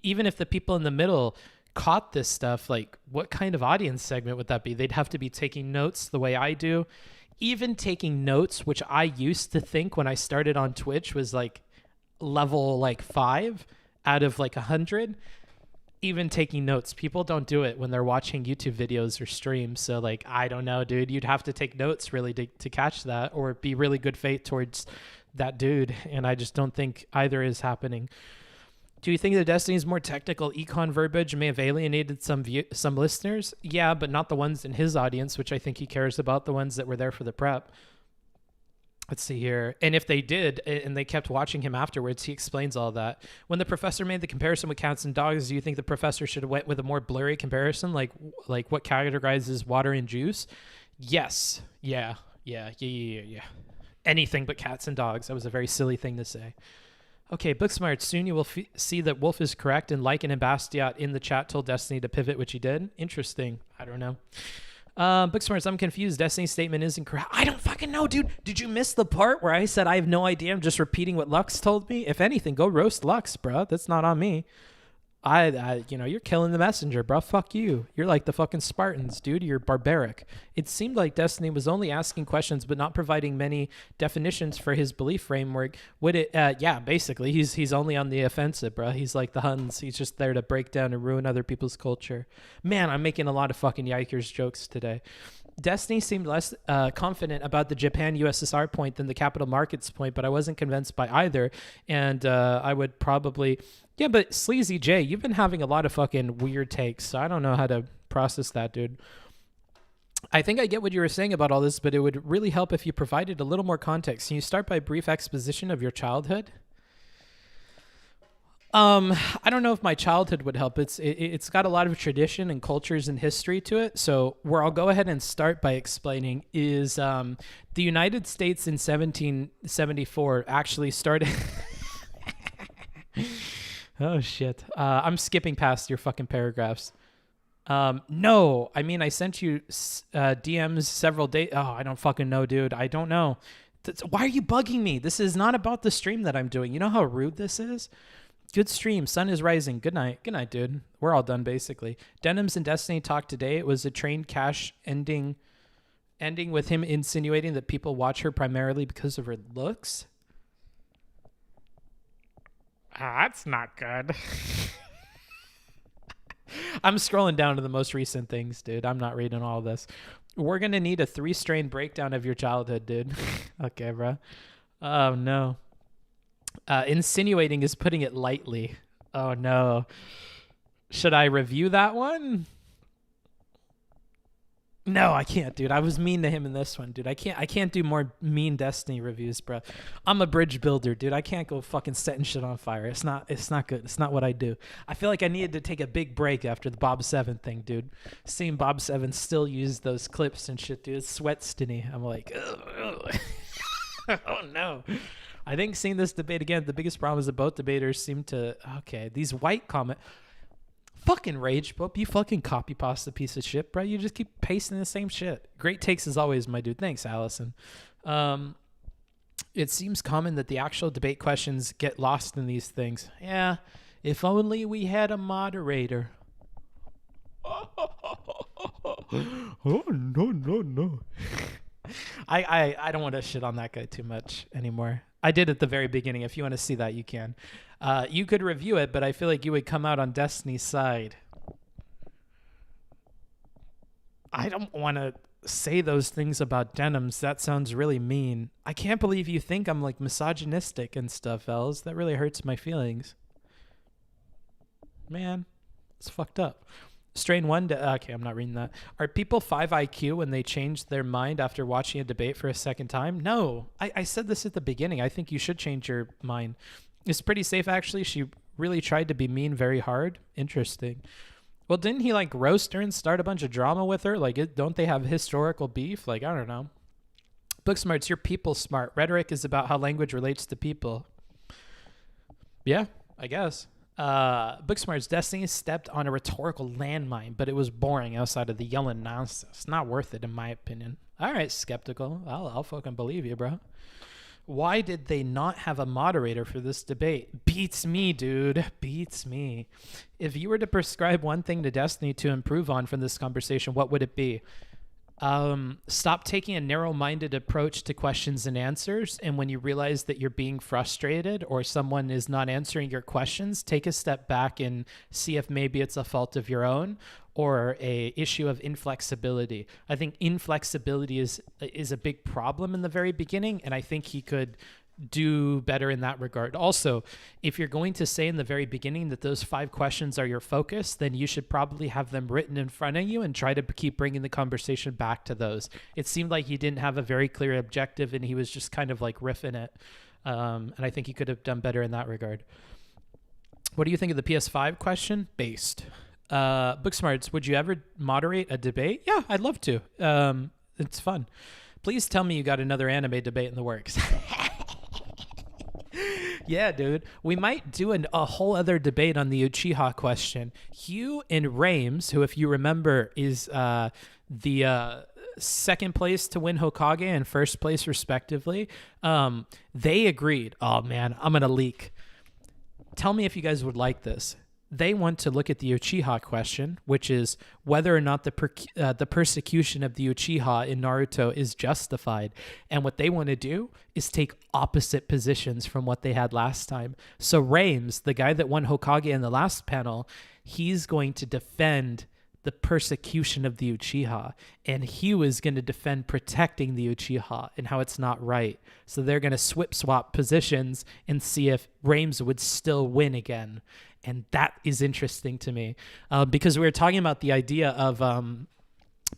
Even if the people in the middle caught this stuff, like what kind of audience segment would that be? They'd have to be taking notes the way I do. Even taking notes, which I used to think when I started on Twitch was like level like 5 out of like 100. Even taking notes, people don't do it when they're watching YouTube videos or streams. So like, I don't know, dude, you'd have to take notes really to catch that, or be really good faith towards that dude. And I just don't think either is happening. Do you think that Destiny's more technical econ verbiage may have alienated some listeners? Yeah, but not the ones in his audience, which I think he cares about, the ones that were there for the prep. Let's see here. And if they did, and they kept watching him afterwards, he explains all that. When the professor made the comparison with cats and dogs, do you think the professor should have went with a more blurry comparison, like what categorizes water and juice? Yes. Yeah. Anything but cats and dogs. That was a very silly thing to say. Okay, Booksmart, soon you will see that Wolff is correct, and Lycan and Bastiat in the chat told Destiny to pivot, which he did. Interesting. I don't know. Booksmarts, I'm confused. Destiny's statement isn't correct. I don't fucking know, dude. Did you miss the part where I said I have no idea? I'm just repeating what Lux told me? If anything, go roast Lux, bro. That's not on me. You're killing the messenger, bro. Fuck you. You're like the fucking Spartans, dude. You're barbaric. It seemed like Destiny was only asking questions but not providing many definitions for his belief framework. Would it? Yeah, basically, he's only on the offensive, bro. He's like the Huns. He's just there to break down and ruin other people's culture. Man, I'm making a lot of fucking yikers jokes today. Destiny seemed less confident about the Japan USSR point than the capital markets point, but I wasn't convinced by either. And I would probably, yeah, but Sleazy J, you've been having a lot of fucking weird takes, so I don't know how to process that, dude. I think I get what you were saying about all this, but it would really help if you provided a little more context. Can you start by a brief exposition of your childhood? I don't know if my childhood would help. It's got a lot of tradition and cultures and history to it. So where I'll go ahead and start by explaining is the United States in 1774 actually started. Oh shit! I'm skipping past your fucking paragraphs. No, I mean I sent you DMs several days. Oh, I don't fucking know, dude. I don't know. Why are you bugging me? This is not about the stream that I'm doing. You know how rude this is? Good stream. Sun is rising. Good night. Good night, dude. We're all done, basically. Denims and Destiny talk today. It was a train cash ending with him insinuating that people watch her primarily because of her looks. That's not good. I'm scrolling down to the most recent things, dude. I'm not reading all this. We're going to need a 3-strain breakdown of your childhood, dude. Okay, bro. Oh, no. Insinuating is putting it lightly. Oh no. Should I review that one? No, I can't, dude. I was mean to him in this one, dude. I can't do more mean Destiny reviews, bro. I'm a bridge builder, dude. I can't go fucking setting shit on fire. It's not good. It's not what I do. I feel like I needed to take a big break after the Bob 7 thing, dude. Seeing Bob 7 still use those clips and shit, dude. It's sweat-stiny. I'm like, ugh. Oh no. I think seeing this debate again, the biggest problem is that both debaters seem to, okay, these white comment, fucking rage, Boop, you fucking copy pasta piece of shit, bro. You just keep pasting the same shit. Great takes as always, my dude. Thanks, Allison. It seems common that the actual debate questions get lost in these things. Yeah, if only we had a moderator. Oh, no. I don't want to shit on that guy too much anymore. I did at the very beginning. If you want to see that, you can. You could review it, but I feel like you would come out on Destiny's side. I don't want to say those things about denims. That sounds really mean. I can't believe you think I'm like misogynistic and stuff, Els. That really hurts my feelings. Man, it's fucked up. Strain 1, okay, I'm not reading that. Are people 5 IQ when they change their mind after watching a debate for a second time? No, I said this at the beginning. I think you should change your mind. It's pretty safe, actually. She really tried to be mean very hard. Interesting. Well, didn't he like roast her and start a bunch of drama with her? Like, don't they have historical beef? Like, I don't know. Booksmarts, you're people smart. Rhetoric is about how language relates to people. Yeah, I guess. Booksmart's Destiny stepped on a rhetorical landmine, but it was boring outside of the yelling nonsense. Not worth it, in my opinion. All right, skeptical. I'll fucking believe you, bro. Why did they not have a moderator for this debate? Beats me, dude. Beats me. If you were to prescribe one thing to Destiny to improve on from this conversation, what would it be? Stop taking a narrow-minded approach to questions and answers. And when you realize that you're being frustrated or someone is not answering your questions, take a step back and see if maybe it's a fault of your own or a issue of inflexibility. I think inflexibility is a big problem in the very beginning, and I think he could do better in that regard. Also, if you're going to say in the very beginning that those 5 questions are your focus, then you should probably have them written in front of you and try to keep bringing the conversation back to those. It seemed like he didn't have a very clear objective and he was just kind of like riffing it. And I think he could have done better in that regard. What do you think of the PS5 question? Based. Booksmarts, would you ever moderate a debate? Yeah, I'd love to. It's fun. Please tell me you got another anime debate in the works. Yeah, dude. We might do a whole other debate on the Uchiha question. Hugh and Rames, who, if you remember, is the second place to win Hokage and first place respectively, they agreed. Oh, man, I'm going to leak. Tell me if you guys would like this. They want to look at the Uchiha question, which is whether or not the persecution of the Uchiha in Naruto is justified. And what they want to do is take opposite positions from what they had last time. So Rames, the guy that won Hokage in the last panel, he's going to defend the persecution of the Uchiha, and he was going to defend protecting the Uchiha and how it's not right. So they're going to swap positions and see if Reims would still win again. And that is interesting to me because we were talking about the idea of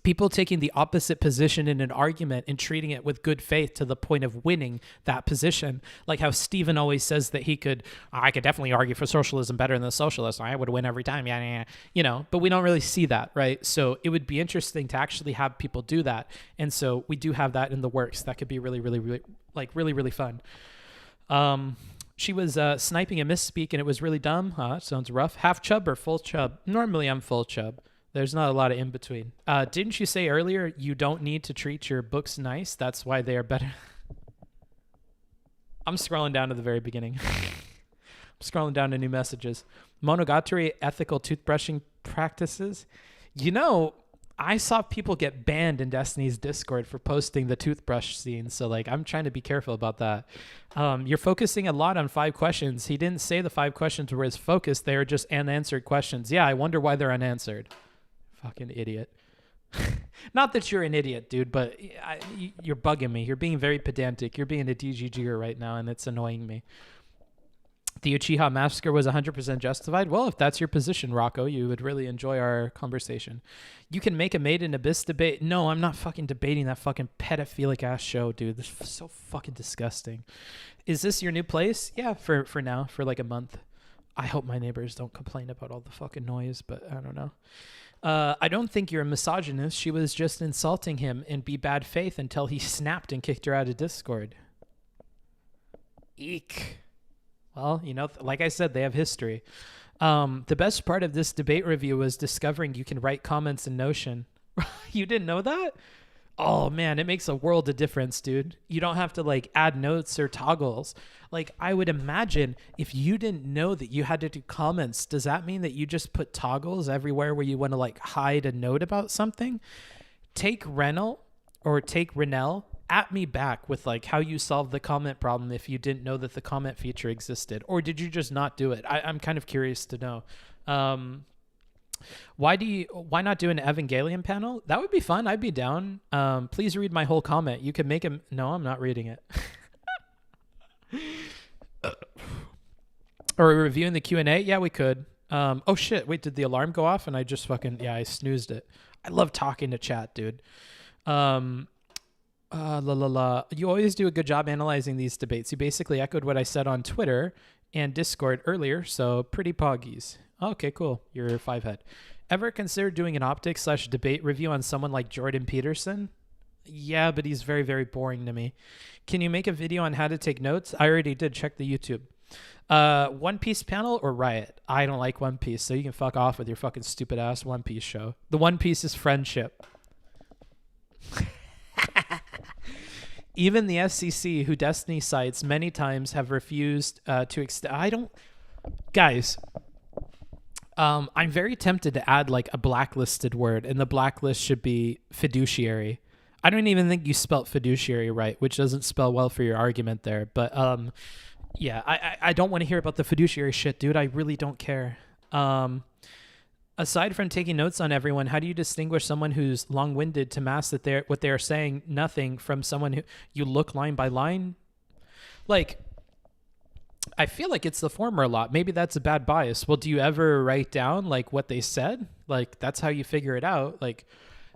people taking the opposite position in an argument and treating it with good faith to the point of winning that position. Like how Stephen always says that I could definitely argue for socialism better than the socialists. I would win every time. Yeah. But we don't really see that, right? So it would be interesting to actually have people do that. And so we do have that in the works. That could be really, really, really, really fun. She was sniping a misspeak and it was really dumb. That sounds rough. Half chub or full chub? Normally I'm full chub. There's not a lot of in between. Didn't you say earlier you don't need to treat your books nice? That's why they are better. I'm scrolling down to the very beginning. I'm scrolling down to new messages. Monogatari ethical toothbrushing practices. I saw people get banned in Destiny's Discord for posting the toothbrush scene. So I'm trying to be careful about that. You're focusing a lot on 5 questions. He didn't say the 5 questions were his focus. They are just unanswered questions. Yeah, I wonder why they're unanswered. Fucking idiot. Not that you're an idiot, dude, but you're bugging me. You're being very pedantic. You're being a DGGer right now, and it's annoying me. The Uchiha massacre was 100% justified. Well, if that's your position, Rocco, you would really enjoy our conversation. You can make a Made in Abyss debate. No, I'm not fucking debating that fucking pedophilic ass show, dude. This is so fucking disgusting. Is this your new place? Yeah, for now, for a month. I hope my neighbors don't complain about all the fucking noise, but I don't know. I don't think you're a misogynist. She was just insulting him and be bad faith until he snapped and kicked her out of Discord. Eek. Well, like I said, they have history. The best part of this debate review was discovering you can write comments in Notion. You didn't know that? Oh, man, it makes a world of difference, dude. You don't have to, add notes or toggles. I would imagine if you didn't know that you had to do comments, does that mean that you just put toggles everywhere where you want to, hide a note about something? Take Renell at me back with how you solved the comment problem if you didn't know that the comment feature existed, or did you just not do it? I'm kind of curious to know. Why not do an Evangelion panel? That would be fun. I'd be down. Please read my whole comment. You could make him. No, I'm not reading it. Or reviewing the Q&A? Yeah, we could. Oh shit! Wait, did the alarm go off? And I just I snoozed it. I love talking to chat, dude. You always do a good job analyzing these debates. You basically echoed what I said on Twitter and Discord earlier, so pretty poggies. Okay, cool. You're 5-head. Ever consider doing an optics/debate review on someone like Jordan Peterson? Yeah, but he's very, very boring to me. Can you make a video on how to take notes? I already did. Check the YouTube. One Piece panel or Riot? I don't like One Piece, so you can fuck off with your fucking stupid ass One Piece show. The One Piece is friendship. Even the SCC, who Destiny cites many times, have refused to extend. Guys, I'm very tempted to add a blacklisted word, and the blacklist should be fiduciary. I don't even think you spelt fiduciary right, which doesn't spell well for your argument there. But yeah, I don't want to hear about the fiduciary shit, dude. I really don't care. Aside from taking notes on everyone, how do you distinguish someone who's long-winded to mask that what they're saying nothing from someone who you look line by line? I feel like it's the former a lot. Maybe that's a bad bias. Well, do you ever write down what they said? That's how you figure it out.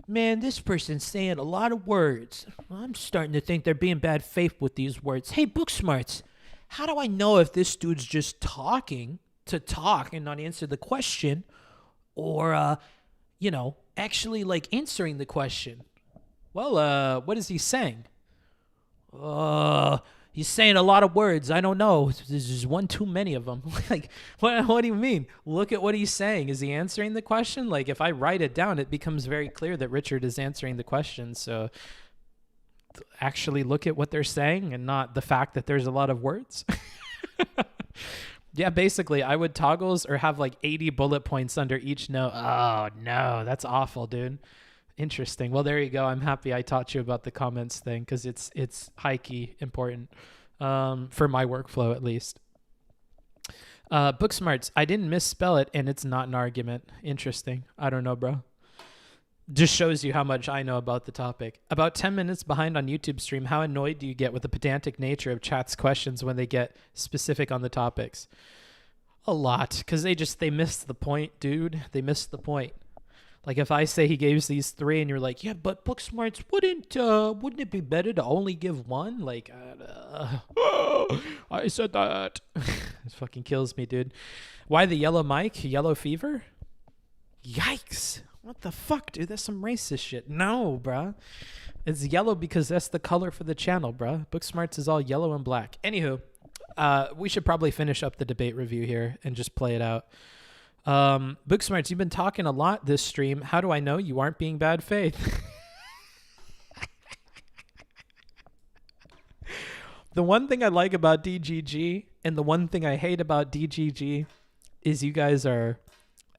Man, this person's saying a lot of words. I'm starting to think they're being bad faith with these words. Hey, Booksmarts, how do I know if this dude's just talking to talk and not answer the question, or actually answering the question? Well, what is he saying? He's saying a lot of words. I don't know. There's just one too many of them. What do you mean? Look at what he's saying. Is he answering the question? If I write it down, it becomes very clear that Richard is answering the question. So actually look at what they're saying and not the fact that there's a lot of words. Yeah, basically, I would toggles or have 80 bullet points under each note. Oh, no, that's awful, dude. Interesting. Well, there you go. I'm happy I taught you about the comments thing because it's high-key important for my workflow, at least. Booksmarts, I didn't misspell it, and it's not an argument. Interesting. I don't know, bro. just shows you how much I know about the topic. About 10 minutes behind on YouTube stream. How annoyed do you get with the pedantic nature of chat's questions when they get specific on the topics? A lot, because they missed the point, dude. They missed the point. Like if I say he gives these 3 and you're like, yeah, but Booksmarts wouldn't it be better to only give 1? Like, I said that. This fucking kills me, dude. Why the yellow mic? Yellow fever? Yikes. What the fuck, dude? That's some racist shit. No, bruh. It's yellow because that's the color for the channel, bruh. Booksmarts is all yellow and black. Anywho, we should probably finish up the debate review here and just play it out. Booksmarts, you've been talking a lot this stream. How do I know you aren't being bad faith? The one thing I like about DGG and the one thing I hate about DGG is you guys are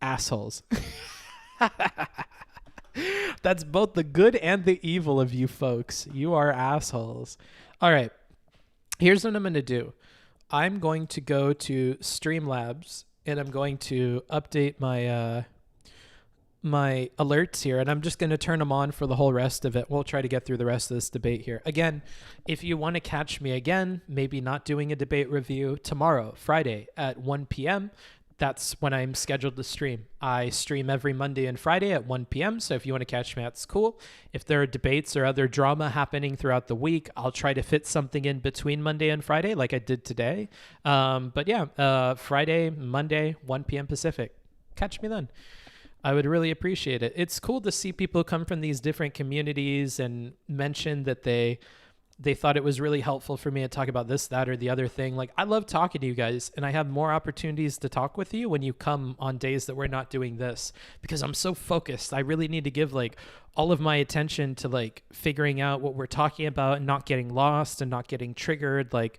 assholes. That's both the good and the evil of you folks. You are assholes. All right. Here's what I'm going to do. I'm going to go to Streamlabs and I'm going to update my my alerts here, and I'm just going to turn them on for the whole rest of it. We'll try to get through the rest of this debate here. Again, if you want to catch me again, maybe not doing a debate review tomorrow, Friday at 1 p.m., that's when I'm scheduled to stream. I stream every Monday and Friday at 1 p.m. So if you want to catch me, that's cool. If there are debates or other drama happening throughout the week, I'll try to fit something in between Monday and Friday like I did today. But yeah, Friday, Monday, 1 p.m. Pacific. Catch me then. I would really appreciate it. It's cool to see people come from these different communities and mention that they thought it was really helpful for me to talk about this, that, or the other thing. Like, I love talking to you guys, and I have more opportunities to talk with you when you come on days that we're not doing this, because I'm so focused. I really need to give like all of my attention to like figuring out what we're talking about and not getting lost and not getting triggered. Like,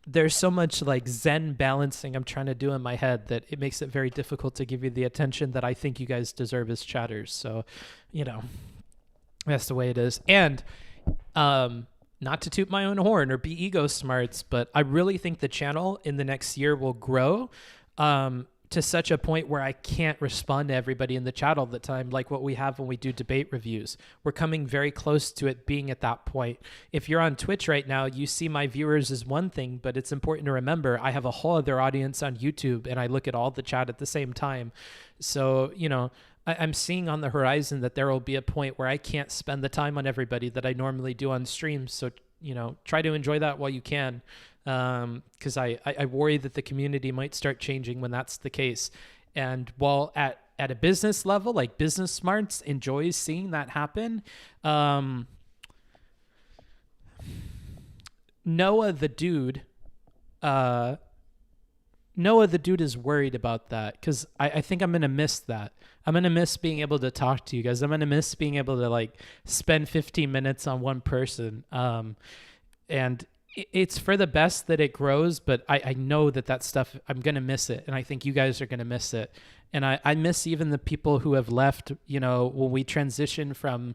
there's so much like Zen balancing I'm trying to do in my head that it makes it very difficult to give you the attention that I think you guys deserve as chatters. So, you know, that's the way it is. And, not to toot my own horn or be ego smarts, but I really think the channel in the next year will grow to such a point where I can't respond to everybody in the chat all the time, like what we have when we do debate reviews. We're coming very close to it being at that point. If you're on Twitch right now, you see my viewers as one thing, but it's important to remember I have a whole other audience on YouTube and I look at all the chat at the same time. So, you know, I'm seeing on the horizon that there will be a point where I can't spend the time on everybody that I normally do on streams. So, you know, try to enjoy that while you can. Because I worry that the community might start changing when that's the case. And while at a business level, like Business Smarts enjoys seeing that happen, Noah the dude is worried about that, because I think I'm going to miss that. I'm going to miss being able to talk to you guys. I'm going to miss being able to like spend 15 minutes on one person. And it's for the best that it grows, but I know that stuff, I'm going to miss it. And I think you guys are going to miss it. And I miss even the people who have left, you know, when we transition from,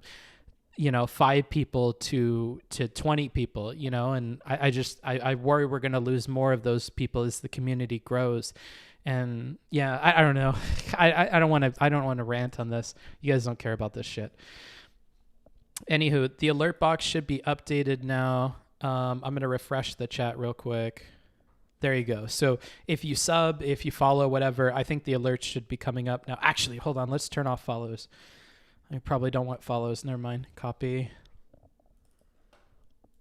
you know, 5 people to 20 people, you know, and I worry we're going to lose more of those people as the community grows. And yeah, I don't know. I don't want to rant on this. You guys don't care about this shit. Anywho, the alert box should be updated now. I'm going to refresh the chat real quick. There you go. So if you sub, if you follow, whatever, I think the alerts should be coming up now. Actually, hold on. Let's turn off follows. I probably don't want follows. Never mind. Copy.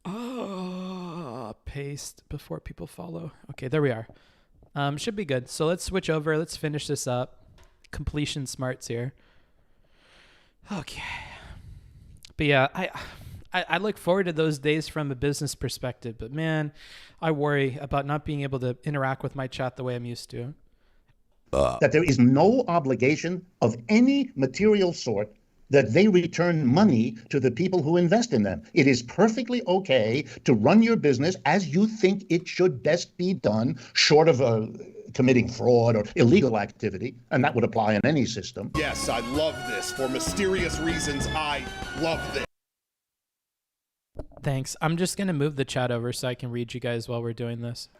Oh, paste before people follow. Okay, there we are. Should be good. So let's switch over. Let's finish this up. Completion smarts here. Okay. But yeah, I look forward to those days from a business perspective. But man, I worry about not being able to interact with my chat the way I'm used to. That there is no obligation of any material sort that they return money to the people who invest in them. It is perfectly okay to run your business as you think it should best be done, short of committing fraud or illegal activity, and that would apply in any system. Yes, I love this. For mysterious reasons, I love this. Thanks. I'm just going to move the chat over so I can read you guys while we're doing this.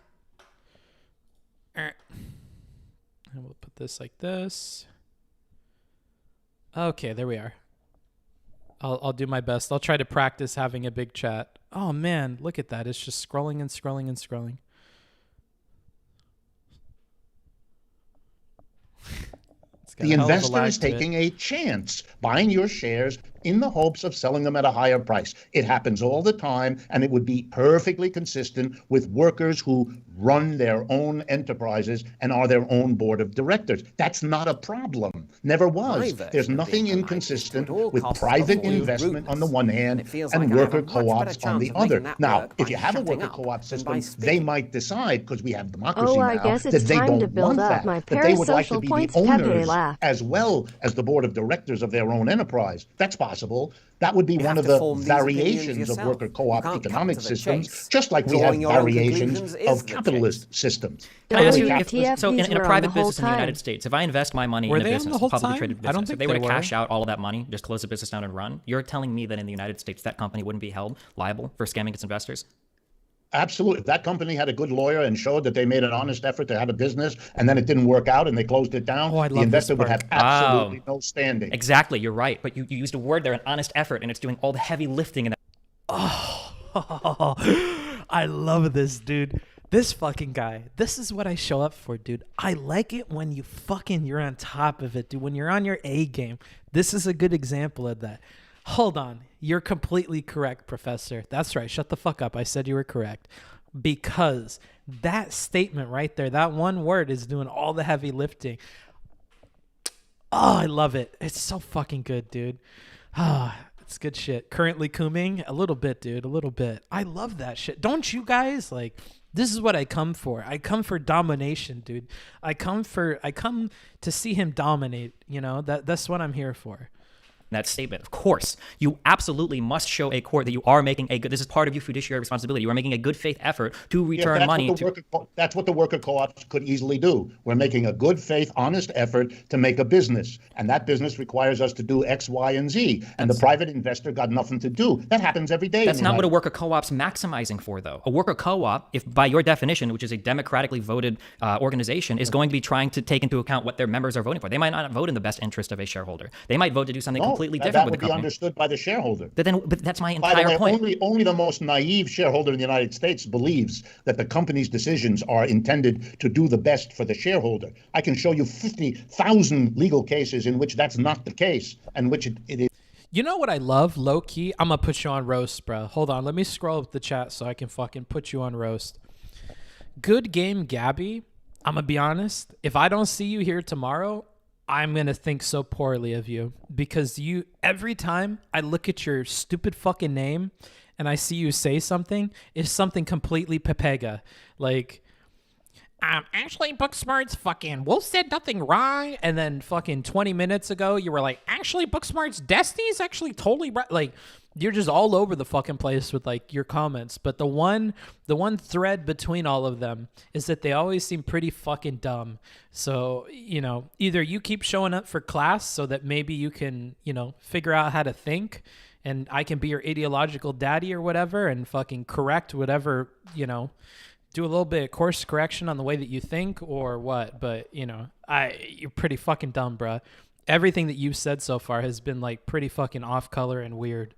And we'll put this like this. Okay, there we are. I'll do my best. I'll try to practice having a big chat. Oh man, look at that. It's just scrolling and scrolling and scrolling. The investor is taking a chance, buying your shares in the hopes of selling them at a higher price. It happens all the time, and it would be perfectly consistent with workers who run their own enterprises and are their own board of directors. That's not a problem. Never was. There's nothing inconsistent with private investment on the one hand and worker co-ops on the other. Now, if you have a worker co-op system, they might decide, because we have democracy now, that they don't want that, that they would like to be the owners as well as the board of directors of their own enterprise. That's possible. That would be one of the variations of worker co-op economic systems, just like we have variations of capitalist systems. Can I ask you, so in a private business in the United States, if I invest my money in a business, a publicly traded business, if they were to cash out all of that money, just close the business down and run, you're telling me that in the United States that company wouldn't be held liable for scamming its investors? Absolutely. If that company had a good lawyer and showed that they made an honest effort to have a business and then it didn't work out and they closed it down, the investor would have absolutely no standing. Exactly. You're right. But you used a word there, an honest effort, and it's doing all the heavy lifting. In that. Oh, I love this, dude. This fucking guy. This is what I show up for, dude. I like it when you're on top of it, dude. When you're on your A game. This is a good example of that. Hold on. You're completely correct, Professor. That's right. Shut the fuck up. I said you were correct. Because that statement right there, that one word is doing all the heavy lifting. Oh, I love it. It's so fucking good, dude. It's good shit. Currently cooming? A little bit, dude. A little bit. I love that shit. Don't you guys? Like, this is what I come for. I come for domination, dude. I come to see him dominate, you know? That's what I'm here for. That statement. Of course, you absolutely must show a court that you are making a good, this is part of your fiduciary responsibility. You are making a good faith effort to return money. That's what the worker co-ops could easily do. We're making a good faith, honest effort to make a business. And that business requires us to do X, Y, and Z. And the private investor got nothing to do. That happens every day. That's not what a worker co-op's maximizing for, though. A worker co-op, if by your definition, which is a democratically voted organization, is going to be trying to take into account what their members are voting for. They might not vote in the best interest of a shareholder. They might vote to do something completely different with the company. That would be understood by the shareholder. But that's my entire By the way, point. Only the most naive shareholder in the United States believes that the company's decisions are intended to do the best for the shareholder. I can show you 50,000 legal cases in which that's not the case, and which it is. You know what I love, low key? I'm gonna put you on roast, bro. Hold on, let me scroll up the chat so I can fucking put you on roast. Good game, Gabby. I'm gonna be honest. If I don't see you here tomorrow, I'm going to think so poorly of you, because every time I look at your stupid fucking name and I see you say something, it's something completely Pepega. Like, actually, Booksmart's fucking Wolff said nothing wrong. And then fucking 20 minutes ago, you were like, actually, Booksmart's Destiny's actually totally right. Like, you're just all over the fucking place with like your comments. But the one thread between all of them is that they always seem pretty fucking dumb. So, you know, either you keep showing up for class so that maybe you can, you know, figure out how to think, and I can be your ideological daddy or whatever and fucking correct whatever, you know, do a little bit of course correction on the way that you think or what. But, you know, you're pretty fucking dumb, bruh. Everything that you've said so far has been like pretty fucking off color and weird.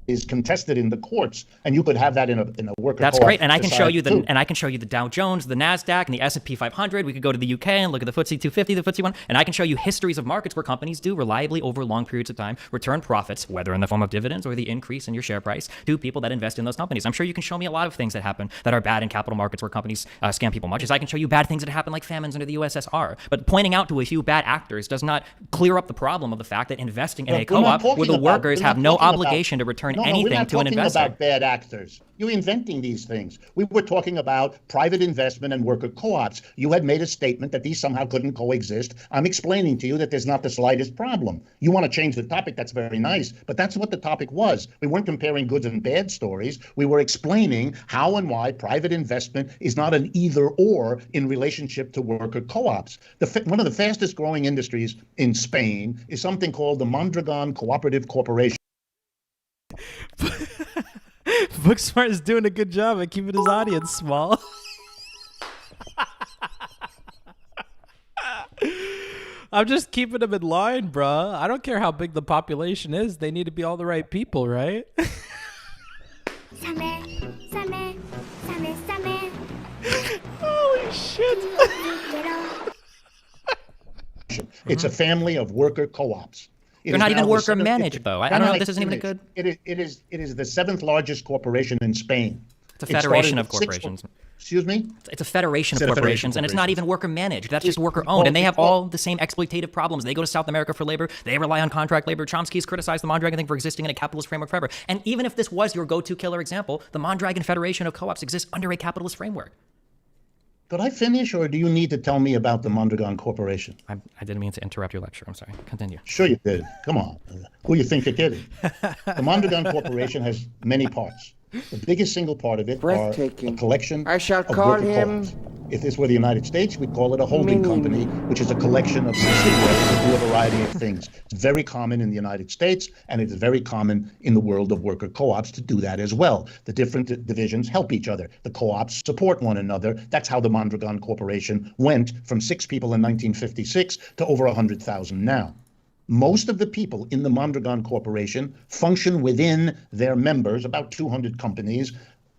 Is contested in the courts, and you could have that in a worker. That's great, and I can show you the Dow Jones, the Nasdaq, and the S&P 500. We could go to the UK and look at the FTSE 250, the FTSE 1, and I can show you histories of markets where companies do reliably over long periods of time return profits, whether in the form of dividends or the increase in your share price, to people that invest in those companies. I'm sure you can show me a lot of things that happen that are bad in capital markets where companies scam people, much as I can show you bad things that happen like famines under the USSR. But pointing out to a few bad actors does not clear up the problem of the fact that investing in a co-op where the workers have no obligation to return anything to an investor. About bad actors. You're inventing these things. We were talking about private investment and worker co-ops. You had made a statement that these somehow couldn't coexist. I'm explaining to you that there's not the slightest problem. You want to change the topic, that's very nice, but that's what the topic was. We weren't comparing good and bad stories. We were explaining how and why private investment is not an either or in relationship to worker co-ops. One of the fastest growing industries in Spain is something called the Mondragon Cooperative Corporation. Booksmart is doing a good job at keeping his audience small. I'm just keeping them in line, bruh. I don't care how big the population is. They need to be all the right people, right? Holy shit. It's a family of worker co-ops. They're not even worker managed, though. I don't know. This isn't even a good. It is the 7th largest corporation in Spain. It's a federation of corporations. Excuse me? It's a federation of corporations, and it's not even worker managed. That's just worker owned, and they have all the same exploitative problems. They go to South America for labor. They rely on contract labor. Chomsky's criticized the Mondragon thing for existing in a capitalist framework forever. And even if this was your go-to killer example, the Mondragon Federation of Co-ops exists under a capitalist framework. Could I finish, or do you need to tell me about the Mondragon Corporation? I didn't mean to interrupt your lecture. I'm sorry. Continue. Sure you did. Come on. Who you think you're kidding? The Mondragon Corporation has many parts. The biggest single part of it are a collection I shall of call worker him co-ops. If this were the United States, we'd call it a holding company, which is a collection of subsidiaries that do a variety of things. It's very common in the United States, and it's very common in the world of worker co-ops to do that as well. The different divisions help each other. The co-ops support one another. That's how the Mondragon Corporation went from 6 people in 1956 to over 100,000 now. Most of the people in the Mondragon Corporation function within their members, about 200 companies,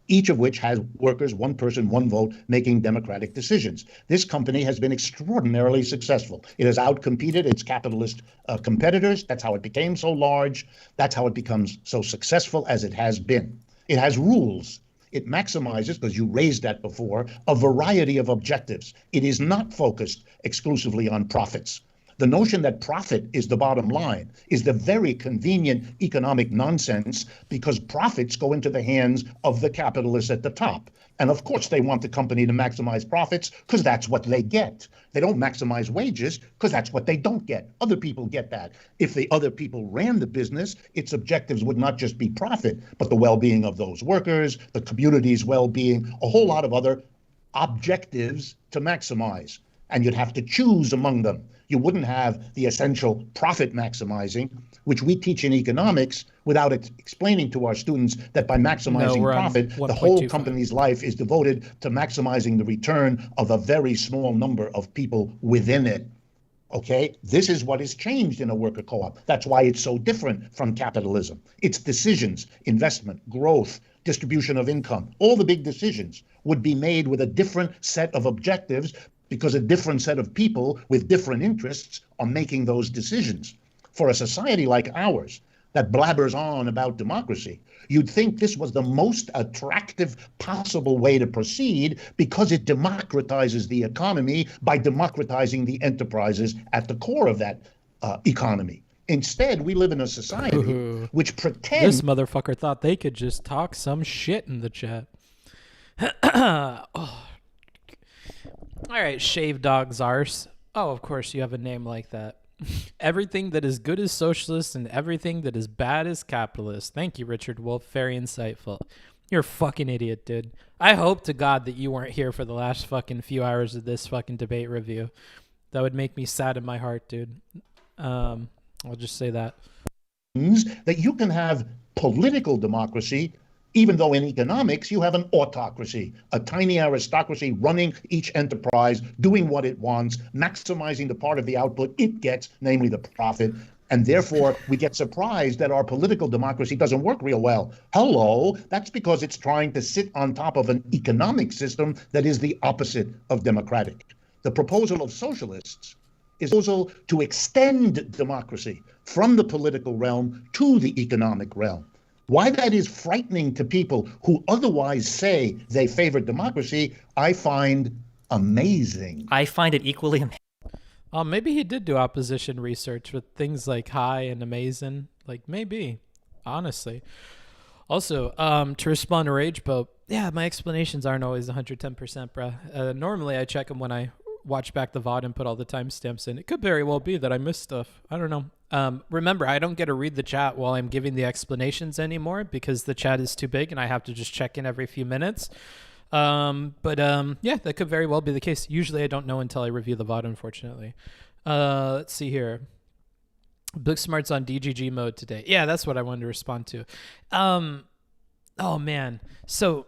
each of which has workers, one person, one vote, making democratic decisions. This company has been extraordinarily successful. It has outcompeted its capitalist competitors. That's how it became so large. That's how it becomes so successful as it has been. It has rules. It maximizes, because you raised that before, a variety of objectives. It is not focused exclusively on profits. The notion that profit is the bottom line is the very convenient economic nonsense, because profits go into the hands of the capitalists at the top. And of course, they want the company to maximize profits because that's what they get. They don't maximize wages because that's what they don't get. Other people get that. If the other people ran the business, its objectives would not just be profit, but the well-being of those workers, the community's well-being, a whole lot of other objectives to maximize. And you'd have to choose among them. You wouldn't have the essential profit maximizing, which we teach in economics without explaining to our students that by maximizing profit, the whole company's life is devoted to maximizing the return of a very small number of people within it. Okay, this is what has changed in a worker co-op. That's why it's so different from capitalism. Its decisions, investment, growth, distribution of income, all the big decisions would be made with a different set of objectives, because a different set of people with different interests are making those decisions. For a society like ours that blabbers on about democracy, you'd think this was the most attractive possible way to proceed, because it democratizes the economy by democratizing the enterprises at the core of that economy. Instead, we live in a society which pretends... This motherfucker thought they could just talk some shit in the chat. Oh. All right, Shave Dog's arse. Oh, of course you have a name like that. Everything that is good is socialist and everything that is bad is capitalist. Thank you, Richard Wolff. Very insightful. You're a fucking idiot, dude. I hope to God that you weren't here for the last fucking few hours of this fucking debate review. That would make me sad in my heart, dude. I'll just say that. That you can have political democracy, even though in economics you have an autocracy, a tiny aristocracy running each enterprise, doing what it wants, maximizing the part of the output it gets, namely the profit. And therefore, we get surprised that our political democracy doesn't work real well. Hello, that's because it's trying to sit on top of an economic system that is the opposite of democratic. The proposal of socialists is also to extend democracy from the political realm to the economic realm. Why that is frightening to people who otherwise say they favor democracy, I find amazing. I find it equally amazing. Maybe he did do opposition research with things like high and amazing. Like, maybe, honestly. Also, to respond to Rage Pope, yeah, my explanations aren't always 110%, bruh. Normally, I check them when I watch back the VOD and put all the timestamps in. It could very well be that I missed stuff. I don't know. Remember, I don't get to read the chat while I'm giving the explanations anymore because the chat is too big and I have to just check in every few minutes. Yeah, that could very well be the case. Usually I don't know until I review the VOD, unfortunately. Let's see here. Booksmarts on DGG mode today. Yeah, that's what I wanted to respond to. Oh, man. So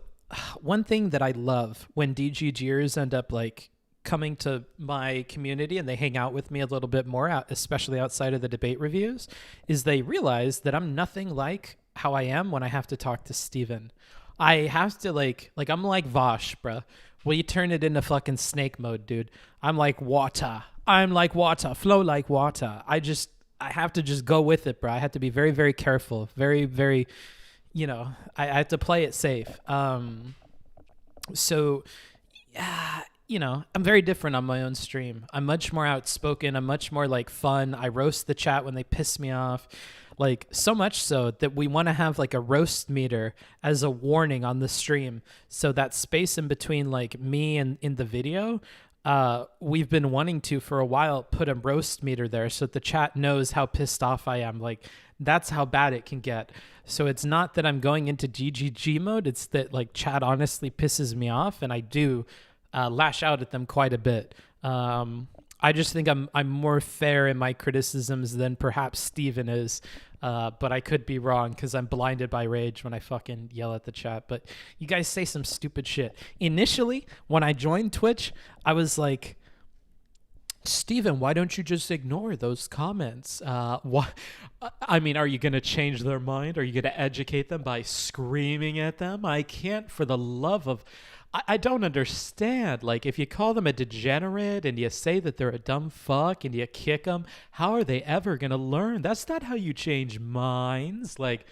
one thing that I love when DGGers end up like coming to my community and they hang out with me a little bit more, especially outside of the debate reviews, is they realize that I'm nothing like how I am when I have to talk to Steven. I have to like I'm like Vosh, bruh. Will you turn it into fucking snake mode, dude? I'm like water. I'm like water. Flow like water. I have to just go with it, bro. I have to be very, very careful. Very, very, I have to play it safe. So, I'm very different on my own stream. I'm much more outspoken. I'm much more like fun. I roast the chat when they piss me off. Like so much so that we want to have like a roast meter as a warning on the stream. So that space in between like me and in the video, we've been wanting to for a while put a roast meter there so that the chat knows how pissed off I am. Like that's how bad it can get. So it's not that I'm going into GGG mode. It's that like chat honestly pisses me off and I do lash out at them quite a bit. I just think I'm more fair in my criticisms than perhaps Steven is. But I could be wrong because I'm blinded by rage when I fucking yell at the chat. But you guys say some stupid shit. Initially, when I joined Twitch, I was like, Steven, why don't you just ignore those comments? Why? I mean, are you going to change their mind? Are you going to educate them by screaming at them? I can't for the love of... I don't understand. Like, if you call them a degenerate and you say that they're a dumb fuck and you kick them, how are they ever going to learn? That's not how you change minds. Like,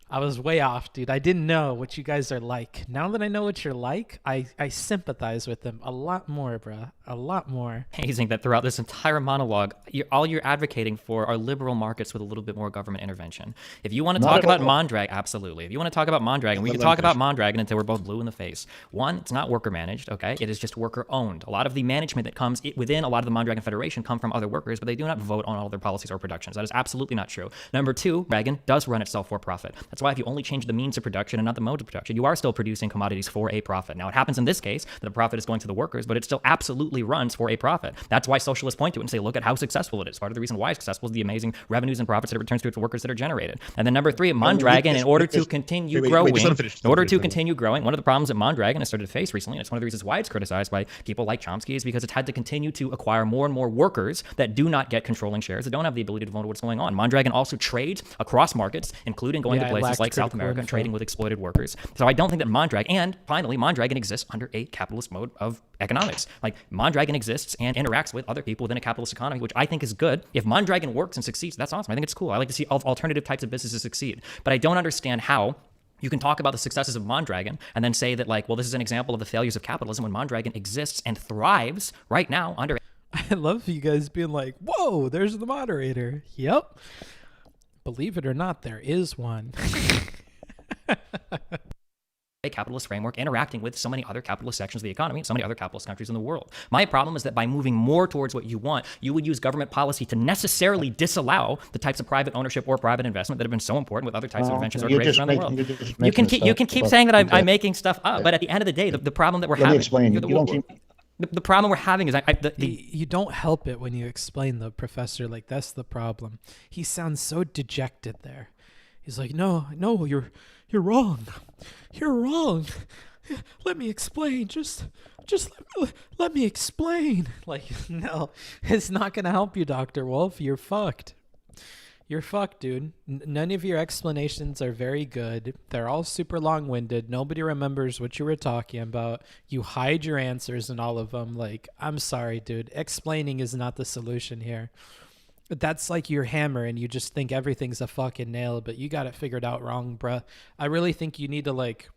I was way off, dude. I didn't know what you guys are like. Now that I know what you're like, I sympathize with them a lot more, bruh. A lot more. Amazing that throughout this entire monologue, all you're advocating for are liberal markets with a little bit more government intervention. If you want to talk about Mondragon, absolutely. If you want to talk about Mondragon, we can talk about Mondragon until we're both blue in the face. One, it's not worker managed, okay? It is just worker owned. A lot of the management that comes within a lot of the Mondragon Federation come from other workers, but they do not vote on all their policies or productions. That is absolutely not true. Number two, Dragon does run itself for profit. That's why if you only change the means of production and not the mode of production, you are still producing commodities for a profit. Now, it happens in this case that the profit is going to the workers, but it still absolutely runs for a profit. That's why socialists point to it and say, look at how successful it is. Part of the reason why it's successful is the amazing revenues and profits that it returns to its workers that are generated. And then number three, Mondragon, in order to continue growing, one of the problems that Mondragon has started to face recently, and it's one of the reasons why it's criticized by people like Chomsky, is because it's had to continue to acquire more and more workers that do not get controlling shares, that don't have the ability to vote what's going on. Mondragon also trades across markets, including going to places like South America and trading with exploited workers. So I don't think that Mondragon, and finally, Mondragon exists under a capitalist mode of economics. Like, Mondragon exists and interacts with other people within a capitalist economy, which I think is good. If Mondragon works and succeeds, that's awesome. I think it's cool. I like to see alternative types of businesses succeed. But I don't understand how you can talk about the successes of Mondragon and then say that, like, well, this is an example of the failures of capitalism when Mondragon exists and thrives right now under... I love you guys being like, whoa, there's the moderator. Yep. Believe it or not, there is one. A capitalist framework interacting with so many other capitalist sections of the economy and so many other capitalist countries in the world. My problem is that by moving more towards what you want, you would use government policy to necessarily disallow the types of private ownership or private investment that have been so important with other types of inventions or creations around the world. You can keep saying that I'm making stuff up, but at the end of the day, the problem that we're having... Let me explain. The problem we're having is you don't help it when you explain, though, Professor. Like, that's the problem. He sounds so dejected there. He's like, no, you're wrong. You're wrong. Let me explain. Just let me explain. Like, no, it's not going to help you, Dr. Wolff. You're fucked. You're fucked, dude. None of your explanations are very good. They're all super long-winded. Nobody remembers what you were talking about. You hide your answers in all of them. Like, I'm sorry, dude. Explaining is not the solution here. That's like your hammer and you just think everything's a fucking nail, but you got it figured out wrong, bruh. I really think you need to, like,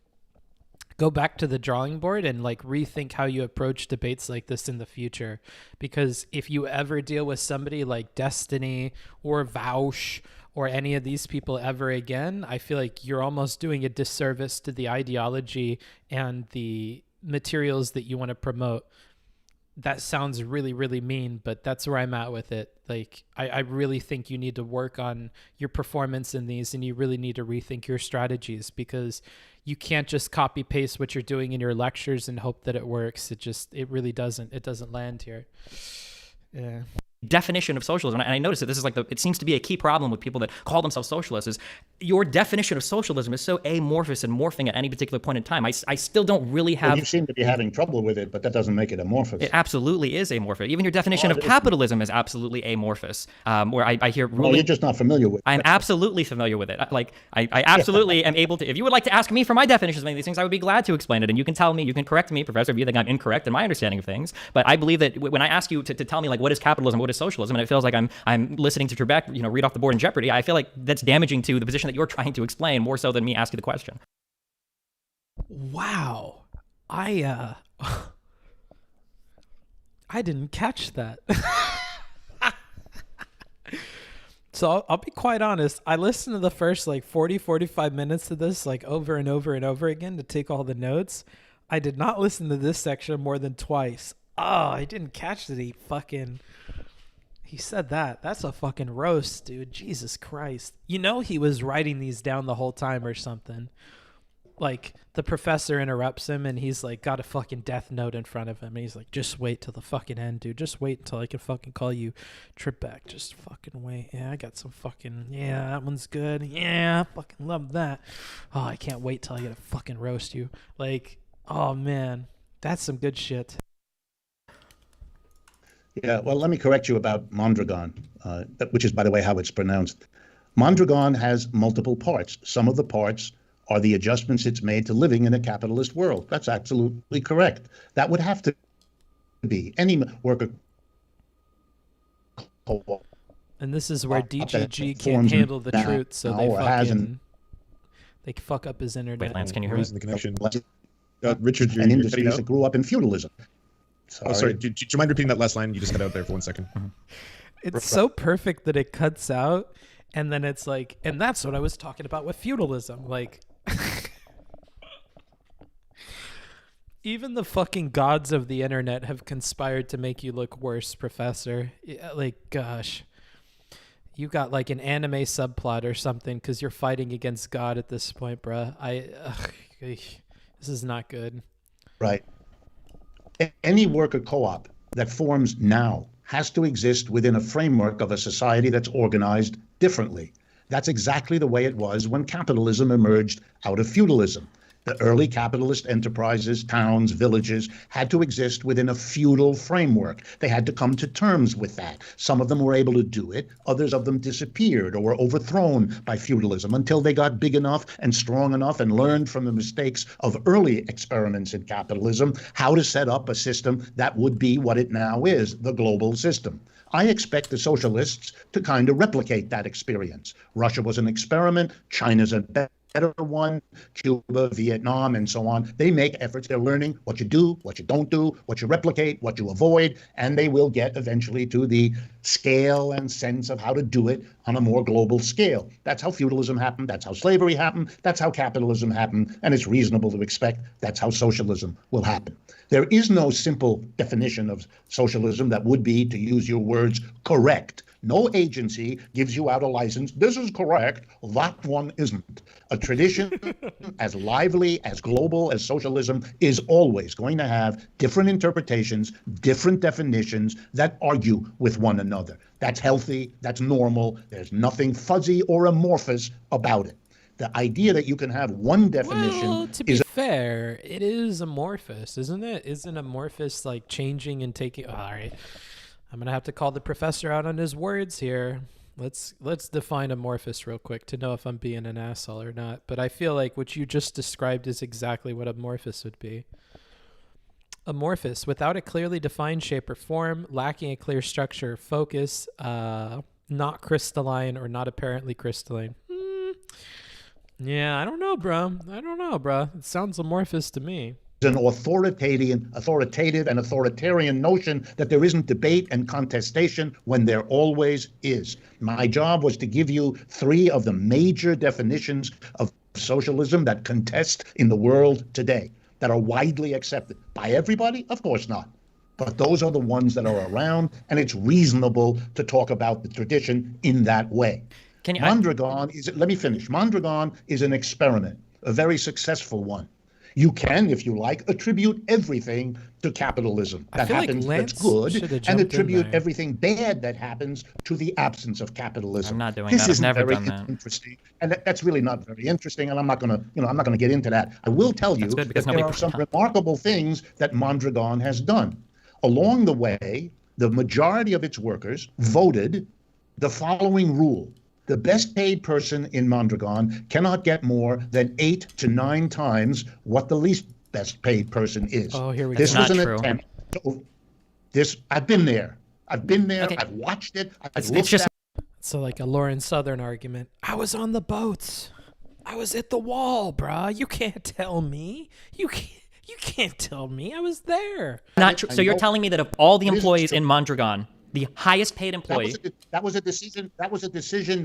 go back to the drawing board and, like, rethink how you approach debates like this in the future. Because if you ever deal with somebody like Destiny or Vaush or any of these people ever again, I feel like you're almost doing a disservice to the ideology and the materials that you want to promote. That sounds really, really mean, but that's where I'm at with it. Like, I really think you need to work on your performance in these, and you really need to rethink your strategies, because you can't just copy paste what you're doing in your lectures and hope that it works. It really doesn't. It doesn't land here. Yeah. definition of socialism, and I noticed that this is like it seems to be a key problem with people that call themselves socialists, is your definition of socialism is so amorphous and morphing at any particular point in time. I still don't really have... Well, you seem to be having trouble with it, but that doesn't make it amorphous. It absolutely is amorphous. Even your definition of capitalism is absolutely amorphous. Where I hear... Well, you're just not familiar with it. I'm absolutely familiar with it. I absolutely am able to... If you would like to ask me for my definitions of any of these things, I would be glad to explain it, and you can tell me, you can correct me, Professor, if you think I'm incorrect in my understanding of things, but I believe that when I ask you to tell me, like, what is capitalism, what is socialism, and it feels like I'm listening to Trebek, read off the board in Jeopardy, I feel like that's damaging to the position that you're trying to explain more so than me asking the question. Wow. I didn't catch that. So I'll be quite honest. I listened to the first 45 minutes of this over and over and over again to take all the notes. I did not listen to this section more than twice. Oh, I didn't catch that he said that. That's a fucking roast, dude. Jesus Christ. He was writing these down the whole time or something. The professor interrupts him and he's got a fucking death note in front of him. And he's like, just wait till the fucking end, dude. Just wait until I can fucking call you Trebek. Just fucking wait. Yeah, I got some fucking, yeah, that one's good. Yeah, I fucking love that. Oh, I can't wait till I get to fucking roast you. Oh man, that's some good shit. Yeah, well, let me correct you about Mondragon, which is, by the way, how it's pronounced. Mondragon has multiple parts. Some of the parts are the adjustments it's made to living in a capitalist world. That's absolutely correct. That would have to be any worker. And this is where DGG can't handle the truth, so they fuck up his internet. Wait, Lance, can you hear me? The connection. Richard, and industries that grew up in feudalism. Sorry. Oh, sorry. Do you mind repeating that last line? You just cut out there for 1 second. It's so perfect that it cuts out, and then it's and that's what I was talking about with feudalism. Even the fucking gods of the internet have conspired to make you look worse, Professor. Gosh. You got an anime subplot or something because you're fighting against God at this point, bruh. This is not good. Right. Any worker co-op that forms now has to exist within a framework of a society that's organized differently. That's exactly the way it was when capitalism emerged out of feudalism. The early capitalist enterprises, towns, villages had to exist within a feudal framework. They had to come to terms with that. Some of them were able to do it. Others of them disappeared or were overthrown by feudalism until they got big enough and strong enough and learned from the mistakes of early experiments in capitalism how to set up a system that would be what it now is, the global system. I expect the socialists to kind of replicate that experience. Russia was an experiment. China's a better one, Cuba, Vietnam, and so on. They make efforts. They're learning what you do, what you don't do, what you replicate, what you avoid, and they will get eventually to the scale and sense of how to do it on a more global scale. That's how feudalism happened. That's how slavery happened. That's how capitalism happened. And it's reasonable to expect that's how socialism will happen. There is no simple definition of socialism that would be, to use your words, correct. No agency gives you out a license. This is correct. That one isn't. A tradition as lively, as global as socialism is always going to have different interpretations, different definitions that argue with one another. That's healthy. That's normal. There's nothing fuzzy or amorphous about it. The idea that you can have one definition well, to be fair, it is amorphous, isn't it? Isn't amorphous changing and taking... all right. I'm going to have to call the professor out on his words here. Let's define amorphous real quick to know if I'm being an asshole or not. But I feel like what you just described is exactly what amorphous would be. Amorphous, without a clearly defined shape or form, lacking a clear structure or focus, not crystalline or not apparently crystalline. Yeah, I don't know, bro. It sounds amorphous to me. An authoritative and authoritarian notion that there isn't debate and contestation when there always is. My job was to give you 3 of the major definitions of socialism that contest in the world today, that are widely accepted. By everybody? Of course not. But those are the ones that are around, and it's reasonable to talk about the tradition in that way. Mondragon is, let me finish. Mondragon is an experiment, a very successful one. You can, if you like, attribute everything to capitalism that happens that's good, and attribute everything bad that happens to the absence of capitalism. I'm not doing this that. I've isn't never very done that. interesting, and that's really not very interesting. And I'm not going to get into that. I will tell you that there are some remarkable things that Mondragon has done. Along the way, the majority of its workers voted the following rule. The best paid person in Mondragon cannot get more than 8 to 9 times what the least best paid person is. Oh, here we go. This was an attempt. I've been there. Okay. I've watched it. So like a Lauren Southern argument. I was on the boats. I was at the wall, bruh. You can't tell me. You can't tell me. I was there. Not true. So you're telling me that of all the employees in Mondragon, the highest paid employee. That was a decision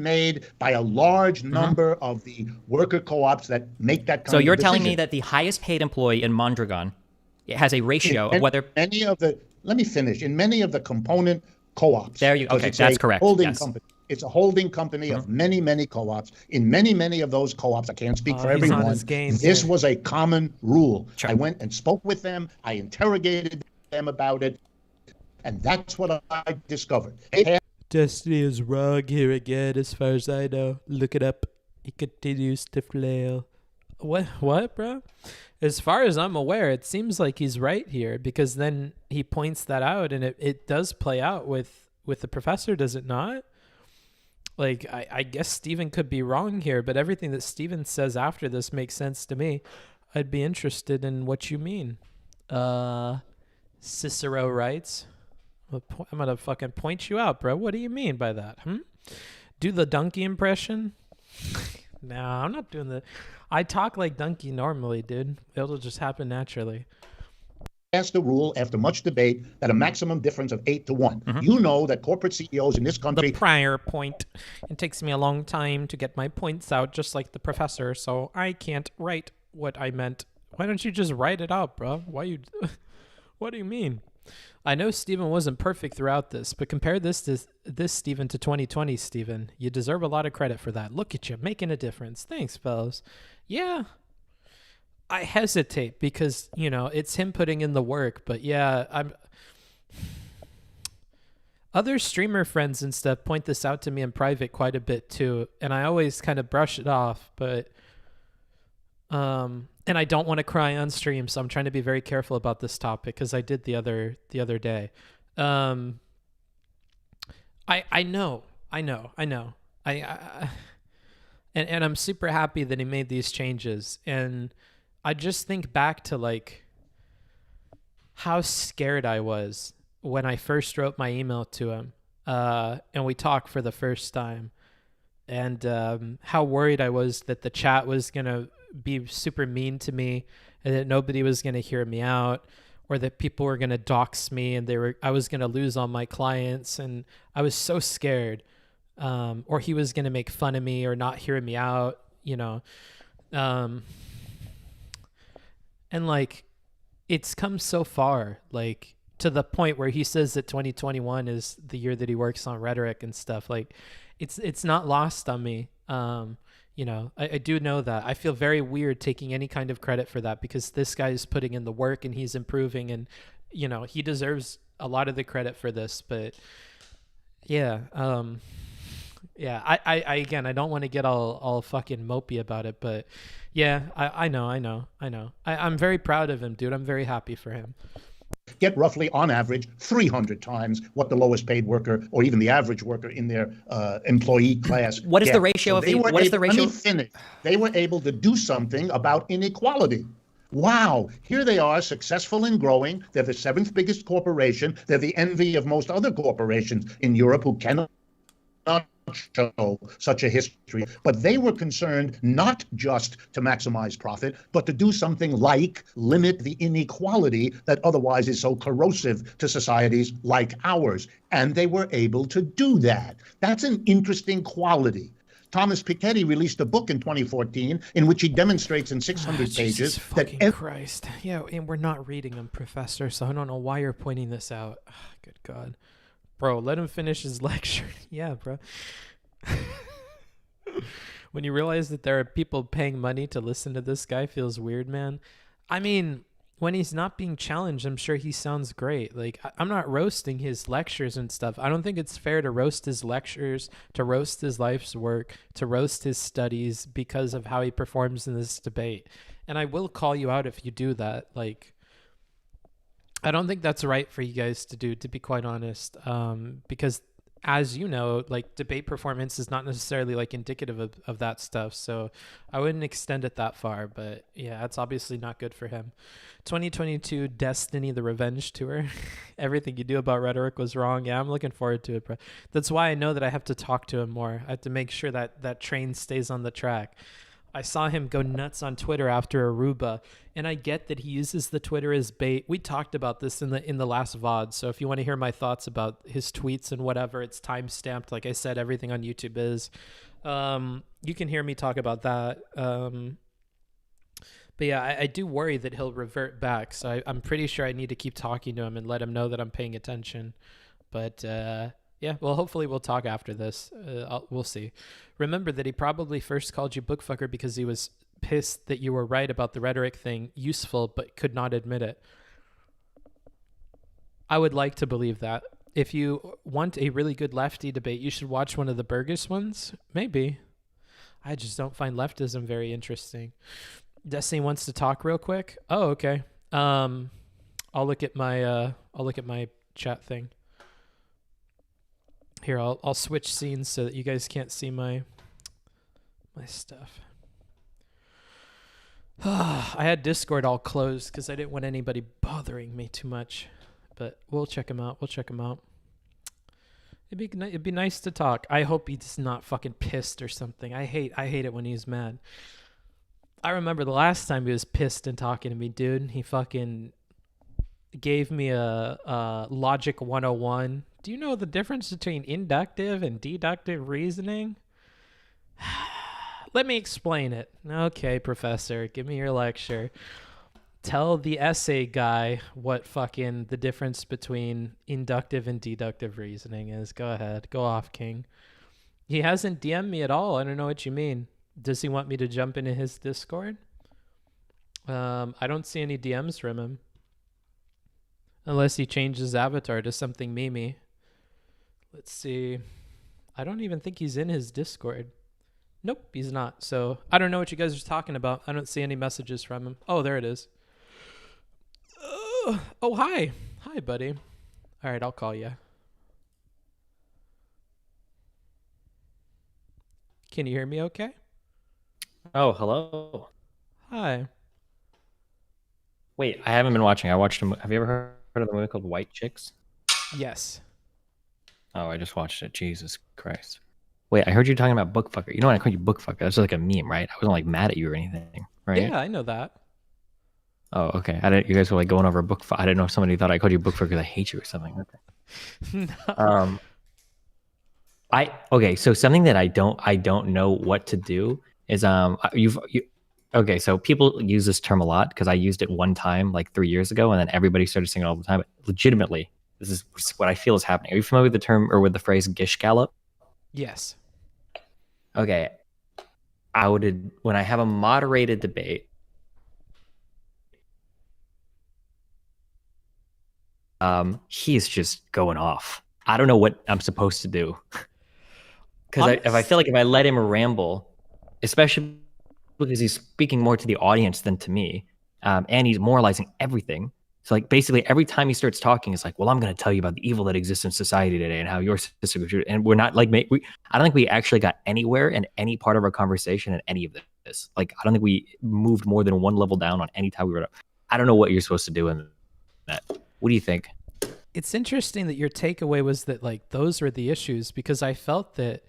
made by a large number of the worker co-ops that make that kind of decision. So you're telling me that the highest paid employee in Mondragon has a ratio of whether let me finish. In many of the component co-ops. There you go. Okay, that's correct. Company. It's a holding company of many, many co-ops. In many, many of those co-ops, I can't speak for everyone, this was a common rule. Sure. I went and spoke with them. I interrogated them about it. And that's what I discovered. Destiny is wrong here again, as far as I know. Look it up. He continues to flail. What, bro? As far as I'm aware, it seems like he's right here, because then he points that out, and it does play out with the professor, does it not? Like, I guess Stephen could be wrong here, but everything that Stephen says after this makes sense to me. I'd be interested in what you mean. Cicero writes... I'm going to fucking point you out, bro. What do you mean by that? Do the donkey impression? No, I'm not doing the... I talk like donkey normally, dude. It'll just happen naturally. Passed a rule after much debate that a maximum difference of 8 to 1. You know that corporate CEOs in this country... The prior point. It takes me a long time to get my points out, just like the professor, so I can't write what I meant. Why don't you just write it out, bro? What do you mean? I know Stephen wasn't perfect throughout this, but compare this Stephen to 2020 Stephen. You deserve a lot of credit for that. Look at you, making a difference. Thanks, fellas. Yeah, I hesitate because, it's him putting in the work, but yeah, other streamer friends and stuff point this out to me in private quite a bit too, and I always kind of brush it off, but and I don't want to cry on stream, so I'm trying to be very careful about this topic, because I did the other day. I know. And I'm super happy that he made these changes, and I just think back to like how scared I was when I first wrote my email to him, and we talked for the first time, and how worried I was that the chat was gonna be super mean to me, and that nobody was going to hear me out, or that people were going to dox me, and I was going to lose all my clients, and I was so scared, or he was going to make fun of me or not hear me out, and like it's come so far, like to the point where he says that 2021 is the year that he works on rhetoric and stuff. Like it's not lost on me. I do know that. I feel very weird taking any kind of credit for that, because this guy is putting in the work and he's improving, and, he deserves a lot of the credit for this. But yeah, I again, I don't want to get all fucking mopey about it, but yeah, I know. I'm very proud of him, dude. I'm very happy for him. Get roughly, on average, 300 times what the lowest paid worker or even the average worker in their employee class. What is the ratio of what is the ratio? Let me finish. They were able to do something about inequality. Wow, here they are, successful and growing. They're the 7th biggest corporation. They're the envy of most other corporations in Europe who cannot show such a history. But they were concerned not just to maximize profit, but to do something like limit the inequality that otherwise is so corrosive to societies like ours. And they were able to do that. That's an interesting quality. Thomas Piketty released a book in 2014 in which he demonstrates in 600 pages that Christ. Yeah, and we're not reading them, Professor, so I don't know why you're pointing this out. Good God. Bro, let him finish his lecture. Yeah, bro. When you realize that there are people paying money to listen to this guy, feels weird, man. I mean, when he's not being challenged, I'm sure he sounds great. Like, I'm not roasting his lectures and stuff. I don't think it's fair to roast his lectures, to roast his life's work, to roast his studies because of how he performs in this debate. And I will call you out if you do that. Like, I don't think that's right for you guys to do, to be quite honest, because as you know, like debate performance is not necessarily like indicative of that stuff. So I wouldn't extend it that far, but yeah, it's obviously not good for him. 2022 Destiny, the Revenge Tour. Everything you do about rhetoric was wrong. Yeah, I'm looking forward to it, bro. That's why I know that I have to talk to him more. I have to make sure that that train stays on the track. I saw him go nuts on Twitter after Aruba, and I get that he uses the Twitter as bait. We talked about this in the last VOD, so if you want to hear my thoughts about his tweets and whatever, it's time-stamped. Like I said, everything on YouTube is. You can hear me talk about that. But yeah, I do worry that he'll revert back, so I'm pretty sure I need to keep talking to him and let him know that I'm paying attention. But yeah, well, hopefully we'll talk after this. We'll see. Remember that he probably first called you bookfucker because he was pissed that you were right about the rhetoric thing, useful, but could not admit it. I would like to believe that. If you want a really good lefty debate, you should watch one of the Burgess ones. Maybe. I just don't find leftism very interesting. Destiny wants to talk real quick. Oh, okay. I'll look at my chat thing. Here, I'll switch scenes so that you guys can't see my stuff. I had Discord all closed because I didn't want anybody bothering me too much. But we'll check him out. It'd be nice to talk. I hope he's not fucking pissed or something. I hate it when he's mad. I remember the last time he was pissed and talking to me, dude. He fucking gave me a Logic 101. Do you know the difference between inductive and deductive reasoning? Let me explain it. Okay, professor, give me your lecture. Tell the essay guy what fucking the difference between inductive and deductive reasoning is. Go ahead. Go off, King. He hasn't DM'd me at all. I don't know what you mean. Does he want me to jump into his Discord? I don't see any DMs from him. Unless he changed his avatar to something memey. Let's see. I don't even think he's in his Discord. Nope, he's not. So I don't know what you guys are talking about. I don't see any messages from him. Oh, there it is. Oh, hi. Hi, buddy. All right, I'll call you. Can you hear me okay? Oh, hello. Hi. Wait, I haven't been watching. I watched him. Have you ever heard of the movie called White Chicks? Yes. Oh, I just watched it. Jesus Christ. Wait, I heard you talking about bookfucker. You know when I called you bookfucker? That's like a meme, right? I wasn't like mad at you or anything, right? Yeah, I know that. Oh, okay. You guys were like going over a book. I didn't know if somebody thought I called you bookfucker because I hate you or something. Okay. No. Okay. So something that I don't know what to do is okay. So people use this term a lot because I used it one time like 3 years ago, and then everybody started saying it all the time. But legitimately, this is what I feel is happening. Are you familiar with the term or with the phrase gish gallop? Yes. Okay. When I have a moderated debate, he's just going off. I don't know what I'm supposed to do. Because if I feel like if I let him ramble, especially because he's speaking more to the audience than to me, and he's moralizing everything. So like basically every time he starts talking, it's like, well, I'm going to tell you about the evil that exists in society today and how your system is. And we're not like, I don't think we actually got anywhere in any part of our conversation in any of this. Like, I don't think we moved more than one level down on any time we were up. I don't know what you're supposed to do in that. What do you think? It's interesting that your takeaway was that like those were the issues, because I felt that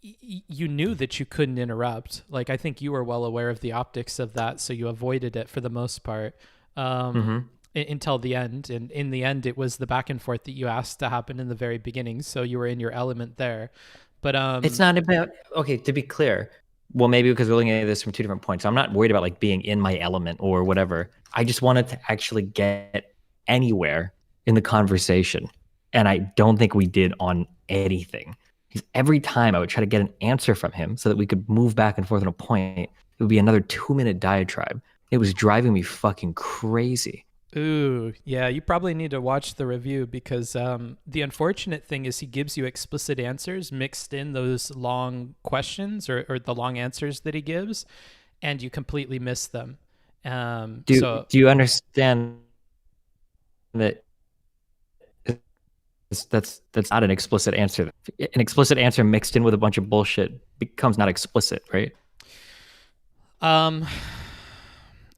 you knew that you couldn't interrupt. Like, I think you were well aware of the optics of that, so you avoided it for the most part. Until the end. And in the end, it was the back and forth that you asked to happen in the very beginning. So you were in your element there. But it's not about, okay, to be clear, well, maybe because we're looking at this from two different points. I'm not worried about like being in my element or whatever. I just wanted to actually get anywhere in the conversation. And I don't think we did on anything. Because every time I would try to get an answer from him so that we could move back and forth on a point, it would be another 2-minute diatribe It was driving me fucking crazy. Ooh, yeah, you probably need to watch the review because the unfortunate thing is he gives you explicit answers mixed in those long questions or the long answers that he gives, and you completely miss them. Do you understand that that's not an explicit answer? An explicit answer mixed in with a bunch of bullshit becomes not explicit, right?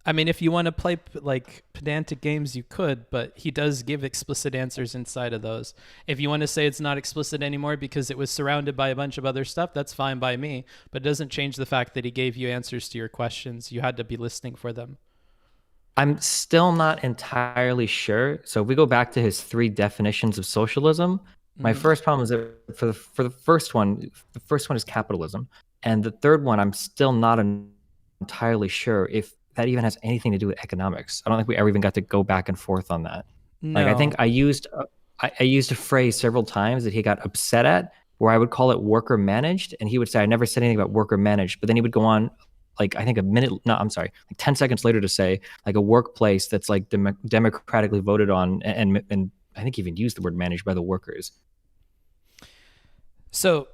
I mean, if you want to play like pedantic games, you could, but he does give explicit answers inside of those. If you want to say it's not explicit anymore because it was surrounded by a bunch of other stuff, that's fine by me, but it doesn't change the fact that he gave you answers to your questions. You had to be listening for them. I'm still not entirely sure. So if we go back to his 3 definitions of socialism, my first problem is that for the first one is capitalism, and the third one I'm still not entirely sure if that even has anything to do with economics. I don't think we ever even got to go back and forth on that. No. Like I think I used a phrase several times that he got upset at, where I would call it worker managed, and he would say I never said anything about worker managed, but then he would go on like I think 10 seconds later to say like a workplace that's like democratically voted on, and I think he even used the word managed by the workers. So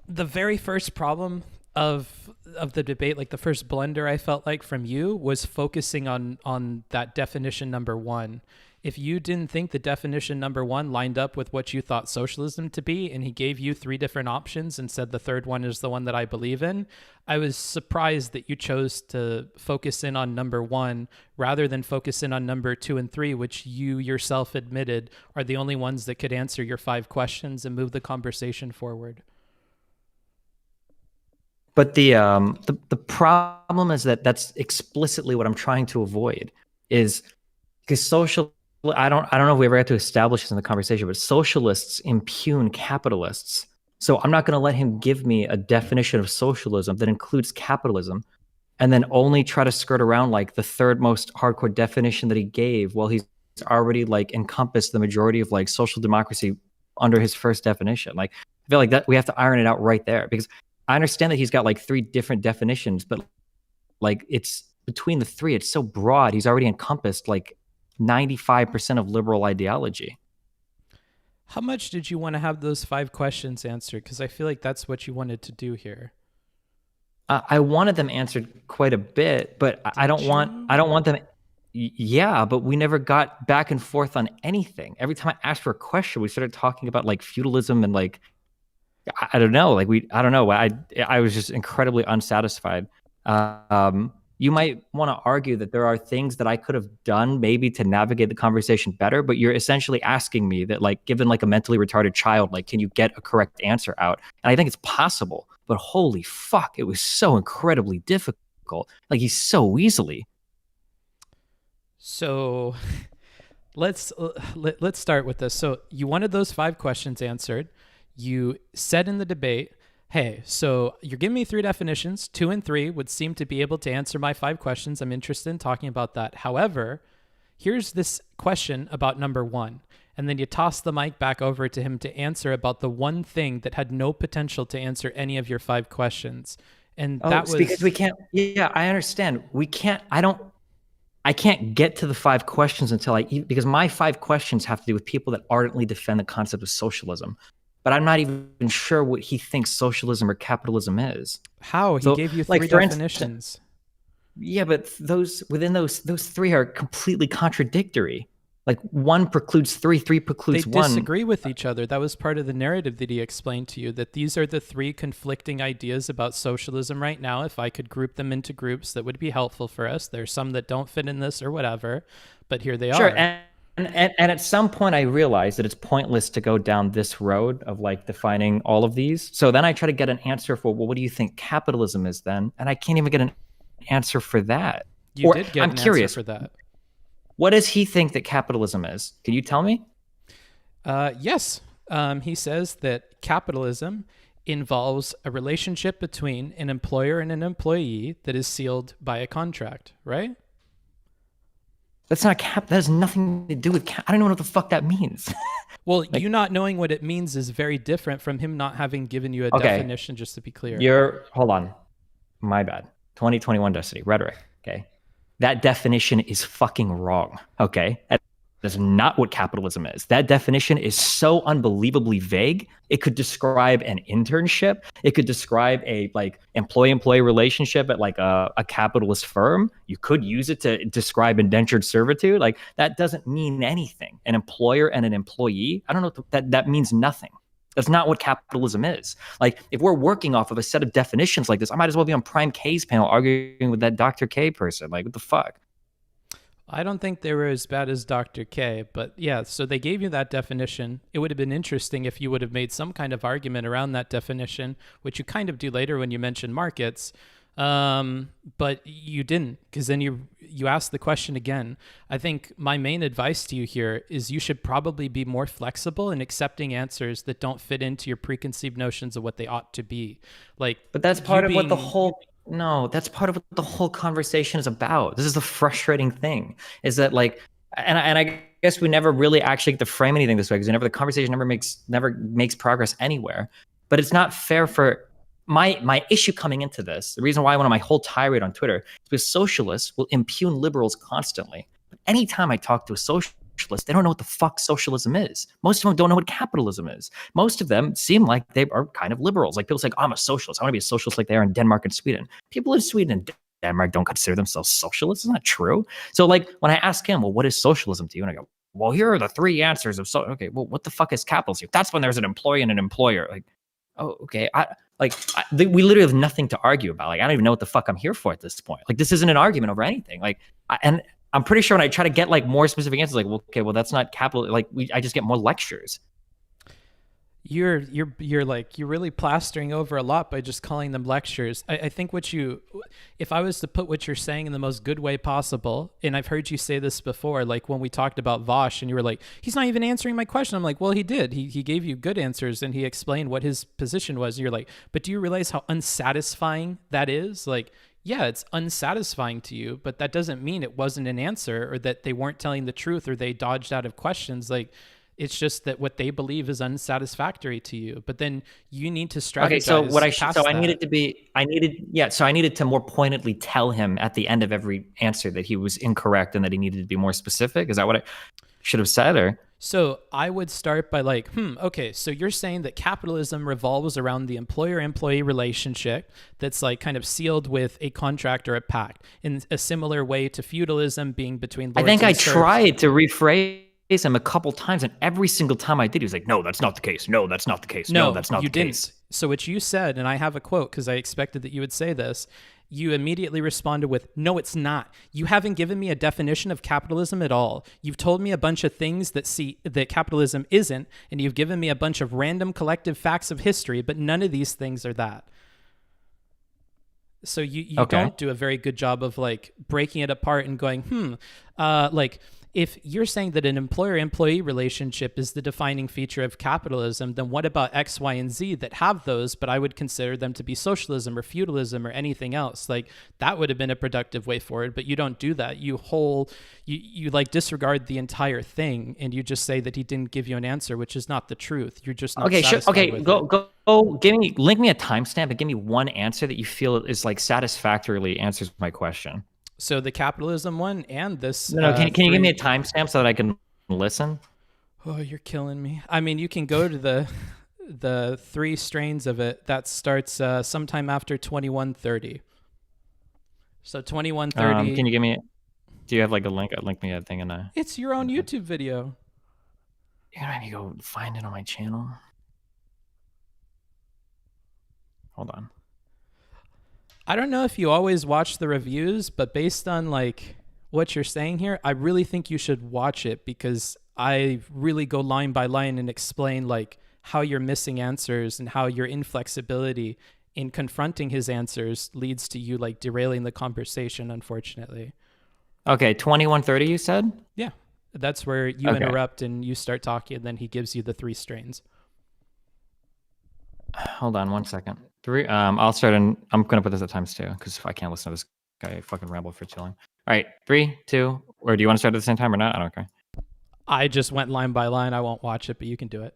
the very first problem of the debate, like the first blunder I felt like from you, was focusing on that definition number 1. If you didn't think the definition number 1 lined up with what you thought socialism to be, and he gave you 3 different options and said the third one is the one that I believe in, I was surprised that you chose to focus in on number 1 rather than focus in on number 2 and 3, which you yourself admitted are the only ones that could answer your 5 questions and move the conversation forward. But the problem is that that's explicitly what I'm trying to avoid, is because I don't know if we ever had to establish this in the conversation, but socialists impugn capitalists. So I'm not going to let him give me a definition of socialism that includes capitalism and then only try to skirt around like the third most hardcore definition that he gave while he's already like encompassed the majority of like social democracy under his first definition. Like I feel like that we have to iron it out right there, because I understand that he's got like 3 different definitions, but like it's between the 3, it's so broad. He's already encompassed like 95% of liberal ideology. How much did you want to have those 5 questions answered? Because I feel like that's what you wanted to do here. I wanted them answered quite a bit, but I don't want them. Yeah, but we never got back and forth on anything. Every time I asked for a question, we started talking about like feudalism and like, I don't know. Like I don't know. I was just incredibly unsatisfied. You might want to argue that there are things that I could have done maybe to navigate the conversation better, but you're essentially asking me that, like, given like a mentally retarded child, like, can you get a correct answer out? And I think it's possible, but holy fuck, it was so incredibly difficult. Like he's so weaselly. So let's start with this. So you wanted those 5 questions answered. You said in the debate, hey, so you're giving me 3 definitions. 2 and 3 would seem to be able to answer my 5 questions. I'm interested in talking about that. However, here's this question about number 1. And then you toss the mic back over to him to answer about the one thing that had no potential to answer any of your 5 questions. And that was because we can't. Yeah, I understand. We can't. I can't get to the 5 questions until because my 5 questions have to do with people that ardently defend the concept of socialism. But I'm not even sure what he thinks socialism or capitalism is. How? He gave you 3 definitions. Yeah, but those 3 are completely contradictory. Like 1 precludes 3, 3 precludes 1. They disagree with each other. That was part of the narrative that he explained to you, that these are the 3 conflicting ideas about socialism right now. If I could group them into groups, that would be helpful for us. There's some that don't fit in this or whatever, but here they are. Sure, and at some point I realized that it's pointless to go down this road of like defining all of these. So then I try to get an answer for, well, what do you think capitalism is then? And I can't even get an answer for that. You did get an answer for that. What does he think that capitalism is? Can you tell me? Yes. He says that capitalism involves a relationship between an employer and an employee that is sealed by a contract, right? That's not that has nothing to do with I don't know what the fuck that means. Well, like, you not knowing what it means is very different from him not having given you a definition, just to be clear. Hold on. My bad. 2021 Destiny. Rhetoric. Okay. that definition is fucking wrong, okay? That's not what capitalism is. That definition is so unbelievably vague. It could describe an internship. It could describe a like employee-employee relationship at like a capitalist firm. You could use it to describe indentured servitude. Like that doesn't mean anything. An employer and an employee, I don't know, that means nothing. That's not what capitalism is. Like, if we're working off of a set of definitions like this, I might as well be on Prime K's panel arguing with that Dr. K person. Like, what the fuck? I don't think they were as bad as Dr. K, but yeah, so they gave you that definition. It would have been interesting if you would have made some kind of argument around that definition, which you kind of do later when you mention markets. But you didn't, because then you asked the question again. I think my main advice to you here is you should probably be more flexible in accepting answers that don't fit into your preconceived notions of what they ought to be. Like, but that's part of what the whole that's part of what the whole conversation is about. This is the frustrating thing, is that like, and I guess we never really actually get to frame anything this way, because the conversation never makes progress anywhere. But it's not fair for my issue coming into this. The reason why I went on my whole tirade on Twitter is because socialists will impugn liberals constantly. But anytime I talk to a socialist, they don't know what the fuck socialism is. Most of them don't know what capitalism is. Most of them seem like they are kind of liberals. Like people say, oh, I'm a socialist. I want to be a socialist like they are in Denmark and Sweden. People in Sweden and Denmark don't consider themselves socialists. It's not true. So like when I ask him, well, what is socialism to you? And I go, well, here are the three answers of okay, well, what the fuck is capitalism? That's when there's an employee and an employer. Like, oh, okay. We literally have nothing to argue about. Like, I don't even know what the fuck I'm here for at this point. Like, this isn't an argument over anything. Like, and I'm pretty sure when I try to get like more specific answers, like, well, okay, well, that's not capital. Like, I just get more lectures. You're really plastering over a lot by just calling them lectures. I think if I was to put what you're saying in the most good way possible, and I've heard you say this before, like when we talked about Vosh and you were like, he's not even answering my question. I'm like, well, he did. He gave you good answers and he explained what his position was. And you're like, but do you realize how unsatisfying that is? Like, yeah, it's unsatisfying to you, but that doesn't mean it wasn't an answer or that they weren't telling the truth or they dodged out of questions. Like, it's just that what they believe is unsatisfactory to you. But then you need to strategize. Okay, so I needed to more pointedly tell him at the end of every answer that he was incorrect and that he needed to be more specific. Is that what I should have said? Or so I would start by like, okay, so you're saying that capitalism revolves around the employer-employee relationship that's like kind of sealed with a contract or a pact in a similar way to feudalism being between lords I think and I serfs. Tried to rephrase him a couple times, and every single time I did, he was like, no, that's not the case. No, that's not the case. No, that's not the case. So what you said, and I have a quote because I expected that you would say this, you immediately responded with, no, it's not. You haven't given me a definition of capitalism at all. You've told me a bunch of things that capitalism isn't, and you've given me a bunch of random collective facts of history, but none of these things are that. So you don't do a very good job of like breaking it apart and going, like, if you're saying that an employer-employee relationship is the defining feature of capitalism, then what about X, Y, and Z that have those, but I would consider them to be socialism or feudalism or anything else? Like, that would have been a productive way forward, but you don't do that. You like disregard the entire thing, and you just say that he didn't give you an answer, which is not the truth. You're just not satisfied with it. Link me a timestamp and give me one answer that you feel is like satisfactorily answers my question. So the capitalism one and this. No, can you give me a timestamp so that I can listen? Oh, you're killing me. I mean, you can go to the three strains of it. That starts sometime after 2130. So 2130. Can you give me? Do you have like a link? Link me a thing in a. It's your own YouTube video. You're gonna have me go find it on my channel. Hold on. I don't know if you always watch the reviews, but based on like what you're saying here, I really think you should watch it because I really go line by line and explain like how you're missing answers and how your inflexibility in confronting his answers leads to you like derailing the conversation, unfortunately. Okay, 2130 you said? Yeah. That's where you interrupt and you start talking and then he gives you the three strains. Hold on 1 second. I'll start and I'm gonna put this at times 2 because I can't listen to this guy fucking ramble for too long. All right, 3, 2, or do you want to start at the same time or not? I don't care. I just went line by line. I won't watch it, but you can do it.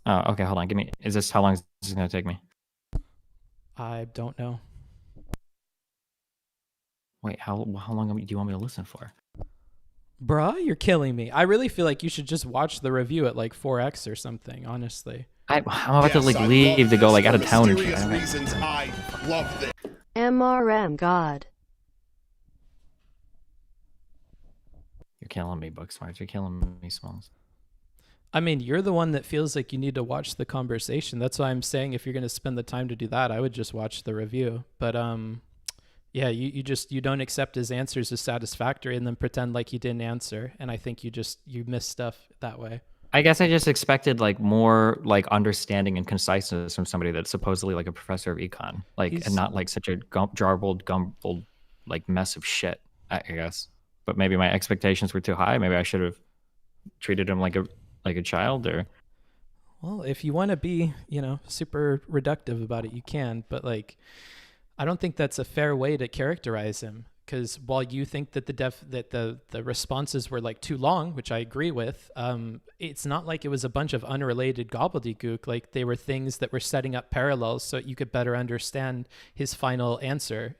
Oh, okay. Hold on. How long is this gonna take me? I don't know. Wait, how long do you want me to listen for? Bruh, you're killing me. I really feel like you should just watch the review at like 4x or something, honestly. I'm about to like leave to go like out of town and shit. Reasons I love this. MRM God. You're killing me, Booksmarts. You're killing me, Smalls. I mean, you're the one that feels like you need to watch the conversation. That's why I'm saying if you're going to spend the time to do that, I would just watch the review. But yeah, you don't accept his answers as satisfactory and then pretend like he didn't answer. And I think you miss stuff that way. I guess I just expected like more like understanding and conciseness from somebody that's supposedly like a professor of econ, like and not like such a gumbled like mess of shit. I guess, but maybe my expectations were too high. Maybe I should have treated him like a child. Or well, if you want to be super reductive about it, you can. But like, I don't think that's a fair way to characterize him. Because while you think that the responses were like too long, which I agree with, it's not like it was a bunch of unrelated gobbledygook. Like they were things that were setting up parallels so you could better understand his final answer,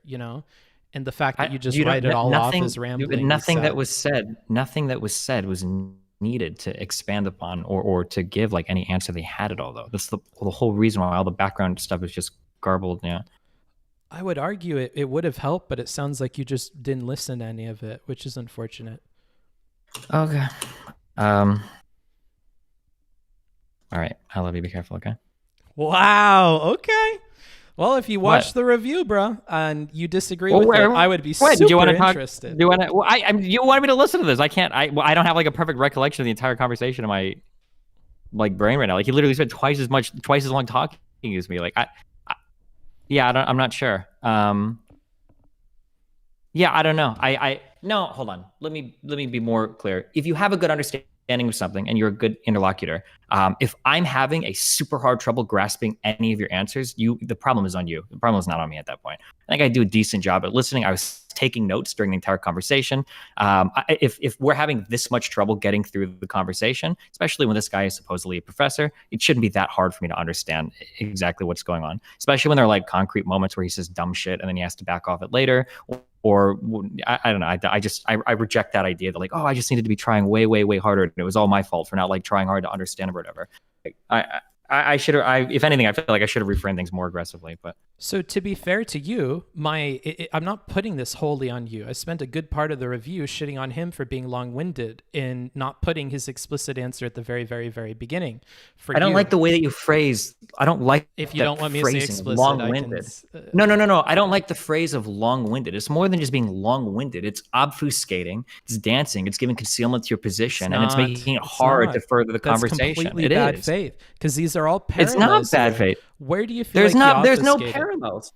And the fact that you just write it all off as rambling. Nothing that was said was needed to expand upon or to give like any answer they had at all, though. That's the whole reason why all the background stuff is just garbled. Yeah. I would argue it would have helped, but it sounds like you just didn't listen to any of it, which is unfortunate. Okay. All right. I love you. Be careful, okay? Wow. Okay. Well, if you watch the review, bro, and you disagree with it, I would be super do you want to interested. Do you want to? You want me to listen to this? I can't. I don't have like a perfect recollection of the entire conversation in my like brain right now. Like he literally spent twice as long talking as me. Like yeah, I'm not sure. Yeah, I don't know. No, hold on. Let me be more clear. If you have a good understanding of something and you're a good interlocutor, if I'm having a super hard trouble grasping any of your answers, the problem is on you. The problem is not on me at that point. I think I do a decent job at listening. I was taking notes during the entire conversation. If we're having this much trouble getting through the conversation, especially when this guy is supposedly a professor, it shouldn't be that hard for me to understand exactly what's going on, especially when there are like concrete moments where he says dumb shit and then he has to back off it later. Or I don't know. I reject that idea that like, oh, I just needed to be trying way, way, way harder. And it was all my fault for not like trying hard to understand or whatever. I should have, if anything, I feel like I should have reframed things more aggressively. But so to be fair to you, I'm not putting this wholly on you. I spent a good part of the review shitting on him for being long-winded and not putting his explicit answer at the very, very, very beginning. I don't like the way that you phrase. I don't like if you don't want me to say explicit. Long-winded. No. I don't like the phrase of long-winded. It's more than just being long-winded. It's obfuscating. It's dancing. It's giving concealment to your position, and it's making it hard to further the conversation. That's completely bad faith because these are all parallels. It's not bad faith. Where do you feel there's no parallels?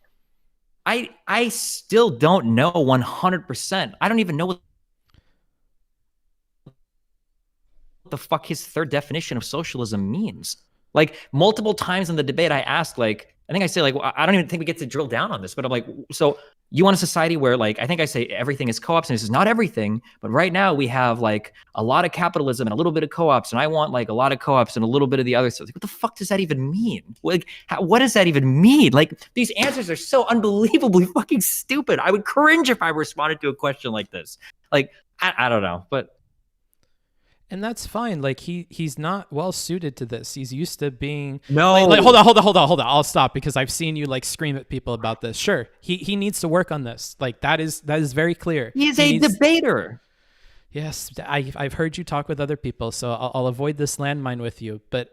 I still don't know 100%. I don't even know what the fuck his third definition of socialism means. Like multiple times in the debate, I asked, like, I think I say, like, well, I don't even think we get to drill down on this, but I'm like, so you want a society where, like, I think I say everything is co-ops, and this is not everything, but right now we have like a lot of capitalism and a little bit of co-ops, and I want like a lot of co-ops and a little bit of the other stuff. Like, what the fuck does that even mean? Like, what does that even mean? Like, these answers are so unbelievably fucking stupid. I would cringe if I responded to a question like this. Like, I don't know, but. And that's fine. Like he's not well suited to this. He's used to being no. Like, hold on. I'll stop because I've seen you like scream at people about this. Sure, he needs to work on this. Like that is very clear. He is a debater. Yes, I've heard you talk with other people, so I'll avoid this landmine with you. But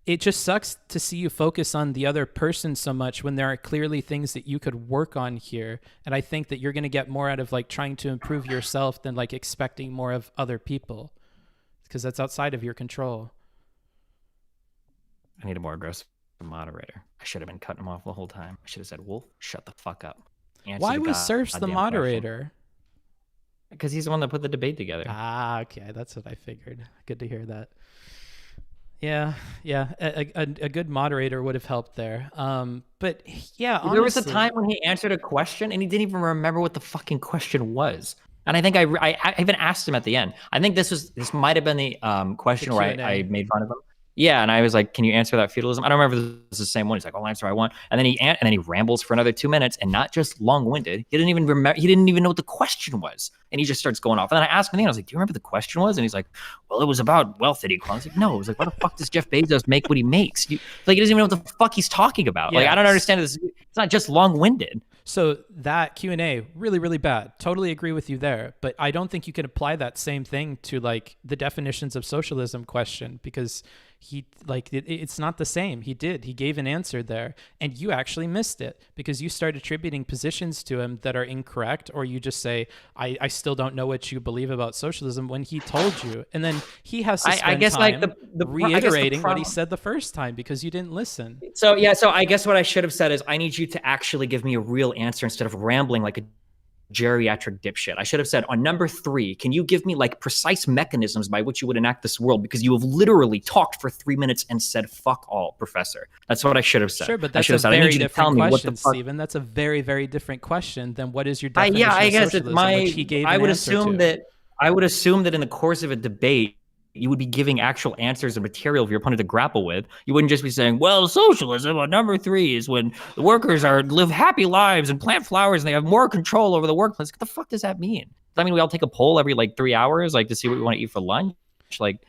it just sucks to see you focus on the other person so much when there are clearly things that you could work on here. And I think that you're going to get more out of like trying to improve yourself than like expecting more of other people, because that's outside of your control. I need a more aggressive moderator. I should have been cutting him off the whole time. I should have said, Wolff, shut the fuck up. Why was Surfs the moderator? Because he's the one that put the debate together. Ah, okay. That's what I figured. Good to hear that. Yeah. A good moderator would have helped there. But yeah, honestly, there was a time when he answered a question and he didn't even remember what the fucking question was. And I think I even asked him at the end. I think this might have been the question where I made fun of him. Yeah, and I was like, "Can you answer that feudalism?" I don't remember if it was the same one. He's like, "I'll answer I want," and then he rambles for another 2 minutes, and not just long-winded. He didn't even remember. He didn't even know what the question was, and he just starts going off. And then I asked him, I was like, "Do you remember the question was?" And he's like, "Well, it was about wealth inequality." I was like, "No." I was like, "Why the fuck does Jeff Bezos make what he makes?" Like, he doesn't even know what the fuck he's talking about. Like, I don't understand this. It's not just long-winded. So that Q&A, really, really bad. Totally agree with you there. But I don't think you can apply that same thing to like the definitions of socialism question, because it's not the same. He gave an answer there, and you actually missed it because you start attributing positions to him that are incorrect, or you just say, I still don't know what you believe about socialism, when he told you. And then he has to spend time reiterating what he said the first time because you didn't listen. So I guess what I should have said is, I need you to actually give me a real answer instead of rambling like a geriatric dipshit. I should have said, on number 3, can you give me like precise mechanisms by which you would enact this world? Because you have literally talked for 3 minutes and said fuck all, professor. That's what I should have said. Sure, but that's a very different question, Stephen. That's a very, very different question than what is your definition of socialism, which he gave an answer to. I would assume that in the course of a debate, you would be giving actual answers and material for your opponent to grapple with. You wouldn't just be saying, well, socialism on number 3 is when the workers live happy lives and plant flowers and they have more control over the workplace. What the fuck does that mean? Does that mean we all take a poll every like 3 hours, like to see what we want to eat for lunch? Like,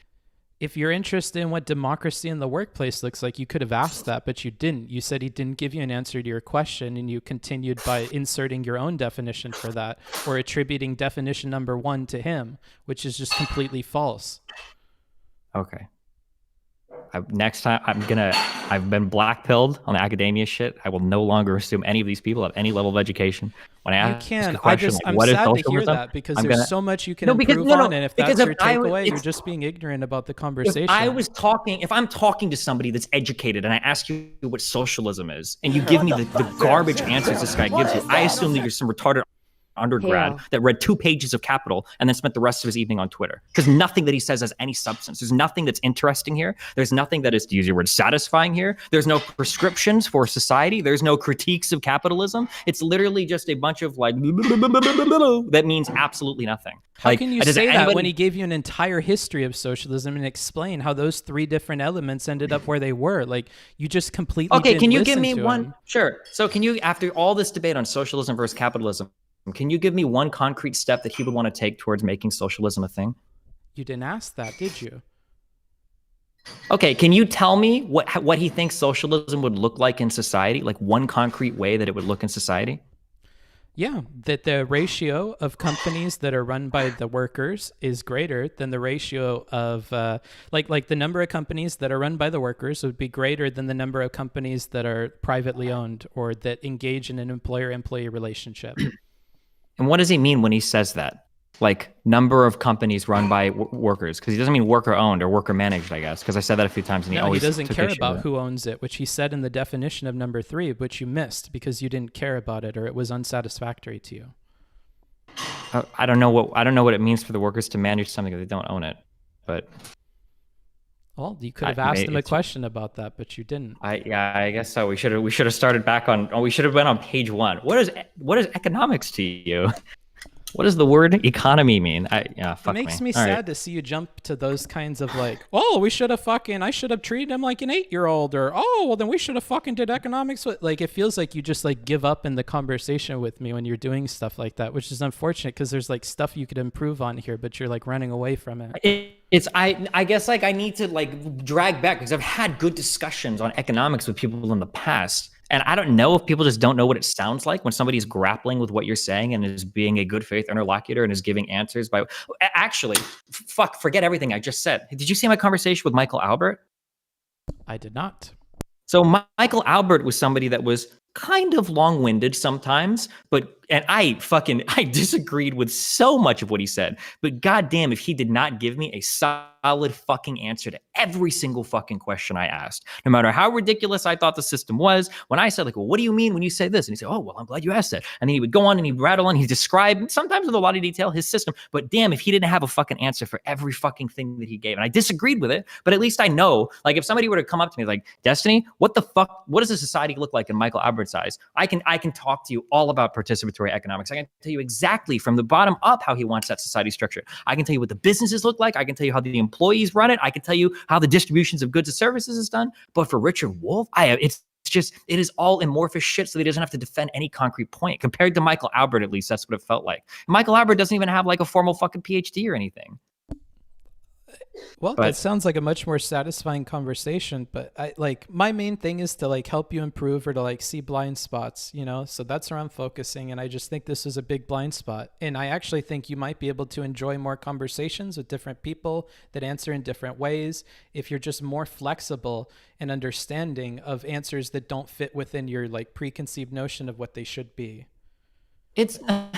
if you're interested in what democracy in the workplace looks like, you could have asked that, but you didn't. You said he didn't give you an answer to your question, and you continued by inserting your own definition for that, or attributing definition number 1 to him, which is just completely false. Okay. Next time, I've been black-pilled on the academia shit. I will no longer assume any of these people have any level of education. When I ask a question, I'm what is sad to hear socialism? that, because there's so much you can improve on, and if that's your takeaway, you're just being ignorant about the conversation. If I'm talking to somebody that's educated and I ask you what socialism is, and you give me the garbage answers this guy gives you, I assume that you're some retarded undergrad that read 2 pages of Capital and then spent the rest of his evening on Twitter, because nothing that he says has any substance. There's nothing that's interesting here. There's nothing that is, to use your word, satisfying here. There's no prescriptions for society. There's no critiques of capitalism. It's literally just a bunch of like that means absolutely nothing. How can you say that when he gave you an entire history of socialism and explain how those 3 different elements ended up where they were? Like, you just completely didn't can you listen give me to one? him. Sure. So can you, after all this debate on socialism versus capitalism, can you give me one concrete step that he would want to take towards making socialism a thing? You didn't ask that, did you? Okay, can you tell me what he thinks socialism would look like in society? Like one concrete way that it would look in society? Yeah, that the ratio of companies that are run by the workers is greater than the ratio of, like the number of companies that are run by the workers would be greater than the number of companies that are privately owned or that engage in an employer-employee relationship. And what does he mean when he says that? Like number of companies run by workers? Because he doesn't mean worker owned or worker managed, I guess. Because I said that a few times, and he doesn't care about who owns it, which he said in the definition of number 3, which you missed because you didn't care about it or it was unsatisfactory to you. I don't know what it means for the workers to manage something if they don't own it, but. Well, you could have asked him a question about that, but you didn't. I guess so. We should have started back on. We should have been on page 1. What is economics to you? What does the word economy mean? Fuck it makes me sad to see you jump to those kinds of like, oh, I should have treated him like an 8-year-old, or oh, well then we should have fucking did economics with. Like, it feels like you just like give up in the conversation with me when you're doing stuff like that, which is unfortunate because there's like stuff you could improve on here, but you're like running away from it. I guess like I need to like drag back because I've had good discussions on economics with people in the past. And I don't know if people just don't know what it sounds like when somebody's grappling with what you're saying and is being a good faith interlocutor and is giving answers by actually, forget everything I just said. Did you see my conversation with Michael Albert? I did not. So Michael Albert was somebody that was kind of long-winded sometimes, and I disagreed with so much of what he said, but goddamn if he did not give me a solid fucking answer to every single fucking question I asked, no matter how ridiculous I thought the system was. When I said like, well, what do you mean when you say this? And he said, oh, well, I'm glad you asked that. And then he would go on and he'd rattle on, he'd describe, sometimes with a lot of detail, his system, but damn if he didn't have a fucking answer for every fucking thing that he gave. And I disagreed with it, but at least I know, like if somebody were to come up to me like, Destiny, what the fuck, what does a society look like in Michael Albert's Albert size. I can talk to you all about participatory economics. I can tell you exactly from the bottom up how he wants that society structured. I can tell you what the businesses look like. I can tell you how the employees run it. I can tell you how the distributions of goods and services is done. But for Richard Wolff, it is all amorphous shit, so he doesn't have to defend any concrete point. Compared to Michael Albert, at least that's what it felt like. Michael Albert doesn't even have like a formal fucking PhD or anything. Well, that sounds like a much more satisfying conversation, but my main thing is to like help you improve or to like see blind spots, you know? So that's where I'm focusing. And I just think this is a big blind spot. And I actually think you might be able to enjoy more conversations with different people that answer in different ways if you're just more flexible and understanding of answers that don't fit within your like preconceived notion of what they should be. It's not.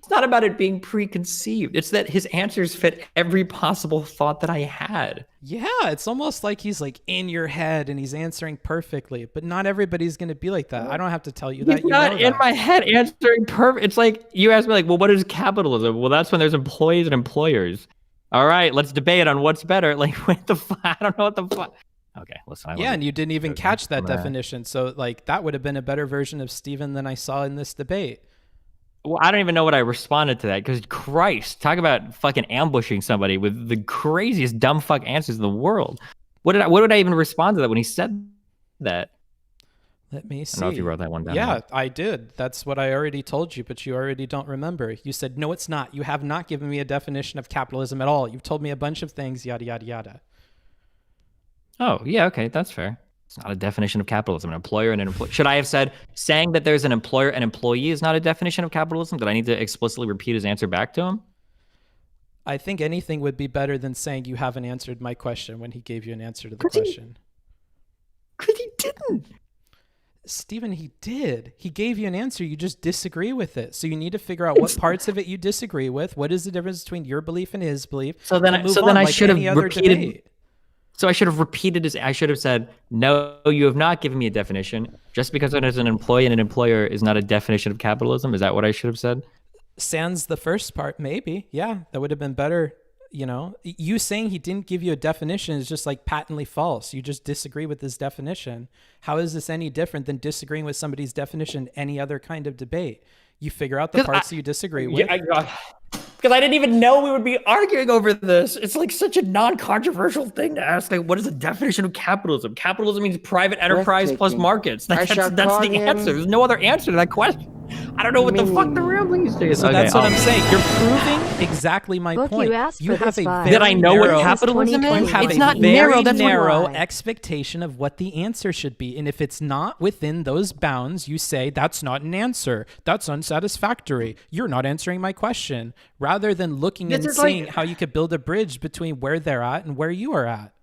It's not about it being preconceived. It's that his answers fit every possible thought that I had. Yeah, it's almost like he's like in your head and he's answering perfectly, but not everybody's going to be like that. I don't have to tell you that. He's not in my head answering perfect. It's like you asked me like, well, what is capitalism? Well, that's when there's employees and employers. All right, let's debate on what's better. Like, what the fuck? I don't know what the fuck. Okay, listen. Yeah, and you didn't even catch that definition. So like that would have been a better version of Steven than I saw in this debate. Well, I don't even know what I responded to that because Christ, talk about fucking ambushing somebody with the craziest dumb fuck answers in the world. What did I even respond to that when he said that? Let me see. I don't know if you wrote that one down. Yeah, I did. That's what I already told you, but you already don't remember. You said, no, it's not. You have not given me a definition of capitalism at all. You've told me a bunch of things, yada, yada, yada. Oh, yeah, okay, that's fair. It's not a definition of capitalism. An employer and an employee. Should I have said saying that there's an employer and employee is not a definition of capitalism? Did I need to explicitly repeat his answer back to him? I think anything would be better than saying you haven't answered my question when he gave you an answer to the question. Because he didn't. Steven, he did. He gave you an answer. You just disagree with it. So you need to figure out what parts of it you disagree with. What is the difference between your belief and his belief? So then I should have repeated. So I should have repeated his. I should have said, no, you have not given me a definition. Just because there's an employee and an employer is not a definition of capitalism. Is that what I should have said? Sans the first part, maybe. Yeah, that would have been better. You know, you saying he didn't give you a definition is just like patently false. You just disagree with his definition. How is this any different than disagreeing with somebody's definition in any other kind of debate? You figure out the parts that you disagree with. Because I didn't even know we would be arguing over this. It's like such a non-controversial thing to ask. Like, what is the definition of capitalism? Capitalism means private enterprise plus markets. That's the answer. There's no other answer to that question. I don't know what the fuck the rambling is. So okay, that's what I'm saying. You're proving exactly my point. You have a very Did I know what capitalism is? It's not narrow. That's narrow expectation of what the answer should be. And if it's not within those bounds, you say that's not an answer. That's unsatisfactory. You're not answering my question. Rather than looking and seeing how you could build a bridge between where they're at and where you are at.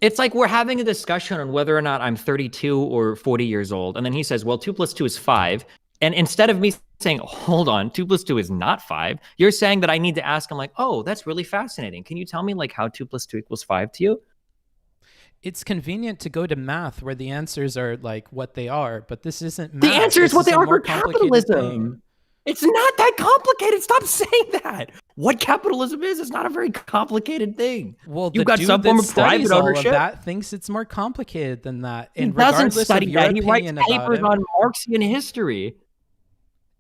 It's like we're having a discussion on whether or not I'm 32 or 40 years old. And then he says, well, 2 + 2 is 5. And instead of me saying, hold on, 2 + 2 is not 5, you're saying that I need to ask him like, oh, that's really fascinating. Can you tell me like how 2 + 2 = 5 to you? It's convenient to go to math where the answers are like what they are, but this isn't math. The answer is what they are for capitalism. It's not that complicated. Stop saying that. What capitalism is not a very complicated thing. Well, you've got some form of private ownership. That thinks it's more complicated than that. And he doesn't study that. He writes papers on Marxian history.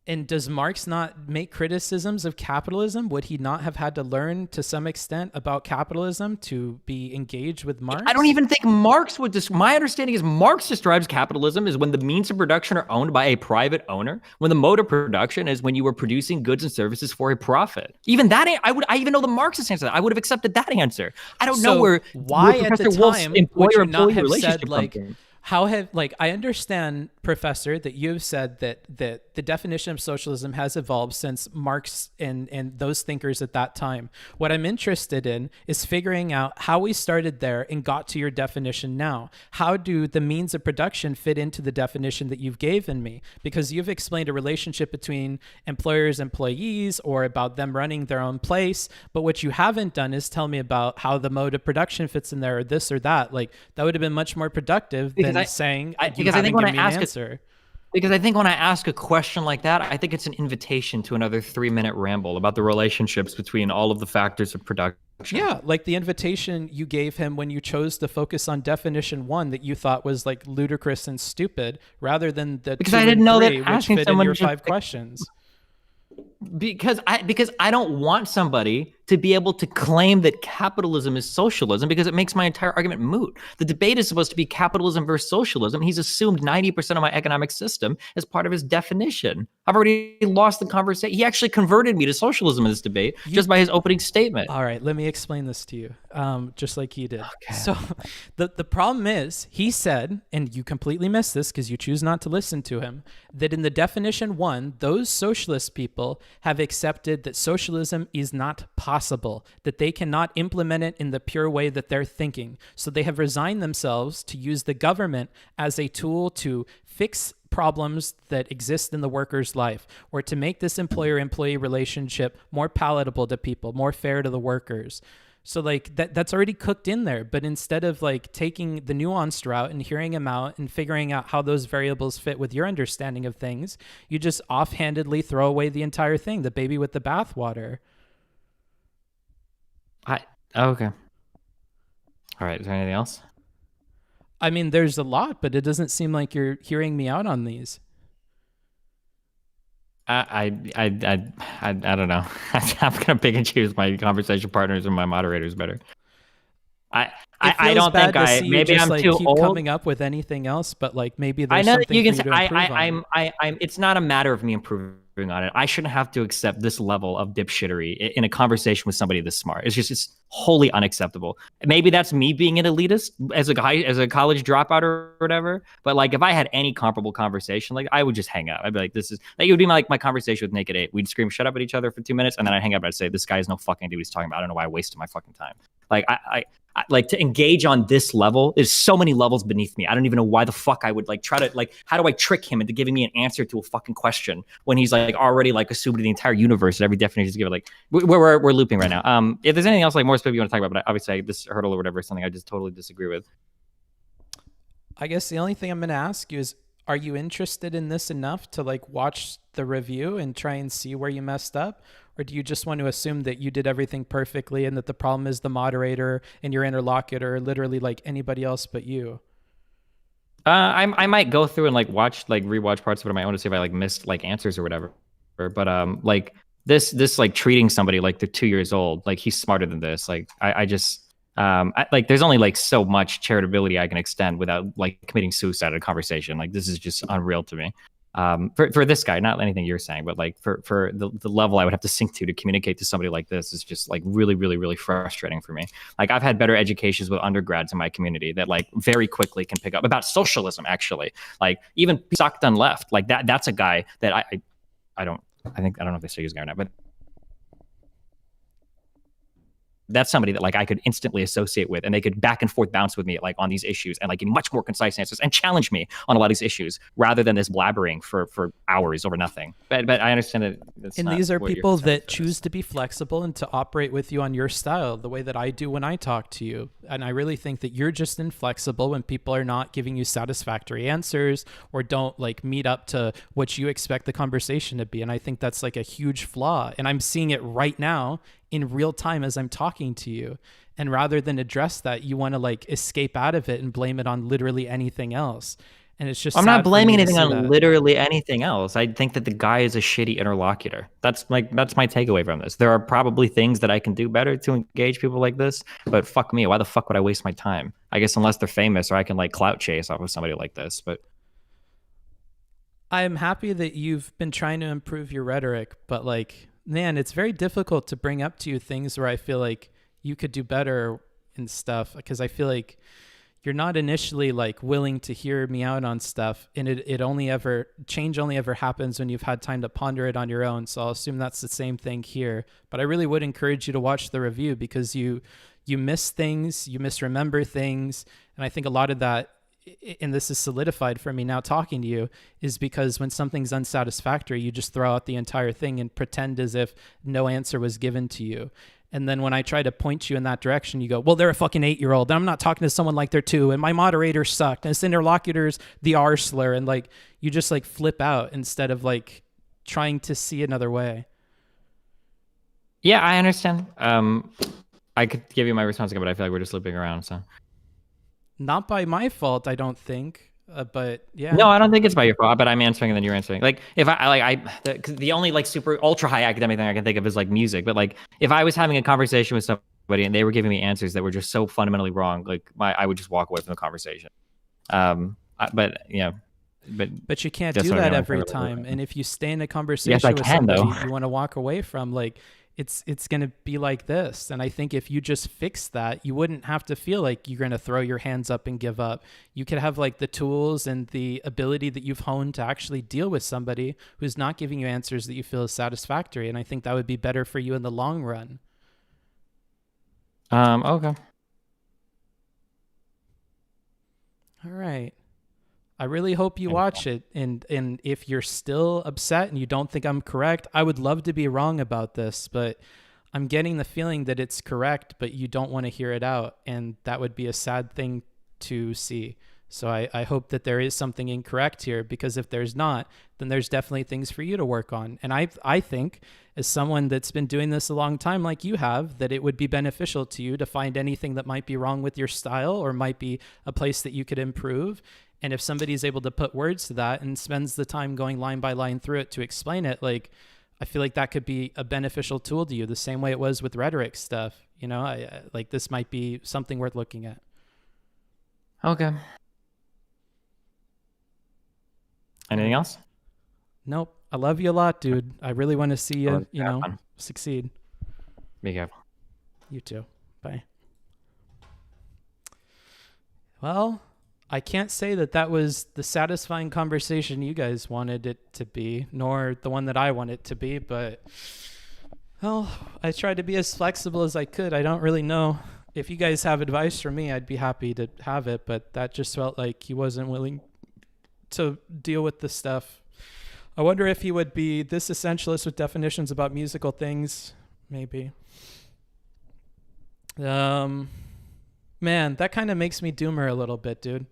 And does Marx not make criticisms of capitalism? Would he not have had to learn to some extent about capitalism to be engaged with Marx? I don't even think Marx would my understanding is Marx describes capitalism as when the means of production are owned by a private owner, when the mode of production is when you were producing goods and services for a profit. Even that, I even know the Marxist answer. I would have accepted that answer. I don't know where Professor Wolff's would you not have said like, I understand, Professor, that you've said that the definition of socialism has evolved since Marx and those thinkers at that time. What I'm interested in is figuring out how we started there and got to your definition now. How do the means of production fit into the definition that you've given me? Because you've explained a relationship between employers, employees, or about them running their own place. But what you haven't done is tell me about how the mode of production fits in there or this or that. Like, that would have been much more productive than saying you haven't given me an answer. Because I think when I ask a question like that, I think it's an invitation to another 3-minute ramble about the relationships between all of the factors of production Yeah, like the invitation you gave him when you chose to focus on definition 1 that you thought was like ludicrous and stupid, rather than the because 2 I didn't and know 3, that which asking fit in someone your to just 5 questions. because I don't want somebody to be able to claim that capitalism is socialism, because it makes my entire argument moot. The debate is supposed to be capitalism versus socialism. He's assumed 90% of my economic system as part of his definition. I've already lost the conversation. He actually converted me to socialism in this debate just by his opening statement. All right, let me explain this to you, just like he did. Okay. So the problem is, he said, and you completely missed this because you choose not to listen to him, that in the definition 1, those socialist people have accepted that socialism is not possible, that they cannot implement it in the pure way that they're thinking. So they have resigned themselves to use the government as a tool to fix problems that exist in the worker's life, or to make this employer-employee relationship more palatable to people, more fair to the workers. So like that's already cooked in there. But instead of like taking the nuanced route and hearing him out and figuring out how those variables fit with your understanding of things, you just offhandedly throw away the entire thing, the baby with the bathwater. Okay. All right. Is there anything else? I mean, there's a lot, but it doesn't seem like you're hearing me out on these. I don't know. I'm gonna pick and choose my conversation partners and my moderators better. I don't think maybe I'm too keep old. Coming up with anything else, but like maybe there's I know that something you can for say you to improve on. I'm. It's not a matter of me improving on it. I shouldn't have to accept this level of dipshittery in a conversation with somebody this smart. It's wholly unacceptable. Maybe that's me being an elitist as a college dropout or whatever. But like, if I had any comparable conversation, like I would just hang up. I'd be like, it would be my conversation with Naked Ape. We'd scream shut up at each other for 2 minutes, and then I'd hang up. I'd say, this guy has no fucking idea what he's talking about. I don't know why I wasted my fucking time. Like I like to engage on this level. There's so many levels beneath me. I don't even know why the fuck I would like try to like, how do I trick him into giving me an answer to a fucking question when he's like already like assumed the entire universe and every definition is given. Like we're looping right now. If there's anything else like more specific you want to talk about, but obviously this hurdle or whatever is something I just totally disagree with. I guess the only thing I'm going to ask you is, are you interested in this enough to like watch the review and try and see where you messed up? Or do you just want to assume that you did everything perfectly and that the problem is the moderator and your interlocutor, literally like anybody else but you? I might go through and like rewatch parts of it on my own to see if I like missed like answers or whatever. But like this like treating somebody like they're 2 years old, like he's smarter than this. Like I just like there's only like so much charitability I can extend without like committing suicide in a conversation. Like this is just unreal to me. For this guy, not anything you're saying, but like for the level I would have to sink to communicate to somebody like this is just like really, really, really frustrating for me. Like I've had better educations with undergrads in my community that like very quickly can pick up about socialism, actually. Like even Stockton left, like that's a guy that I don't know if they still use guy or not, but that's somebody that like I could instantly associate with, and they could back and forth bounce with me like on these issues and like give much more concise answers and challenge me on a lot of these issues rather than this blabbering for hours over nothing. But I understand that. And these are people that choose to be flexible and to operate with you on your style, the way that I do when I talk to you. And I really think that you're just inflexible when people are not giving you satisfactory answers or don't like meet up to what you expect the conversation to be. And I think that's like a huge flaw. And I'm seeing it right now in real time as I'm talking to you. And rather than address that, you want to like escape out of it and blame it on literally anything else. And it's just, I'm not blaming anything on literally anything else. I think that the guy is a shitty interlocutor. That's my takeaway from this. There are probably things that I can do better to engage people like this, but fuck me, why the fuck would I waste my time? I guess unless they're famous or I can like clout chase off of somebody like this. But I'm happy that you've been trying to improve your rhetoric, but like, man, it's very difficult to bring up to you things where I feel like you could do better and stuff, because I feel like you're not initially like willing to hear me out on stuff, and change only ever happens when you've had time to ponder it on your own. So I'll assume that's the same thing here. But I really would encourage you to watch the review, because you miss things, you misremember things, and I think a lot of that, and this is solidified for me now talking to you, is because when something's unsatisfactory, you just throw out the entire thing and pretend as if no answer was given to you. And then when I try to point you in that direction, you go, well, they're a fucking 8-year-old. I'm not talking to someone like they're 2. And my moderator sucked. And this interlocutor's the R slur. And like, you just like flip out instead of like trying to see another way. Yeah, I understand. I could give you my response again, but I feel like we're just looping around. So Not by my fault, I don't think. But yeah. no, I don't think it's by your fault. But I'm answering and then you're answering. Like if the only like super ultra high academic thing I can think of is like music. But like if I was having a conversation with somebody and they were giving me answers that were just so fundamentally wrong, like I would just walk away from the conversation. But yeah. But you can't do that every time. And if you stay in a conversation with somebody you want to walk away from, like it's going to be like this. And I think if you just fix that, you wouldn't have to feel like you're going to throw your hands up and give up. You could have like the tools and the ability that you've honed to actually deal with somebody who's not giving you answers that you feel is satisfactory. And I think that would be better for you in the long run. Okay. All right. I really hope you watch it. And if you're still upset and you don't think I'm correct, I would love to be wrong about this, but I'm getting the feeling that it's correct, but you don't want to hear it out. And that would be a sad thing to see. So I hope that there is something incorrect here, because if there's not, then there's definitely things for you to work on. And I think, as someone that's been doing this a long time like you have, that it would be beneficial to you to find anything that might be wrong with your style or might be a place that you could improve. And if somebody is able to put words to that and spends the time going line by line through it to explain it, like, I feel like that could be a beneficial tool to you, the same way it was with rhetoric stuff. You know, I like this might be something worth looking at. Okay. Anything else? Nope. I love you a lot, dude. I really want to see you, succeed. Be careful. You too. Bye. Well, I can't say that that was the satisfying conversation you guys wanted it to be, nor the one that I want it to be, but, well, I tried to be as flexible as I could. I don't really know. If you guys have advice for me, I'd be happy to have it, but that just felt like he wasn't willing to deal with the stuff. I wonder if he would be this essentialist with definitions about musical things. Maybe. Man, that kind of makes me doomer a little bit, dude.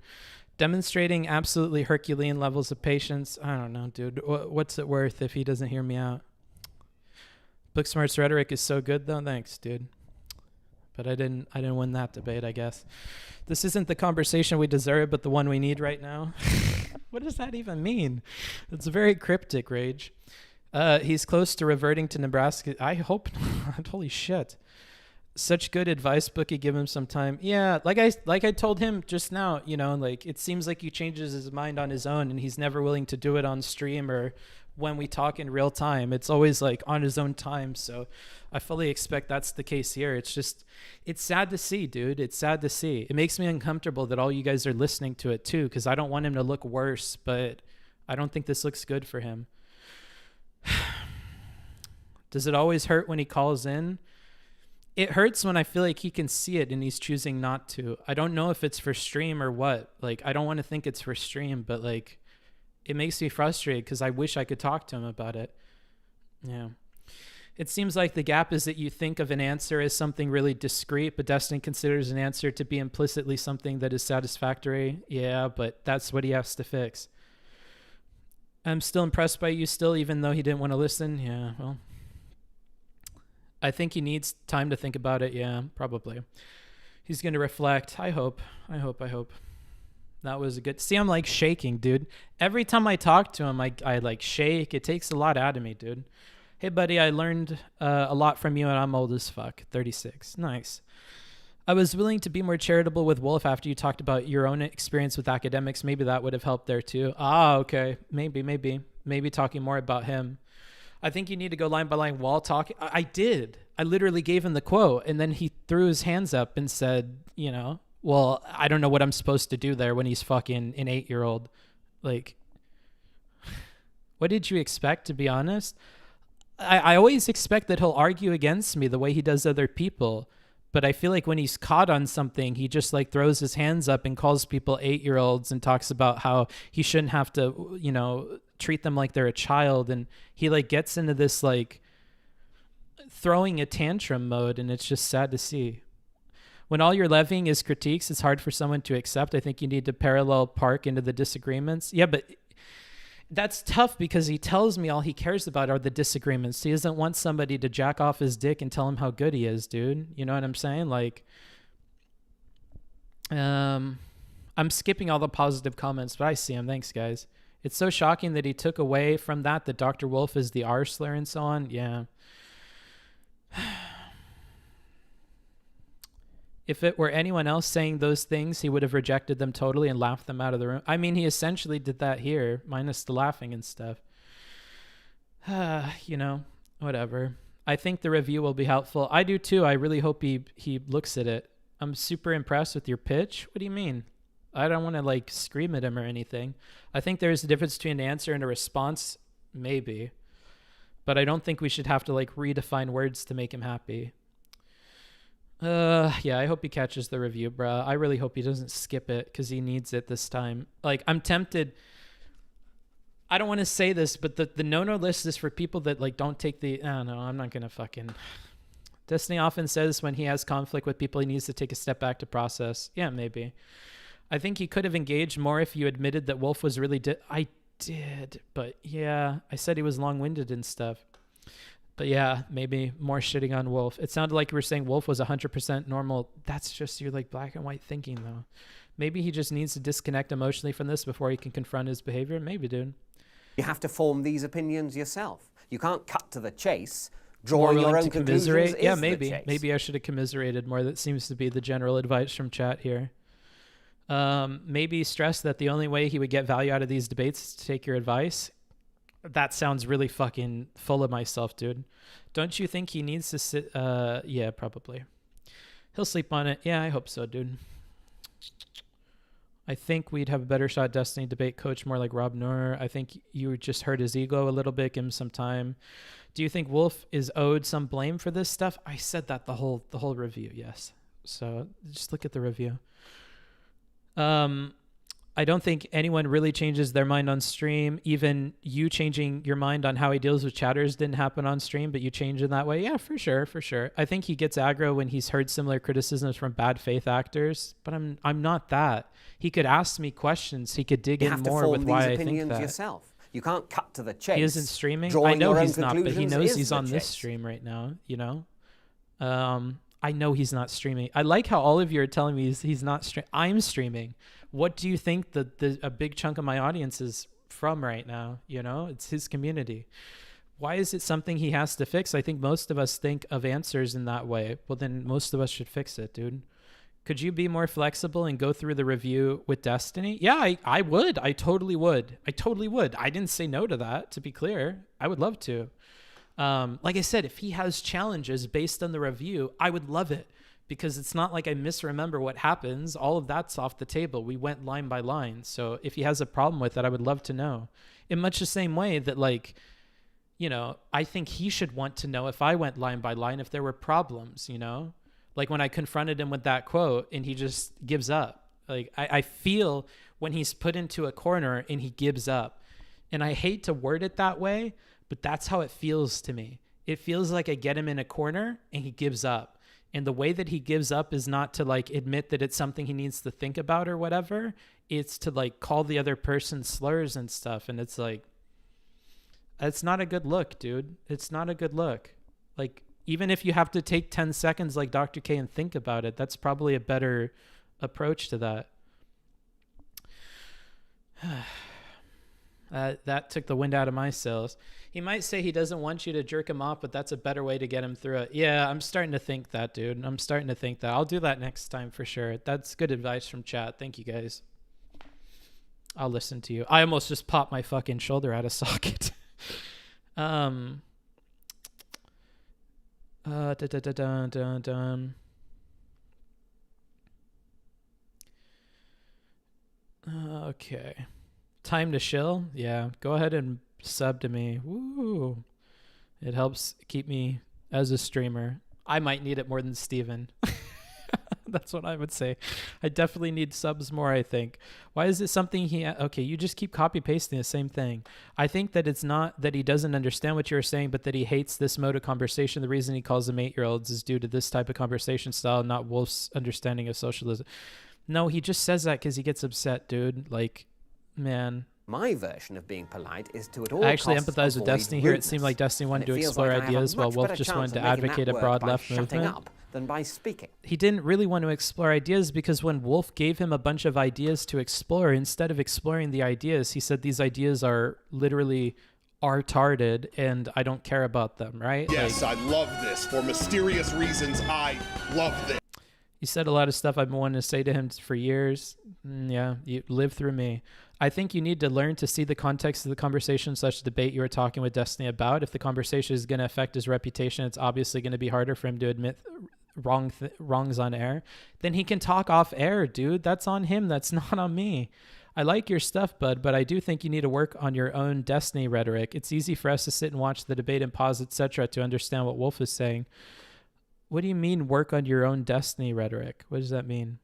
Demonstrating absolutely Herculean levels of patience. I don't know, dude. What's it worth if he doesn't hear me out? Booksmart's rhetoric is so good, though. Thanks, dude. But I didn't win that debate, I guess. This isn't the conversation we deserve, but the one we need right now. What does that even mean? It's very cryptic, Rage. He's close to reverting to Nebraska. I hope not. Holy shit. Such good advice, Bookie. Give him some time. Yeah, like I told him just now, like it seems like he changes his mind on his own and he's never willing to do it on stream or when we talk in real time. It's always like on his own time. So I fully expect that's the case here. It's sad to see, dude. It's sad to see. It makes me uncomfortable that all you guys are listening to it too, because I don't want him to look worse, but I don't think this looks good for him. Does it always hurt when he calls in? It hurts when I feel like he can see it and he's choosing not to. I don't know if it's for stream or what. Like, I don't want to think it's for stream, but like, it makes me frustrated because I wish I could talk to him about it. Yeah. It seems like the gap is that you think of an answer as something really discrete, but Destin considers an answer to be implicitly something that is satisfactory. Yeah, but that's what he has to fix. I'm still impressed by you still, even though he didn't want to listen. Yeah, well, I think he needs time to think about it. Yeah, probably. He's going to reflect. I hope. That was a good... See, I'm like shaking, dude. Every time I talk to him, I like shake. It takes a lot out of me, dude. Hey, buddy, I learned a lot from you and I'm old as fuck. 36. Nice. I was willing to be more charitable with Wolff after you talked about your own experience with academics. Maybe that would have helped there too. Ah, okay. Maybe talking more about him. I think you need to go line by line while talking. I did. I literally gave him the quote, and then he threw his hands up and said, well, I don't know what I'm supposed to do there when he's fucking an 8-year-old. Like, what did you expect, to be honest? I always expect that he'll argue against me the way he does other people. But I feel like when he's caught on something, he just like throws his hands up and calls people 8-year-olds and talks about how he shouldn't have to, treat them like they're a child. And he like gets into this like throwing a tantrum mode, and it's just sad to see. When all you're levying is critiques, it's hard for someone to accept. I think you need to parallel park into the disagreements. Yeah, but That's tough because he tells me all he cares about are the disagreements. He doesn't want somebody to jack off his dick and tell him how good he is, dude. You know what I'm saying? Like, I'm skipping all the positive comments, but I see him. Thanks, guys. It's so shocking that he took away from that Dr. Wolff is the R slur and so on. Yeah. If it were anyone else saying those things, he would have rejected them totally and laughed them out of the room. I mean, he essentially did that here, minus the laughing and stuff. You know, whatever. I think the review will be helpful. I do too. I really hope he looks at it. I'm super impressed with your pitch. What do you mean? I don't want to like scream at him or anything. I think there's a difference between an answer and a response, maybe. But I don't think we should have to like redefine words to make him happy. Yeah, I hope he catches the review, bruh. I really hope he doesn't skip it because he needs it this time. Like, I'm tempted. I don't want to say this, but the no-no list is for people that like don't take the, I don't know, I'm not going to fucking. Destiny often says when he has conflict with people, he needs to take a step back to process. Yeah, maybe. I think he could have engaged more if you admitted that Wolff was really, I did, but yeah, I said he was long-winded and stuff. But yeah, maybe more shitting on Wolff. It sounded like you were saying Wolff was 100% normal. That's just your like black and white thinking though. Maybe he just needs to disconnect emotionally from this before he can confront his behavior. Maybe, dude. You have to form these opinions yourself. You can't cut to the chase. Drawing your own conclusions yeah, is maybe. the chase. Maybe I should have commiserated more. That seems to be the general advice from chat here. Maybe stress that the only way he would get value out of these debates is to take your advice. That sounds really fucking full of myself, dude. Don't you think he needs to sit? Yeah, probably. He'll sleep on it. Yeah, I hope so, dude. I think we'd have a better shot Destiny debate coach more like Rob Noor. I think you just hurt his ego a little bit, give him some time. Do you think Wolff is owed some blame for this stuff? I said that the whole review, yes. So just look at the review. I don't think anyone really changes their mind on stream. Even you changing your mind on how he deals with chatters didn't happen on stream, but you change in that way. Yeah, for sure, for sure. I think he gets aggro when he's heard similar criticisms from bad faith actors, but I'm not that. He could ask me questions. He could dig in more with why I think that. Yourself. You can't cut to the chase. He isn't streaming. I know he's not, but he knows he's on this stream right now. You know, I know he's not streaming. I like how all of you are telling me he's not streaming. I'm streaming. What do you think that a big chunk of my audience is from right now? You know, it's his community. Why is it something he has to fix? I think most of us think of answers in that way. Well, then most of us should fix it, dude. Could you be more flexible and go through the review with Destiny? Yeah, I would. I totally would. I totally would. I didn't say no to that, to be clear. I would love to. Like I said, if he has challenges based on the review, I would love it. Because it's not like I misremember what happens. All of that's off the table. We went line by line. So if he has a problem with it, I would love to know. In much the same way that, like, you know, I think he should want to know if I went line by line, if there were problems, you know? Like when I confronted him with that quote and he just gives up. Like I feel when he's put into a corner and he gives up. And I hate to word it that way, but that's how it feels to me. It feels like I get him in a corner and he gives up. And the way that he gives up is not to like admit that it's something he needs to think about or whatever. It's to like call the other person slurs and stuff. And it's like, it's not a good look, dude. It's not a good look. Like, even if you have to take 10 seconds like Dr. K and think about it, that's probably a better approach to that. That took the wind out of my sails. He might say he doesn't want you to jerk him off, but that's a better way to get him through it. Yeah, I'm starting to think that, dude. I'm starting to think that. I'll do that next time for sure. That's good advice from chat. Thank you, guys. I'll listen to you. I almost just popped my fucking shoulder out of socket. Okay. Time to chill? Yeah. Go ahead and sub to me. Woo. It helps keep me as a streamer. I might need it more than Steven. That's what I would say. I definitely need subs more, I think. Why is it something okay, you just keep copy pasting the same thing. I think that it's not that he doesn't understand what you're saying, but that he hates this mode of conversation. The reason he calls them 8-year-olds is due to this type of conversation style, not Wolff's understanding of socialism. No, he just says that because he gets upset, dude. Like, man, My version of being polite is to at all I actually costs empathize with avoid Destiny here. It rudeness. seemed like Destiny wanted And to it feels explore like I have a ideas while much Wolff better just chance wanted to of making advocate that a work broad by left shutting movement. up than by speaking. He didn't really want to explore ideas because when Wolff gave him a bunch of ideas to explore, instead of exploring the ideas, he said these ideas are literally retarded and I don't care about them, right? Yes, I love this. For mysterious reasons, I love this. He said a lot of stuff I've been wanting to say to him for years. Yeah, you live through me. I think you need to learn to see the context of the conversation such debate you were talking with Destiny about. If the conversation is going to affect his reputation, it's obviously going to be harder for him to admit wrongs on air. Then he can talk off air, dude. That's on him. That's not on me. I like your stuff, bud, but I do think you need to work on your own Destiny rhetoric. It's easy for us to sit and watch the debate and pause, etc., to understand what Wolff is saying. What do you mean work on your own Destiny rhetoric? What does that mean?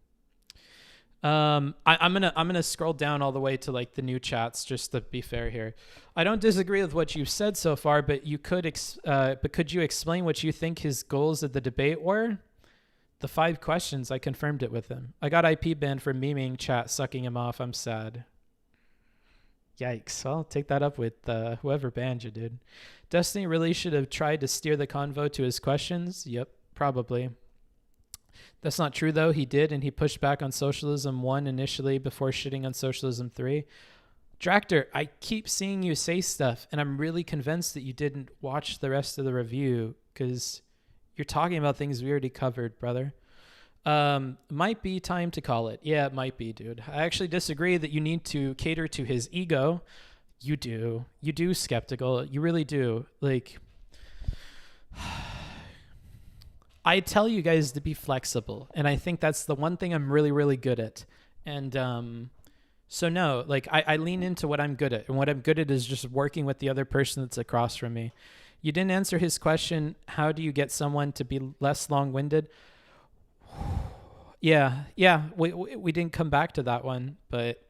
I'm gonna scroll down all the way to like the new chats just to be fair here. I don't disagree with what you've said so far, but you could but could you explain what you think his goals of the debate were? The 5 questions, I confirmed it with him. I got IP banned for memeing chat sucking him off. I'm sad. Yikes. I'll take that up with whoever banned you, dude. Destiny really should have tried to steer the convo to his questions. Yep, probably. That's not true, though. He did, and he pushed back on Socialism 1 initially before shitting on Socialism 3. Dractor, I keep seeing you say stuff, and I'm really convinced that you didn't watch the rest of the review because you're talking about things we already covered, brother. Might be time to call it. Yeah, it might be, dude. I actually disagree that you need to cater to his ego. You do. You do, Skeptical. You really do. Like, I tell you guys to be flexible, and I think that's the one thing I'm really, really good at. And so no, like I lean into what I'm good at, and what I'm good at is just working with the other person that's across from me. You didn't answer his question, how do you get someone to be less long-winded? Yeah, we didn't come back to that one, but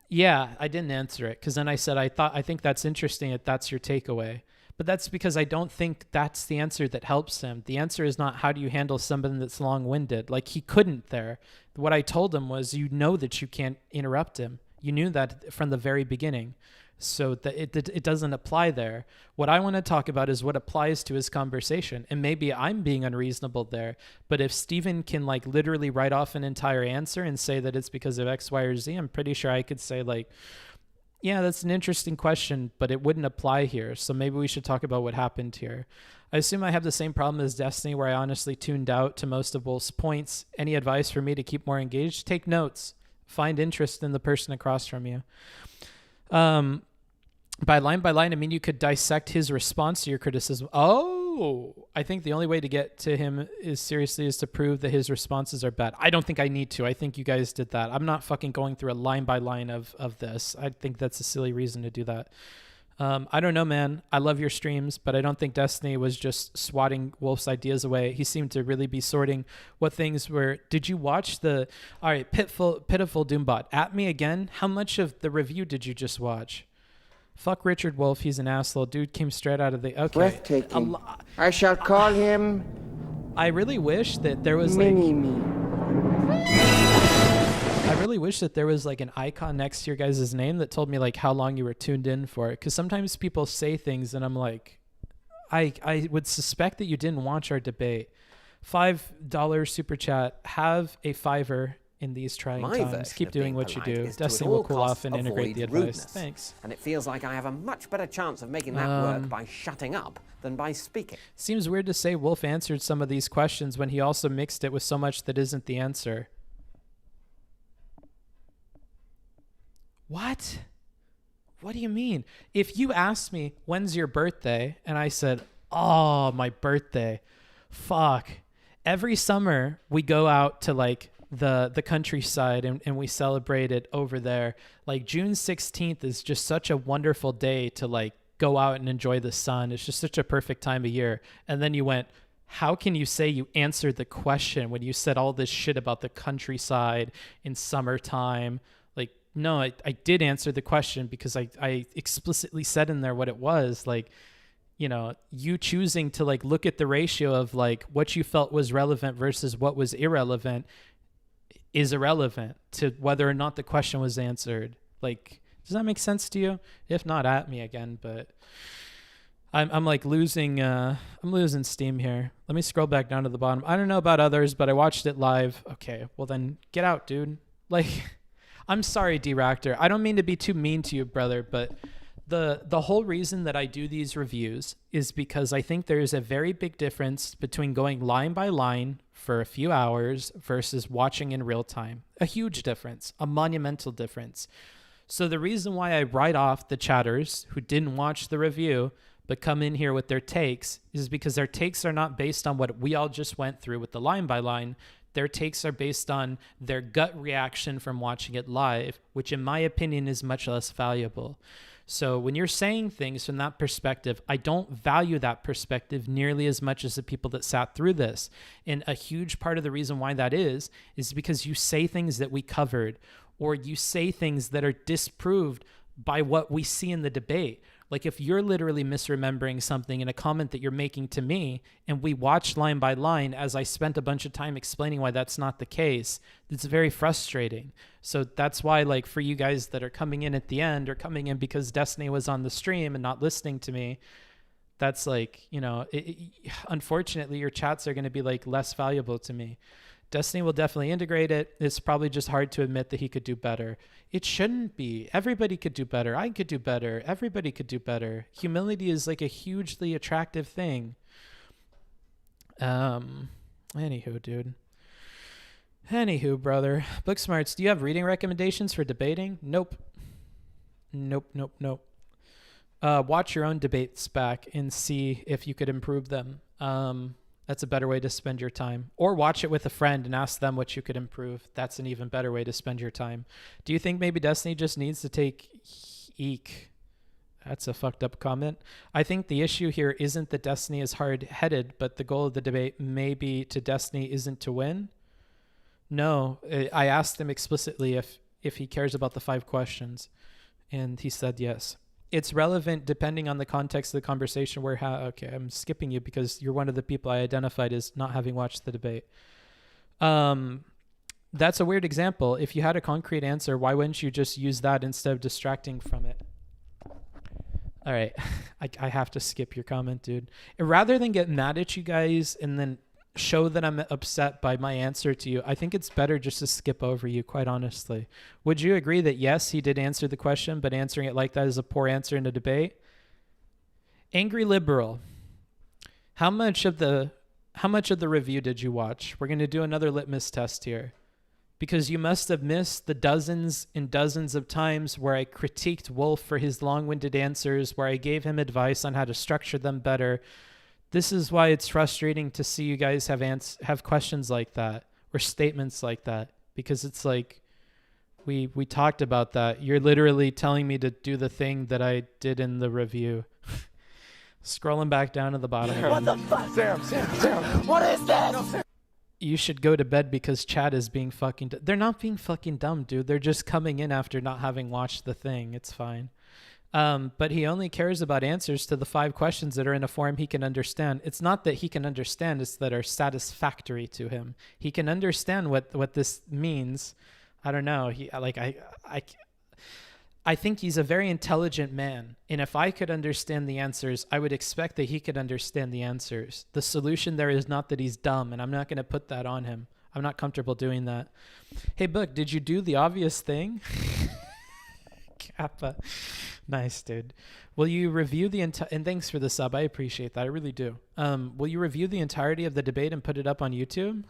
yeah, I didn't answer it because then I said I think that's interesting if that's your takeaway. But that's because I don't think that's the answer that helps him. The answer is not how do you handle somebody that's long-winded. Like he couldn't there. What I told him was you know that you can't interrupt him. You knew that from the very beginning. So that it doesn't apply there. What I want to talk about is what applies to his conversation. And maybe I'm being unreasonable there. But if Steven can like literally write off an entire answer and say that it's because of X, Y, or Z, I'm pretty sure I could say like, yeah, that's an interesting question, but it wouldn't apply here. So maybe we should talk about what happened here. I assume I have the same problem as Destiny where I honestly tuned out to most of Wolff's points. Any advice for me to keep more engaged? Take notes. Find interest in the person across from you. By line, I mean you could dissect his response to your criticism. Oh, I think the only way to get to him is to prove that his responses are bad. I don't think I need to. I think you guys did that. I'm not fucking going through a line by line of this. I think that's a silly reason to do that. I don't know, man. I love your streams, but I don't think Destiny was just swatting Wolff's ideas away. He seemed to really be sorting what things were. Did you watch all right, Pitiful Doombot, at me again? How much of the review did you just watch? Fuck Richard Wolff, he's an asshole. Dude came straight out of the... Okay. Breathtaking. I shall call him... I really wish that there was Mini-Me. I really wish that there was like an icon next to your guys' name that told me like how long you were tuned in for it. Because sometimes people say things and I'm like, I would suspect that you didn't watch our debate. $5 super chat. Have a $5 in these trying times. Keep doing what you do. Destiny will cool off and integrate the advice. Rudeness. Thanks. And it feels like I have a much better chance of making that work by shutting up than by speaking. Seems weird to say Wolff answered some of these questions when he also mixed it with so much that isn't the answer. What? What do you mean? If you asked me, when's your birthday? And I said, oh, my birthday. Fuck. Every summer we go out to like the countryside and we celebrate it over there. Like June 16th is just such a wonderful day to like go out and enjoy the sun. It's just such a perfect time of year. And then you went, how can you say you answered the question when you said all this shit about the countryside in summertime? Like, no, I did answer the question because I explicitly said in there what it was. Like, you know, you choosing to like look at the ratio of like what you felt was relevant versus what was irrelevant is irrelevant to whether or not the question was answered. Like, does that make sense to you? If not, at me again, but I'm like losing steam here. Let me scroll back down to the bottom. I don't know about others, but I watched it live. Okay, well then get out, dude. Like, I'm sorry, D-Ractor. I don't mean to be too mean to you, brother, but the whole reason that I do these reviews is because I think there's a very big difference between going line by line for a few hours versus watching in real time. A huge difference, a monumental difference. So the reason why I write off the chatters who didn't watch the review but come in here with their takes is because their takes are not based on what we all just went through with the line by line. Their takes are based on their gut reaction from watching it live, which in my opinion is much less valuable. So when you're saying things from that perspective, I don't value that perspective nearly as much as the people that sat through this. And a huge part of the reason why that is because you say things that we covered, or you say things that are disproved by what we see in the debate. Like if you're literally misremembering something in a comment that you're making to me, and we watched line by line as I spent a bunch of time explaining why that's not the case, it's very frustrating. So that's why, like, for you guys that are coming in at the end or coming in because Destiny was on the stream and not listening to me, that's like, you know, unfortunately your chats are going to be like less valuable to me. Destiny will definitely integrate it. It's probably just hard to admit that he could do better. It shouldn't be. Everybody could do better. I could do better. Everybody could do better. Humility is like a hugely attractive thing. Anywho, dude. Anywho, brother. Booksmarts, do you have reading recommendations for debating? Nope. Nope. Watch your own debates back and see if you could improve them. That's a better way to spend your time. Or watch it with a friend and ask them what you could improve. That's an even better way to spend your time. Do you think maybe Destiny just needs to take eek? That's a fucked up comment. I think the issue here isn't that Destiny is hard-headed, but the goal of the debate maybe to Destiny isn't to win. No, I asked him explicitly if he cares about the 5 questions, and he said yes. It's relevant depending on the context of the conversation. Okay, I'm skipping you because you're one of the people I identified as not having watched the debate. That's a weird example. If you had a concrete answer, why wouldn't you just use that instead of distracting from it? All right, I have to skip your comment, dude. Rather than get mad at you guys and then show that I'm upset by my answer to you, I think it's better just to skip over you, quite honestly. Would you agree that yes, he did answer the question, but answering it like that is a poor answer in a debate? Angry Liberal, how much of the review did you watch? We're going to do another litmus test here, because you must have missed the dozens and dozens of times where I critiqued Wolff for his long-winded answers, where I gave him advice on how to structure them better. This is why it's frustrating to see you guys have questions like that or statements like that, because it's like we talked about that. You're literally telling me to do the thing that I did in the review. Scrolling back down to the bottom. What the fuck? Sam, what is this? You should go to bed because chat is being fucking... They're not being fucking dumb, dude. They're just coming in after not having watched the thing. It's fine. But he only cares about answers to the 5 questions that are in a form he can understand. It's not that he can understand, it's that are satisfactory to him. He can understand what this means. I don't know. I think he's a very intelligent man. And if I could understand the answers, I would expect that he could understand the answers. The solution there is not that he's dumb, and I'm not going to put that on him. I'm not comfortable doing that. Hey, Book, did you do the obvious thing? Kappa. Nice, dude. Will you review the entire... And thanks for the sub. I appreciate that. I really do. Will you review the entirety of the debate and put it up on YouTube?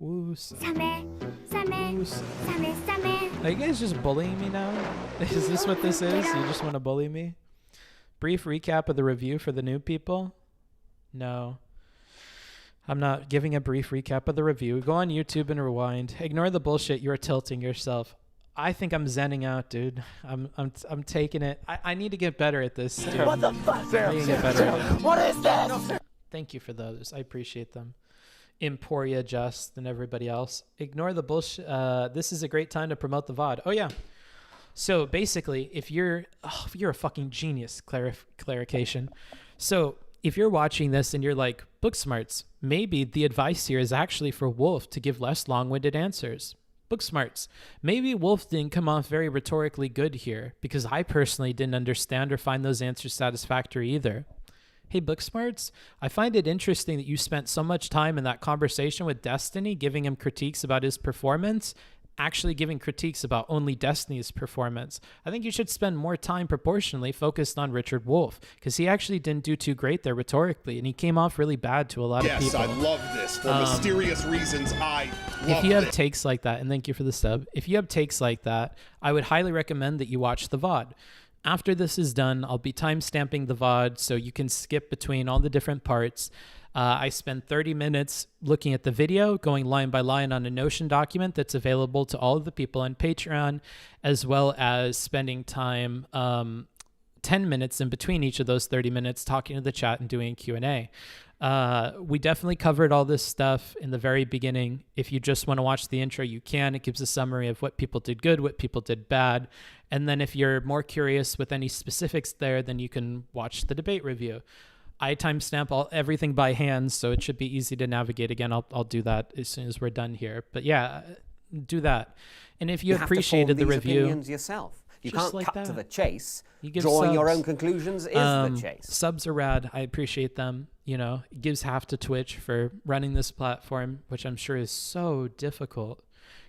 Woosa. Are you guys just bullying me now? Is this what this is? You just want to bully me? Brief recap of the review for the new people? No. I'm not giving a brief recap of the review. Go on YouTube and rewind. Ignore the bullshit. You're tilting yourself. I think I'm zenning out, dude. I'm taking it. I need to get better at this, dude. What the fuck? What is this? Thank you for those. I appreciate them. Emporia Just and everybody else. Ignore the bullshit. This is a great time to promote the VOD. Oh, yeah. So basically, if you're a fucking genius, clarification. So if you're watching this and you're like, book smarts, maybe the advice here is actually for Wolff to give less long-winded answers. Book smarts, maybe Wolff didn't come off very rhetorically good here, because I personally didn't understand or find those answers satisfactory either. Hey, book smarts, I find it interesting that you spent so much time in that conversation with Destiny giving him critiques about his performance, actually giving critiques about only Destiny's performance. I think you should spend more time proportionally focused on Richard Wolff, because he actually didn't do too great there rhetorically, and he came off really bad to a lot of people. Yes, I love this. For mysterious reasons, I love If you have takes like that, and thank you for the sub, if you have takes like that, I would highly recommend that you watch the VOD. After this is done, I'll be timestamping the VOD so you can skip between all the different parts. I spend 30 minutes looking at the video, going line by line on a Notion document that's available to all of the people on Patreon, as well as spending time 10 minutes in between each of those 30 minutes talking to the chat and doing Q&A. We definitely covered all this stuff in the very beginning. If you just want to watch the intro, you can. It gives a summary of what people did good, what people did bad. And then if you're more curious with any specifics there, then you can watch the debate review. I timestamp everything by hand, so it should be easy to navigate. Again, I'll do that as soon as we're done here. But yeah, do that. And if you appreciated the review, opinions yourself. You can't like cut that. to the chase. Give Drawing your subs. own conclusions is the chase. Subs are rad. I appreciate them. You know, it gives half to Twitch for running this platform, which I'm sure is so difficult.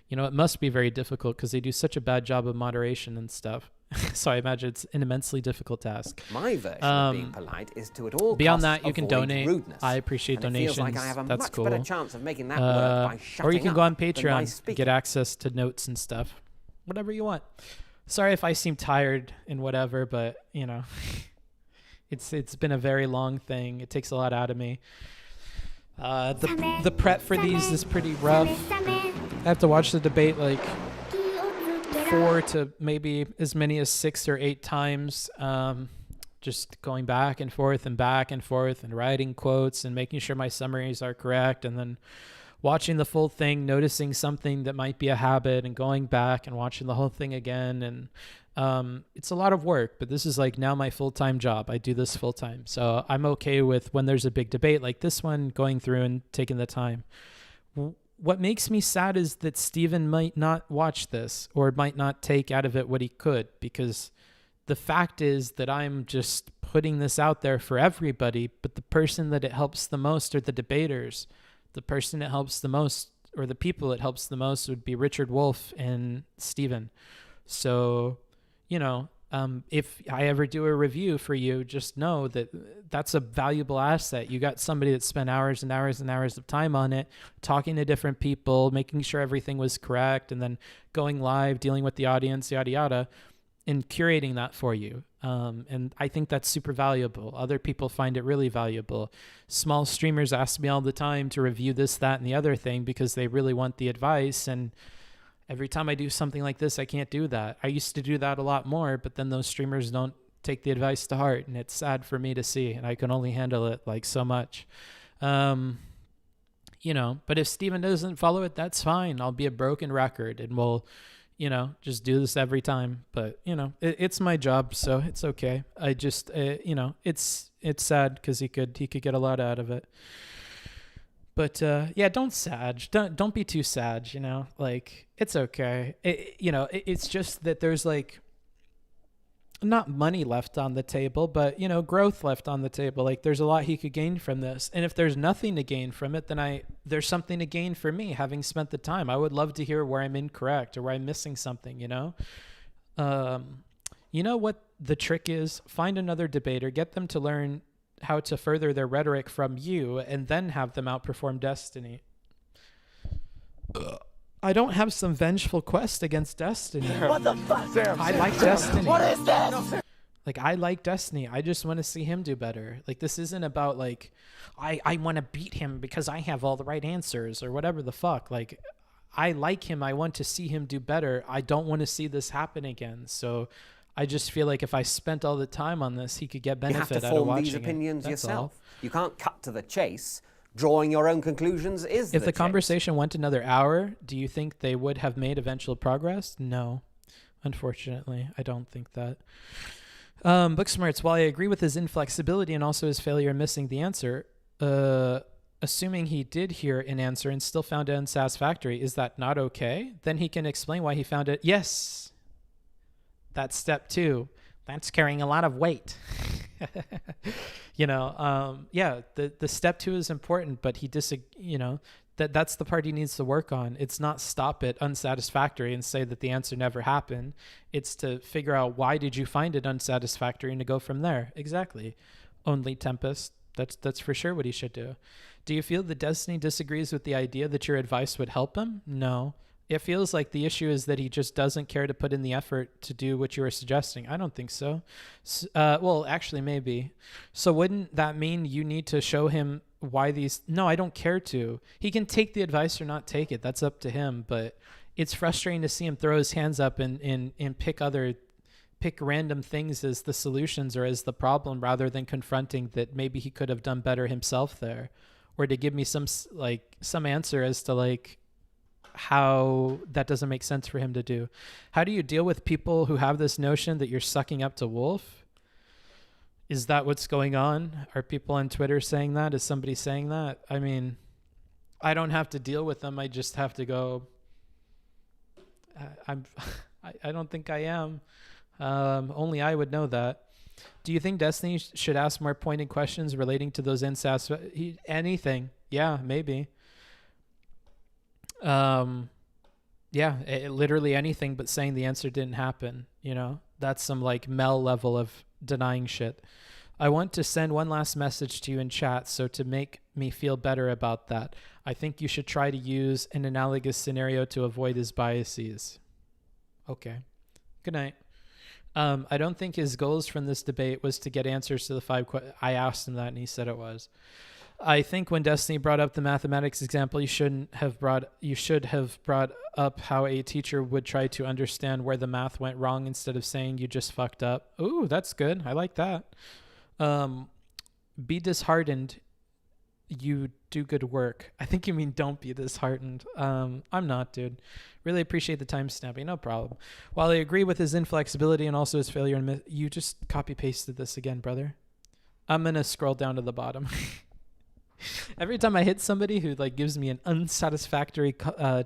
You know, it must be very difficult because they do such a bad job of moderation and stuff. So I imagine it's an immensely difficult task. My version of being polite is to at all beyond costs that, you can avoid donate. rudeness. I appreciate And it donations. feels like I have a That's much cool. better chance of making that work by shutting or you can go up on than by Patreon and speaking. get access to notes and stuff. Whatever you want. Sorry if I seem tired and whatever, but you know, it's been a very long thing. It takes a lot out of me. The prep for these is pretty rough. I have to watch the debate like 4 to maybe as many as 6 or 8 times, just going back and forth and writing quotes and making sure my summaries are correct, and then watching the full thing, noticing something that might be a habit and going back and watching the whole thing again. And it's a lot of work, but this is like now my full-time job. I do this full-time. So I'm okay with when there's a big debate like this one, going through and taking the time. What makes me sad is that Steven might not watch this or might not take out of it what he could, because the fact is that I'm just putting this out there for everybody, but the person that it helps the most are the debaters. The person it helps the most, or the people it helps the most, would be Richard Wolff and Steven. So, you know, if I ever do a review for you, just know that that's a valuable asset. You got somebody that spent hours and hours and hours of time on it, talking to different people, making sure everything was correct, and then going live, dealing with the audience, yada, yada, and curating that for you. And I think that's super valuable. Other people find it really valuable. Small streamers ask me all the time to review this, that, and the other thing because they really want the advice. And every time I do something like this, I can't do that. I used to do that a lot more, but then those streamers don't take the advice to heart, and it's sad for me to see, and I can only handle it like so much. You know, but if Steven doesn't follow it, that's fine. I'll be a broken record, and we'll, you know, just do this every time. But, you know, it's my job, so it's okay. I just, you know, it's sad because he could get a lot out of it. But yeah, don't be too sad, you know, like it's okay. It's just that there's like not money left on the table, but, you know, growth left on the table. Like there's a lot he could gain from this. And if there's nothing to gain from it, then there's something to gain for me having spent the time. I would love to hear where I'm incorrect or where I'm missing something, you know? You know what the trick is? Find another debater, get them to learn how to further their rhetoric from you, and then have them outperform Destiny. I don't have some vengeful quest against Destiny. What the fuck? Sam, I like Destiny. What is this? Like, I like Destiny. I just want to see him do better. Like, this isn't about, like, I want to beat him because I have all the right answers or whatever the fuck. Like, I like him. I want to see him do better. I don't want to see this happen again. So I just feel like if I spent all the time on this, he could get benefit out of watching it. You have to form these opinions yourself. You can't cut to the chase. Drawing your own conclusions is If the chase. conversation went another hour, do you think they would have made eventual progress? No. Unfortunately, I don't think that. Booksmarts, while I agree with his inflexibility and also his failure in missing the answer, assuming he did hear an answer and still found it unsatisfactory, is that not okay? Then he can explain why he found it. Yes. That's step 2. That's carrying a lot of weight. Yeah, the step 2 is important, but that's the part he needs to work on. It's not stop it unsatisfactory and say that the answer never happened. It's to figure out why did you find it unsatisfactory and to go from there. Exactly. Only Tempest. That's for sure what he should do. Do you feel that Destiny disagrees with the idea that your advice would help him? No. It feels like the issue is that he just doesn't care to put in the effort to do what you were suggesting. I don't think so. Well, actually, maybe. So wouldn't that mean you need to show him why these... No, I don't care to. He can take the advice or not take it. That's up to him. But it's frustrating to see him throw his hands up and pick random things as the solutions or as the problem rather than confronting that maybe he could have done better himself there, or to give me some answer as to how that doesn't make sense for him to do. How do you deal with people who have this notion that you're sucking up to Wolff? Is that what's going on? Are people on Twitter saying that? Is somebody saying that? I mean, I don't have to deal with them. I just have to go, I don't think I am. Only I would know that. Do you think Destiny should ask more pointed questions relating to those anything? Yeah, maybe. Literally anything but saying the answer didn't happen. That's some Mel level of denying shit. I want to send one last message to you in chat, so to make me feel better about that, I think you should try to use an analogous scenario to avoid his biases. Okay. Good night. I don't think his goals from this debate was to get answers to the 5 questions. I asked him that and he said it was. I think when Destiny brought up the mathematics example, you should have brought up how a teacher would try to understand where the math went wrong instead of saying you just fucked up. Ooh, that's good. I like that. Be disheartened. You do good work. I think you mean don't be disheartened. I'm not, dude. Really appreciate the time snapping. No problem. While I agree with his inflexibility and also his failure in you just copy pasted this again, brother. I'm going to scroll down to the bottom. Every time I hit somebody who gives me an unsatisfactory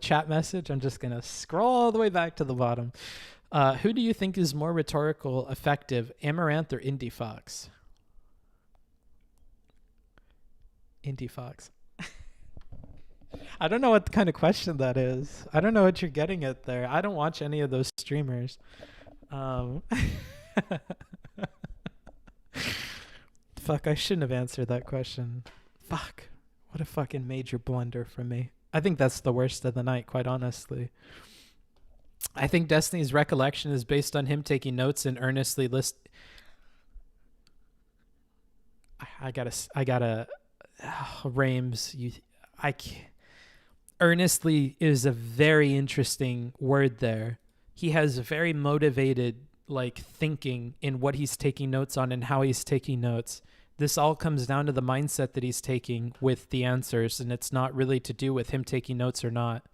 chat message, I'm just going to scroll all the way back to the bottom. Who do you think is more rhetorical effective, Amaranth or Indie Fox? Indie Fox. I don't know what kind of question that is. I don't know what you're getting at there. I don't watch any of those streamers. Fuck, I shouldn't have answered that question. Fuck. What a fucking major blunder from me. I think that's the worst of the night, quite honestly. I think Destiny's recollection is based on him taking notes and earnestly I gotta Rames, I can't. Earnestly is a very interesting word there. He has very motivated thinking in what he's taking notes on and how he's taking notes. This all comes down to the mindset that he's taking with the answers, and it's not really to do with him taking notes or not.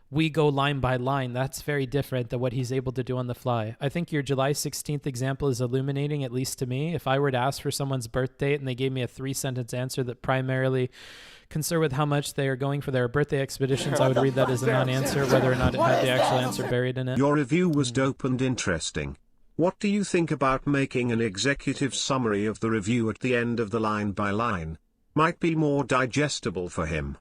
We go line by line. That's very different than what he's able to do on the fly. I think your July 16th example is illuminating, at least to me. If I were to ask for someone's birth date and they gave me a 3-sentence answer that primarily concerned with how much they are going for their birthday expeditions, I would read that as a non-answer, whether or not it had the actual answer buried in it. Your review was dope and interesting. What do you think about making an executive summary of the review at the end of the line by line? Might be more digestible for him.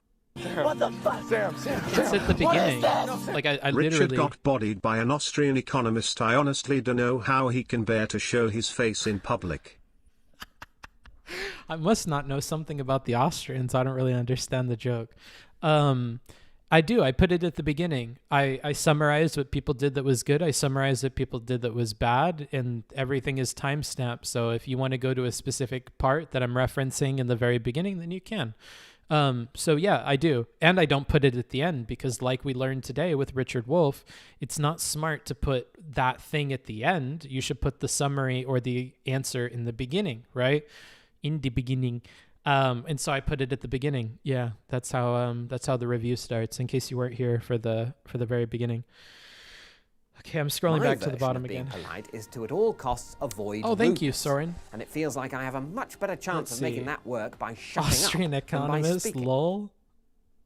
What the fuck? Sam. It's at the beginning. I Richard literally got bodied by an Austrian economist. I honestly don't know how he can bear to show his face in public. I must not know something about the Austrians. I don't really understand the joke. I do. I put it at the beginning. I summarized what people did that was good. I summarized what people did that was bad, and everything is timestamped. So if you want to go to a specific part that I'm referencing in the very beginning, then you can. So yeah, I do. And I don't put it at the end because like we learned today with Richard Wolff, it's not smart to put that thing at the end. You should put the summary or the answer in the beginning, right? In the beginning. And so I put it at the beginning. Yeah, that's how the review starts, in case you weren't here for the very beginning. Okay, I'm scrolling My back to the version bottom of being again. polite is to at all costs avoid Oh, thank you, rudeness. Soren. And it feels like I have a much better chance Let's of making see. that work by shutting Austrian up than by economist, speaking. lol.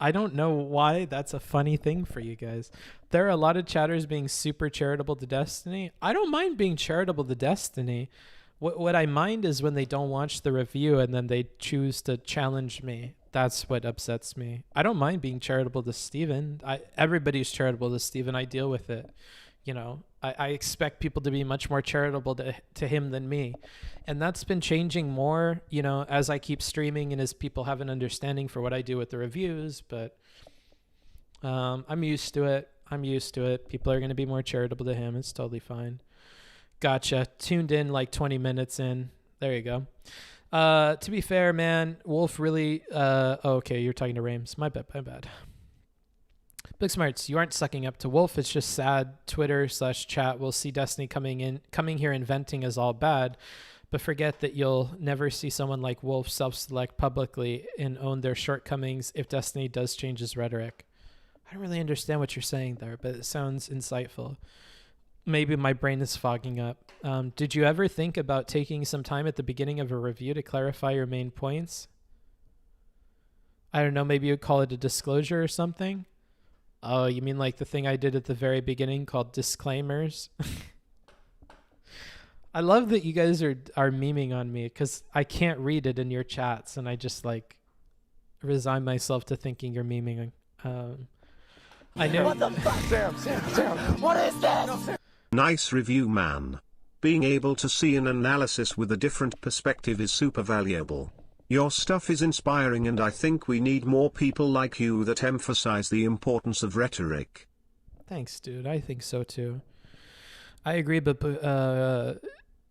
I don't know why that's a funny thing for you guys. There are a lot of chatters being super charitable to Destiny. I don't mind being charitable to Destiny. What I mind is when they don't watch the review and then they choose to challenge me. That's what upsets me. I don't mind being charitable to Steven. Everybody's charitable to Steven. I deal with it. You know, I expect people to be much more charitable to him than me. And that's been changing more, you know, as I keep streaming and as people have an understanding for what I do with the reviews. But I'm used to it. People are going to be more charitable to him. It's totally fine. Gotcha. Tuned in like 20 minutes in. There you go. To be fair, man, Wolff really... okay, you're talking to Rames. My bad. Booksmarts, you aren't sucking up to Wolff. It's just sad. Twitter/chat will see Destiny coming here and venting is all bad, but forget that you'll never see someone like Wolff self-select publicly and own their shortcomings if Destiny does change his rhetoric. I don't really understand what you're saying there, but it sounds insightful. Maybe my brain is fogging up. Did you ever think about taking some time at the beginning of a review to clarify your main points? I don't know, maybe you'd call it a disclosure or something? Oh, you mean like the thing I did at the very beginning called disclaimers? I love that you guys are memeing on me because I can't read it in your chats and I just like resign myself to thinking you're memeing. I know. What the fuck? Sam, what is this? Nice review, man. Being able to see an analysis with a different perspective is super valuable. Your stuff is inspiring and I think we need more people like you that emphasize the importance of rhetoric. Thanks, dude. I think so too. I agree, but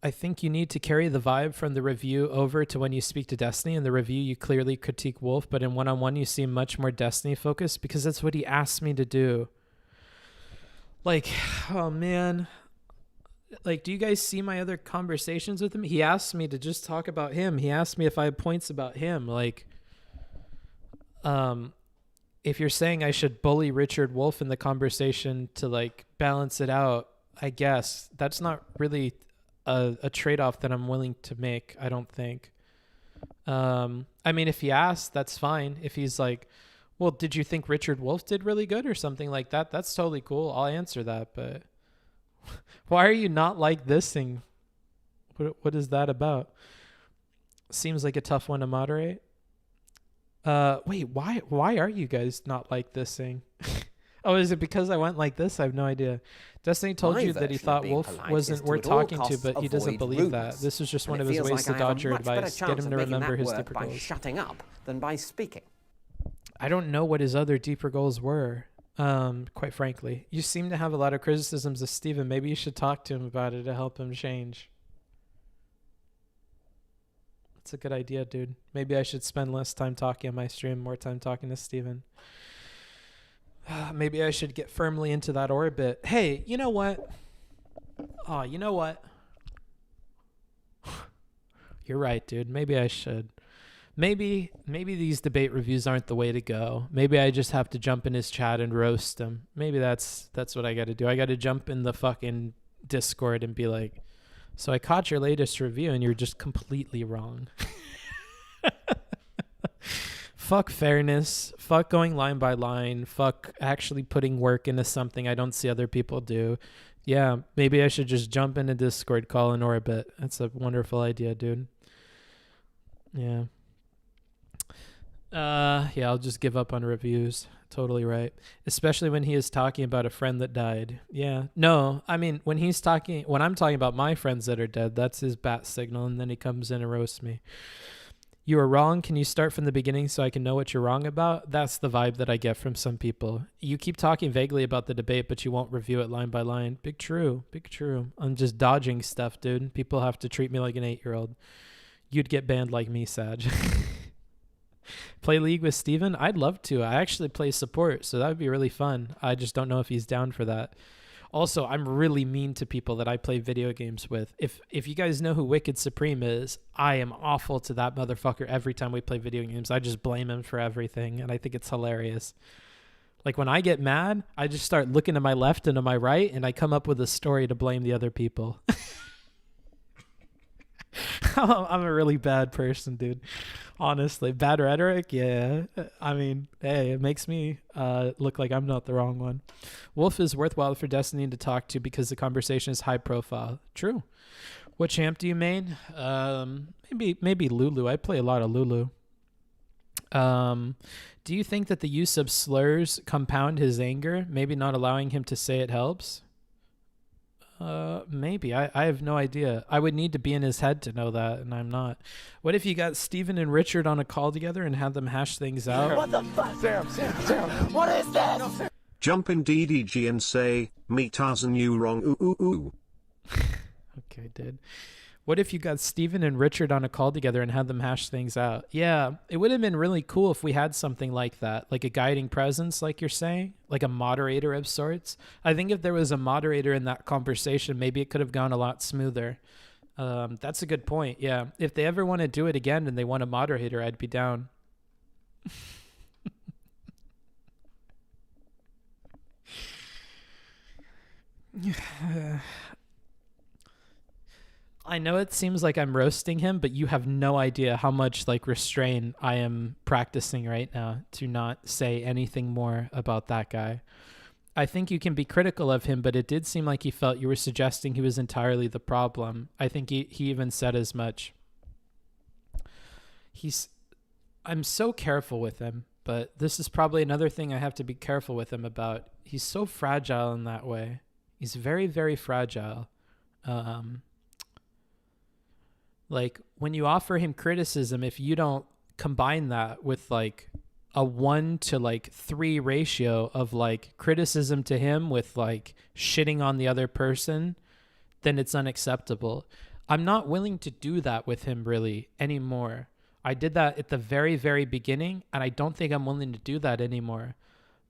I think you need to carry the vibe from the review over to when you speak to Destiny. In the review, you clearly critique Wolff, but in one-on-one, you seem much more Destiny focused because that's what he asked me to do. Like, oh man. Like, do you guys see my other conversations with him? He asked me to just talk about him. He asked me if I had points about him. Like, if you're saying I should bully Richard Wolff in the conversation to like balance it out, I guess that's not really a trade-off that I'm willing to make, I don't think. I mean, if he asks, that's fine. If he's like, well, did you think Richard Wolff did really good or something like that? That's totally cool. I'll answer that, but why are you not like this thing? What is that about? Seems like a tough one to moderate. Wait, why are you guys not like this thing? Oh, is it because I went like this? I have no idea. Destiny told you that he thought Wolff wasn't worth talking to, but he doesn't believe that. This is just one of his ways to dodge your advice. Get him to remember his deeper goals. By shutting up than by speaking. I don't know what his other deeper goals were, quite frankly. You seem to have a lot of criticisms of Steven. Maybe you should talk to him about it to help him change. That's a good idea, dude. Maybe I should spend less time talking on my stream, more time talking to Steven. Maybe I should get firmly into that orbit. Hey, you know what? Oh, you know what? You're right, dude. Maybe I should. Maybe these debate reviews aren't the way to go. Maybe I just have to jump in his chat and roast him. Maybe that's what I got to do. I got to jump in the fucking Discord and be like, so I caught your latest review and you're just completely wrong. Fuck fairness. Fuck going line by line. Fuck actually putting work into something I don't see other people do. Yeah, maybe I should just jump in a Discord call in orbit. That's a wonderful idea, dude. Yeah. Yeah, I'll just give up on reviews. Totally right. Especially when he is talking about a friend that died. Yeah. No, I mean, when I'm talking about my friends that are dead, that's his bat signal, and then he comes in and roasts me. You are wrong. Can you start from the beginning so I can know what you're wrong about? That's the vibe that I get from some people. You keep talking vaguely about the debate, but you won't review it line by line. Big true. Big true. I'm just dodging stuff, dude. People have to treat me like an 8-year-old. You'd get banned like me, Sag. Play League with Steven? I'd love to. I actually play support, so that would be really fun. I just don't know if he's down for that. Also, I'm really mean to people that I play video games with. If you guys know who Wicked Supreme is, I am awful to that motherfucker every time we play video games. I just blame him for everything, and I think it's hilarious. Like when I get mad, I just start looking to my left and to my right, and I come up with a story to blame the other people. I'm a really bad person, dude. Honestly, bad rhetoric. Yeah. I mean, hey, it makes me look like I'm not the wrong one. Wolff is worthwhile for Destiny to talk to because the conversation is high profile. True. What champ do you main? Maybe Lulu. I play a lot of Lulu. Do you think that the use of slurs compound his anger? Maybe not allowing him to say it helps? Maybe. I have no idea. I would need to be in his head to know that, and I'm not. What if you got Steven and Richard on a call together and had them hash things out? What the fuck? Sam, what is this? Jump in DDG and say, me Tarzan you wrong ooh ooh ooh. Okay, dude. What if you got Steven and Richard on a call together and had them hash things out? Yeah, it would have been really cool if we had something like that, like a guiding presence, like you're saying, like a moderator of sorts. I think if there was a moderator in that conversation, maybe it could have gone a lot smoother. That's a good point, yeah. If they ever want to do it again and they want a moderator, I'd be down. I know it seems like I'm roasting him, but you have no idea how much like restraint I am practicing right now to not say anything more about that guy. I think you can be critical of him, but it did seem like he felt you were suggesting he was entirely the problem. I think he even said as much. I'm so careful with him, but this is probably another thing I have to be careful with him about. He's so fragile in that way. He's very, very fragile. Like when you offer him criticism, if you don't combine that with like a 1-to-3 ratio of like criticism to him with like shitting on the other person, then it's unacceptable. I'm not willing to do that with him really anymore. I did that at the very, very beginning, and I don't think I'm willing to do that anymore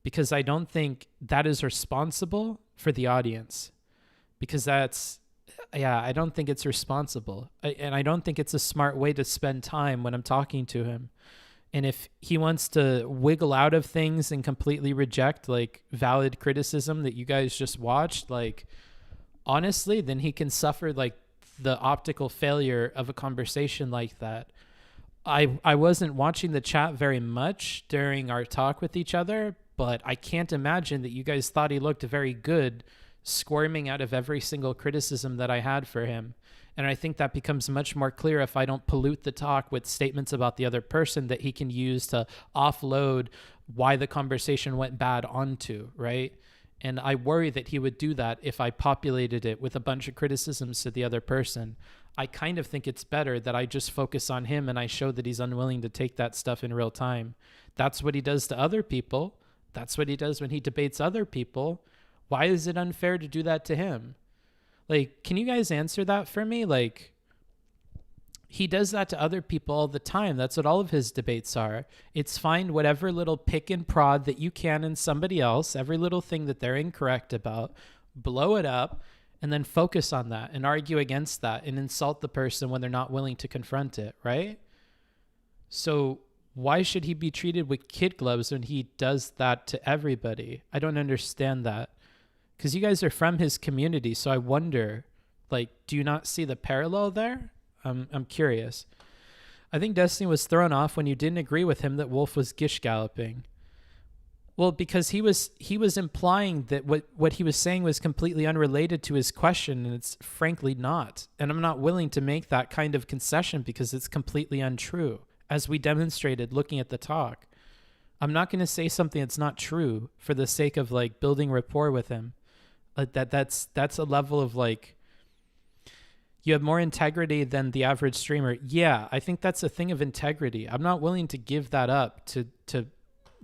because I don't think that is responsible for the audience, because I don't think it's responsible. And I don't think it's a smart way to spend time when I'm talking to him. And if he wants to wiggle out of things and completely reject like valid criticism that you guys just watched, like honestly, then he can suffer like the optical failure of a conversation like that. I wasn't watching the chat very much during our talk with each other, but I can't imagine that you guys thought he looked very good squirming out of every single criticism that I had for him. And I think that becomes much more clear if I don't pollute the talk with statements about the other person that he can use to offload why the conversation went bad onto, right? And I worry that he would do that if I populated it with a bunch of criticisms to the other person. I kind of think it's better that I just focus on him and I show that he's unwilling to take that stuff in real time. That's what he does to other people. That's what he does when he debates other people. Why is it unfair to do that to him? Like, can you guys answer that for me? Like, he does that to other people all the time. That's what all of his debates are. It's find whatever little pick and prod that you can in somebody else, every little thing that they're incorrect about, blow it up, and then focus on that and argue against that and insult the person when they're not willing to confront it, right? So why should he be treated with kid gloves when he does that to everybody? I don't understand that. Because you guys are from his community, so I wonder, like, do you not see the parallel there? I'm curious. I think Destiny was thrown off when you didn't agree with him that Wolff was gish galloping. Well, because he was implying that what he was saying was completely unrelated to his question, and it's frankly not. And I'm not willing to make that kind of concession because it's completely untrue, as we demonstrated looking at the talk. I'm not going to say something that's not true for the sake of like building rapport with him. That's a level of like, you have more integrity than the average streamer. Yeah, I think that's a thing of integrity. I'm not willing to give that up to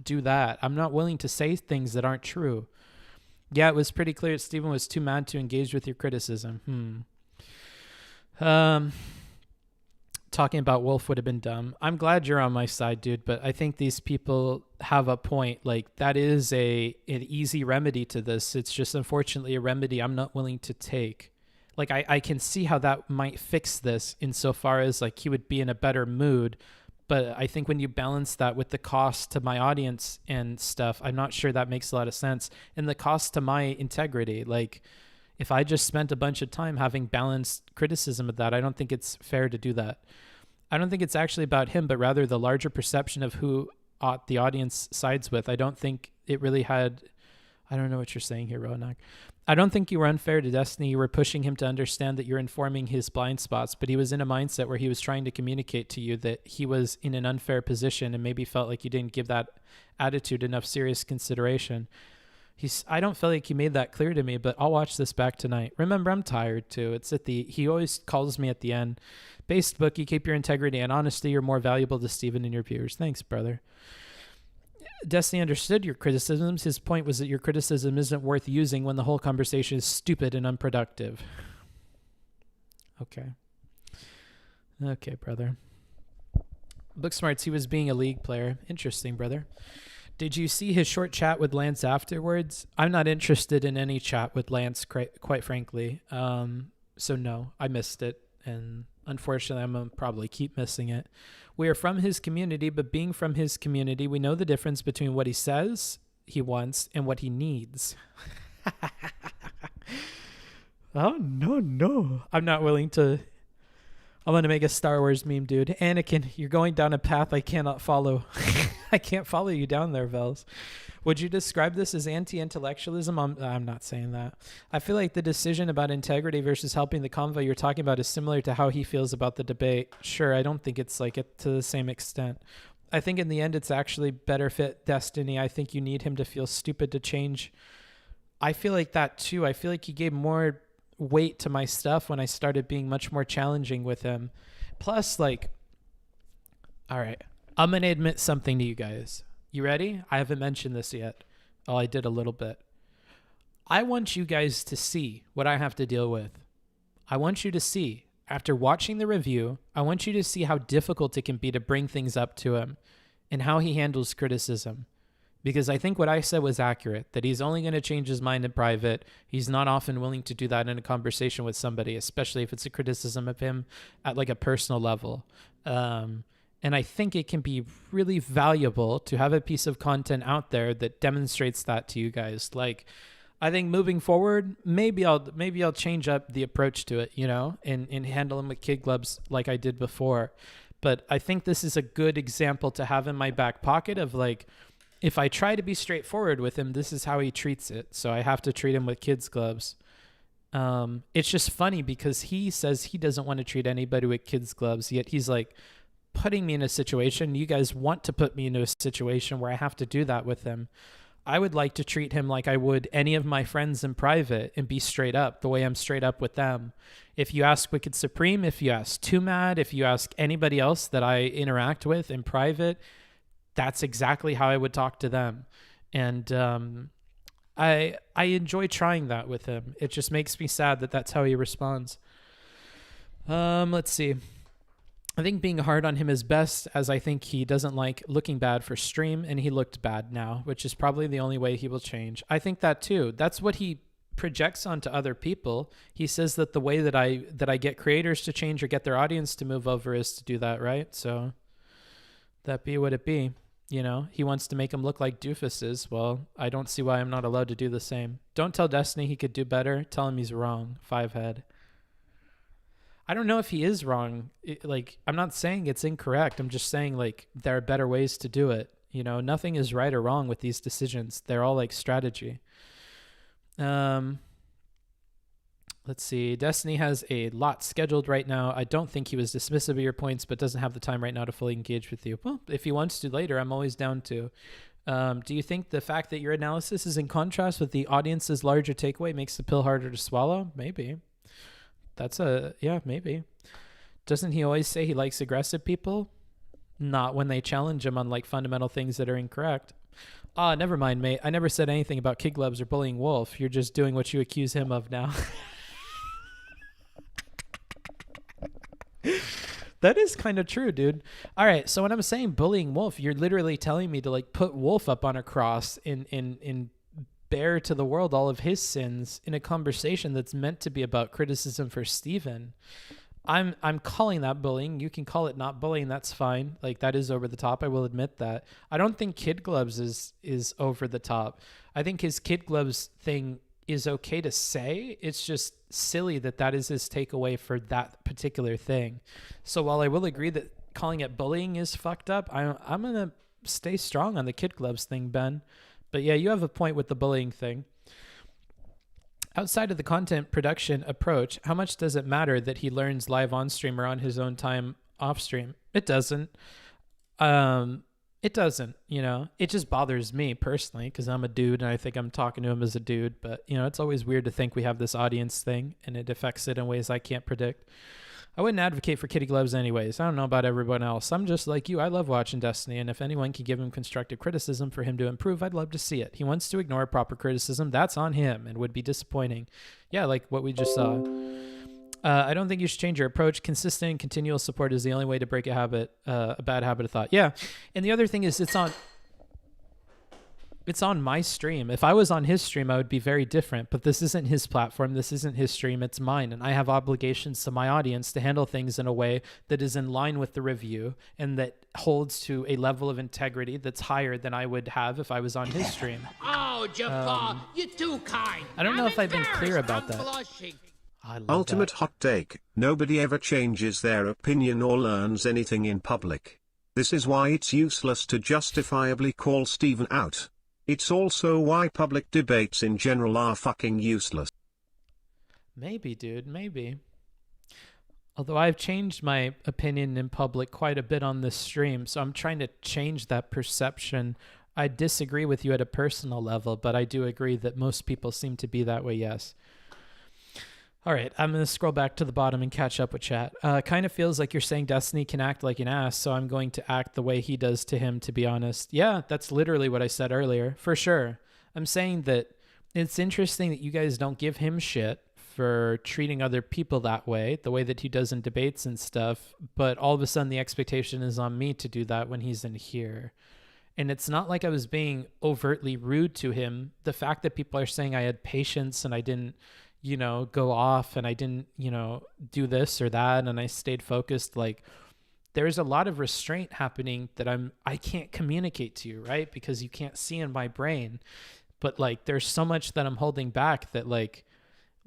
do that. I'm not willing to say things that aren't true. Yeah, it was pretty clear that Steven was too mad to engage with your criticism. Talking about Wolff would have been dumb. I'm glad you're on my side, dude, but I think these people have a point. Like, that is an easy remedy to this. It's just unfortunately a remedy I'm not willing to take. Like, I can see how that might fix this insofar as like he would be in a better mood, But I think when you balance that with the cost to my audience and stuff, I'm not sure that makes a lot of sense. And the cost to my integrity, like if I just spent a bunch of time having balanced criticism of that, I don't think it's fair to do that. I don't think it's actually about him, but rather the larger perception of who the audience sides with. I don't think it really had, I don't know what you're saying here, Ronak. I don't think you were unfair to Destiny. You were pushing him to understand that you're informing his blind spots, but he was in a mindset where he was trying to communicate to you that he was in an unfair position and maybe felt like you didn't give that attitude enough serious consideration. I don't feel like he made that clear to me, but I'll watch this back tonight. Remember, I'm tired too. He always calls me at the end. Based book, you keep your integrity and honesty. You're more valuable to Steven and your viewers. Thanks, brother. Destiny understood your criticisms. His point was that your criticism isn't worth using when the whole conversation is stupid and unproductive. Okay. Okay, brother. Booksmarts, he was being a league player. Interesting, brother. Did you see his short chat with Lance afterwards? I'm not interested in any chat with Lance, quite frankly. So no, I missed it. And unfortunately, I'm going to probably keep missing it. We are from his community, but being from his community, we know the difference between what he says he wants and what he needs. Oh, no. I'm not willing to... I'm going to make a Star Wars meme, dude. Anakin, you're going down a path I cannot follow. I can't follow you down there, Vels. Would you describe this as anti-intellectualism? I'm not saying that. I feel like the decision about integrity versus helping the convo you're talking about is similar to how he feels about the debate. Sure, I don't think it's like it to the same extent. I think in the end, it's actually better fit Destiny. I think you need him to feel stupid to change. I feel like that too. I feel like he gave more weight to my stuff when I started being much more challenging with him. Plus, like, all right, I'm going to admit something to you guys. You ready? I haven't mentioned this yet. Oh, I did a little bit. I want you guys to see what I have to deal with. I want you to see, after watching the review, I want you to see how difficult it can be to bring things up to him and how he handles criticism. Because I think what I said was accurate, that he's only going to change his mind in private. He's not often willing to do that in a conversation with somebody, especially if it's a criticism of him at like a personal level. And I think it can be really valuable to have a piece of content out there that demonstrates that to you guys. Like, I think moving forward, maybe I'll change up the approach to it, you know, and handle them with kid gloves like I did before. But I think this is a good example to have in my back pocket of like, if I try to be straightforward with him, this is how he treats it. So I have to treat him with kids gloves. It's just funny because he says he doesn't want to treat anybody with kids gloves, yet he's like putting me in a situation. You guys want to put me into a situation where I have to do that with him. I would like to treat him like I would any of my friends in private and be straight up the way I'm straight up with them. If you ask Wicked Supreme, if you ask Too Mad, if you ask anybody else that I interact with in private, that's exactly how I would talk to them. And I enjoy trying that with him. It just makes me sad that that's how he responds. Let's see. I think being hard on him is best, as I think he doesn't like looking bad for stream, and he looked bad now, which is probably the only way he will change. I think that too. That's what he projects onto other people. He says that the way that I get creators to change or get their audience to move over is to do that, right? So that be what it be. You know, he wants to make them look like doofuses. Well, I don't see why I'm not allowed to do the same. Don't tell Destiny he could do better. Tell him he's wrong. 5-head. I don't know if he is wrong. I'm not saying it's incorrect. I'm just saying, like, there are better ways to do it. You know, nothing is right or wrong with these decisions. They're all, like, strategy. Let's see. Destiny has a lot scheduled right now. I don't think he was dismissive of your points, but doesn't have the time right now to fully engage with you. Well, if he wants to later, I'm always down to. Do you think the fact that your analysis is in contrast with the audience's larger takeaway makes the pill harder to swallow? Maybe. Yeah, maybe. Doesn't he always say he likes aggressive people? Not when they challenge him on like fundamental things that are incorrect. Never mind, mate. I never said anything about kid gloves or bullying Wolff. You're just doing what you accuse him of now. That is kind of true, dude. All right, so when I'm saying bullying Wolff, you're literally telling me to like put Wolff up on a cross and bear to the world all of his sins in a conversation that's meant to be about criticism for Steven. I'm calling that bullying. You can call it not bullying. That's fine. Like, that is over the top. I will admit that. I don't think kid gloves is over the top. I think his kid gloves thing is okay to say. It's just silly that is his takeaway for that particular thing. So while I will agree that calling it bullying is fucked up, I'm going to stay strong on the kid gloves thing, Ben. But yeah, you have a point with the bullying thing. Outside of the content production approach, how much does it matter that he learns live on stream or on his own time off stream? It doesn't. It doesn't, you know. It just bothers me personally because I'm a dude and I think I'm talking to him as a dude. But, you know, it's always weird to think we have this audience thing and it affects it in ways I can't predict. I wouldn't advocate for kitty gloves anyways. I don't know about everyone else. I'm just like you. I love watching Destiny, and if anyone can give him constructive criticism for him to improve, I'd love to see it. He wants to ignore proper criticism. That's on him and would be disappointing. Yeah, like what we just saw. I don't think you should change your approach. Consistent and continual support is the only way to break a bad habit of thought. Yeah, and the other thing is it's on my stream. If I was on his stream, I would be very different, but this isn't his platform. This isn't his stream. It's mine. And I have obligations to my audience to handle things in a way that is in line with the review and that holds to a level of integrity that's higher than I would have if I was on his stream. Oh, Jafar, you're too kind. I don't know if I've been clear about that. Ultimate hot take. Nobody ever changes their opinion or learns anything in public. This is why it's useless to justifiably call Steven out. It's also why public debates in general are fucking useless. Maybe, dude, maybe. Although I've changed my opinion in public quite a bit on this stream, so I'm trying to change that perception. I disagree with you at a personal level, but I do agree that most people seem to be that way, yes. All right, I'm going to scroll back to the bottom and catch up with chat. Kind of feels like you're saying Destiny can act like an ass, so I'm going to act the way he does to him, to be honest. Yeah, that's literally what I said earlier, for sure. I'm saying that it's interesting that you guys don't give him shit for treating other people that way, the way that he does in debates and stuff, but all of a sudden the expectation is on me to do that when he's in here. And it's not like I was being overtly rude to him. The fact that people are saying I had patience and I didn't, you know, go off and I didn't, you know, do this or that and I stayed focused, like there's a lot of restraint happening that I can't communicate to you, right? Because you can't see in my brain. But like there's so much that I'm holding back that like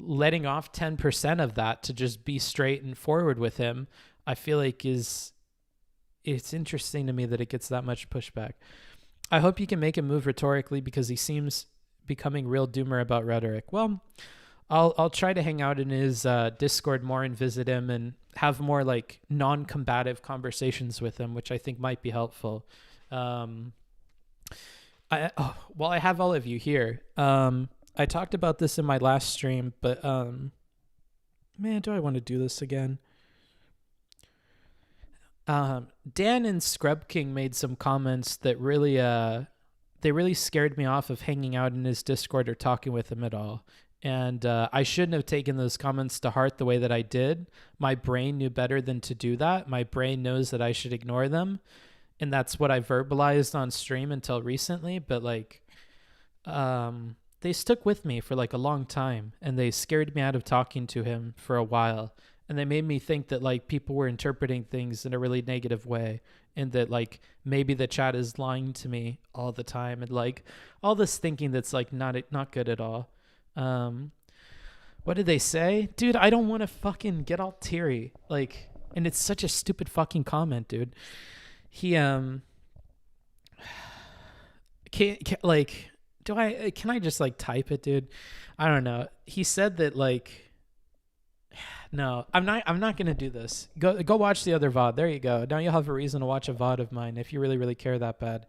letting off 10% of that to just be straight and forward with him, I feel like it's interesting to me that it gets that much pushback. I hope you can make him move rhetorically because he seems becoming real doomer about rhetoric. Well, I'll try to hang out in his Discord more and visit him and have more like non-combative conversations with him, which I think might be helpful. While I have all of you here, I talked about this in my last stream, but man, do I want to do this again? Dan and Scrub King made some comments that really scared me off of hanging out in his Discord or talking with him at all. And I shouldn't have taken those comments to heart the way that I did. My brain knew better than to do that. My brain knows that I should ignore them. And that's what I verbalized on stream until recently. But like, they stuck with me for like a long time. And they scared me out of talking to him for a while. And they made me think that like people were interpreting things in a really negative way. And that like maybe the chat is lying to me all the time. And like all this thinking that's like not good at all. What did they say? Dude, I don't want to fucking get all teary. Like, and it's such a stupid fucking comment, dude. He, can I just like type it, dude? I don't know. He said that like, no, I'm not going to do this. Go watch the other VOD. There you go. Now you'll have a reason to watch a VOD of mine if you really, really care that bad.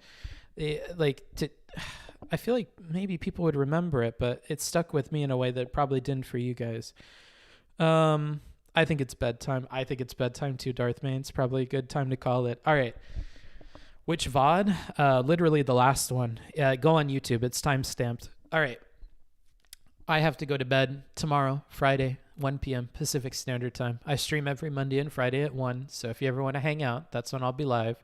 I feel like maybe people would remember it, but it stuck with me in a way that probably didn't for you guys. I think it's bedtime. I think it's bedtime too, Darth Main. It's probably a good time to call it. All right. Which VOD? Literally the last one. Go on YouTube. It's time-stamped. All right. I have to go to bed tomorrow, Friday, 1 p.m. Pacific Standard Time. I stream every Monday and Friday at 1, so if you ever want to hang out, that's when I'll be live.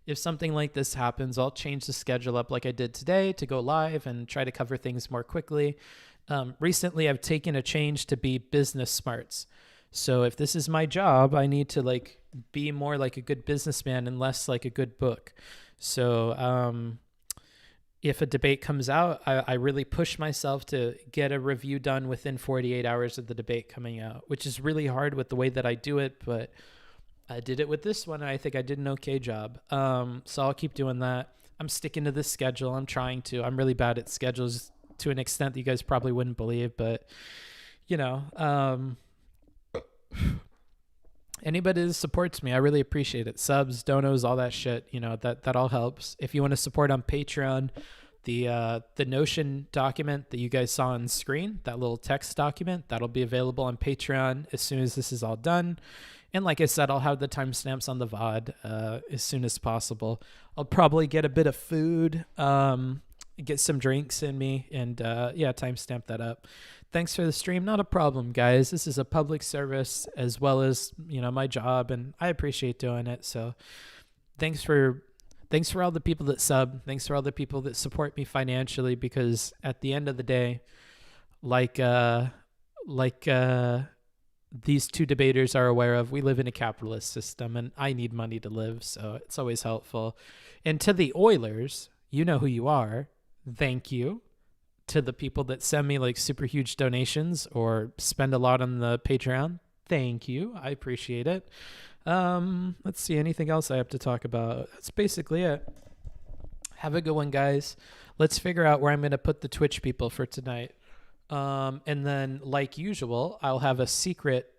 If something like this happens, I'll change the schedule up like I did today to go live and try to cover things more quickly. Recently, I've taken a change to be business smarts. So if this is my job, I need to like be more like a good businessman and less like a good book. So if a debate comes out, I really push myself to get a review done within 48 hours of the debate coming out, which is really hard with the way that I do it, but I did it with this one, and I think I did an okay job. So I'll keep doing that. I'm sticking to this schedule. I'm trying to. I'm really bad at schedules to an extent that you guys probably wouldn't believe, but, you know, anybody that supports me, I really appreciate it. Subs, donos, all that shit, you know, that all helps. If you want to support on Patreon, the Notion document that you guys saw on screen, that little text document, that'll be available on Patreon as soon as this is all done. And like I said, I'll have the timestamps on the VOD as soon as possible. I'll probably get a bit of food, get some drinks in me, and yeah, timestamp that up. Thanks for the stream. Not a problem, guys. This is a public service as well as, you know, my job, and I appreciate doing it. So thanks for all the people that sub. Thanks for all the people that support me financially, because at the end of the day, like these two debaters are aware of, we live in a capitalist system and I need money to live. So it's always helpful. And to the Oilers, you know who you are. Thank you. To the people that send me like super huge donations or spend a lot on the Patreon, thank you. I appreciate it. Let's see, anything else I have to talk about? That's basically it. Have a good one, guys. Let's figure out where I'm going to put the Twitch people for tonight. And then, like usual, I'll have a secret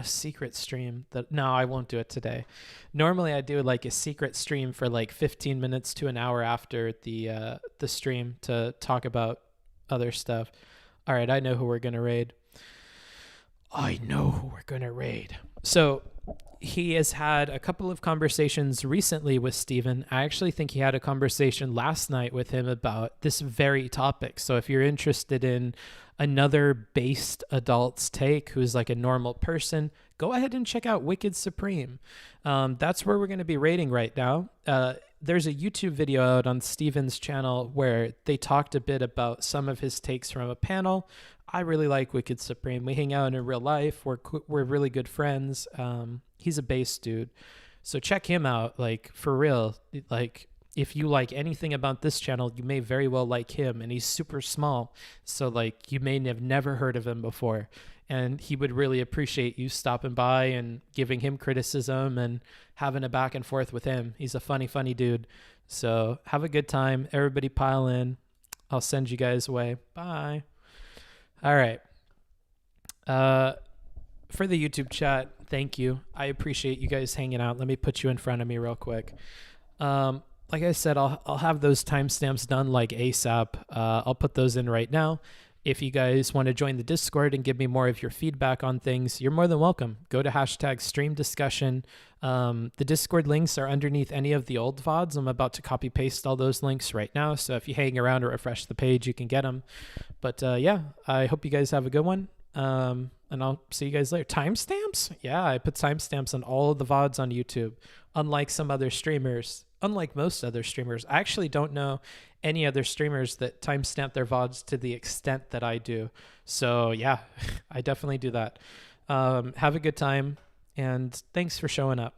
stream that, no, I won't do it today. Normally I do like a secret stream for like 15 minutes to an hour after the stream to talk about other stuff. All right, I know who we're going to raid. So he has had a couple of conversations recently with Steven. I actually think he had a conversation last night with him about this very topic. So if you're interested in another based adult's take who's like a normal person, go ahead and check out Wicked Supreme. That's where we're going to be rating right now. There's a YouTube video out on Steven's channel where they talked a bit about some of his takes from a panel. I really like Wicked Supreme. We hang out in real life. We're really good friends. He's a bass dude. So check him out, like, for real. Like, if you like anything about this channel, you may very well like him, and he's super small. So, like, you may have never heard of him before, and he would really appreciate you stopping by and giving him criticism and having a back and forth with him. He's a funny, funny dude. So have a good time. Everybody pile in. I'll send you guys away. Bye. All right. For the YouTube chat, thank you. I appreciate you guys hanging out. Let me put you in front of me real quick. Like I said, I'll have those timestamps done like ASAP. I'll put those in right now. If you guys want to join the Discord and give me more of your feedback on things, you're more than welcome. Go to #stream_discussion. The Discord links are underneath any of the old VODs. I'm about to copy paste all those links right now. So if you hang around or refresh the page, you can get them. But yeah, I hope you guys have a good one. And I'll see you guys later. Timestamps? Yeah, I put timestamps on all of the VODs on YouTube. Unlike some other streamers, unlike most other streamers, I actually don't know any other streamers that timestamp their VODs to the extent that I do. So yeah, I definitely do that. Have a good time, and thanks for showing up.